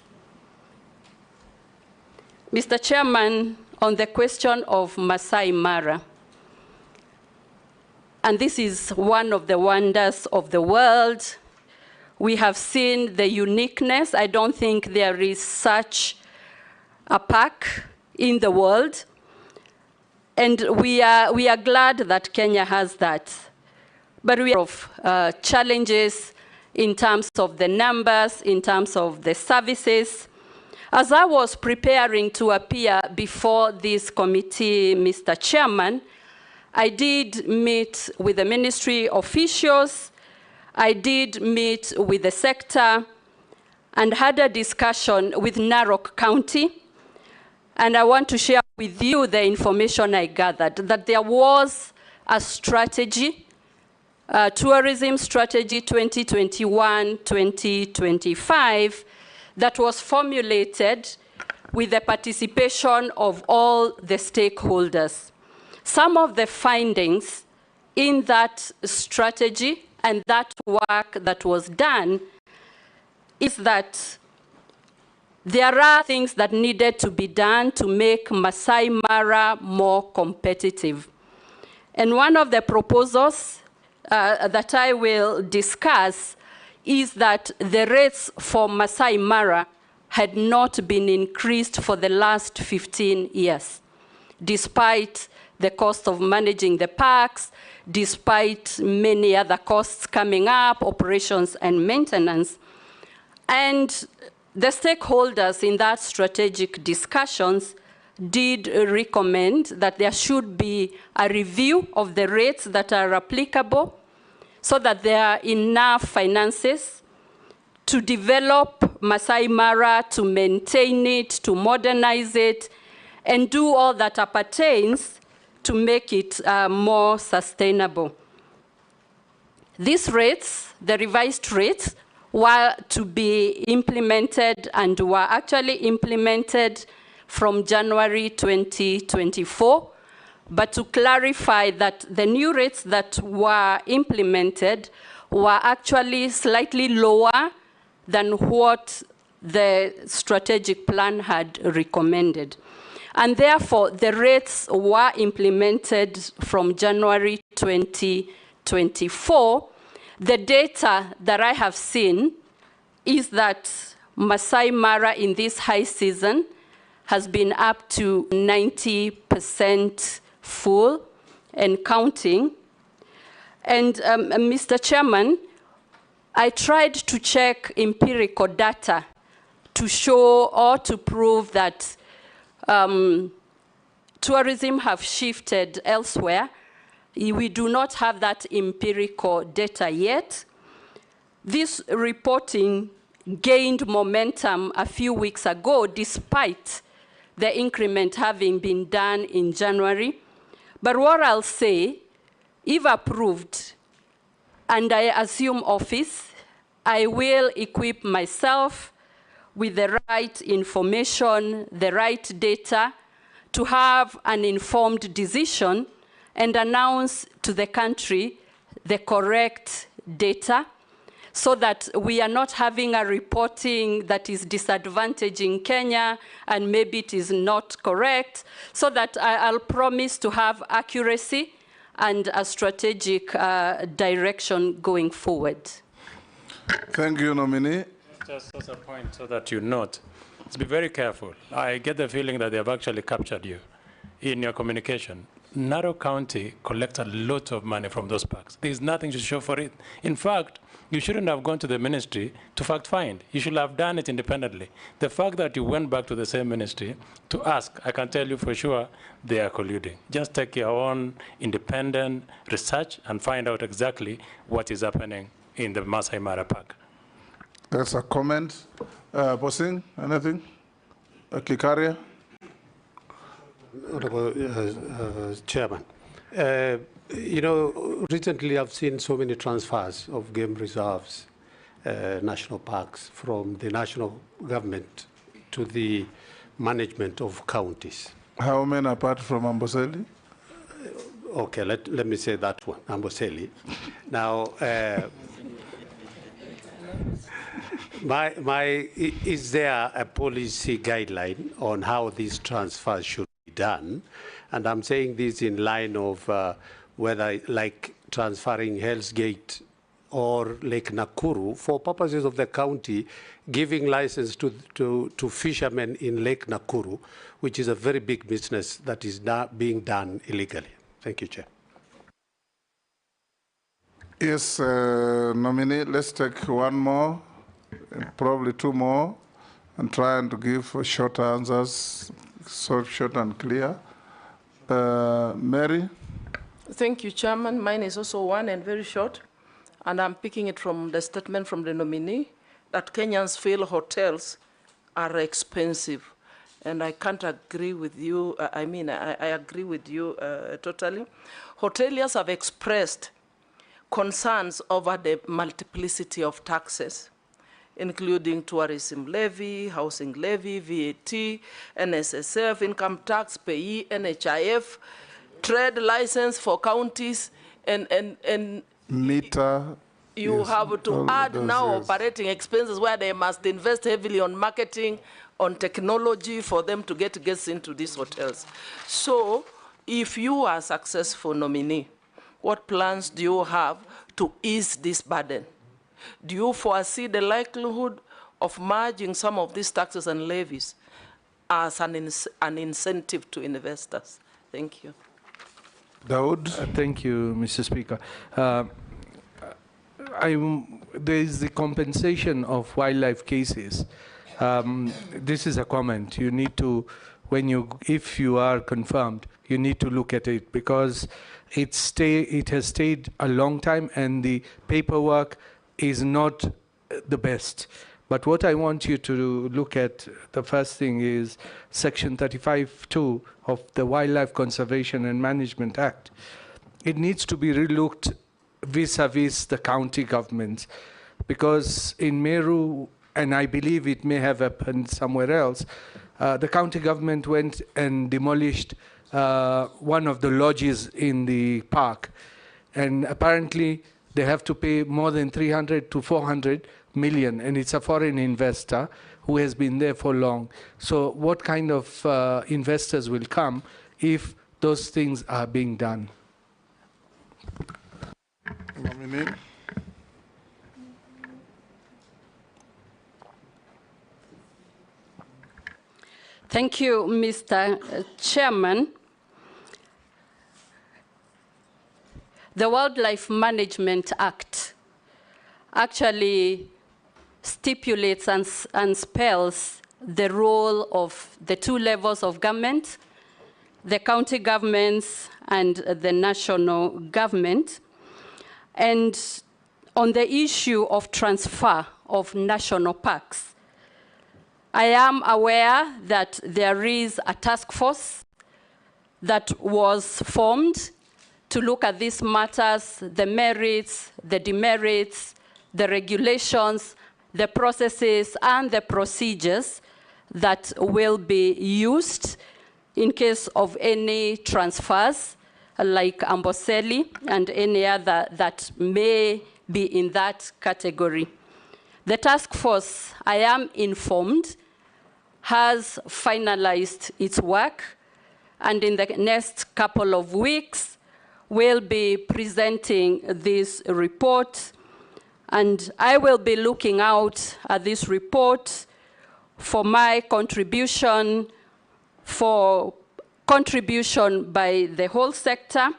Mr. Chairman, on the question of Masai Mara, and this is one of the wonders of the world. We have seen the uniqueness. I don't think there is such a park in the world. And we are glad that Kenya has that. But we have challenges in terms of the numbers, in terms of the services. As I was preparing to appear before this committee, Mr. Chairman, I did meet with the ministry officials, I did meet with the sector, and had a discussion with Narok County. And I want to share with you the information I gathered, that there was a strategy, tourism strategy 2021-2025, that was formulated with the participation of all the stakeholders. Some of the findings in that strategy and that work that was done is that there are things that needed to be done to make Masai Mara more competitive. And one of the proposals that I will discuss is that the rates for Masai Mara had not been increased for the last 15 years, despite the cost of managing the parks, despite many other costs coming up, operations and maintenance. And the stakeholders in that strategic discussions did recommend that there should be a review of the rates that are applicable so that there are enough finances to develop Masai Mara, to maintain it, to modernize it, and do all that appertains to make it more sustainable. These rates, the revised rates, were to be implemented and were actually implemented from January 2024. but to clarify that the new rates that were implemented were actually slightly lower than what the strategic plan had recommended. And therefore, the rates were implemented from January 2024. The data that I have seen is that Masai Mara in this high season has been up to 90% full and counting. And Mr. Chairman, I tried to check empirical data to show or to prove that tourism have shifted elsewhere. We do not have that empirical data yet. This reporting gained momentum a few weeks ago, despite the increment having been done in January. But what I'll say, if approved, and I assume office, I will equip myself with the right information, the right data, to have an informed decision and announce to the country the correct data, so that we are not having a reporting that is disadvantaging Kenya and maybe it is not correct, so that I'll promise to have accuracy and a strategic direction going forward. Thank you, Nomimee. Just as a point so that you note, let's be very careful. I get the feeling that they have actually captured you in your communication. Narok County collects a lot of money from those parks. There's nothing to show for it. In fact, you shouldn't have gone to the ministry to fact find. You should have done it independently. The fact that you went back to the same ministry to ask, I can tell you for sure they are colluding. Just take your own independent research and find out exactly what is happening in the Masai Mara Park. That's a comment. Posing, anything? Kikaria? Chairman, you know, recently I've seen so many transfers of game reserves, national parks, from the national government to the management of counties. How many apart from Amboseli? Okay, let me say that one, Amboseli. Now, is there a policy guideline on how these transfers should be done? And I'm saying this in line of whether, like transferring Hell's Gate or Lake Nakuru, for purposes of the county, giving license to fishermen in Lake Nakuru, which is a very big business that is being done illegally. Thank you, Chair. Yes, Nomimee, let's take one more, probably two more, and try and give short answers, short and clear. Mary? Thank you, Chairman. Mine is also one and very short. And I'm picking it from the statement from the nominee that Kenyans feel hotels are expensive. And I can't agree with you. I agree with you totally. Hoteliers have expressed concerns over the multiplicity of taxes, including tourism levy, housing levy, VAT, NSSF, income tax, payee, NHIF, trade license for counties, and meter. You have to add now operating expenses where they must invest heavily on marketing, on technology for them to get guests into these hotels. So if you are successful nominee, what plans do you have to ease this burden? Do you foresee the likelihood of merging some of these taxes and levies as an incentive to investors? Thank you. Daud? Thank you, Mr. Speaker. There is the compensation of wildlife cases. This is a comment. You need to, if you are confirmed, you need to look at it, because it has stayed a long time and the paperwork is not the best. But what I want you to look at, the first thing is Section 35(2) of the Wildlife Conservation and Management Act. It needs to be relooked vis-a-vis the county governments, because in Meru, and I believe it may have happened somewhere else, the county government went and demolished one of the lodges in the park. And apparently they have to pay more than 300 to 400 million, and it's a foreign investor who has been there for long. So what kind of investors will come if those things are being done? Nomimee. Thank you, Mr. Chairman. The Wildlife Management Act actually stipulates and spells the role of the two levels of government, the county governments and the national government. And on the issue of transfer of national parks, I am aware that there is a task force that was formed to look at these matters, the merits, the demerits, the regulations, the processes, and the procedures that will be used in case of any transfers, like Amboseli and any other that may be in that category. The task force, I am informed, has finalized its work, and in the next couple of weeks, will be presenting this report. And I will be looking out at this report for my contribution, for contribution by the whole sector,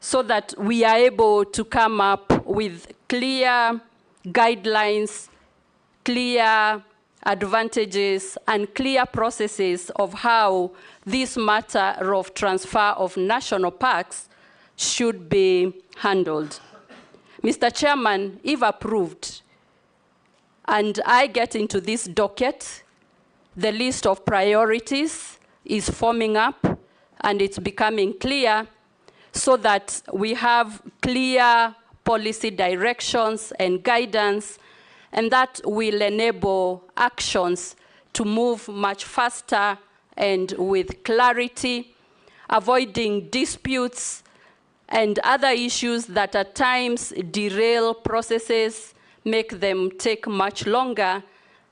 so that we are able to come up with clear guidelines, clear advantages, and clear processes of how this matter of transfer of national parks should be handled. Mr. Chairman, if approved, and I get into this docket, the list of priorities is forming up, and it's becoming clear, so that we have clear policy directions and guidance, and that will enable actions to move much faster and with clarity, avoiding disputes and other issues that at times derail processes, make them take much longer.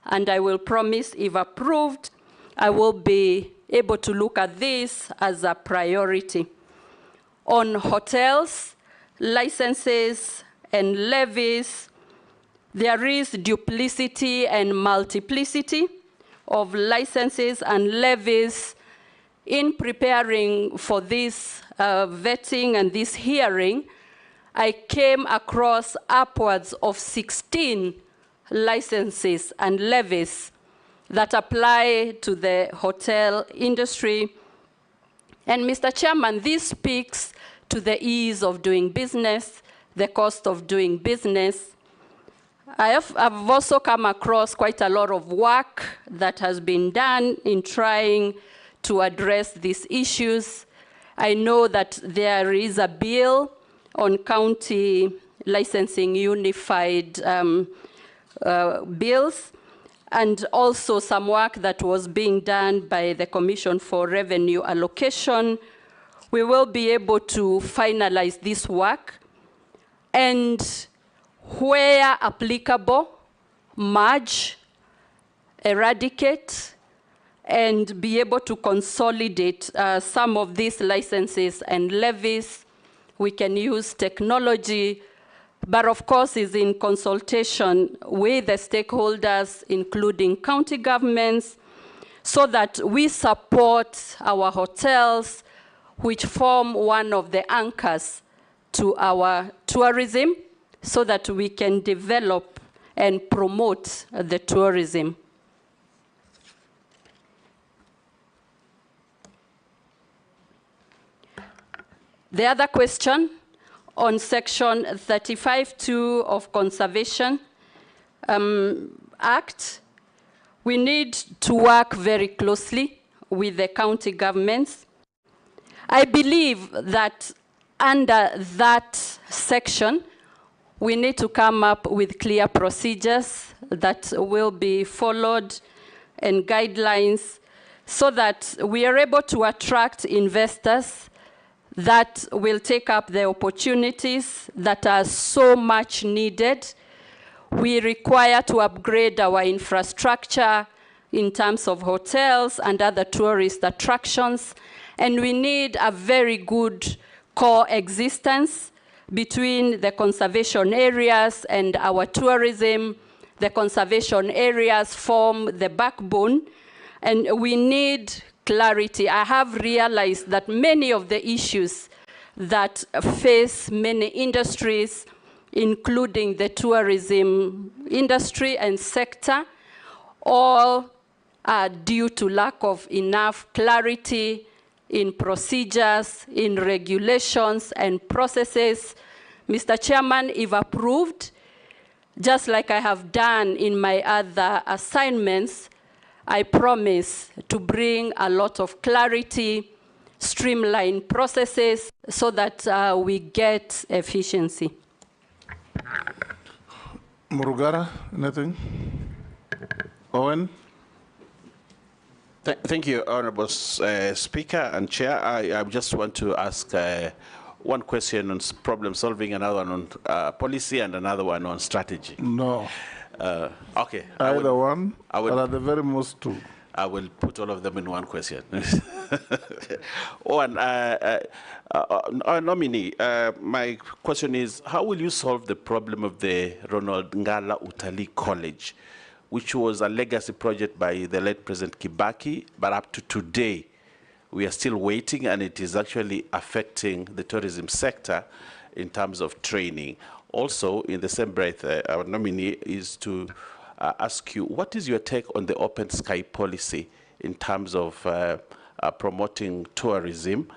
And I will promise, if approved, I will be able to look at this as a priority. On hotels, licenses, and levies, there is duplicity and multiplicity of licenses and levies. In preparing for this vetting and this hearing, I came across upwards of 16 licenses and levies that apply to the hotel industry. And Mr. Chairman, this speaks to the ease of doing business, the cost of doing business. I've also come across quite a lot of work that has been done in trying to address these issues. I know that there is a bill on county licensing unified bills, and also some work that was being done by the Commission for Revenue Allocation. We will be able to finalize this work, and where applicable, merge, eradicate, and be able to consolidate some of these licenses and levies. We can use technology, but of course is in consultation with the stakeholders, including county governments, so that we support our hotels, which form one of the anchors to our tourism, so that we can develop and promote the tourism. The other question on Section 35(2) of Conservation Act, we need to work very closely with the county governments. I believe that under that section, we need to come up with clear procedures that will be followed and guidelines so that we are able to attract investors that will take up the opportunities that are so much needed. We require to upgrade our infrastructure in terms of hotels and other tourist attractions, and we need a very good coexistence between the conservation areas and our tourism. The conservation areas form the backbone, and we need clarity. I have realized that many of the issues that face many industries, including the tourism industry and sector, all are due to lack of enough clarity in procedures, in regulations and processes. Mr. Chairman, if approved, just like I have done in my other assignments, I promise to bring a lot of clarity, streamline processes so that we get efficiency. Murugara, anything? Owen? Thank you, Honorable Speaker and Chair. I just want to ask one question on problem solving, another one on policy, and another one on strategy. No. Okay. Either one, or at the very most two. I will put all of them in one question. One, Nomimee, my question is, how will you solve the problem of the Ronald Ngala Utalii College, which was a legacy project by the late President Kibaki, but up to today, we are still waiting, and it is actually affecting the tourism sector in terms of training. Also, in the same breath, our nominee is to ask you, what is your take on the open sky policy in terms of promoting tourism,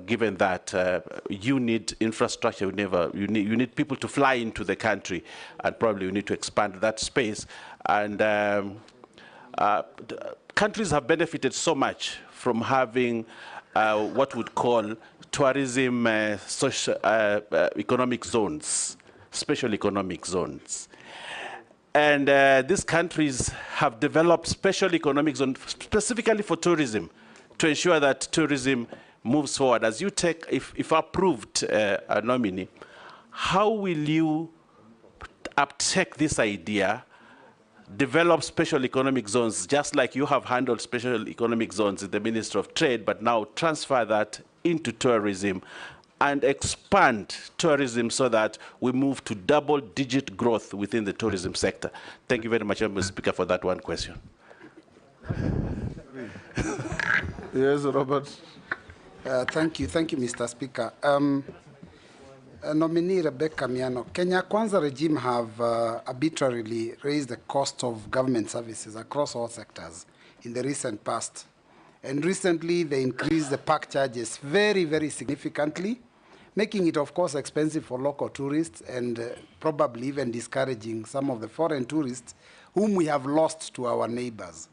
given that you need infrastructure, you need people to fly into the country, and probably you need to expand that space. And countries have benefited so much from having what we'd call tourism social economic zones, special economic zones. And these countries have developed special economic zones specifically for tourism to ensure that tourism moves forward. As you take, if approved, a nominee, how will you uptake this idea, develop special economic zones, just like you have handled special economic zones in the Ministry of Trade, but now transfer that into tourism and expand tourism so that we move to double-digit growth within the tourism sector? Thank you very much, Mr. Speaker, for that one question. Yes, Robert. Thank you, Mr. Speaker. Nominee Rebecca Miano, Kenya Kwanza regime have arbitrarily raised the cost of government services across all sectors in the recent past. And recently, they increased the park charges very, very significantly, making it, of course, expensive for local tourists and probably even discouraging some of the foreign tourists whom we have lost to our neighbors.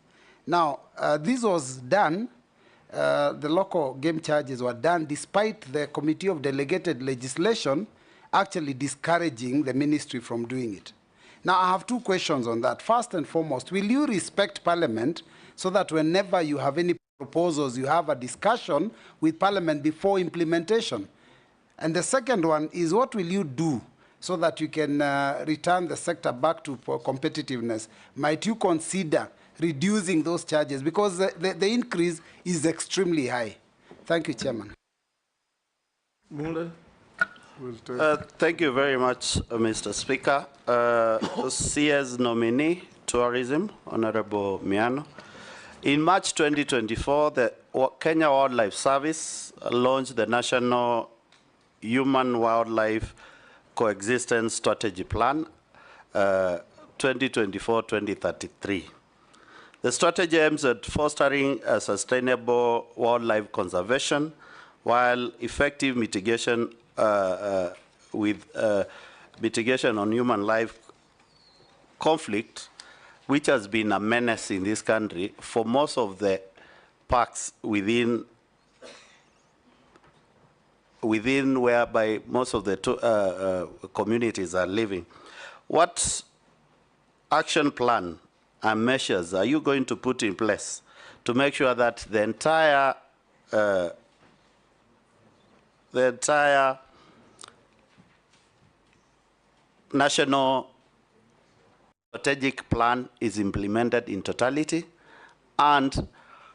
Now, this was done, the local game charges were done despite the Committee of Delegated Legislation actually discouraging the ministry from doing it. Now, I have two questions on that. First and foremost, will you respect Parliament so that whenever you have any proposals, you have a discussion with Parliament before implementation? And the second one is, what will you do so that you can return the sector back to competitiveness? Might you consider reducing those charges? Because the increase is extremely high. Thank you, Chairman. Thank you very much, Mr. Speaker. CS nominee, tourism, Honorable Miano. In March 2024, the Kenya Wildlife Service launched the National Human-Wildlife Coexistence Strategy Plan 2024-2033. The strategy aims at fostering a sustainable wildlife conservation while effective mitigation mitigation on human life conflict, which has been a menace in this country for most of the parks within whereby most of the communities are living. What action plan and measures are you going to put in place to make sure that the entire national strategic plan is implemented in totality? And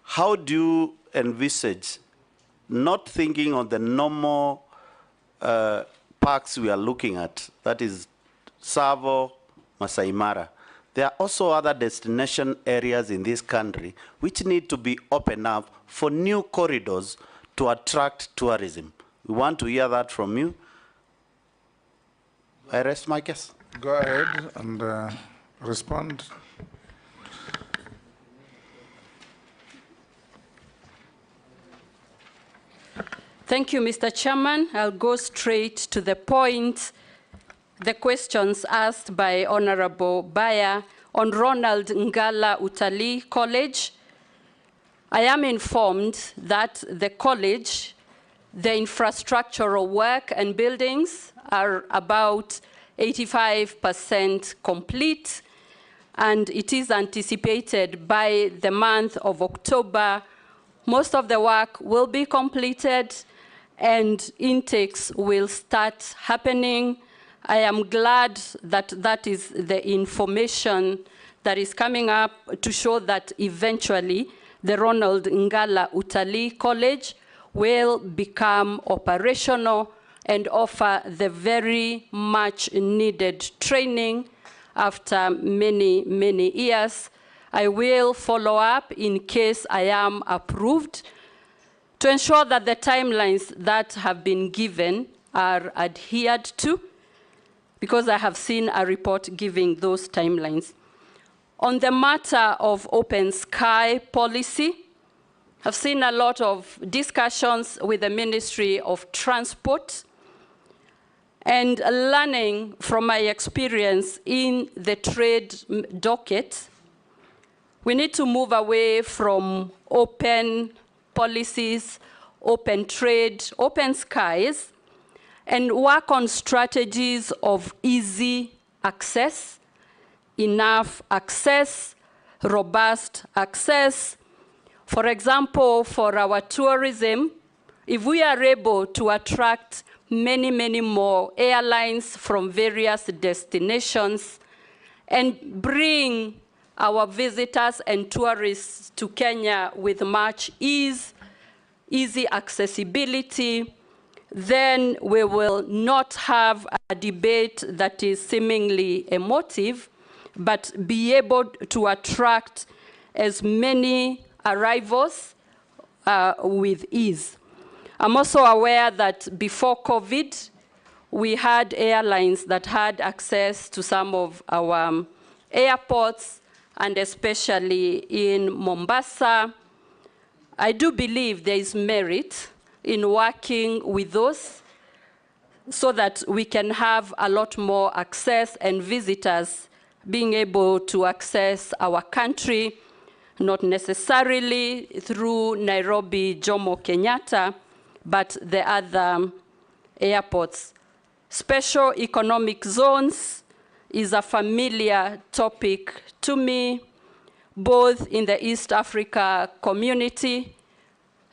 how do you envisage, not thinking on the normal parks we are looking at, that is Tsavo, Masai Mara. There are also other destination areas in this country which need to be opened up for new corridors to attract tourism. We want to hear that from you. I rest my case. Go ahead and respond. Thank you, Mr. Chairman. I'll go straight to the point. The questions asked by Honorable Baya on Ronald Ngala Utalii College. I am informed that the college, the infrastructural work and buildings are about 85% complete, and it is anticipated by the month of October, most of the work will be completed and intakes will start happening. I am glad that that is the information that is coming up to show that eventually the Ronald Ngala Utalii College will become operational and offer the very much needed training after many, many years. I will follow up in case I am approved to ensure that the timelines that have been given are adhered to, because I have seen a report giving those timelines. On the matter of open sky policy, I've seen a lot of discussions with the Ministry of Transport, and learning from my experience in the trade docket, we need to move away from open policies, open trade, open skies, and work on strategies of easy access, enough access, robust access. For example, for our tourism, if we are able to attract many, many more airlines from various destinations and bring our visitors and tourists to Kenya with much ease, easy accessibility, then we will not have a debate that is seemingly emotive, but be able to attract as many arrivals with ease. I'm also aware that before COVID, we had airlines that had access to some of our airports, and especially in Mombasa. I do believe there is merit in working with those so that we can have a lot more access and visitors being able to access our country, not necessarily through Nairobi, Jomo Kenyatta, but the other airports. Special economic zones is a familiar topic to me, both in the East Africa community,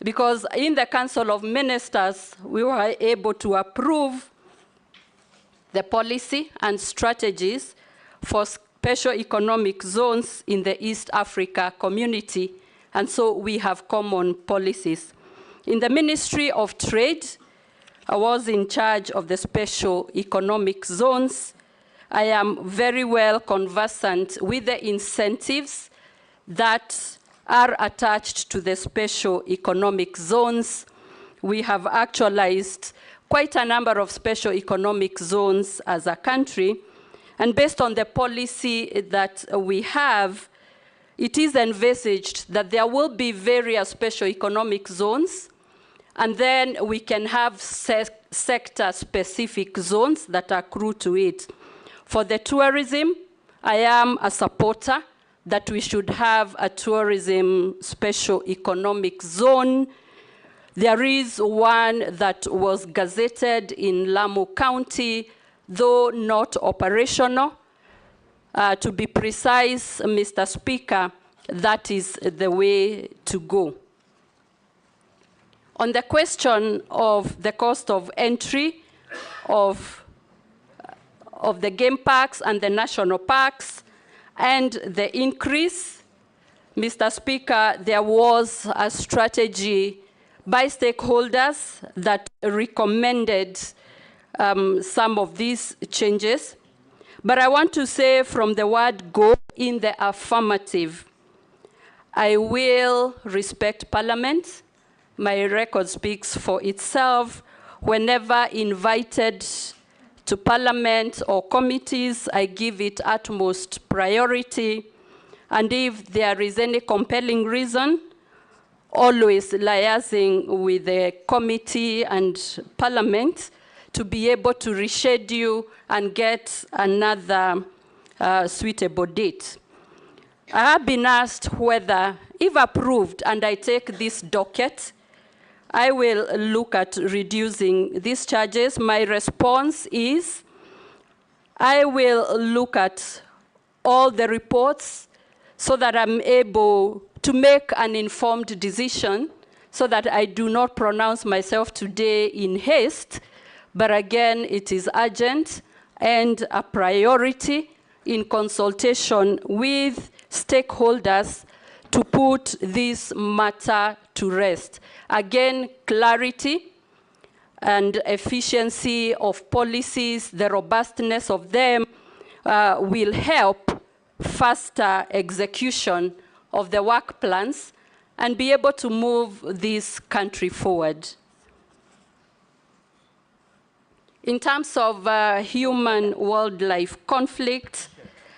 because in the Council of Ministers, we were able to approve the policy and strategies for special economic zones in the East Africa community, and so we have common policies. In the Ministry of Trade, I was in charge of the special economic zones. I am very well conversant with the incentives that are attached to the special economic zones. We have actualized quite a number of special economic zones as a country, and based on the policy that we have, it is envisaged that there will be various special economic zones, and then we can have sector-specific zones that accrue to it. For the tourism, I am a supporter that we should have a tourism special economic zone. There is one that was gazetted in Lamu County, though not operational. To be precise, Mr. Speaker, that is the way to go. On the question of the cost of entry of the game parks and the national parks and the increase, Mr. Speaker, there was a strategy by stakeholders that recommended some of these changes. But I want to say from the word go in the affirmative, I will respect Parliament. My record speaks for itself. Whenever invited to Parliament or committees, I give it utmost priority. And if there is any compelling reason, always liaising with the committee and Parliament to be able to reschedule and get another suitable date. I have been asked whether, if approved and I take this docket, I will look at reducing these charges. My response is, I will look at all the reports so that I'm able to make an informed decision so that I do not pronounce myself today in haste, but again, it is urgent and a priority in consultation with stakeholders to put this matter to rest. Again, clarity and efficiency of policies, the robustness of them will help faster execution of the work plans and be able to move this country forward. In terms of human-wildlife conflict,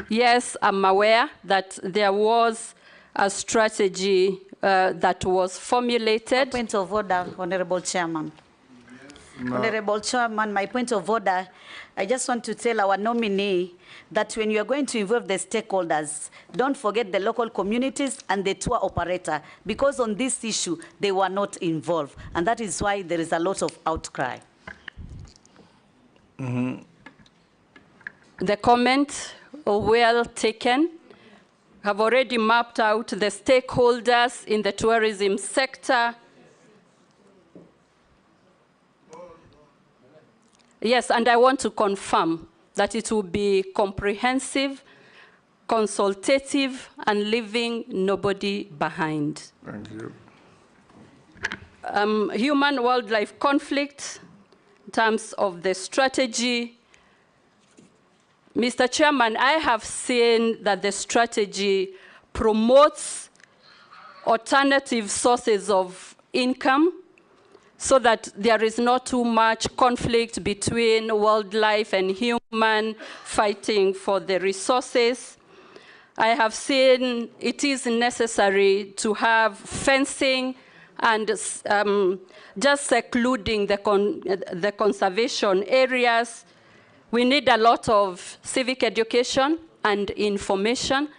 yes, I'm aware that there was a strategy that was formulated. Point of order, Honorable Chairman. No. Honorable Chairman, my point of order, I just want to tell our nominee that when you are going to involve the stakeholders, don't forget the local communities and the tour operator, because on this issue, they were not involved. And that is why there is a lot of outcry. Mm-hmm. The comment, well taken. Have already mapped out the stakeholders in the tourism sector. Yes, and I want to confirm that it will be comprehensive, consultative, and leaving nobody behind. Thank you. Human-wildlife conflict, in terms of the strategy, Mr. Chairman, I have seen that the strategy promotes alternative sources of income so that there is not too much conflict between wildlife and human fighting for the resources. I have seen it is necessary to have fencing and just secluding the conservation areas. We need a lot of civic education and information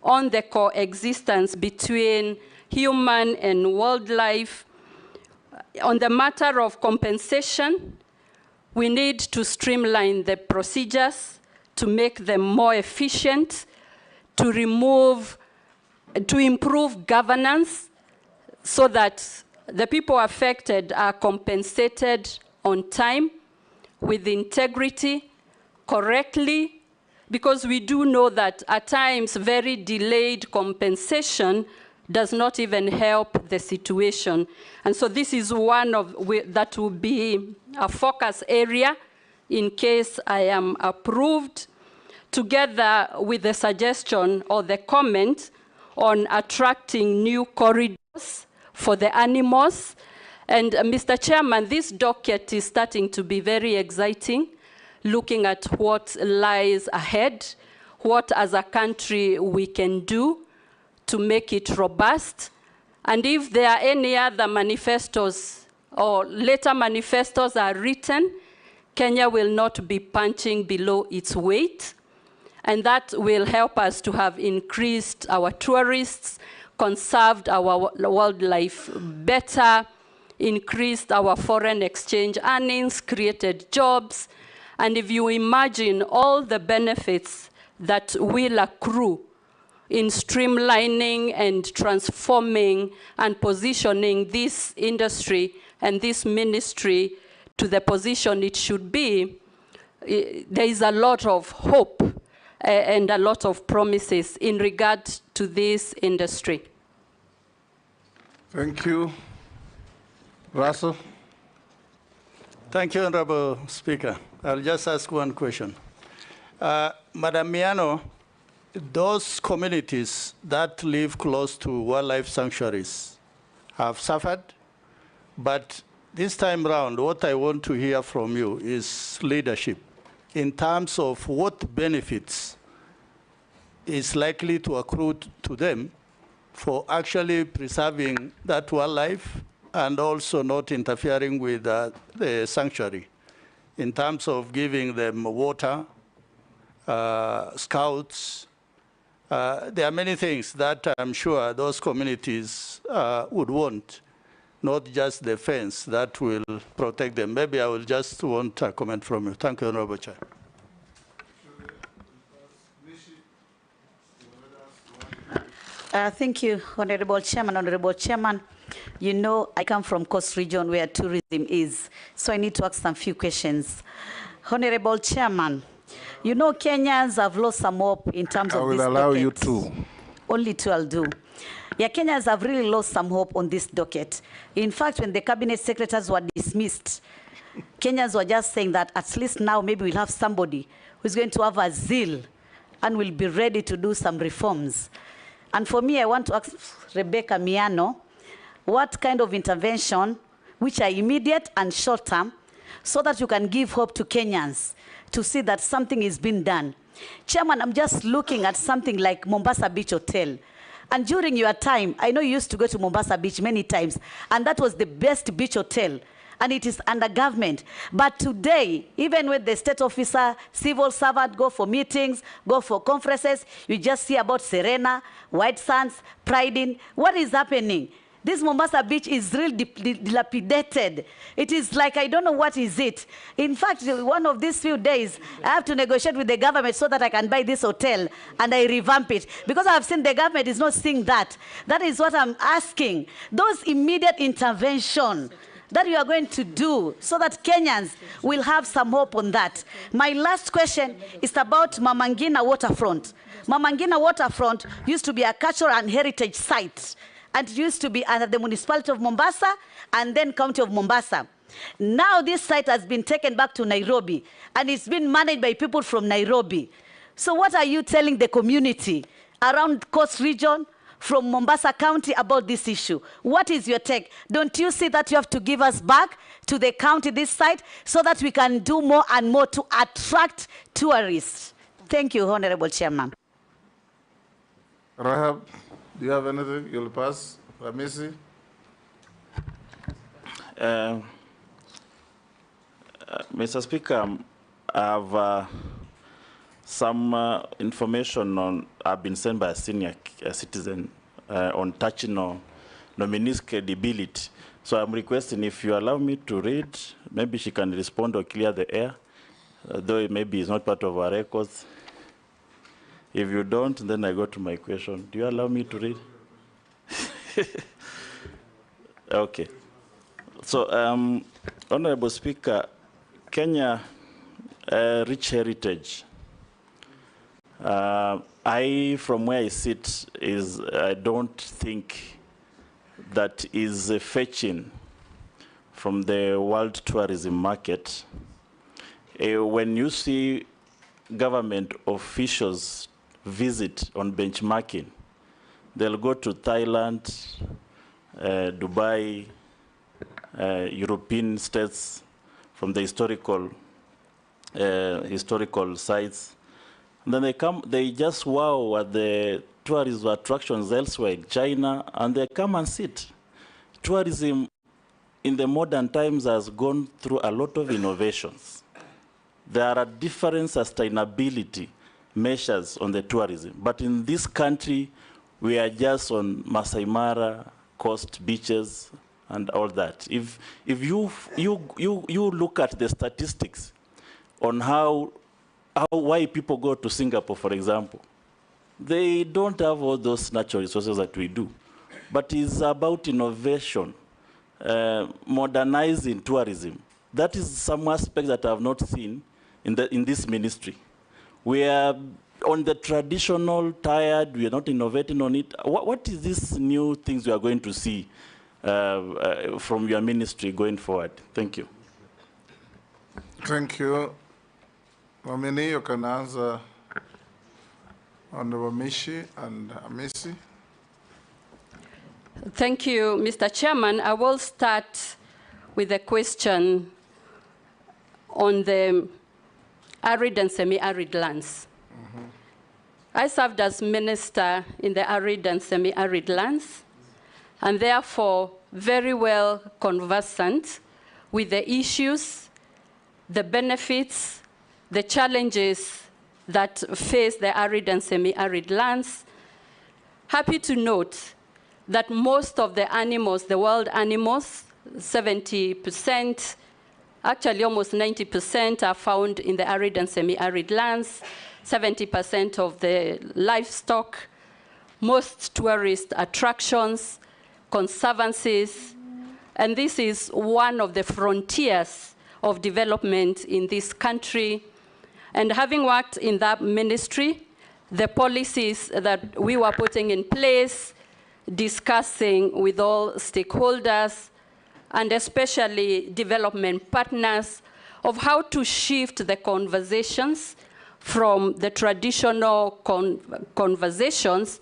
on the coexistence between human and wildlife. On the matter of compensation, we need to streamline the procedures to make them more efficient, to improve governance so that the people affected are compensated on time, with integrity, correctly, because we do know that at times very delayed compensation does not even help the situation. And so this is one of that will be a focus area in case I am approved, together with the suggestion or the comment on attracting new corridors for the animals. And Mr. Chairman, this docket is starting to be very exciting, looking at what lies ahead, what as a country we can do to make it robust. And if there are any other manifestos or later manifestos are written, Kenya will not be punching below its weight. And that will help us to have increased our tourists, conserved our wildlife better, increased our foreign exchange earnings, created jobs. And if you imagine all the benefits that will accrue in streamlining and transforming and positioning this industry and this ministry to the position it should be, there is a lot of hope and a lot of promises in regard to this industry. Thank you. Russell? Thank you, Honorable Speaker. I'll just ask one question. Madam Miano, those communities that live close to wildlife sanctuaries have suffered, but this time round, what I want to hear from you is leadership in terms of what benefits is likely to accrue to them for actually preserving that wildlife and also not interfering with the sanctuary in terms of giving them water, scouts. There are many things that I'm sure those communities would want, not just the fence that will protect them. Maybe I will just want a comment from you. Thank you, Honorable Chair. Thank you, Honorable Chairman. Honorable Chairman, you know I come from Coast Region where tourism is, so I need to ask some few questions. Honorable Chairman, you know Kenyans have lost some hope in terms of this docket. I will allow you to. Only two I'll do. Yeah, Kenyans have really lost some hope on this docket. In fact, when the cabinet secretaries were dismissed, Kenyans were just saying that at least now maybe we'll have somebody who's going to have a zeal and will be ready to do some reforms. And for me, I want to ask Rebecca Miano, what kind of intervention, which are immediate and short-term, so that you can give hope to Kenyans to see that something is being done. Chairman, I'm just looking at something like Mombasa Beach Hotel. And during your time, I know you used to go to Mombasa Beach many times, and that was the best beach hotel, and it is under government. But today, even with the state officer, civil servant, go for meetings, go for conferences, you just see about Serena, White Sands, Pride Inn. What is happening? This Mombasa Beach is really dilapidated. It is like, I don't know what is it. In fact, one of these few days, I have to negotiate with the government so that I can buy this hotel and I revamp it. Because I have seen the government is not seeing that. That is what I'm asking. Those immediate intervention that you are going to do so that Kenyans will have some hope on that. My last question is about Mama Ngina Waterfront. Mama Ngina Waterfront used to be a cultural and heritage site, and it used to be under the municipality of Mombasa and then county of Mombasa. Now this site has been taken back to Nairobi, and it's been managed by people from Nairobi. So what are you telling the community around Coast Region, from Mombasa County about this issue? What is your take? Don't you see that you have to give us back to the county this site so that we can do more and more to attract tourists? Thank you, Honorable Chairman. Rahab, do you have anything? You'll pass. Ramisi? Mr. Speaker, I have some information on have been sent by a senior citizen on touching on nominees' credibility. So I'm requesting if you allow me to read, maybe she can respond or clear the air, though maybe it's not part of our records. If you don't, then I go to my question. Do you allow me to read? Okay. So, Honorable Speaker, Kenya, rich heritage. From where I sit, I don't think that is fetching from the world tourism market. When you see government officials visit on benchmarking, they'll go to Thailand, Dubai, European states from the historical sites. And then they come, they just wow at the tourism attractions elsewhere in China, and they come and sit. Tourism in the modern times has gone through a lot of innovations. There are different sustainability measures on the tourism, but in this country, we are just on Masai Mara, coast beaches, and all that. If you look at the statistics on why people go to Singapore, for example, they don't have all those natural resources that we do. But it's about innovation, modernizing tourism. That is some aspect that I have not seen in this ministry. We are on the traditional, tired, we are not innovating on it. What is this new things we are going to see from your ministry going forward? Thank you. Thank you. Nomimee, you can answer Honorable Mishi and Amisi. Thank you, Mr. Chairman. I will start with a question on the arid and semi-arid lands. I served as minister in the arid and semi-arid lands, and therefore very well conversant with the issues, the benefits, the challenges that face the arid and semi-arid lands. Happy to note that most of the animals, the wild animals, 70%, actually almost 90% are found in the arid and semi-arid lands, 70% of the livestock, most tourist attractions, conservancies, and this is one of the frontiers of development in this country. And having worked in that ministry, the policies that we were putting in place, discussing with all stakeholders, and especially development partners, of how to shift the conversations from the traditional conversations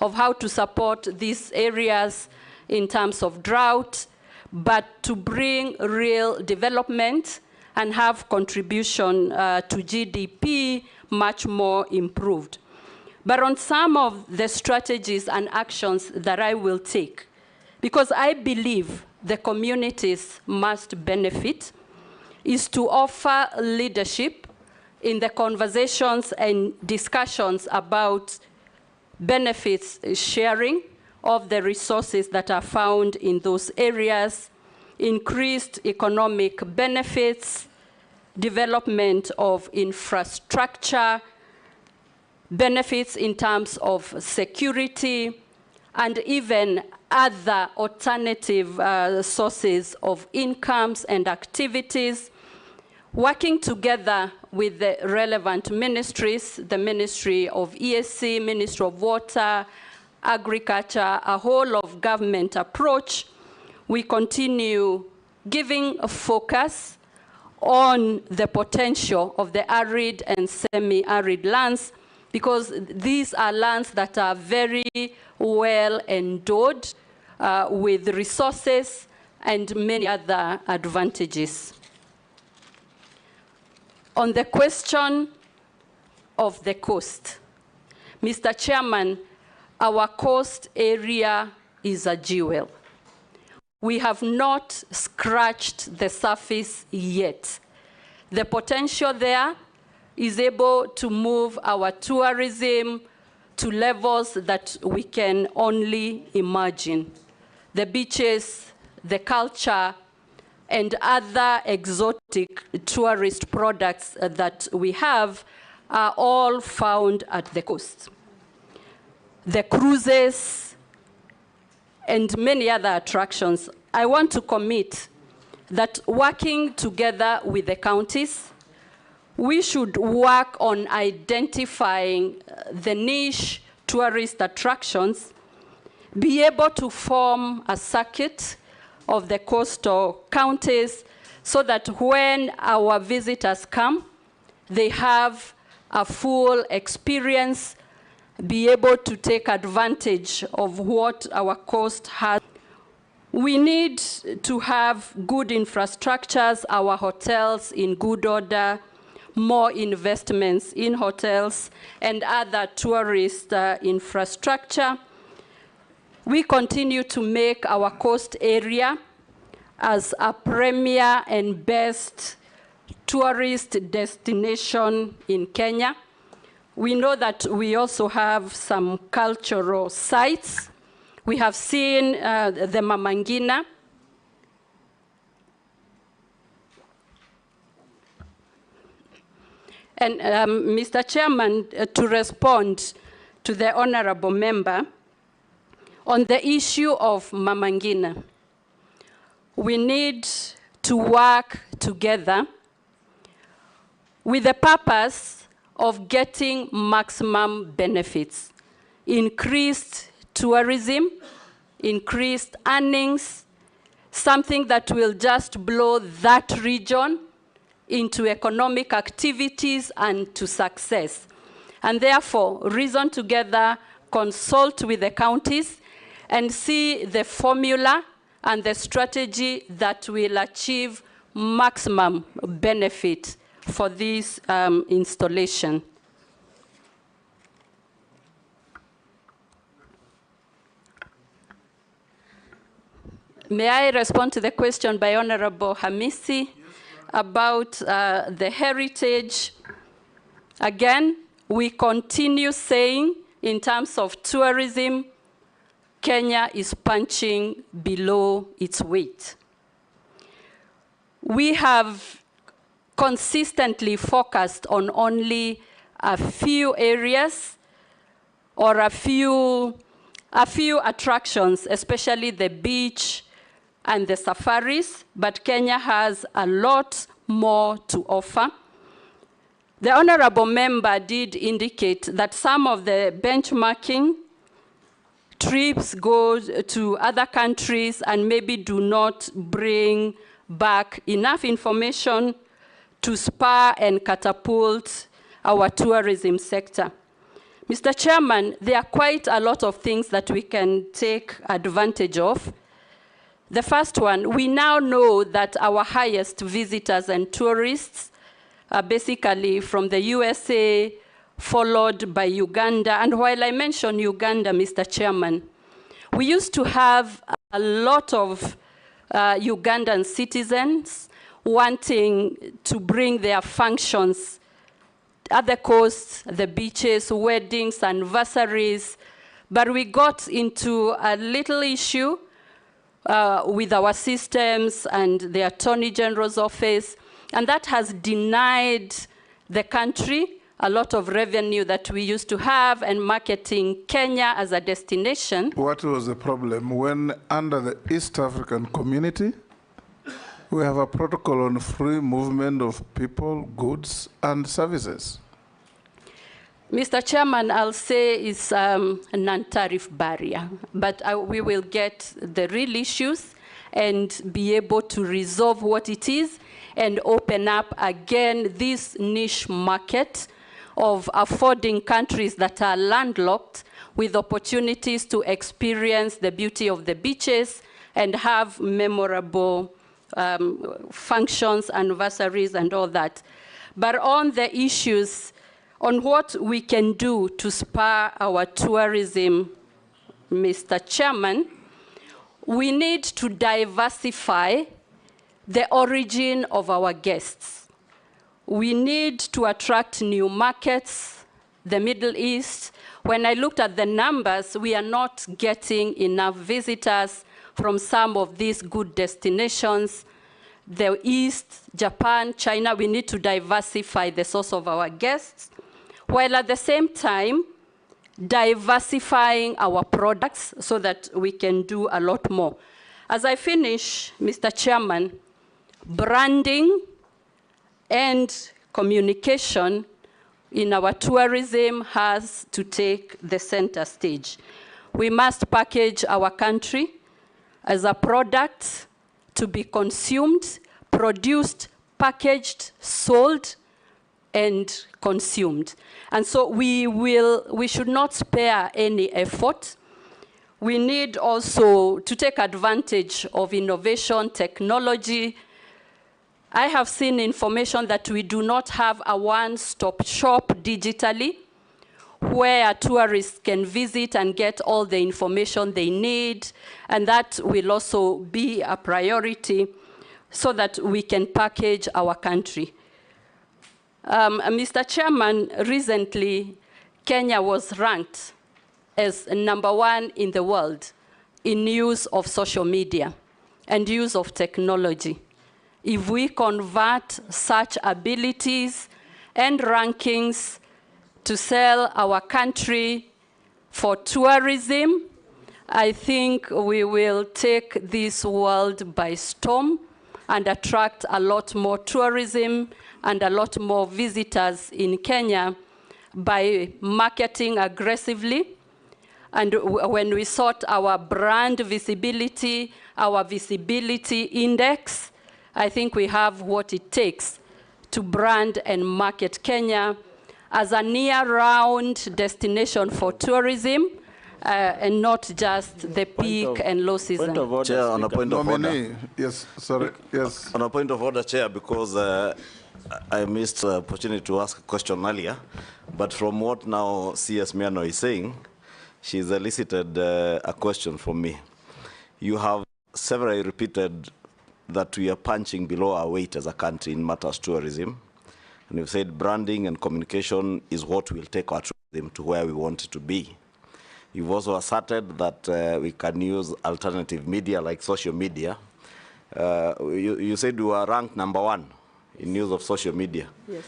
of how to support these areas in terms of drought, but to bring real development and have contribution to GDP much more improved. But on some of the strategies and actions that I will take, because I believe the communities must benefit, is to offer leadership in the conversations and discussions about benefits sharing of the resources that are found in those areas, increased economic benefits, development of infrastructure, benefits in terms of security, and even other alternative sources of incomes and activities, working together with the relevant ministries, the Ministry of ESC, Ministry of Water, Agriculture, a whole of government approach. We continue giving a focus on the potential of the arid and semi-arid lands, because these are lands that are very well endowed with resources and many other advantages. On the question of the coast, Mr. Chairman, our coast area is a jewel. We have not scratched the surface yet. The potential there is able to move our tourism to levels that we can only imagine. The beaches, the culture, and other exotic tourist products that we have are all found at the coast. The cruises and many other attractions. I want to commit that working together with the counties, we should work on identifying the niche tourist attractions, be able to form a circuit of the coastal counties so that when our visitors come, they have a full experience, be able to take advantage of what our coast has. We need to have good infrastructures, our hotels in good order, more investments in hotels and other tourist infrastructure. We continue to make our coast area as a premier and best tourist destination in Kenya. We know that we also have some cultural sites. We have seen the Mama Ngina. And Mr. Chairman, to respond to the honorable member on the issue of Mama Ngina. We need to work together with the purpose of getting maximum benefits, increased tourism, increased earnings, something that will just blow that region into economic activities and to success. And therefore, reason together, consult with the counties and see the formula and the strategy that will achieve maximum benefit for this installation. May I respond to the question by Honorable Hamisi about the heritage? Again, we continue saying in terms of tourism, Kenya is punching below its weight. We have consistently focused on only a few areas or a few attractions, especially the beach and the safaris, but Kenya has a lot more to offer. The honorable member did indicate that some of the benchmarking trips go to other countries and maybe do not bring back enough information to spur and catapult our tourism sector. Mr. Chairman, there are quite a lot of things that we can take advantage of. The first one, we now know that our highest visitors and tourists are basically from the USA, followed by Uganda. And while I mention Uganda, Mr. Chairman, we used to have a lot of Ugandan citizens wanting to bring their functions at the coast, the beaches, weddings, anniversaries, but we got into a little issue with our systems and the Attorney General's office, and that has denied the country a lot of revenue that we used to have and marketing Kenya as a destination. What was the problem? When under the East African Community, we have a protocol on free movement of people, goods, and services. Mr. Chairman, I'll say it's a non-tariff barrier, but we will get the real issues and be able to resolve what it is and open up again this niche market of affording countries that are landlocked with opportunities to experience the beauty of the beaches and have memorable functions, anniversaries, and all that. But on the issues, on what we can do to spur our tourism, Mr. Chairman, we need to diversify the origin of our guests. We need to attract new markets, the Middle East. When I looked at the numbers, we are not getting enough visitors from some of these good destinations. The East, Japan, China, we need to diversify the source of our guests, while at the same time, diversifying our products so that we can do a lot more. As I finish, Mr. Chairman, branding and communication in our tourism has to take the center stage. We must package our country as a product to be consumed, produced, packaged, sold, and consumed. And so we should not spare any effort. We need also to take advantage of innovation, technology. I have seen information that we do not have a one-stop shop digitally where tourists can visit and get all the information they need, and that will also be a priority so that we can package our country. Mr. Chairman, recently, Kenya was ranked as #1 in the world in use of social media and use of technology. If we convert such abilities and rankings to sell our country for tourism. I think we will take this world by storm and attract a lot more tourism and a lot more visitors in Kenya by marketing aggressively. And when we sort our brand visibility, our visibility index, I think we have what it takes to brand and market Kenya as a near-round destination for tourism, and not just the peak and low season. Chair, on a point of order. Yes, sorry, yes. On a point of order, Chair, because I missed the opportunity to ask a question earlier, but from what now CS Miano is saying, she's elicited a question from me. You have severally repeated that we are punching below our weight as a country in matters tourism. And you've said branding and communication is what will take our tourism to where we want it to be. You've also asserted that we can use alternative media like social media. You said we were ranked #1 in use of social media. Yes.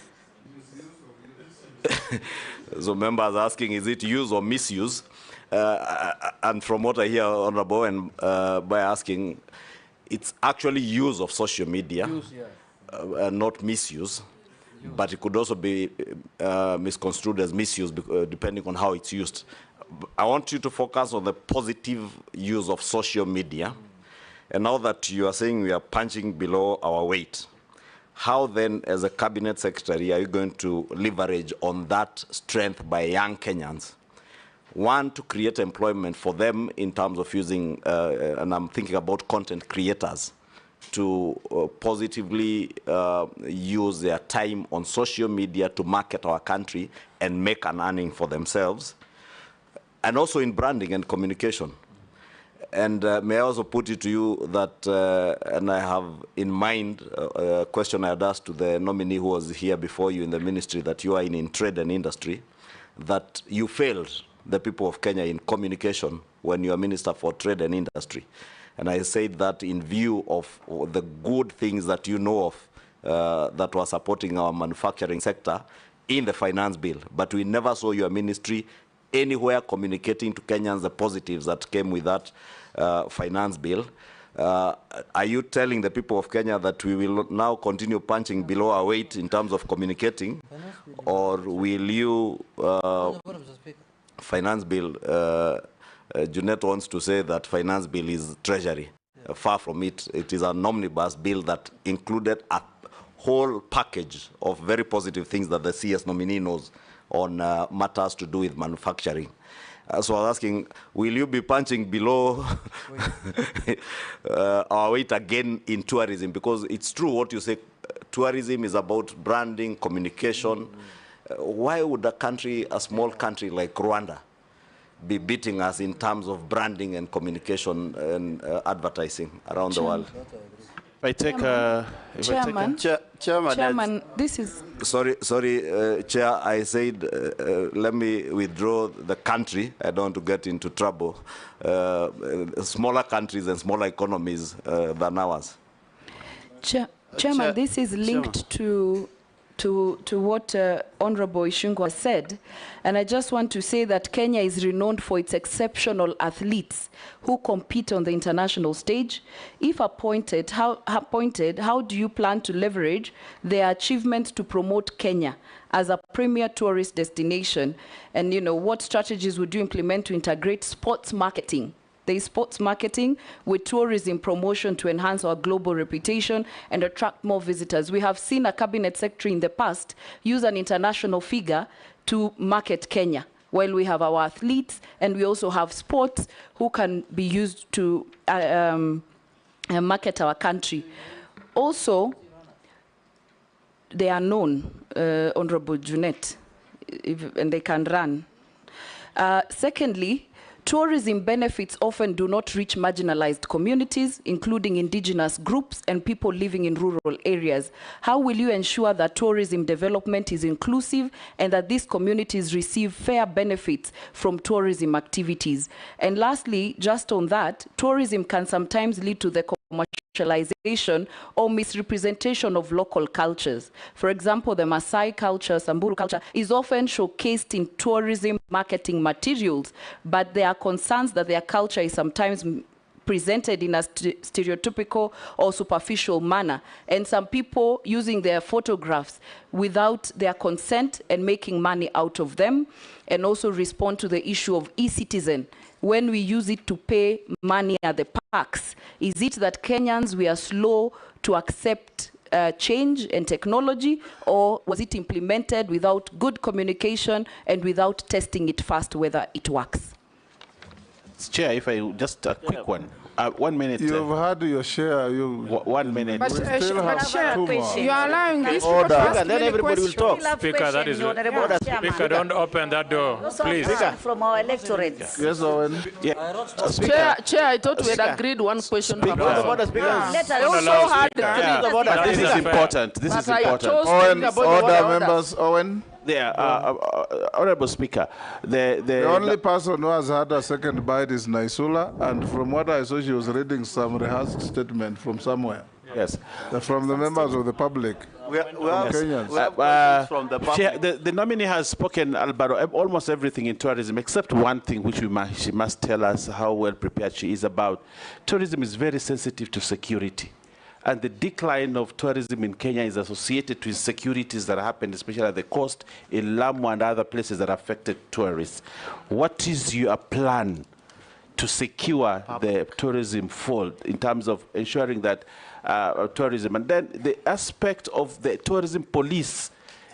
So members are asking, is it use or misuse? And from what I hear, Honorable, and by asking, it's actually use of social media, not misuse. But it could also be misconstrued as misuse depending on how it's used. I want you to focus on the positive use of social media. And now that you are saying we are punching below our weight, how then, as a cabinet secretary, are you going to leverage on that strength by young Kenyans? One, to create employment for them in terms of using, and I'm thinking about content creators, to positively use their time on social media to market our country and make an earning for themselves, and also in branding and communication. And may I also put it to you that, and I have in mind a question I had asked to the nominee who was here before you in the ministry, that you are in trade and industry, that you failed the people of Kenya in communication when you are Minister for Trade and Industry. And I said that in view of the good things that you know of that were supporting our manufacturing sector in the finance bill, but we never saw your ministry anywhere communicating to Kenyans the positives that came with that finance bill. Are you telling the people of Kenya that we will now continue punching below our weight in terms of communicating, or will you, finance bill, Junet wants to say that finance bill is treasury. Far from it. It is an omnibus bill that included a whole package of very positive things that the CS nominee knows on matters to do with manufacturing. So I was asking, will you be punching below our weight again in tourism? Because it's true what you say, tourism is about branding, communication. Why would a small country like Rwanda be beating us in terms of branding and communication and advertising around the world? If I take Chairman, this is... Sorry, Chair, I said, let me withdraw the country. I don't want to get into trouble. Smaller countries and smaller economies than ours. Chairman, this is linked to what Honorable Ishungu has said, and I just want to say that Kenya is renowned for its exceptional athletes who compete on the international stage. If appointed, how do you plan to leverage their achievements to promote Kenya as a premier tourist destination? And what strategies would you implement to integrate sports marketing? There is sports marketing with tourism promotion to enhance our global reputation and attract more visitors. We have seen a cabinet secretary in the past use an international figure to market Kenya, while we have our athletes and we also have sports who can be used to market our country. Also, they are known, Honorable Junet, and they can run. Secondly, tourism benefits often do not reach marginalized communities, including indigenous groups and people living in rural areas. How will you ensure that tourism development is inclusive and that these communities receive fair benefits from tourism activities? And lastly, just on that, tourism can sometimes lead to the commercialization or misrepresentation of local cultures. For example, the Maasai culture, Samburu culture, is often showcased in tourism marketing materials, but there are concerns that their culture is sometimes presented in a stereotypical or superficial manner, and some people using their photographs without their consent and making money out of them, and also respond to the issue of e-citizen. When we use it to pay money at the parks, is it that Kenyans, we are slow to accept change and technology, or was it implemented without good communication and without testing it first whether it works? Chair, if I just a quick one. 1 minute. You've had your share. 1 minute. But, Chair, you are allowing these people Order. to ask And then many everybody will talk. questions. Speaker, that is Speaker, don't open that door, please. From our electorates. Yes, Owen. Chair, I thought we had agreed one question per person. Let I us also had But this is important. This is important. Order, members. Owen. Yeah, Honorable Speaker, the only person who has had a second bite is Naisula, and from what I saw, she was reading some rehearsed statement from somewhere. Yes. From the members of the public. We have questions from the public. Chair, the nominee has spoken about almost everything in tourism, except one thing which she must tell us how well prepared she is about. Tourism is very sensitive to security. And the decline of tourism in Kenya is associated to insecurities that happened, especially at the coast, in Lamu and other places that affected tourists. What is your plan to secure the tourism fold in terms of ensuring that tourism? And then the aspect of the tourism police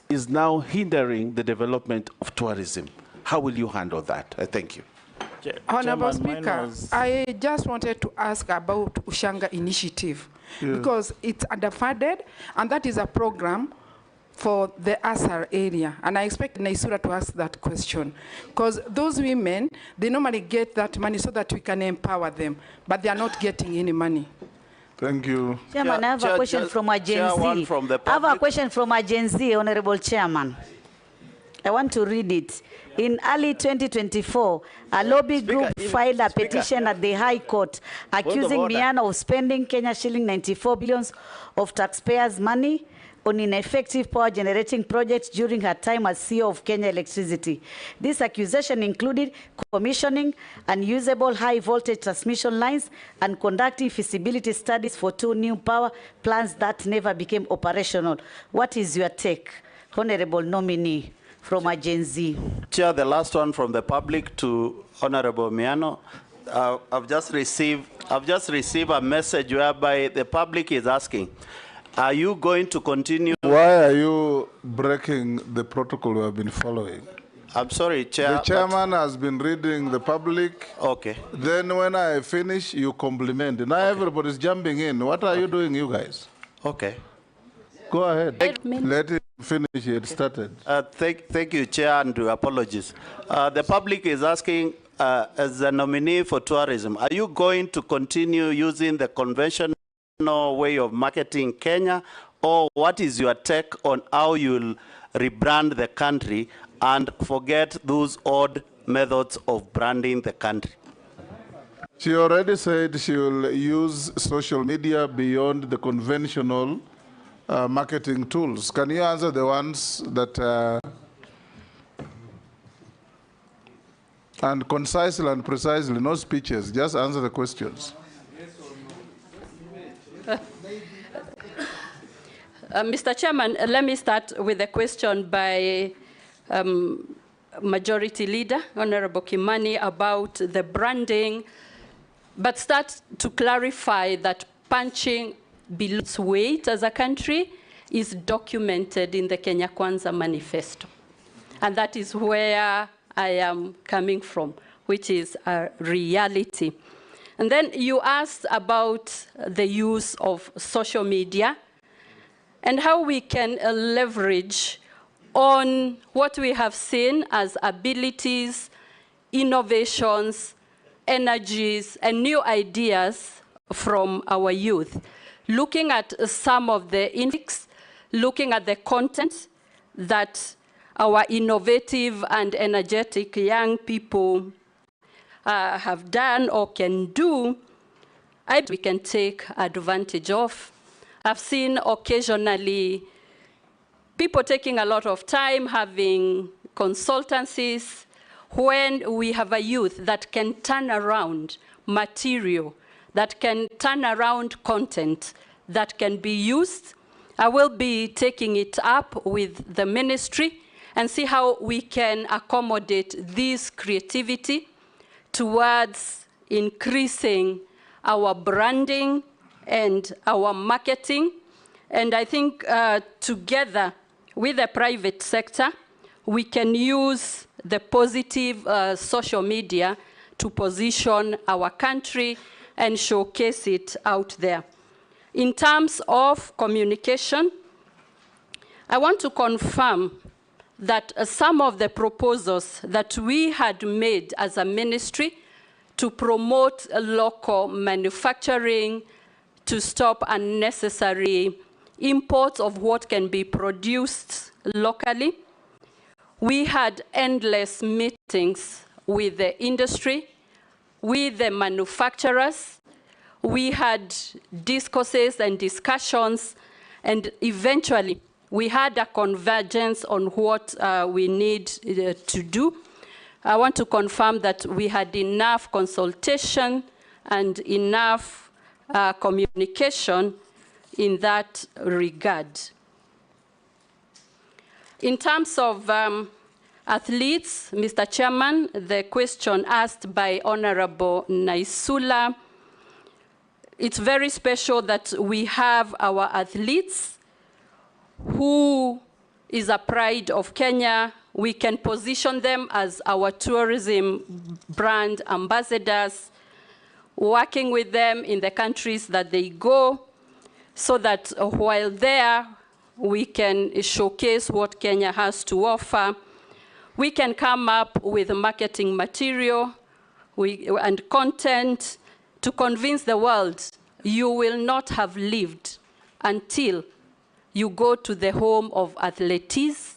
is now hindering the development of tourism. How will you handle that? Thank you. Honorable Speaker, I just wanted to ask about Ushanga Initiative, because it's underfunded, and that is a program for the Asar area. And I expect Naisura to ask that question, because those women, they normally get that money so that we can empower them, but they are not getting any money. Thank you. Chairman, I have a question from a Gen Z. I have a question from a Gen Z, Honorable Chairman. I want to read it. In early 2024, a lobby group filed a petition at the High Court accusing Miano of spending Kenya shilling 94 billions of taxpayers' money on ineffective power generating projects during her time as CEO of Kenya Electricity. This accusation included commissioning unusable high voltage transmission lines and conducting feasibility studies for 2 new power plants that never became operational. What is your take, Honorable Nominee from a Gen Z? Chair, the last one from the public to Honorable Miano. I've just received a message whereby the public is asking, are you going to continue? Why are you breaking the protocol we have been following? I'm sorry, Chair. The chairman has been reading the public. Okay. Then when I finish, you compliment. Now everybody's jumping in. What are you doing, you guys? Okay. Go ahead. Let him finish. It started. Thank you, Chair, and apologies. The public is asking, as a nominee for tourism, are you going to continue using the conventional way of marketing Kenya, or what is your take on how you'll rebrand the country and forget those odd methods of branding the country? She already said she will use social media beyond the conventional marketing tools. Can you answer the ones that, and concisely and precisely, no speeches, just answer the questions. Mr. Chairman, let me start with a question by Majority Leader, Honorable Kimani, about the branding, but start to clarify that punching below its weight as a country is documented in the Kenya Kwanza Manifesto. And that is where I am coming from, which is a reality. And then you asked about the use of social media and how we can leverage on what we have seen as abilities, innovations, energies, and new ideas from our youth. Looking at some of the index, looking at the content that our innovative and energetic young people have done or can do, we can take advantage of. I've seen occasionally people taking a lot of time having consultancies when we have a youth that can turn around material, that can turn around content that can be used. I will be taking it up with the ministry and see how we can accommodate this creativity towards increasing our branding and our marketing. And I think together with the private sector, we can use the positive social media to position our country and showcase it out there. In terms of communication, I want to confirm that some of the proposals that we had made as a ministry to promote local manufacturing, to stop unnecessary imports of what can be produced locally. We had endless meetings with the industry, with the manufacturers. We had discourses and discussions, and eventually we had a convergence on what we need to do. I want to confirm that we had enough consultation and enough communication in that regard. In terms of athletes, Mr. Chairman, the question asked by Honorable Naisula, it's very special that we have our athletes who is a pride of Kenya. We can position them as our tourism brand ambassadors, working with them in the countries that they go, so that while there, we can showcase what Kenya has to offer. We can come up with marketing material and content to convince the world you will not have lived until you go to the home of athletes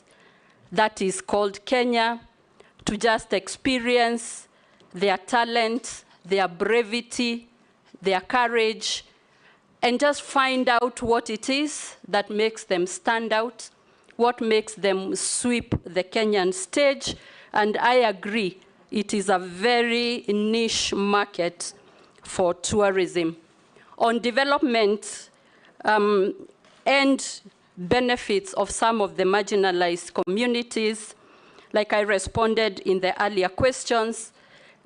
that is called Kenya, to just experience their talent, their brevity, their courage, and just find out what it is that makes them stand out, what makes them sweep the Kenyan stage. And I agree, it is a very niche market for tourism. On development and benefits of some of the marginalized communities, like I responded in the earlier questions,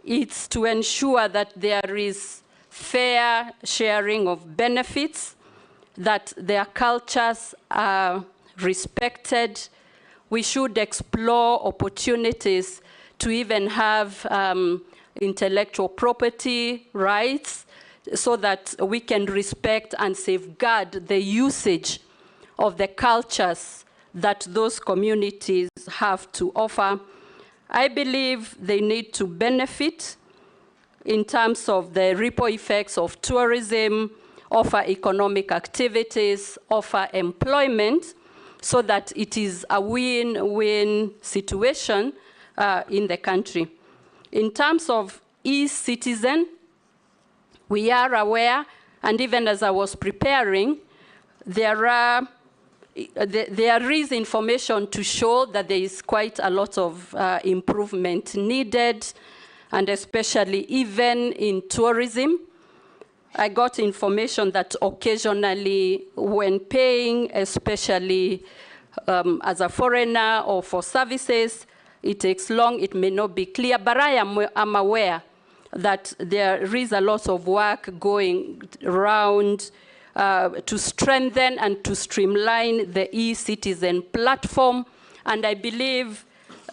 it's to ensure that there is fair sharing of benefits, that their cultures are respected. We should explore opportunities to even have intellectual property rights so that we can respect and safeguard the usage of the cultures that those communities have to offer. I believe they need to benefit in terms of the ripple effects of tourism, offer economic activities, offer employment, so that it is a win-win situation in the country. In terms of e-citizen, we are aware, and even as I was preparing, there is information to show that there is quite a lot of improvement needed, and especially even in tourism. I got information that occasionally when paying, especially as a foreigner or for services, it takes long, it may not be clear, but I'm aware that there is a lot of work going around to strengthen and to streamline the e-citizen platform. And I believe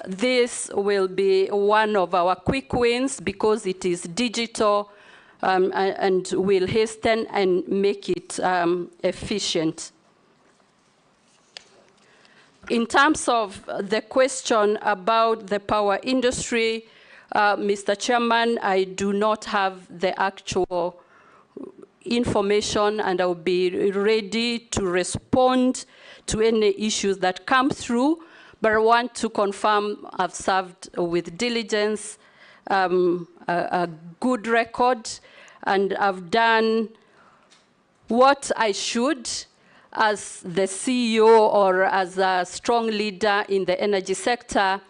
this will be one of our quick wins because it is digital and will hasten and make it efficient. In terms of the question about the power industry, Mr. Chairman, I do not have the actual information, and I'll be ready to respond to any issues that come through, but I want to confirm I've served with diligence, a good record, and I've done what I should as the CEO or as a strong leader in the energy sector,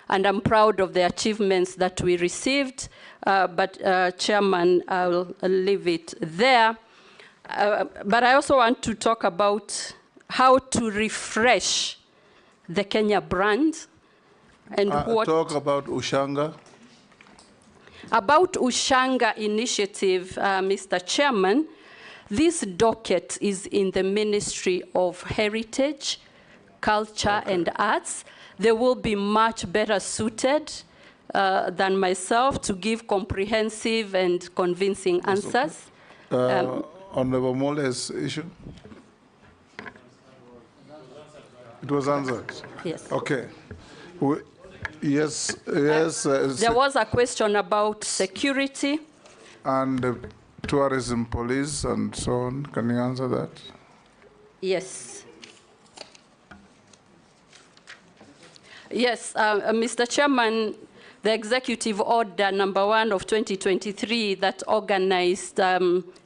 and I'm proud of the achievements that we received. But Chairman, I'll leave it there. But I also want to talk about how to refresh the Kenya brand and what... Talk about Ushanga. About Ushanga initiative, Mr. Chairman, this docket is in the Ministry of Heritage, Culture and Arts. They will be much better suited than myself to give comprehensive and convincing answers. Honorable Mole's issue? It was answered? Yes. Okay. Yes. There was a question about security. And tourism police and so on. Can you answer that? Yes. Yes, Mr. Chairman, the Executive Order number 1 of 2023 that organized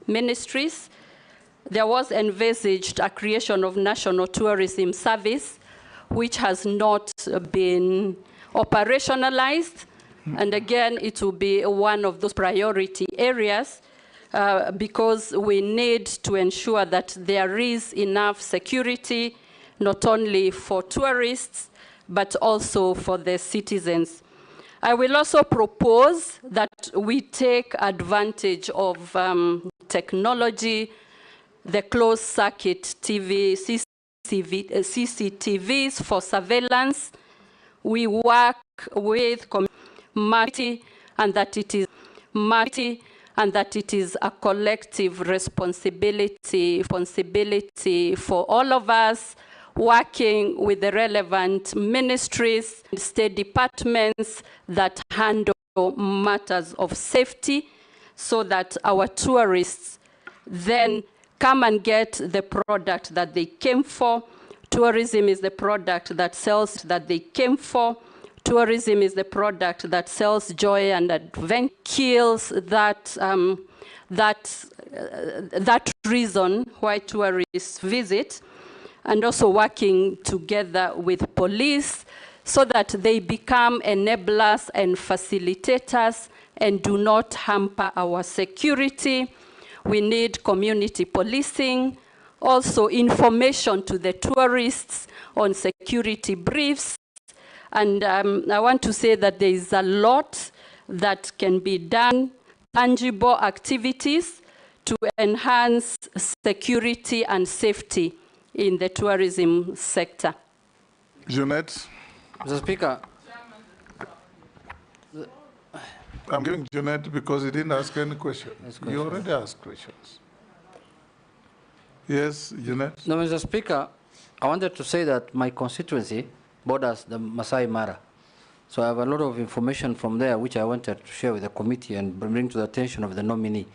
ministries, there was envisaged a creation of National Tourism Service, which has not been operationalized. And again, it will be one of those priority areas because we need to ensure that there is enough security, not only for tourists, but also for the citizens. I will also propose that we take advantage of technology, the closed circuit TV, CCTVs for surveillance. We work with community and that it is a collective responsibility for all of us, working with the relevant ministries, state departments that handle matters of safety so that our tourists then come and get the product that they came for. Tourism is the product that sells that they came for. Tourism is the product that sells joy and adventure, kills that reason why tourists visit, and also working together with police so that they become enablers and facilitators and do not hamper our security. We need community policing, also information to the tourists on security briefs. And I want to say that there is a lot that can be done, tangible activities to enhance security and safety in the tourism sector. Jeanette? Mr. Speaker. I'm giving Jeanette because he didn't ask any question. You already asked questions. Yes, Jeanette? No, Mr. Speaker, I wanted to say that my constituency borders the Masai Mara. So I have a lot of information from there which I wanted to share with the committee and bring to the attention of the nominee.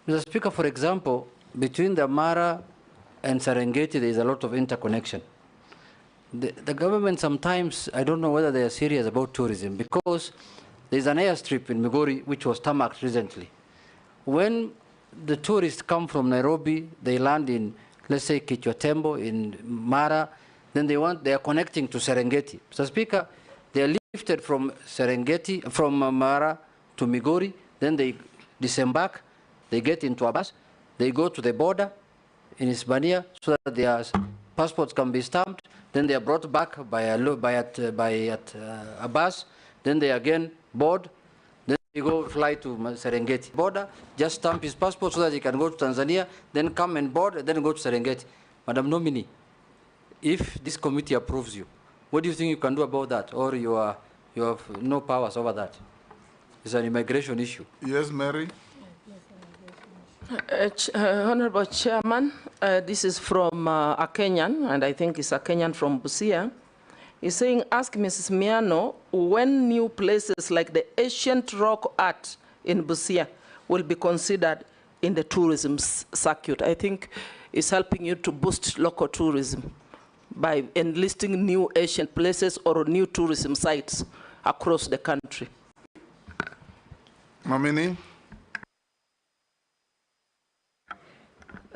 Mr. Speaker, for example, between the Mara and Serengeti, there is a lot of interconnection. The government sometimes, I don't know whether they are serious about tourism, because there's an airstrip in Migori which was tarmacked recently. When the tourists come from Nairobi, they land in, let's say, Kichwatembo, in Mara, then they are connecting to Serengeti. Mr. Speaker, they are lifted from Serengeti, from Mara to Migori, then they disembark, they get into a bus, they go to the border in Hispania so that their passports can be stamped, then they are brought back by a bus, then they again board, then they go fly to Serengeti border, just stamp his passport so that he can go to Tanzania, then come and board, then go to Serengeti. Madam Nominee, if this committee approves you, what do you think you can do about that? Or you have no powers over that? It's an immigration issue. Yes, Mary? Honorable Chairman, this is from a Kenyan, and I think it's a Kenyan from Busia. He's saying, ask Mrs. Miano when new places like the ancient rock art in Busia will be considered in the tourism circuit. I think it's helping you to boost local tourism by enlisting new ancient places or new tourism sites across the country. Nominee?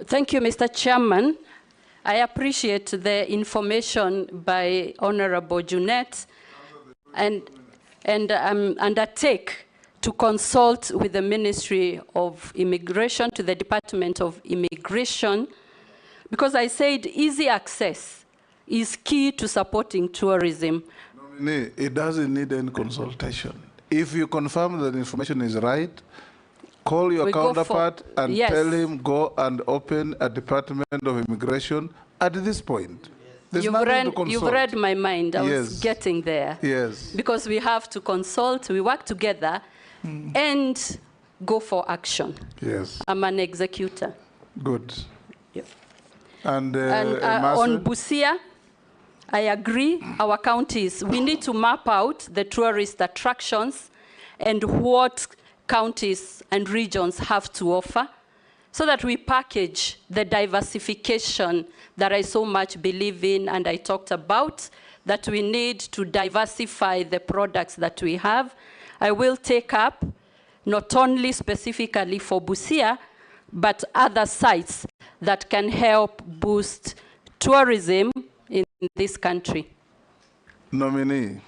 Thank you, Mr. Chairman. I appreciate the information by Honorable Junet and undertake to consult with the Ministry of Immigration, to the Department of Immigration, because I said easy access is key to supporting tourism. It doesn't need any consultation. If you confirm that the information is right, call your counterpart and tell him go and open a Department of Immigration at this point. There's nothing to consult. You've read my mind. I was getting there. Yes. Because we have to consult, we work together, and go for action. Yes. I'm an executor. Good. Yep. And on Busia, I agree, our counties, we need to map out the tourist attractions and what counties and regions have to offer so that we package the diversification that I so much believe in and I talked about, that we need to diversify the products that we have. I will take up not only specifically for Busia, but other sites that can help boost tourism in this country. Nominee,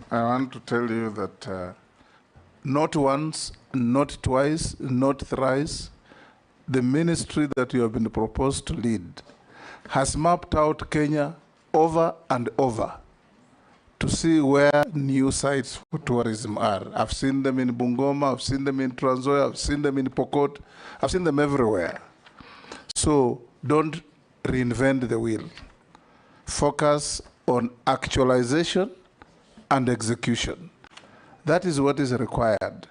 I want to tell you that not once, not twice, not thrice, the ministry that you have been proposed to lead has mapped out Kenya over and over to see where new sites for tourism are. I've seen them in Bungoma, I've seen them in Trans Nzoia, I've seen them in Pokot, I've seen them everywhere. So don't reinvent the wheel. Focus on actualization and execution. That is what is required.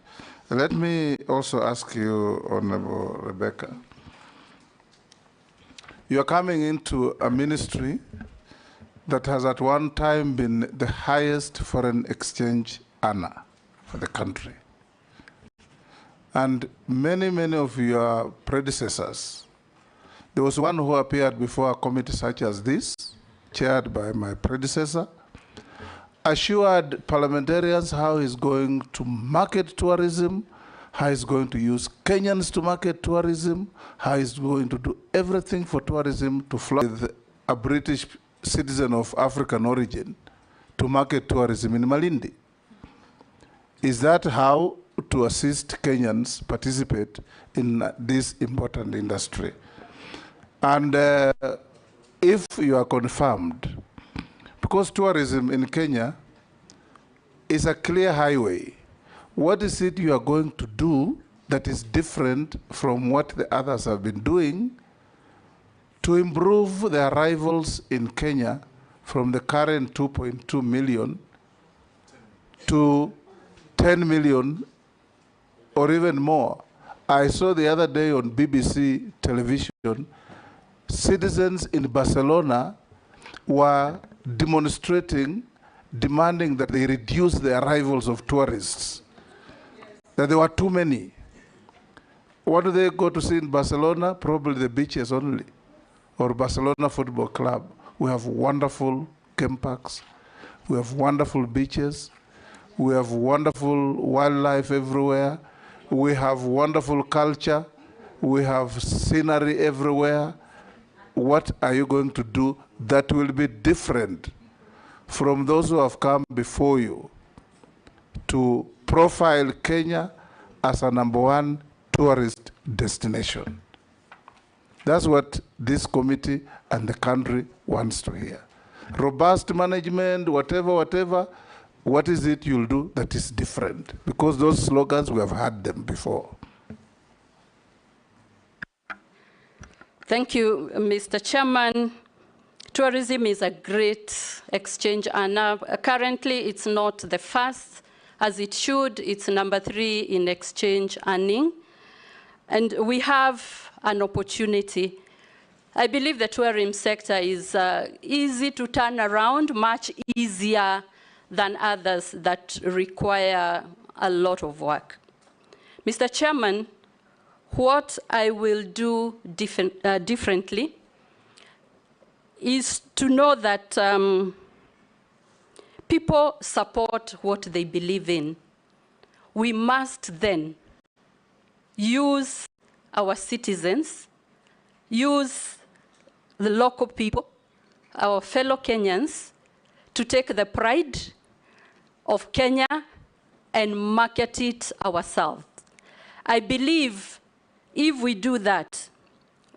Let me also ask you, Honorable Rebecca. You are coming into a ministry that has at one time been the highest foreign exchange earner for the country. And many, many of your predecessors, there was one who appeared before a committee such as this, chaired by my predecessor, assured parliamentarians how he's going to market tourism, how he's going to use Kenyans to market tourism, how he's going to do everything for tourism to flourish with a British citizen of African origin to market tourism in Malindi. Is that how to assist Kenyans participate in this important industry? And if you are confirmed, because tourism in Kenya is a clear highway, what is it you are going to do that is different from what the others have been doing to improve the arrivals in Kenya from the current 2.2 million to 10 million or even more? I saw the other day on BBC television, citizens in Barcelona were demonstrating, demanding that they reduce the arrivals of tourists, that there were too many. What do they go to see in Barcelona? Probably the beaches only, or Barcelona Football Club. We have wonderful game parks, we have wonderful beaches, we have wonderful wildlife everywhere, we have wonderful culture, we have scenery everywhere. What are you going to do that will be different from those who have come before you to profile Kenya as a #1 tourist destination? That's what this committee and the country wants to hear. Robust management, whatever, what is it you'll do that is different? Because those slogans, we have had them before. Thank you, Mr. Chairman. Tourism is a great exchange earner. Currently, it's not the first, as it should. It's #3 in exchange earning. And we have an opportunity. I believe the tourism sector is easy to turn around, much easier than others that require a lot of work. Mr. Chairman, what I will do differently is to know that people support what they believe in. We must then use our citizens use the local people, our fellow Kenyans, to take the pride of Kenya and market it ourselves. I believe if we do that,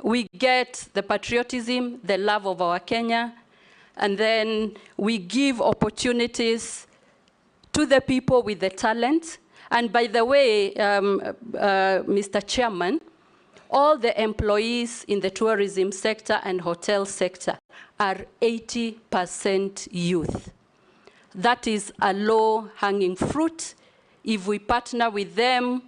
we get the patriotism, the love of our Kenya, and then we give opportunities to the people with the talent. And by the way, Mr. Chairman, all the employees in the tourism sector and hotel sector are 80% youth. That is a low-hanging fruit. If we partner with them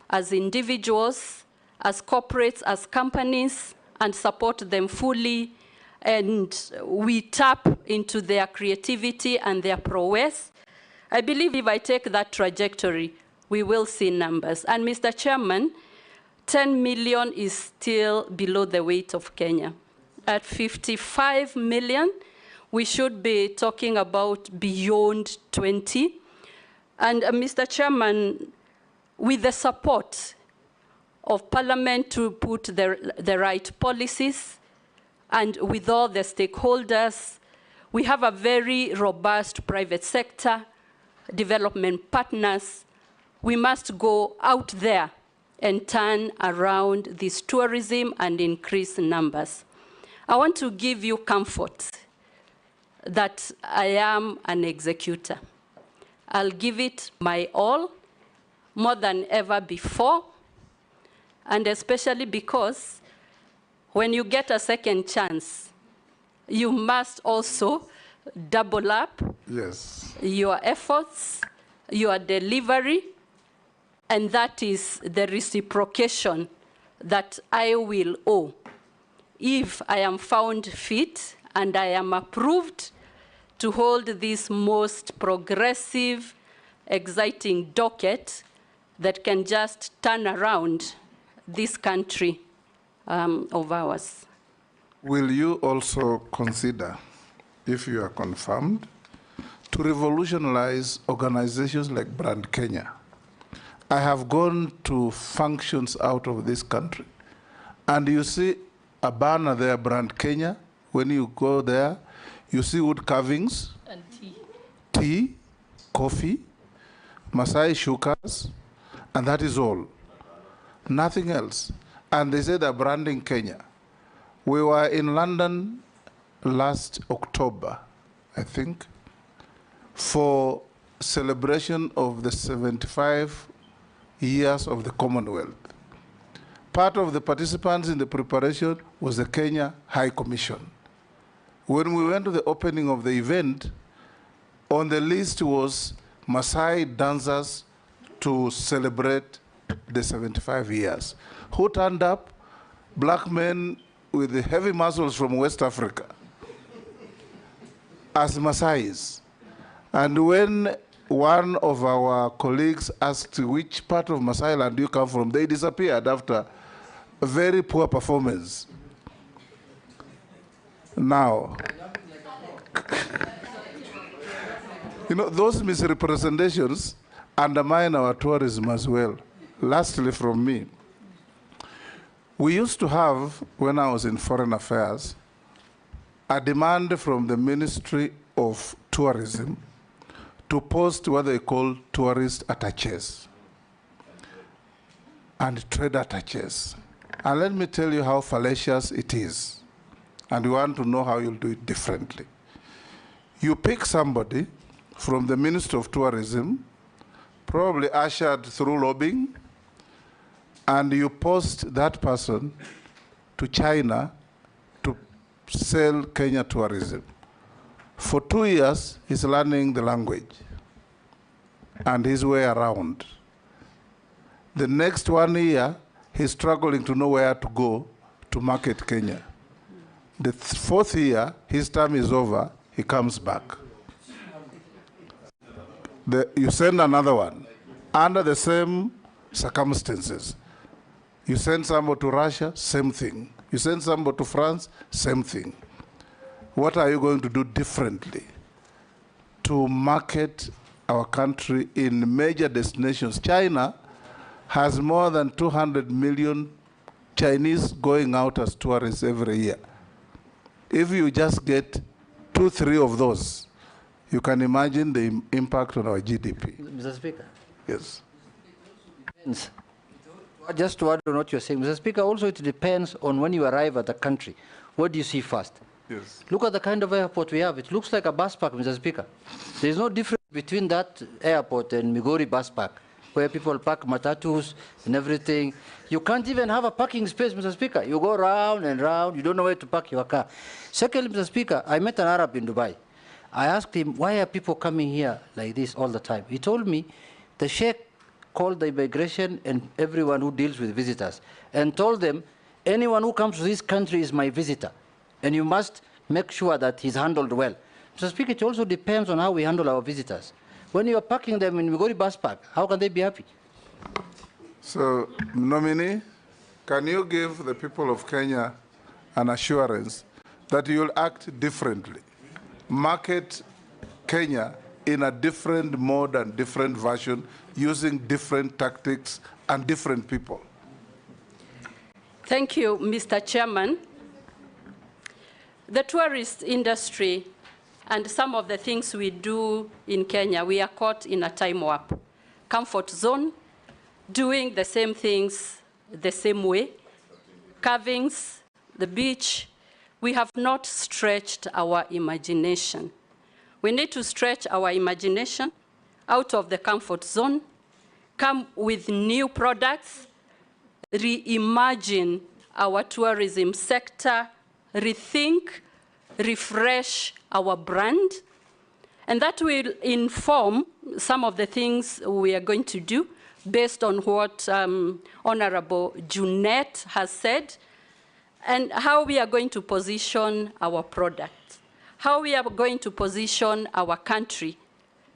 as individuals, as corporates, as companies, and support them fully, and we tap into their creativity and their prowess, I believe if I take that trajectory, we will see numbers. And Mr. Chairman, 10 million is still below the weight of Kenya. At 55 million, we should be talking about beyond 20. And Mr. Chairman, with the support of Parliament to put the right policies, and with all the stakeholders, we have a very robust private sector, development partners. We must go out there and turn around this tourism and increase numbers. I want to give you comfort that I am an executor. I'll give it my all, more than ever before, and especially because when you get a second chance, you must also double up your efforts, your delivery, and that is the reciprocation that I will owe. If I am found fit and I am approved to hold this most progressive, exciting docket that can just turn around this country of ours. Will you also consider, if you are confirmed, to revolutionize organizations like Brand Kenya? I have gone to functions out of this country, and you see a banner there, Brand Kenya. When you go there, you see wood carvings, and tea, coffee, Masai shukas, and that is all. Nothing else. And they say they're branding Kenya. We were in London last October, I think, for celebration of the 75 years of the Commonwealth. Part of the participants in the preparation was the Kenya High Commission. When we went to the opening of the event, on the list was Maasai dancers to celebrate the 75 years. Who turned up? Black men with the heavy muscles from West Africa as Maasais. And when one of our colleagues asked which part of Maasai land do you come from, they disappeared after a very poor performance. Now, you know, those misrepresentations undermine our tourism as well. Lastly, from me, we used to have, when I was in Foreign Affairs, a demand from the Ministry of Tourism to post what they call tourist attaches and trade attaches. And let me tell you how fallacious it is. And you want to know how you'll do it differently. You pick somebody from the Ministry of Tourism, probably ushered through lobbying, and you post that person to China to sell Kenya tourism. For 2 years, he's learning the language and his way around. The next 1 year, he's struggling to know where to go to market Kenya. The fourth year, his term is over, he comes back. You send another one under the same circumstances. You send somebody to Russia, same thing. You send somebody to France, same thing. What are you going to do differently to market our country in major destinations? China has more than 200 million Chinese going out as tourists every year. If you just get 2, 3 of those, you can imagine the impact on our GDP. Mr. Speaker. Yes. Depends. Just to add on what you're saying, Mr. Speaker, also it depends on when you arrive at the country. What do you see first? Yes. Look at the kind of airport we have. It looks like a bus park, Mr. Speaker. There's no difference between that airport and Migori bus park, where people park matatus and everything. You can't even have a parking space, Mr. Speaker. You go round and round. You don't know where to park your car. Secondly, Mr. Speaker, I met an Arab in Dubai. I asked him, why are people coming here like this all the time? He told me the sheikh called the immigration and everyone who deals with visitors and told them, anyone who comes to this country is my visitor, and you must make sure that he's handled well. Mr. Speaker, it also depends on how we handle our visitors. When you are parking them in Migori bus park, how can they be happy? So, Nomimee, can you give the people of Kenya an assurance that you'll act differently? Market Kenya in a different mode and different version, using different tactics and different people. Thank you, Mr. Chairman. The tourist industry and some of the things we do in Kenya, we are caught in a time warp. Comfort zone, doing the same things the same way, carvings, the beach. We have not stretched our imagination. We need to stretch our imagination out of the comfort zone, come with new products, reimagine our tourism sector, rethink, refresh our brand, and that will inform some of the things we are going to do based on what Honorable Junet has said, and how we are going to position our product, how we are going to position our country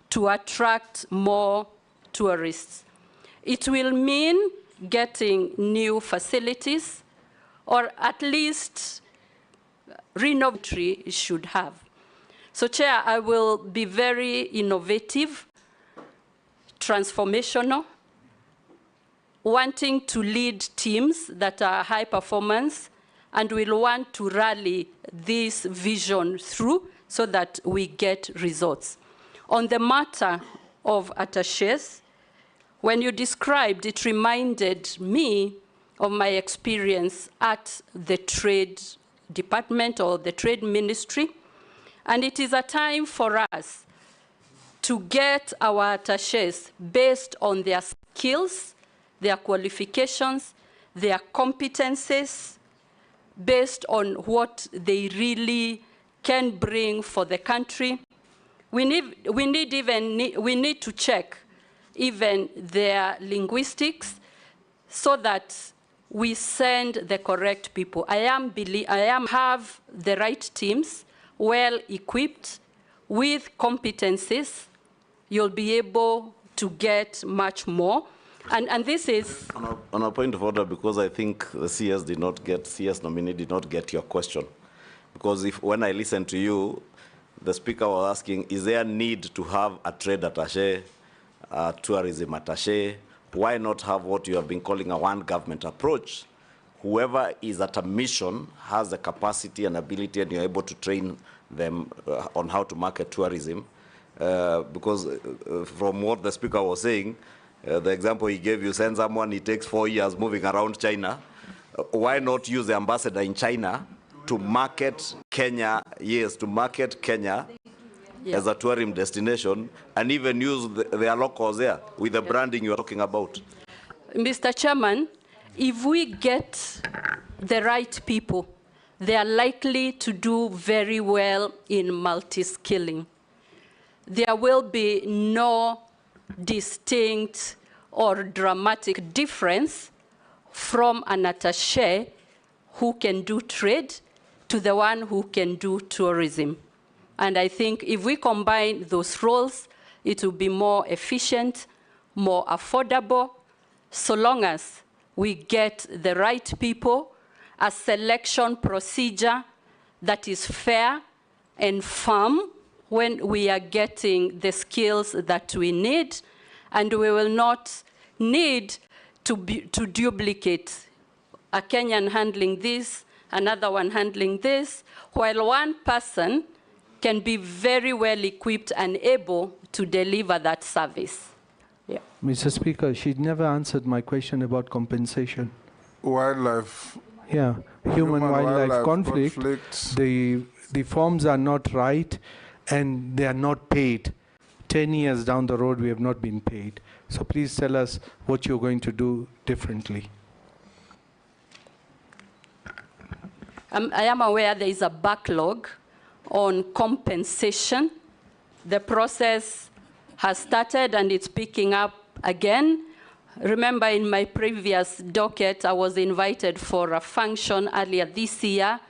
to attract more tourists. It will mean getting new facilities, or at least renovatory should have. So, Chair, I will be very innovative, transformational, wanting to lead teams that are high performance, and will want to rally this vision through so that we get results. On the matter of attachés, when you described, it reminded me of my experience at the Trade Department or the Trade Ministry, and it is a time for us to get our attachés based on their skills, their qualifications, their competencies, based on what they really can bring for the country. We need to check even their linguistics so that we send the correct people. I have the right teams, well equipped, with competencies. You'll be able to get much more. And this is... On a point of order, because I think the CS Nomimee did not get your question. Because when I listened to you, the speaker was asking, is there a need to have a trade attaché, a tourism attaché? Why not have what you have been calling a one government approach? Whoever is at a mission has the capacity and ability, and you're able to train them on how to market tourism. Because from what the speaker was saying, the example he gave, you send someone, it takes 4 years moving around China. Why not use the ambassador in China to market Kenya, to market Kenya as a tourism destination, and even use their locals there with the branding you are talking about? Mr. Chairman, if we get the right people, they are likely to do very well in multi-skilling. There will be no distinct or dramatic difference from an attaché who can do trade to the one who can do tourism. And I think if we combine those roles, it will be more efficient, more affordable, so long as we get the right people, a selection procedure that is fair and firm when we are getting the skills that we need, and we will not need to duplicate a Kenyan handling this, another one handling this, while one person can be very well equipped and able to deliver that service. Yeah. Mr. Speaker, she never answered my question about compensation. Wildlife. Yeah, human-wildlife conflict. The forms are not right, and they are not paid. 10 years down the road, we have not been paid. So please tell us what you're going to do differently. I am aware there is a backlog on compensation. The process has started and it's picking up again. Remember, in my previous docket, I was invited for a function earlier this year,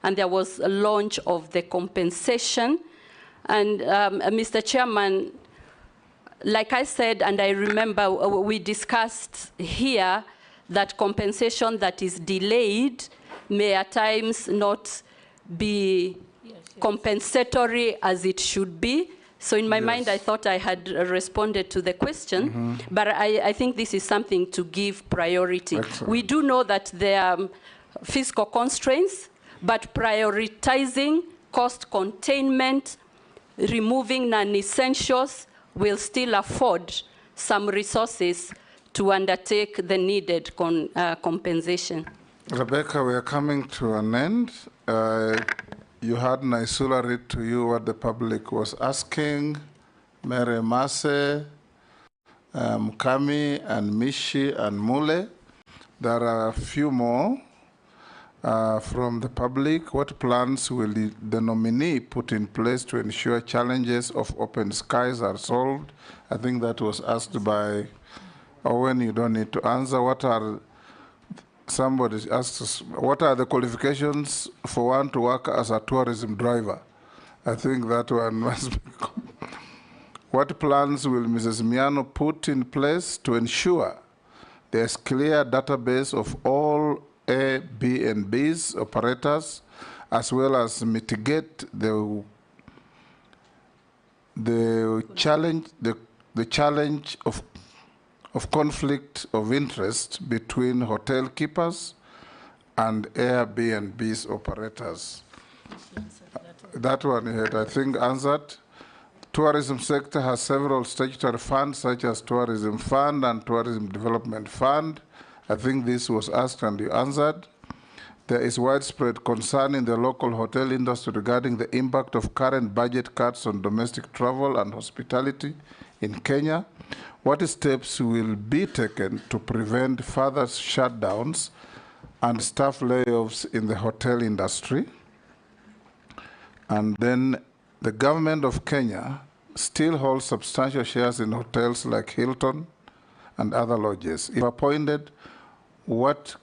and there was a launch of the compensation. And Mr. Chairman, like I said, and I remember we discussed here that compensation that is delayed may at times not be compensatory as it should be. So in my mind, I thought I had responded to the question, but I think this is something to give priority. Excellent. We do know that there are fiscal constraints, but prioritizing cost containment, removing non-essentials will still afford some resources to undertake the needed compensation. Rebecca, we are coming to an end. You had Naisula read to you what the public was asking. Mary Mase, Kami, and Mishi, and Mule. There are a few more from the public. What plans will the nominee put in place to ensure challenges of open skies are solved? I think that was asked by Owen. You don't need to answer. What are Somebody asked us, what are the qualifications for one to work as a tourism driver? I think that one must be. What plans will Mrs. Miano put in place to ensure there's clear database of all Airbnb's operators, as well as mitigate the challenge of conflict of interest between hotel keepers and Airbnb's operators? That one you had, I think, answered. Tourism sector has several statutory funds, such as Tourism Fund and Tourism Development Fund. I think this was asked and you answered. There is widespread concern in the local hotel industry regarding the impact of current budget cuts on domestic travel and hospitality in Kenya. What steps will be taken to prevent further shutdowns and staff layoffs in the hotel industry? And then the government of Kenya still holds substantial shares in hotels like Hilton and other lodges. If appointed, what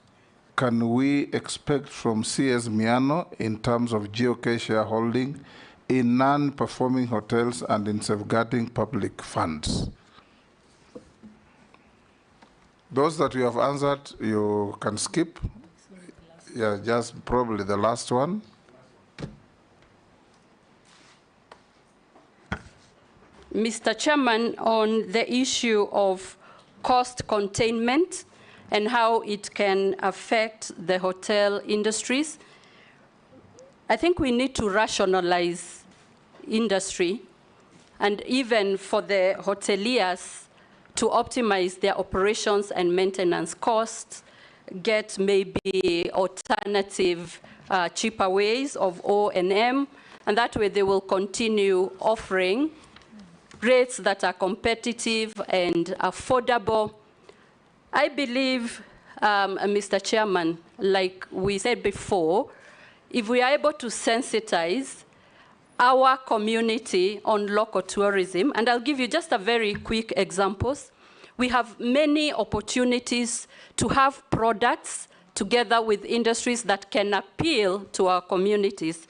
can we expect from CS Miano in terms of GOK shareholding in non-performing hotels and in safeguarding public funds? Those that you have answered, you can skip. Yeah, just probably the last one. Mr. Chairman, on the issue of cost containment and how it can affect the hotel industries, I think we need to rationalize industry, and even for the hoteliers to optimize their operations and maintenance costs, get maybe alternative, cheaper ways of O&M, and that way they will continue offering rates that are competitive and affordable. I believe, Mr. Chairman, like we said before, if we are able to sensitize our community on local tourism, and I'll give you just a very quick examples. We have many opportunities to have products together with industries that can appeal to our communities.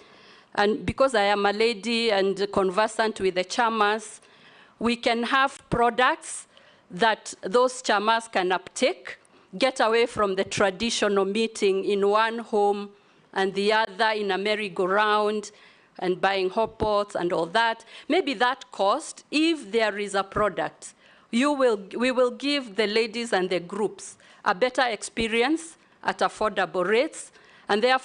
And because I am a lady and conversant with the chamas, we can have products that those chamas can uptake, get away from the traditional meeting in one home and the other in a merry-go-round, and buying hot pots and all that. Maybe that cost, if there is a product, we will give the ladies and the groups a better experience at affordable rates, and therefore